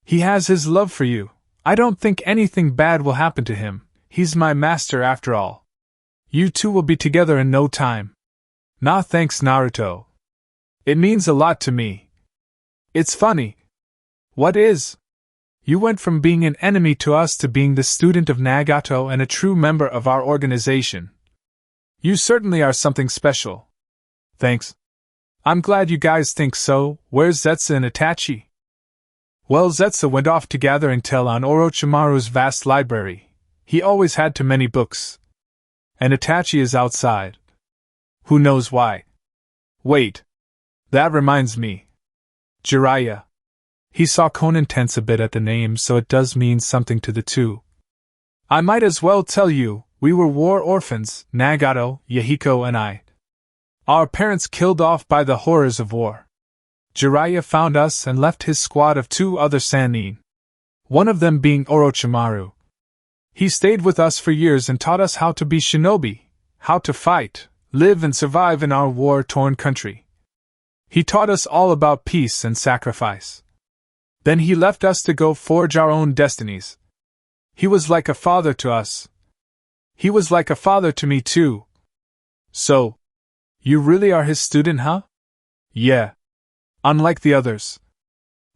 he has his love for you. I don't think anything bad will happen to him. He's my master after all. You two will be together in no time. Nah, thanks, Naruto. It means a lot to me. It's funny. What is? You went from being an enemy to us to being the student of Nagato and a true member of our organization. You certainly are something special. Thanks. I'm glad you guys think so. Where's Zetsu and Itachi? Well, Zetsu went off to gather intel on Orochimaru's vast library. He always had too many books. And Itachi is outside. Who knows why? Wait. That reminds me. Jiraiya. He saw Konan tense a bit at the name, so it does mean something to the two. I might as well tell you, we were war orphans, Nagato, Yahiko and I. Our parents killed off by the horrors of war. Jiraiya found us and left his squad of 2 other Sannin, one of them being Orochimaru. He stayed with us for years and taught us how to be shinobi, how to fight, live and survive in our war-torn country. He taught us all about peace and sacrifice. Then he left us to go forge our own destinies. He was like a father to us. He was like a father to me too. So, you really are his student, huh? Yeah. Unlike the others.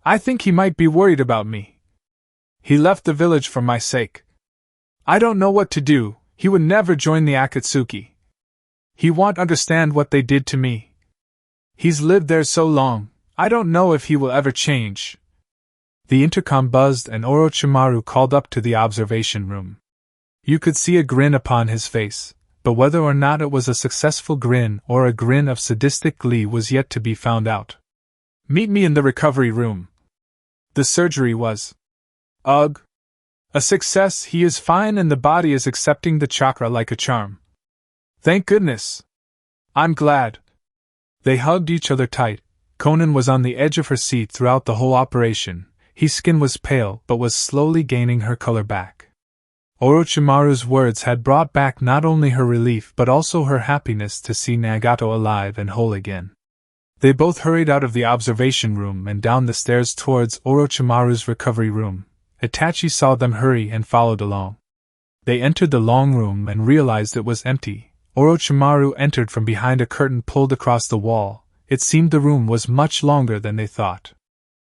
I think he might be worried about me. He left the village for my sake. I don't know what to do. He would never join the Akatsuki. He won't understand what they did to me. He's lived there so long, I don't know if he will ever change. The intercom buzzed and Orochimaru called up to the observation room. You could see a grin upon his face, but whether or not it was a successful grin or a grin of sadistic glee was yet to be found out. Meet me in the recovery room. The surgery was, ugh, a success. He is fine and the body is accepting the chakra like a charm. Thank goodness. I'm glad. They hugged each other tight. Konan was on the edge of her seat throughout the whole operation. His skin was pale but was slowly gaining her color back. Orochimaru's words had brought back not only her relief but also her happiness to see Nagato alive and whole again. They both hurried out of the observation room and down the stairs towards Orochimaru's recovery room. Itachi saw them hurry and followed along. They entered the long room and realized it was empty. Orochimaru entered from behind a curtain pulled across the wall. It seemed the room was much longer than they thought.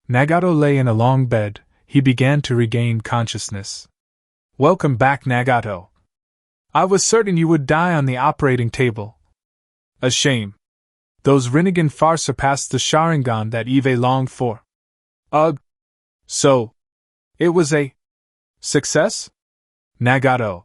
Nagato lay in a long bed. He began to regain consciousness. Welcome back, Nagato. I was certain you would die on the operating table. A shame. Those Rinnegan far surpassed the Sharingan that Eve longed for. Ugh. So, it was a success? Nagato.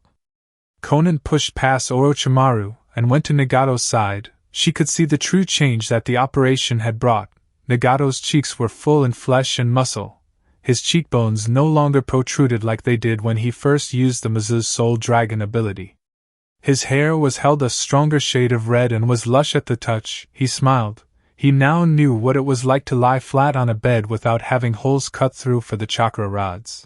Konan pushed past Orochimaru and went to Nagato's side. She could see the true change that the operation had brought. Nagato's cheeks were full in flesh and muscle. His cheekbones no longer protruded like they did when he first used the Mizu's Soul Dragon ability. His hair was held a stronger shade of red and was lush at the touch. He smiled. He now knew what it was like to lie flat on a bed without having holes cut through for the chakra rods.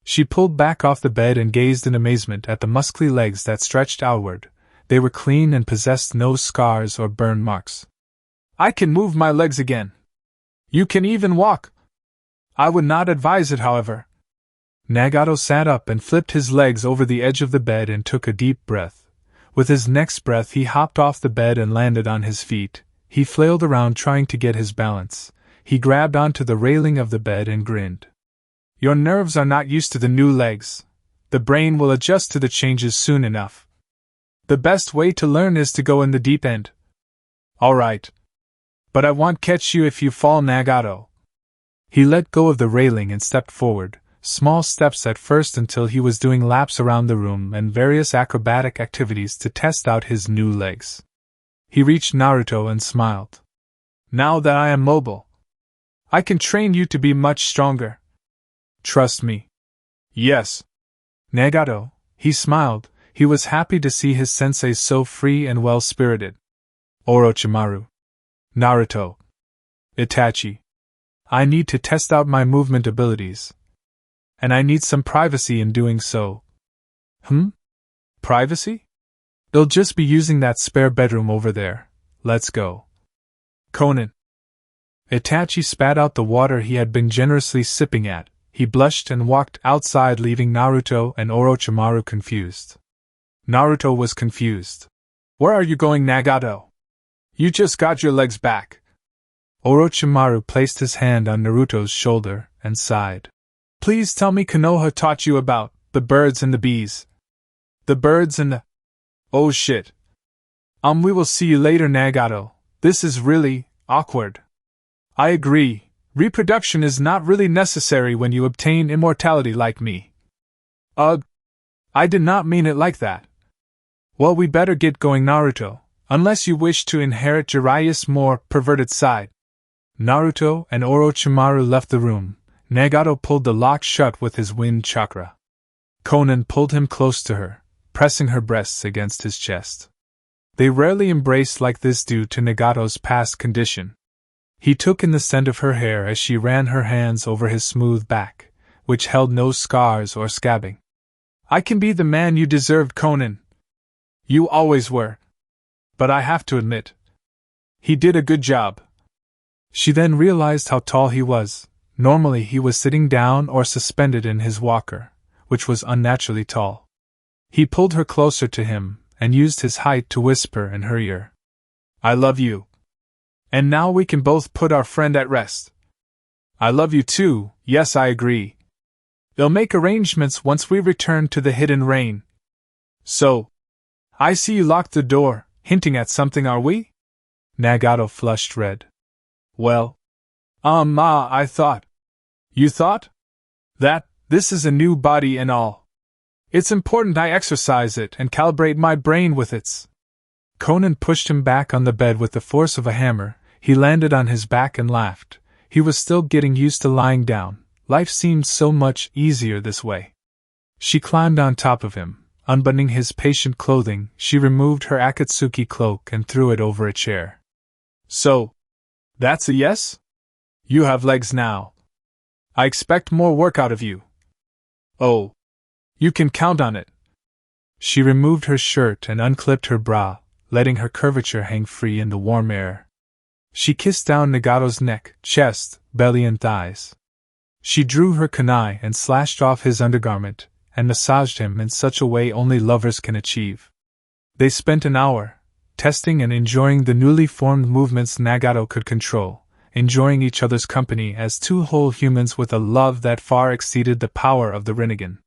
She pulled back off the bed and gazed in amazement at the muscly legs that stretched outward. They were clean and possessed no scars or burn marks. I can move my legs again. You can even walk. I would not advise it, however. Nagato sat up and flipped his legs over the edge of the bed and took a deep breath. With his next breath he hopped off the bed and landed on his feet. He flailed around trying to get his balance. He grabbed onto the railing of the bed and grinned. Your nerves are not used to the new legs. The brain will adjust to the changes soon enough. The best way to learn is to go in the deep end. All right. But I won't catch you if you fall, Nagato. He let go of the railing and stepped forward, small steps at first until he was doing laps around the room and various acrobatic activities to test out his new legs. He reached Naruto and smiled. Now that I am mobile, I can train you to be much stronger. Trust me. Yes. Nagato, he smiled. He was happy to see his sensei so free and well-spirited. Orochimaru. Naruto. Itachi. I need to test out my movement abilities. And I need some privacy in doing so. Privacy? They'll just be using that spare bedroom over there. Let's go. Konan. Itachi spat out the water he had been generously sipping at. He blushed and walked outside, leaving Naruto and Orochimaru confused. Naruto was confused. Where are you going, Nagato? You just got your legs back. Orochimaru placed his hand on Naruto's shoulder and sighed. Please tell me Konoha taught you about the birds and the bees. The birds and the... Oh shit. We will see you later, Nagato. This is really awkward. I agree. Reproduction is not really necessary when you obtain immortality like me. Ugh. I did not mean it like that. Well, we better get going, Naruto, unless you wish to inherit Jiraiya's more perverted side. Naruto and Orochimaru left the room. Nagato pulled the lock shut with his wind chakra. Konan pulled him close to her, pressing her breasts against his chest. They rarely embraced like this due to Nagato's past condition. He took in the scent of her hair as she ran her hands over his smooth back, which held no scars or scabbing. I can be the man you deserved, Conan. You always were. But I have to admit, he did a good job. She then realized how tall he was. Normally he was sitting down or suspended in his walker, which was unnaturally tall. He pulled her closer to him and used his height to whisper in her ear. I love you. And now we can both put our friend at rest. I love you too, yes, I agree. They'll make arrangements once we return to the hidden rain. So, I see you locked the door, hinting at something, are we? Nagato flushed red. Well, I thought. You thought? That, this is a new body and all. It's important I exercise it and calibrate my brain with its. Conan pushed him back on the bed with the force of a hammer. He landed on his back and laughed. He was still getting used to lying down. Life seemed so much easier this way. She climbed on top of him. Unbuttoning his patient clothing, she removed her Akatsuki cloak and threw it over a chair. So, that's a yes? You have legs now. I expect more work out of you. Oh, you can count on it. She removed her shirt and unclipped her bra, letting her curvature hang free in the warm air. She kissed down Nagato's neck, chest, belly and thighs. She drew her kunai and slashed off his undergarment, and massaged him in such a way only lovers can achieve. They spent an hour, testing and enjoying the newly formed movements Nagato could control, enjoying each other's company as two whole humans with a love that far exceeded the power of the Rinnegan.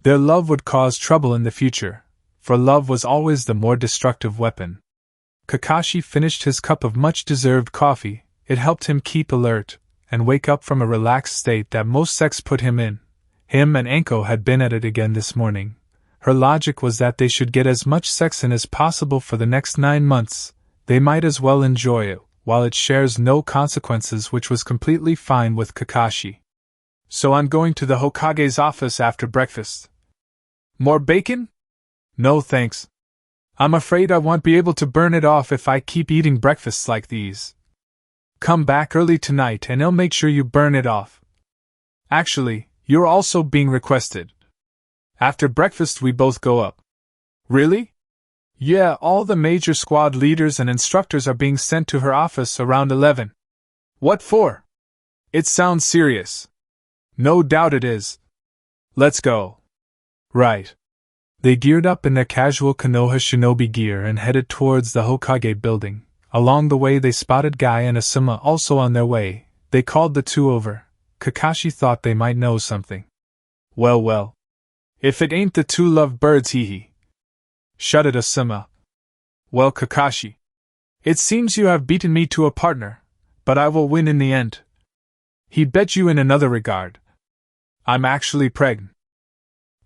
Their love would cause trouble in the future, for love was always the more destructive weapon. Kakashi finished his cup of much-deserved coffee. It helped him keep alert and wake up from a relaxed state that most sex put him in. Him and Anko had been at it again this morning. Her logic was that they should get as much sex in as possible for the next 9 months. They might as well enjoy it, while it shares no consequences, which was completely fine with Kakashi. So I'm going to the Hokage's office after breakfast. More bacon? No thanks. I'm afraid I won't be able to burn it off if I keep eating breakfasts like these. Come back early tonight and I'll make sure you burn it off. Actually, you're also being requested. After breakfast we both go up. Really? Yeah, all the major squad leaders and instructors are being sent to her office around 11. What for? It sounds serious. No doubt it is. Let's go. Right. They geared up in their casual Konoha shinobi gear and headed towards the Hokage building. Along the way they spotted Guy and Asuma also on their way. They called the two over. Kakashi thought they might know something. Well. If it ain't the two lovebirds, hee. Shuddered Asuma. Well, Kakashi. It seems you have beaten me to a partner, but I will win in the end. He bet you in another regard. I'm actually pregnant.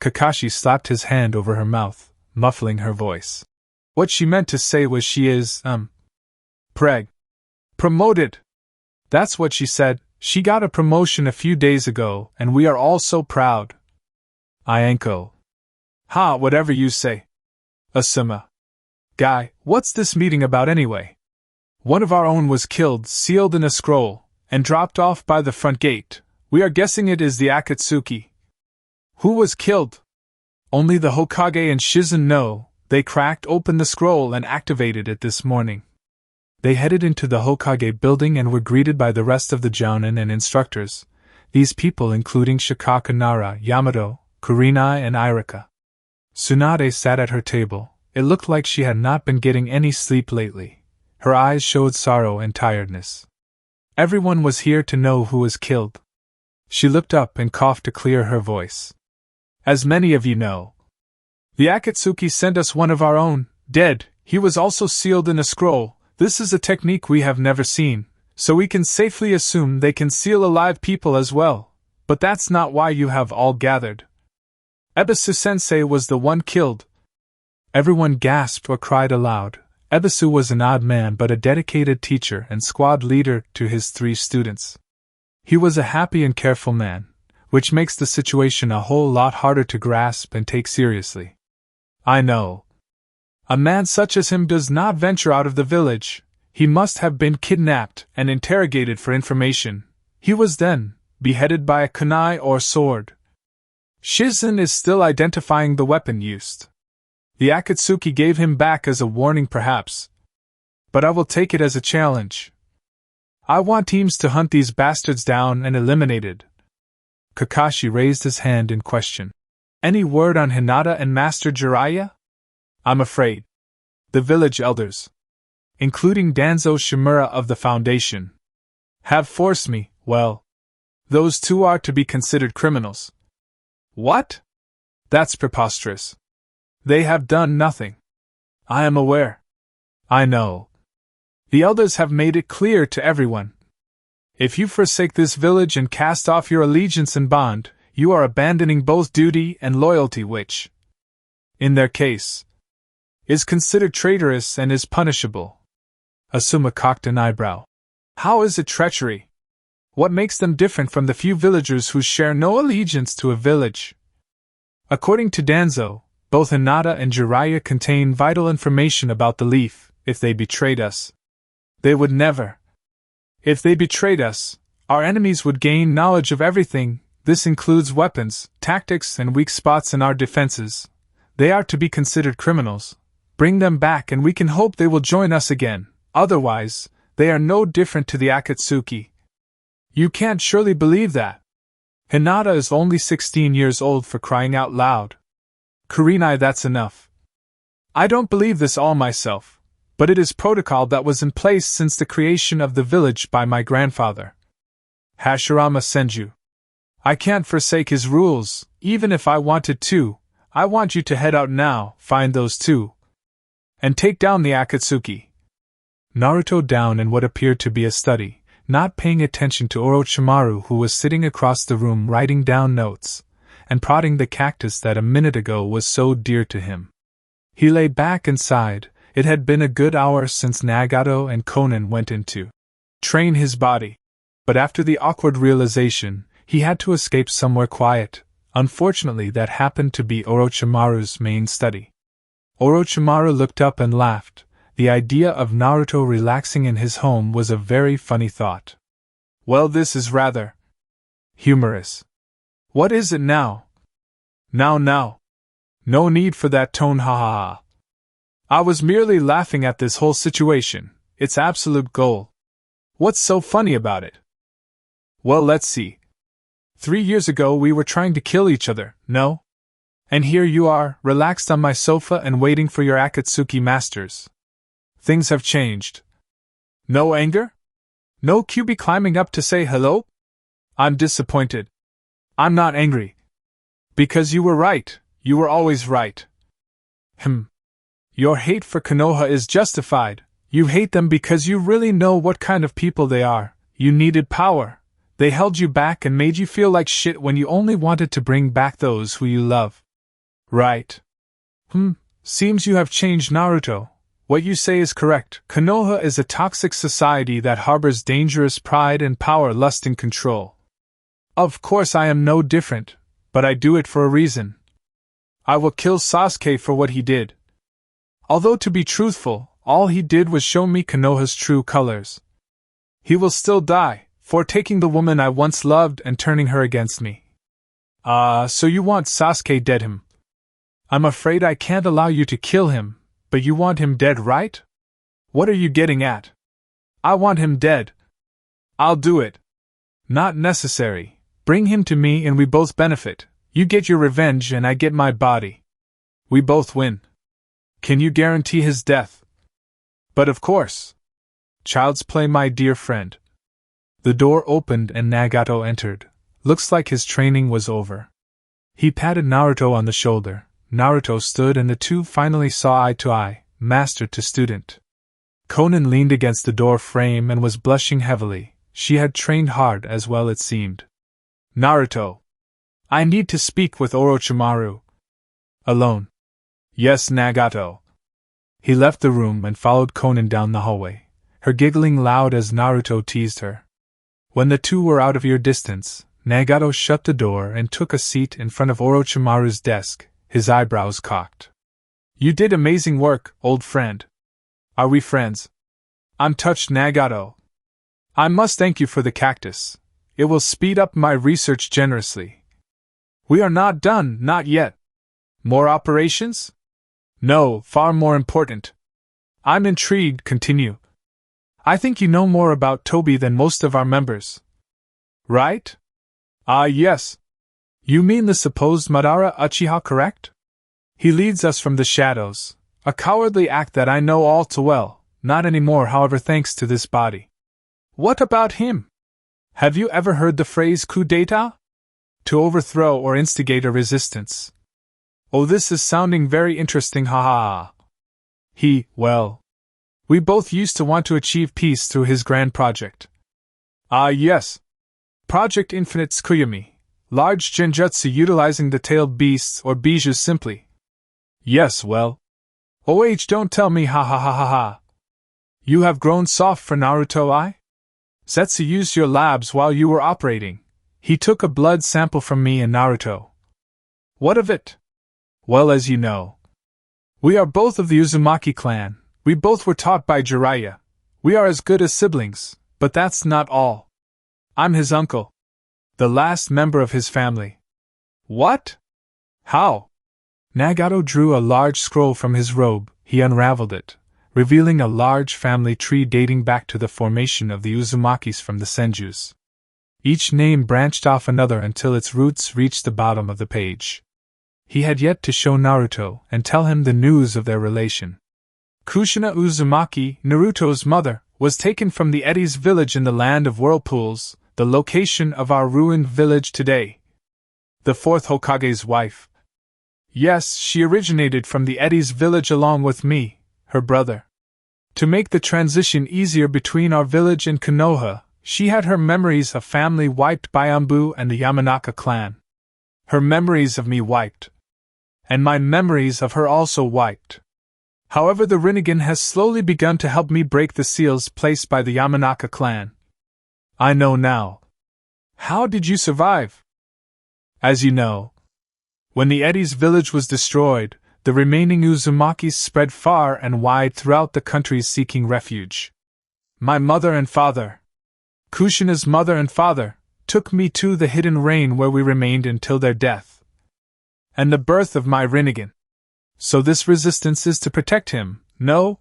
Kakashi slapped his hand over her mouth, muffling her voice. What she meant to say was she is, promoted. That's what she said. She got a promotion a few days ago, and we are all so proud. Anko. Ha, whatever you say. Asuma. Guy, what's this meeting about anyway? One of our own was killed, sealed in a scroll, and dropped off by the front gate. We are guessing it is the Akatsuki. Who was killed? Only the Hokage and Shizen know. They cracked open the scroll and activated it this morning. They headed into the Hokage building and were greeted by the rest of the jounin and instructors. These people including Shikaka Nara, Yamato, Kurenai and Irika. Tsunade sat at her table. It looked like she had not been getting any sleep lately. Her eyes showed sorrow and tiredness. Everyone was here to know who was killed. She looked up and coughed to clear her voice. As many of you know, the Akatsuki sent us one of our own, dead. He was also sealed in a scroll. This is a technique we have never seen, so we can safely assume they can seal alive people as well. But that's not why you have all gathered. Ebisu-sensei was the one killed. Everyone gasped or cried aloud. Ebisu was an odd man but a dedicated teacher and squad leader to his 3 students. He was a happy and careful man, which makes the situation a whole lot harder to grasp and take seriously. I know. A man such as him does not venture out of the village. He must have been kidnapped and interrogated for information. He was then beheaded by a kunai or sword. Shizen is still identifying the weapon used. The Akatsuki gave him back as a warning perhaps. But I will take it as a challenge. I want teams to hunt these bastards down and eliminated. Kakashi raised his hand in question. Any word on Hinata and Master Jiraiya? I'm afraid. The village elders, including Danzo Shimura of the Foundation, have forced me. Well, those two are to be considered criminals. What? That's preposterous. They have done nothing. I am aware. I know. The elders have made it clear to everyone. If you forsake this village and cast off your allegiance and bond, you are abandoning both duty and loyalty, which, in their case, is considered traitorous and is punishable. Asuma cocked an eyebrow. How is it treachery? What makes them different from the few villagers who share no allegiance to a village? According to Danzo, both Hinata and Jiraiya contain vital information about the leaf. If they betrayed us, they would never. If they betrayed us, our enemies would gain knowledge of everything. This includes weapons, tactics, and weak spots in our defenses. They are to be considered criminals. Bring them back and we can hope they will join us again. Otherwise, they are no different to the Akatsuki. You can't surely believe that. Hinata is only 16 years old, for crying out loud. Kurenai, that's enough. I don't believe this all myself, but it is protocol that was in place since the creation of the village by my grandfather, Hashirama Senju. I can't forsake his rules, even if I wanted to. I want you to head out now, find those two, and take down the Akatsuki. Naruto down in what appeared to be a study, not paying attention to Orochimaru, who was sitting across the room writing down notes and prodding the cactus that a minute ago was so dear to him. He lay back and sighed. It had been a good hour since Nagato and Konan went in to train his body. But after the awkward realization, he had to escape somewhere quiet. Unfortunately, that happened to be Orochimaru's main study. Orochimaru looked up and laughed. The idea of Naruto relaxing in his home was a very funny thought. Well, this is rather humorous. What is it now? Now. No need for that tone, ha ha ha. I was merely laughing at this whole situation, its absolute goal. What's so funny about it? Well, let's see. 3 years ago we were trying to kill each other, no? And here you are, relaxed on my sofa and waiting for your Akatsuki masters. Things have changed. No anger? No Kyuubi climbing up to say hello? I'm disappointed. I'm not angry. Because you were right, you were always right. Your hate for Konoha is justified. You hate them because you really know what kind of people they are. You needed power. They held you back and made you feel like shit when you only wanted to bring back those who you love. Right. Seems you have changed, Naruto. What you say is correct. Konoha is a toxic society that harbors dangerous pride and power, lust, and control. Of course I am no different, but I do it for a reason. I will kill Sasuke for what he did. Although to be truthful, all he did was show me Konoha's true colors. He will still die, for taking the woman I once loved and turning her against me. So you want Sasuke dead? I'm afraid I can't allow you to kill him, but you want him dead, right? What are you getting at? I want him dead. I'll do it. Not necessary. Bring him to me and we both benefit. You get your revenge and I get my body. We both win. Can you guarantee his death? But of course. Child's play, my dear friend. The door opened and Nagato entered. Looks like his training was over. He patted Naruto on the shoulder. Naruto stood and the two finally saw eye to eye, master to student. Konan leaned against the door frame and was blushing heavily. She had trained hard, as well it seemed. Naruto. I need to speak with Orochimaru. Alone. Yes, Nagato. He left the room and followed Konan down the hallway, her giggling loud as Naruto teased her. When the two were out of ear distance, Nagato shut the door and took a seat in front of Orochimaru's desk, his eyebrows cocked. You did amazing work, old friend. Are we friends? I'm touched, Nagato. I must thank you for the cactus. It will speed up my research generously. We are not done, not yet. More operations? No, far more important. I'm intrigued, continue. I think you know more about Toby than most of our members. Right? Ah, yes. You mean the supposed Madara Uchiha, correct? He leads us from the shadows, a cowardly act that I know all too well, not anymore, however, thanks to this body. What about him? Have you ever heard the phrase coup d'etat? To overthrow or instigate a resistance. Oh, this is sounding very interesting, ha. Well, we both used to want to achieve peace through his grand project. Ah, yes. Project Infinite Tsukuyami, large genjutsu utilizing the tailed beasts or bijus simply. Yes, well. Don't tell me, ha. You have grown soft for Naruto, Zetsu used your labs while you were operating. He took a blood sample from me and Naruto. What of it? Well, as you know, we are both of the Uzumaki clan. We both were taught by Jiraiya. We are as good as siblings, but that's not all. I'm his uncle, the last member of his family. What? How? Nagato drew a large scroll from his robe. He unraveled it, revealing a large family tree dating back to the formation of the Uzumakis from the Senjus. Each name branched off another until its roots reached the bottom of the page. He had yet to show Naruto and tell him the news of their relation. Kushina Uzumaki, Naruto's mother, was taken from the Eddie's village in the land of whirlpools, the location of our ruined village today. The fourth Hokage's wife. Yes, she originated from the Eddie's village along with me, her brother. To make the transition easier between our village and Konoha, she had her memories of family wiped by Ambu and the Yamanaka clan. Her memories of me wiped. And my memories of her also wiped. However, the Rinnegan has slowly begun to help me break the seals placed by the Yamanaka clan. I know now. How did you survive? As you know, when the Eddie's village was destroyed, the remaining Uzumakis spread far and wide throughout the country seeking refuge. My mother and father, Kushina's mother and father, took me to the hidden rain where we remained until their death. And the birth of my Rinnegan. So this resistance is to protect him, no?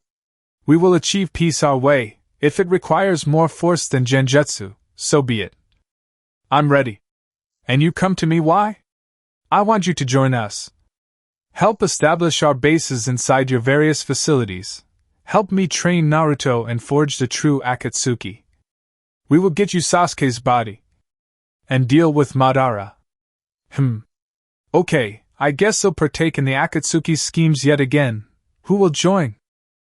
We will achieve peace our way. If it requires more force than genjutsu, so be it. I'm ready. And you come to me, why? I want you to join us. Help establish our bases inside your various facilities. Help me train Naruto and forge the true Akatsuki. We will get you Sasuke's body. And deal with Madara. Okay, I guess I'll partake in the Akatsuki schemes yet again. Who will join?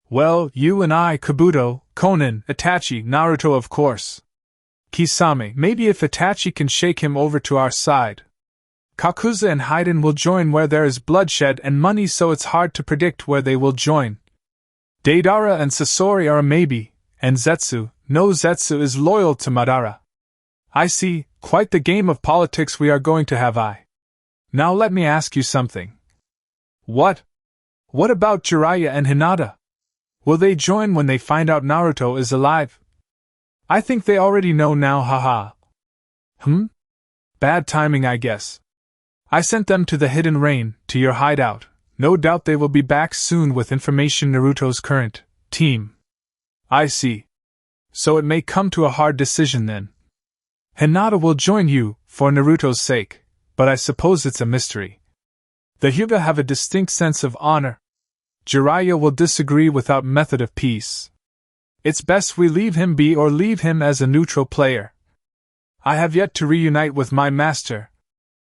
Well, you and I, Kabuto, Konan, Itachi, Naruto of course. Kisame, maybe if Itachi can shake him over to our side. Kakuza and Haiden will join where there is bloodshed and money, so it's hard to predict where they will join. Deidara and Sasori are a maybe, and Zetsu, no, Zetsu is loyal to Madara. I see, quite the game of politics we are going to have. Now let me ask you something. What? What about Jiraiya and Hinata? Will they join when they find out Naruto is alive? I think they already know now, haha. Bad timing, I guess. I sent them to the hidden rain, to your hideout. No doubt they will be back soon with information Naruto's current team. I see. So it may come to a hard decision then. Hinata will join you, for Naruto's sake, but I suppose it's a mystery. The Hyuga have a distinct sense of honor. Jiraiya will disagree without method of peace. It's best we leave him be or leave him as a neutral player. I have yet to reunite with my master.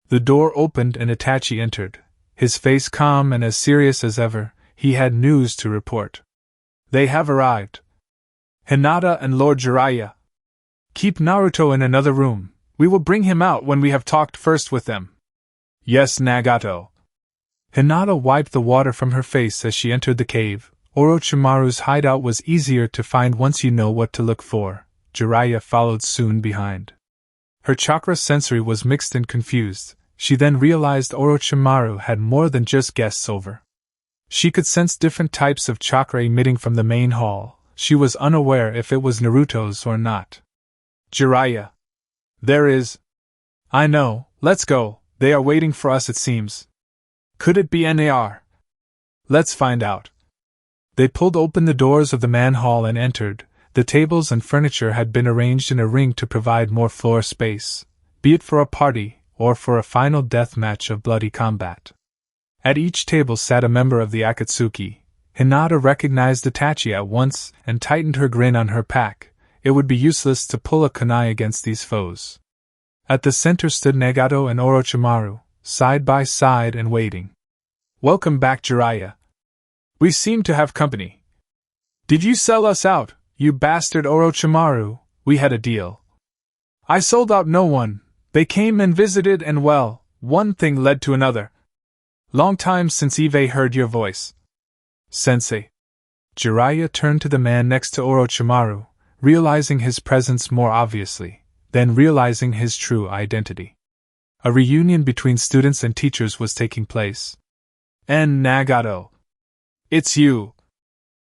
The door opened and Itachi entered, his face calm and as serious as ever. He had news to report. They have arrived. Hinata and Lord Jiraiya. Keep Naruto in another room. We will bring him out when we have talked first with them. Yes, Nagato. Hinata wiped the water from her face as she entered the cave. Orochimaru's hideout was easier to find once you know what to look for. Jiraiya followed soon behind. Her chakra sensory was mixed and confused. She then realized Orochimaru had more than just guests over. She could sense different types of chakra emitting from the main hall, she was unaware if it was Naruto's or not. Jiraiya. There is. I know, let's go, they are waiting for us it seems. Could it be NAR? Let's find out. They pulled open the doors of the man hall and entered. The tables and furniture had been arranged in a ring to provide more floor space, be it for a party or for a final death match of bloody combat. At each table sat a member of the Akatsuki. Hinata recognized Itachi at once and tightened her grin on her pack. It would be useless to pull a kunai against these foes. At the center stood Nagato and Orochimaru, side by side and waiting. Welcome back, Jiraiya. We seem to have company. Did you sell us out, you bastard Orochimaru? We had a deal. I sold out no one. They came and visited and well, one thing led to another. Long time since Eve heard your voice. Sensei. Jiraiya turned to the man next to Orochimaru, realizing his presence more obviously, then realizing his true identity. A reunion between students and teachers was taking place. And Nagato. It's you.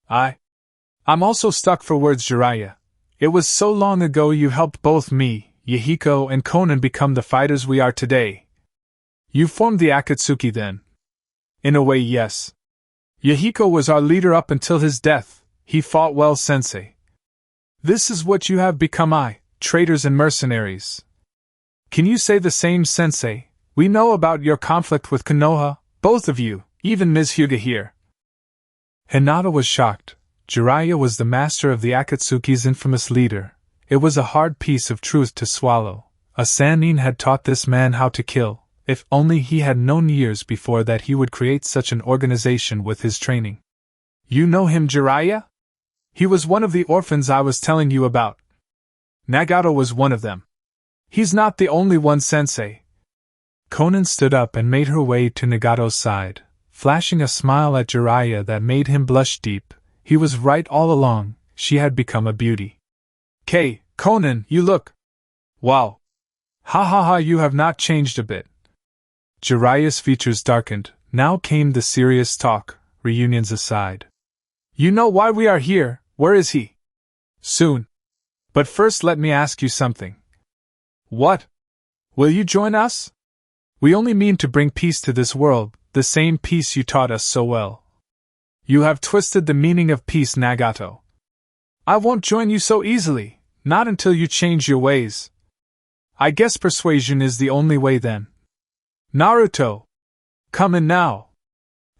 I'm also stuck for words, Jiraiya. It was so long ago you helped both me, Yahiko, and Konan become the fighters we are today. You formed the Akatsuki then. In a way, yes. Yahiko was our leader up until his death. He fought well, sensei. This is what you have become, traitors and mercenaries. Can you say the same, sensei? We know about your conflict with Konoha, both of you, even Ms. Hyuga here. Hinata was shocked. Jiraiya was the master of the Akatsuki's infamous leader. It was a hard piece of truth to swallow. A Sannin had taught this man how to kill. If only he had known years before that he would create such an organization with his training. You know him, Jiraiya? He was one of the orphans I was telling you about. Nagato was one of them. He's not the only one, sensei. Konan stood up and made her way to Nagato's side, flashing a smile at Jiraiya that made him blush deep. He was right all along, she had become a beauty. Konan, you look. Wow. Ha ha ha, you have not changed a bit. Jiraiya's features darkened. Now came the serious talk, reunions aside. You know why we are here, where is he? Soon. But first let me ask you something. What? Will you join us? We only mean to bring peace to this world, the same peace you taught us so well. You have twisted the meaning of peace, Nagato. I won't join you so easily, not until you change your ways. I guess persuasion is the only way then. Naruto! Come in now!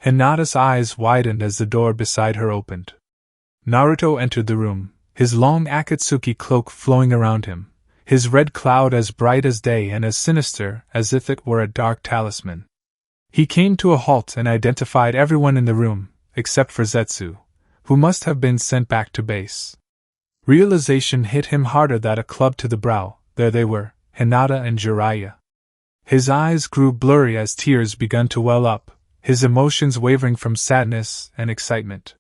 Hinata's eyes widened as the door beside her opened. Naruto entered the room, his long Akatsuki cloak flowing around him, his red cloud as bright as day and as sinister as if it were a dark talisman. He came to a halt and identified everyone in the room, except for Zetsu, who must have been sent back to base. Realization hit him harder than a club to the brow. There they were, Hinata and Jiraiya. His eyes grew blurry as tears began to well up, his emotions wavering from sadness and excitement.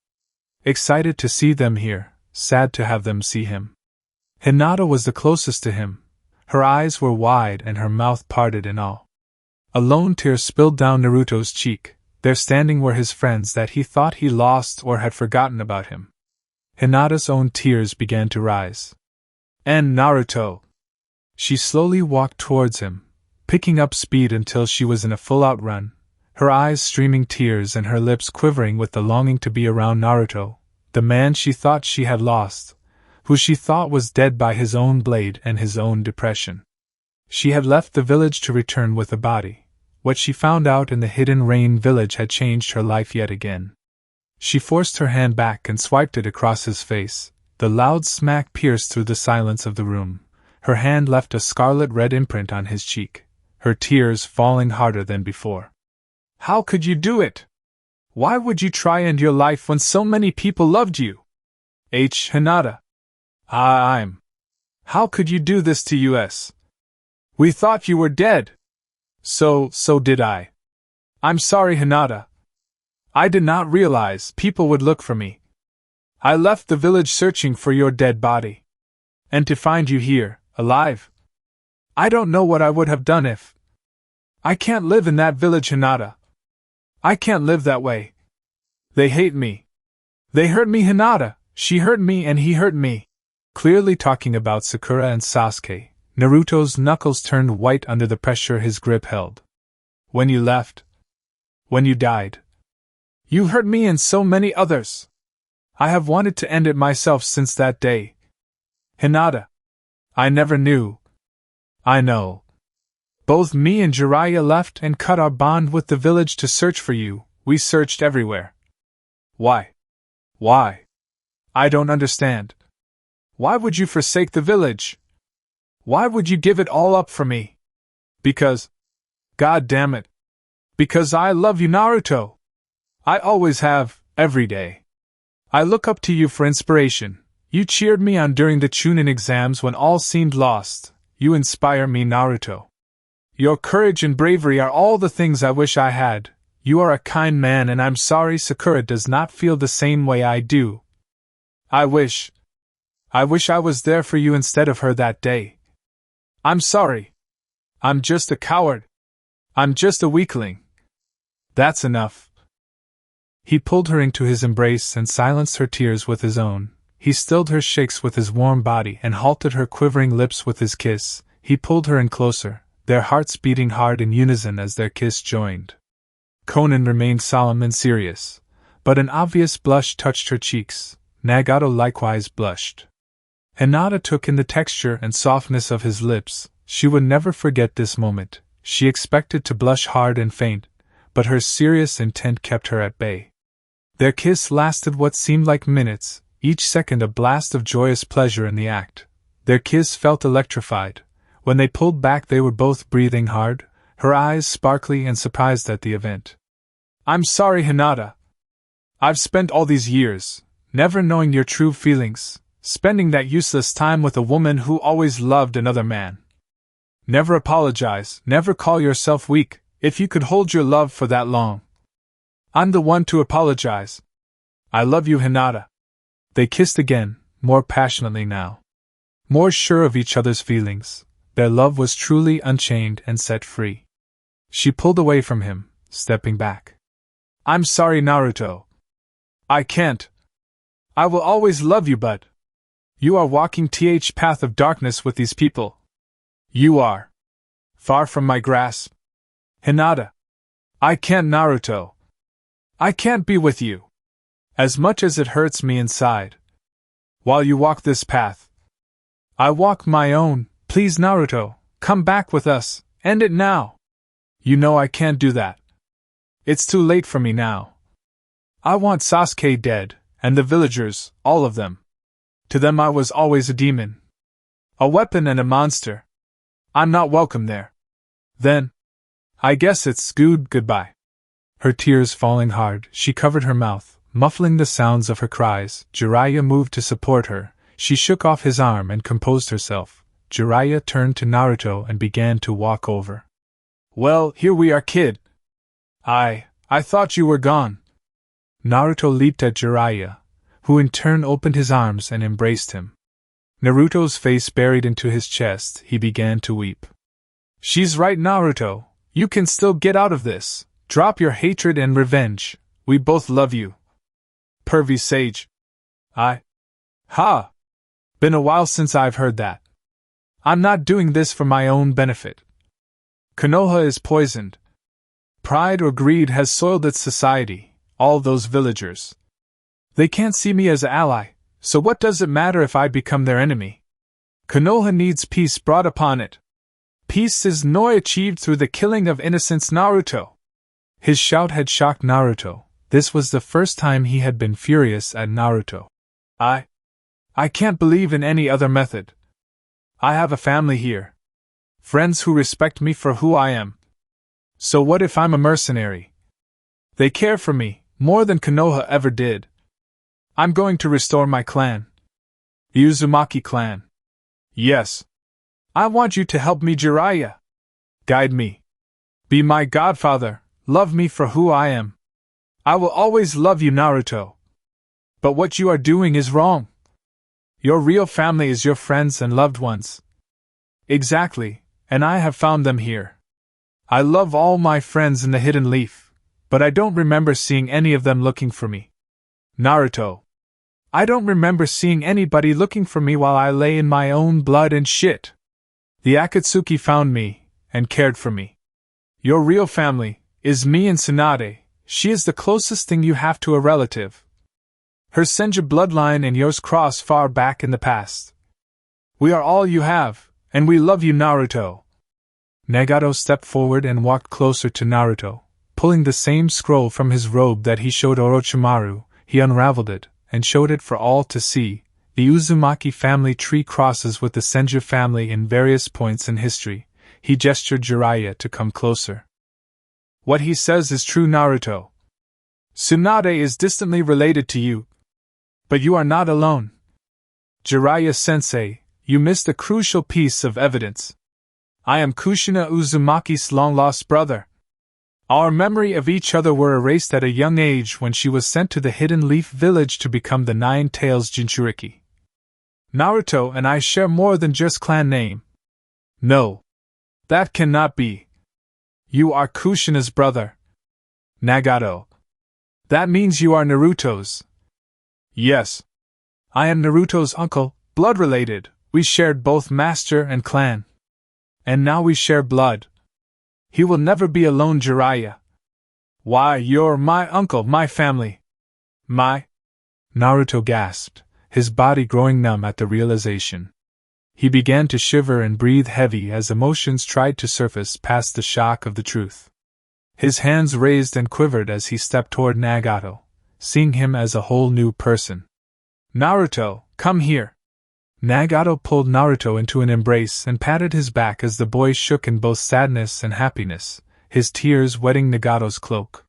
Excited to see them here, sad to have them see him. Hinata was the closest to him. Her eyes were wide and her mouth parted in awe. A lone tear spilled down Naruto's cheek. There standing were his friends that he thought he lost or had forgotten about him. Hinata's own tears began to rise. And Naruto! She slowly walked towards him, picking up speed until she was in a full outrun, her eyes streaming tears and her lips quivering with the longing to be around Naruto, the man she thought she had lost, who she thought was dead by his own blade and his own depression. She had left the village to return with a body. What she found out in the Hidden Rain village had changed her life yet again. She forced her hand back and swiped it across his face. The loud smack pierced through the silence of the room. Her hand left a scarlet-red imprint on his cheek, her tears falling harder than before. How could you do it? Why would you try end your life when so many people loved you? Hinata. I'm. How could you do this to us? We thought you were dead. So did I. I'm sorry, Hinata. I did not realize people would look for me. I left the village searching for your dead body. And to find you here, alive. I don't know what I would have done if. I can't live in that village, Hinata. I can't live that way. They hate me. They hurt me, Hinata. She hurt me and he hurt me. Clearly talking about Sakura and Sasuke, Naruto's knuckles turned white under the pressure his grip held. When you left. When you died. You hurt me and so many others. I have wanted to end it myself since that day. Hinata. I never knew. I know. Both me and Jiraiya left and cut our bond with the village to search for you. We searched everywhere. Why? Why? I don't understand. Why would you forsake the village? Why would you give it all up for me? Because. God damn it. Because I love you, Naruto. I always have, every day. I look up to you for inspiration. You cheered me on during the Chunin exams when all seemed lost. You inspire me, Naruto. Your courage and bravery are all the things I wish I had. You are a kind man and I'm sorry Sakura does not feel the same way I do. I wish I was there for you instead of her that day. I'm sorry. I'm just a coward. I'm just a weakling. That's enough. He pulled her into his embrace and silenced her tears with his own. He stilled her shakes with his warm body and halted her quivering lips with his kiss. He pulled her in closer, their hearts beating hard in unison as their kiss joined. Conan remained solemn and serious, but an obvious blush touched her cheeks. Nagato likewise blushed. Hinata took in the texture and softness of his lips. She would never forget this moment. She expected to blush hard and faint, but her serious intent kept her at bay. Their kiss lasted what seemed like minutes, each second a blast of joyous pleasure in the act. Their kiss felt electrified. When they pulled back they were both breathing hard, her eyes sparkly and surprised at the event. I'm sorry, Hinata. I've spent all these years, never knowing your true feelings, spending that useless time with a woman who always loved another man. Never apologize, never call yourself weak, if you could hold your love for that long. I'm the one to apologize. I love you, Hinata. They kissed again, more passionately now. More sure of each other's feelings, their love was truly unchained and set free. She pulled away from him, stepping back. I'm sorry, Naruto. I can't. I will always love you, but you are walking the path of darkness with these people. You are far from my grasp. Hinata. I can't, Naruto. I can't be with you. As much as it hurts me inside. While you walk this path, I walk my own. Please, Naruto, come back with us, end it now. You know I can't do that. It's too late for me now. I want Sasuke dead, and the villagers, all of them. To them I was always a demon. A weapon and a monster. I'm not welcome there. Then, I guess it's goodbye. Her tears falling hard, she covered her mouth, muffling the sounds of her cries. Jiraiya moved to support her. She shook off his arm and composed herself. Jiraiya turned to Naruto and began to walk over. Well, here we are, kid. I thought you were gone. Naruto leaped at Jiraiya, who in turn opened his arms and embraced him. Naruto's face buried into his chest, he began to weep. She's right, Naruto. You can still get out of this. Drop your hatred and revenge. We both love you. Pervy sage. Ha! Been a while since I've heard that. I'm not doing this for my own benefit. Konoha is poisoned. Pride or greed has soiled its society, all those villagers. They can't see me as an ally, so what does it matter if I become their enemy? Konoha needs peace brought upon it. Peace is not achieved through the killing of innocents, Naruto. His shout had shocked Naruto. This was the first time he had been furious at Naruto. I can't believe in any other method. I have a family here. Friends who respect me for who I am. So what if I'm a mercenary? They care for me, more than Konoha ever did. I'm going to restore my clan. The Uzumaki clan. Yes. I want you to help me, Jiraiya. Guide me. Be my godfather, love me for who I am. I will always love you, Naruto. But what you are doing is wrong. Your real family is your friends and loved ones. Exactly, and I have found them here. I love all my friends in the Hidden Leaf, but I don't remember seeing any of them looking for me. Naruto. I don't remember seeing anybody looking for me while I lay in my own blood and shit. The Akatsuki found me, and cared for me. Your real family is me and Tsunade. She is the closest thing you have to a relative. Her Senju bloodline and yours cross far back in the past. We are all you have, and we love you, Naruto. Nagato stepped forward and walked closer to Naruto. Pulling the same scroll from his robe that he showed Orochimaru, he unraveled it, and showed it for all to see. The Uzumaki family tree crosses with the Senju family in various points in history. He gestured Jiraiya to come closer. What he says is true, Naruto. Tsunade is distantly related to you. But you are not alone. Jiraiya-sensei, you missed a crucial piece of evidence. I am Kushina Uzumaki's long-lost brother. Our memory of each other were erased at a young age when she was sent to the Hidden Leaf Village to become the Nine Tails Jinchuriki. Naruto and I share more than just clan name. No. That cannot be. You are Kushina's brother. Nagato. That means you are Naruto's. Yes. I am Naruto's uncle, blood-related. We shared both master and clan. And now we share blood. He will never be alone, Jiraiya. Why, you're my uncle, my family. My... Naruto gasped, his body growing numb at the realization. He began to shiver and breathe heavy as emotions tried to surface past the shock of the truth. His hands raised and quivered as he stepped toward Nagato, seeing him as a whole new person. Naruto, come here. Nagato pulled Naruto into an embrace and patted his back as the boy shook in both sadness and happiness, his tears wetting Nagato's cloak.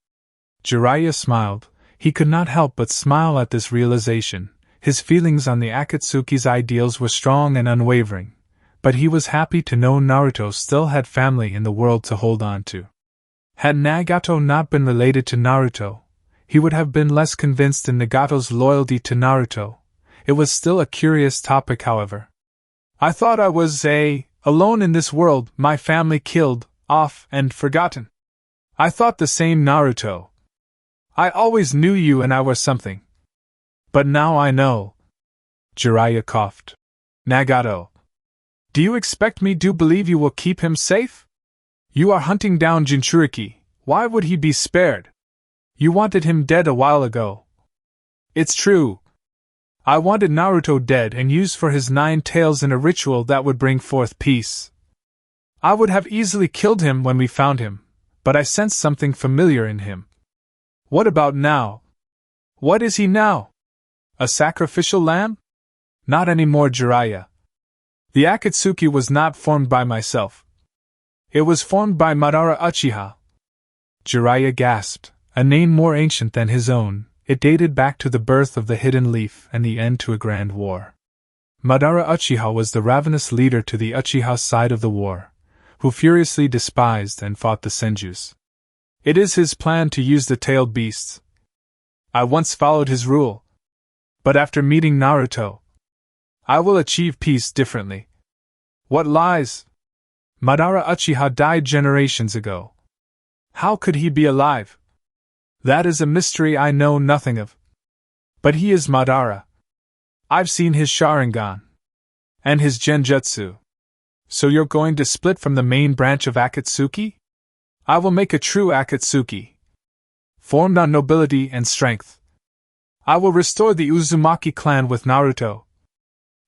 Jiraiya smiled. He could not help but smile at this realization. His feelings on the Akatsuki's ideals were strong and unwavering, but he was happy to know Naruto still had family in the world to hold on to. Had Nagato not been related to Naruto, he would have been less convinced in Nagato's loyalty to Naruto. It was still a curious topic, however. I thought I was alone in this world, my family killed, off, and forgotten. I thought the same, Naruto. I always knew you and I were something. But now I know. Jiraiya coughed. Nagato. Do you expect me to believe you will keep him safe? You are hunting down Jinchuriki. Why would he be spared? You wanted him dead a while ago. It's true. I wanted Naruto dead and used for his 9 tails in a ritual that would bring forth peace. I would have easily killed him when we found him, but I sensed something familiar in him. What about now? What is he now? A sacrificial lamb? Not anymore, Jiraiya. The Akatsuki was not formed by myself. It was formed by Madara Uchiha. Jiraiya gasped, a name more ancient than his own. It dated back to the birth of the Hidden Leaf and the end to a grand war. Madara Uchiha was the ravenous leader to the Uchiha side of the war, who furiously despised and fought the Senjus. It is his plan to use the tailed beasts. I once followed his rule. But after meeting Naruto, I will achieve peace differently. What lies? Madara Uchiha died generations ago. How could he be alive? That is a mystery I know nothing of. But he is Madara. I've seen his Sharingan. And his Genjutsu. So you're going to split from the main branch of Akatsuki? I will make a true Akatsuki. Formed on nobility and strength. I will restore the Uzumaki clan with Naruto.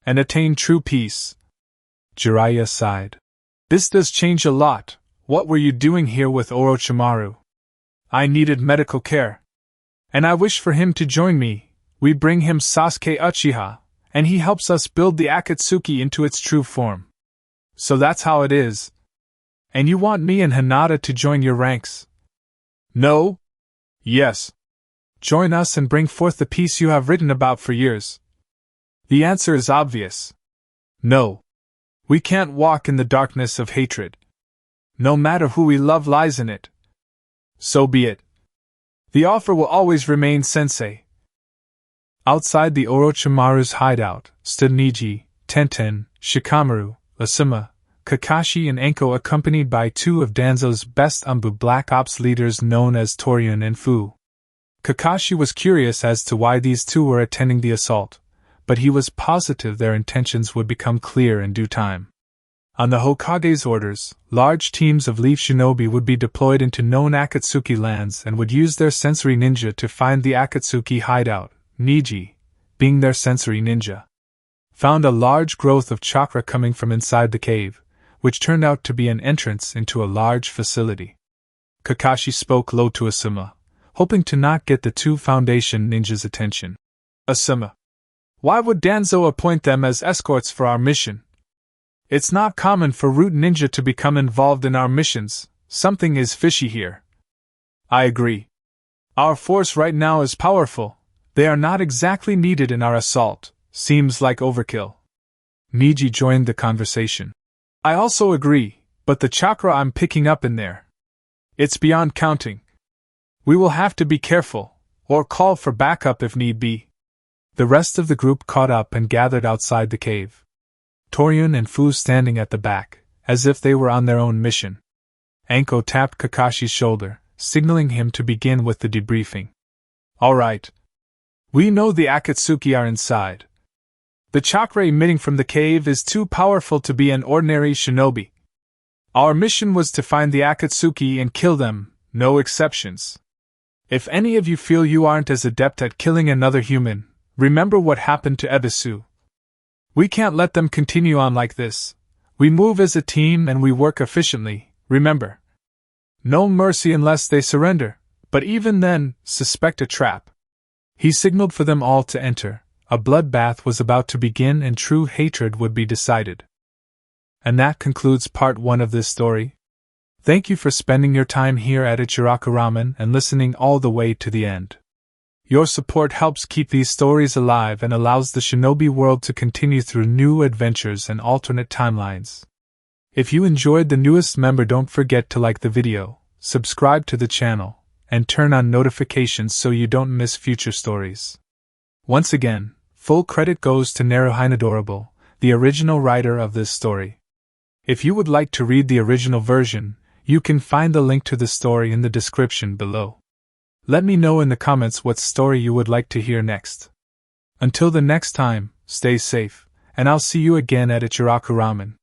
And attain true peace. Jiraiya sighed. This does change a lot. What were you doing here with Orochimaru? I needed medical care. And I wish for him to join me. We bring him Sasuke Uchiha, and he helps us build the Akatsuki into its true form. So that's how it is. And you want me and Hinata to join your ranks? No? Yes. Join us and bring forth the peace you have written about for years. The answer is obvious. No. We can't walk in the darkness of hatred. No matter who we love lies in it. So be it. The offer will always remain, sensei. Outside the Orochimaru's hideout stood Niji, Tenten, Shikamaru, Asuma, Kakashi and Anko, accompanied by 2 of Danzo's best Umbu Black Ops leaders known as Torian and Fu. Kakashi was curious as to why these two were attending the assault, but he was positive their intentions would become clear in due time. On the Hokage's orders, large teams of Leaf Shinobi would be deployed into known Akatsuki lands and would use their sensory ninja to find the Akatsuki hideout, Niji, being their sensory ninja. Found a large growth of chakra coming from inside the cave, which turned out to be an entrance into a large facility. Kakashi spoke low to Asuma, hoping to not get the two Foundation ninjas' attention. Asuma, why would Danzo appoint them as escorts for our mission? It's not common for Root Ninja to become involved in our missions. Something is fishy here. I agree. Our force right now is powerful. They are not exactly needed in our assault. Seems like overkill. Niji joined the conversation. I also agree, but the chakra I'm picking up in there. It's beyond counting. We will have to be careful, or call for backup if need be. The rest of the group caught up and gathered outside the cave. Torian and Fu standing at the back, as if they were on their own mission. Anko tapped Kakashi's shoulder, signaling him to begin with the debriefing. All right. We know the Akatsuki are inside. The chakra emitting from the cave is too powerful to be an ordinary shinobi. Our mission was to find the Akatsuki and kill them, no exceptions. If any of you feel you aren't as adept at killing another human, remember what happened to Ebisu. We can't let them continue on like this. We move as a team and we work efficiently, remember. No mercy unless they surrender, but even then, suspect a trap. He signaled for them all to enter. A bloodbath was about to begin and true hatred would be decided. And that concludes part 1 of this story. Thank you for spending your time here at Ichiraku Ramen and listening all the way to the end. Your support helps keep these stories alive and allows the shinobi world to continue through new adventures and alternate timelines. If you enjoyed the newest member, don't forget to like the video, subscribe to the channel, and turn on notifications so you don't miss future stories. Once again, full credit goes to NaruHinadorable, the original writer of this story. If you would like to read the original version, you can find the link to the story in the description below. Let me know in the comments what story you would like to hear next. Until the next time, stay safe, and I'll see you again at Ichiraku Ramen.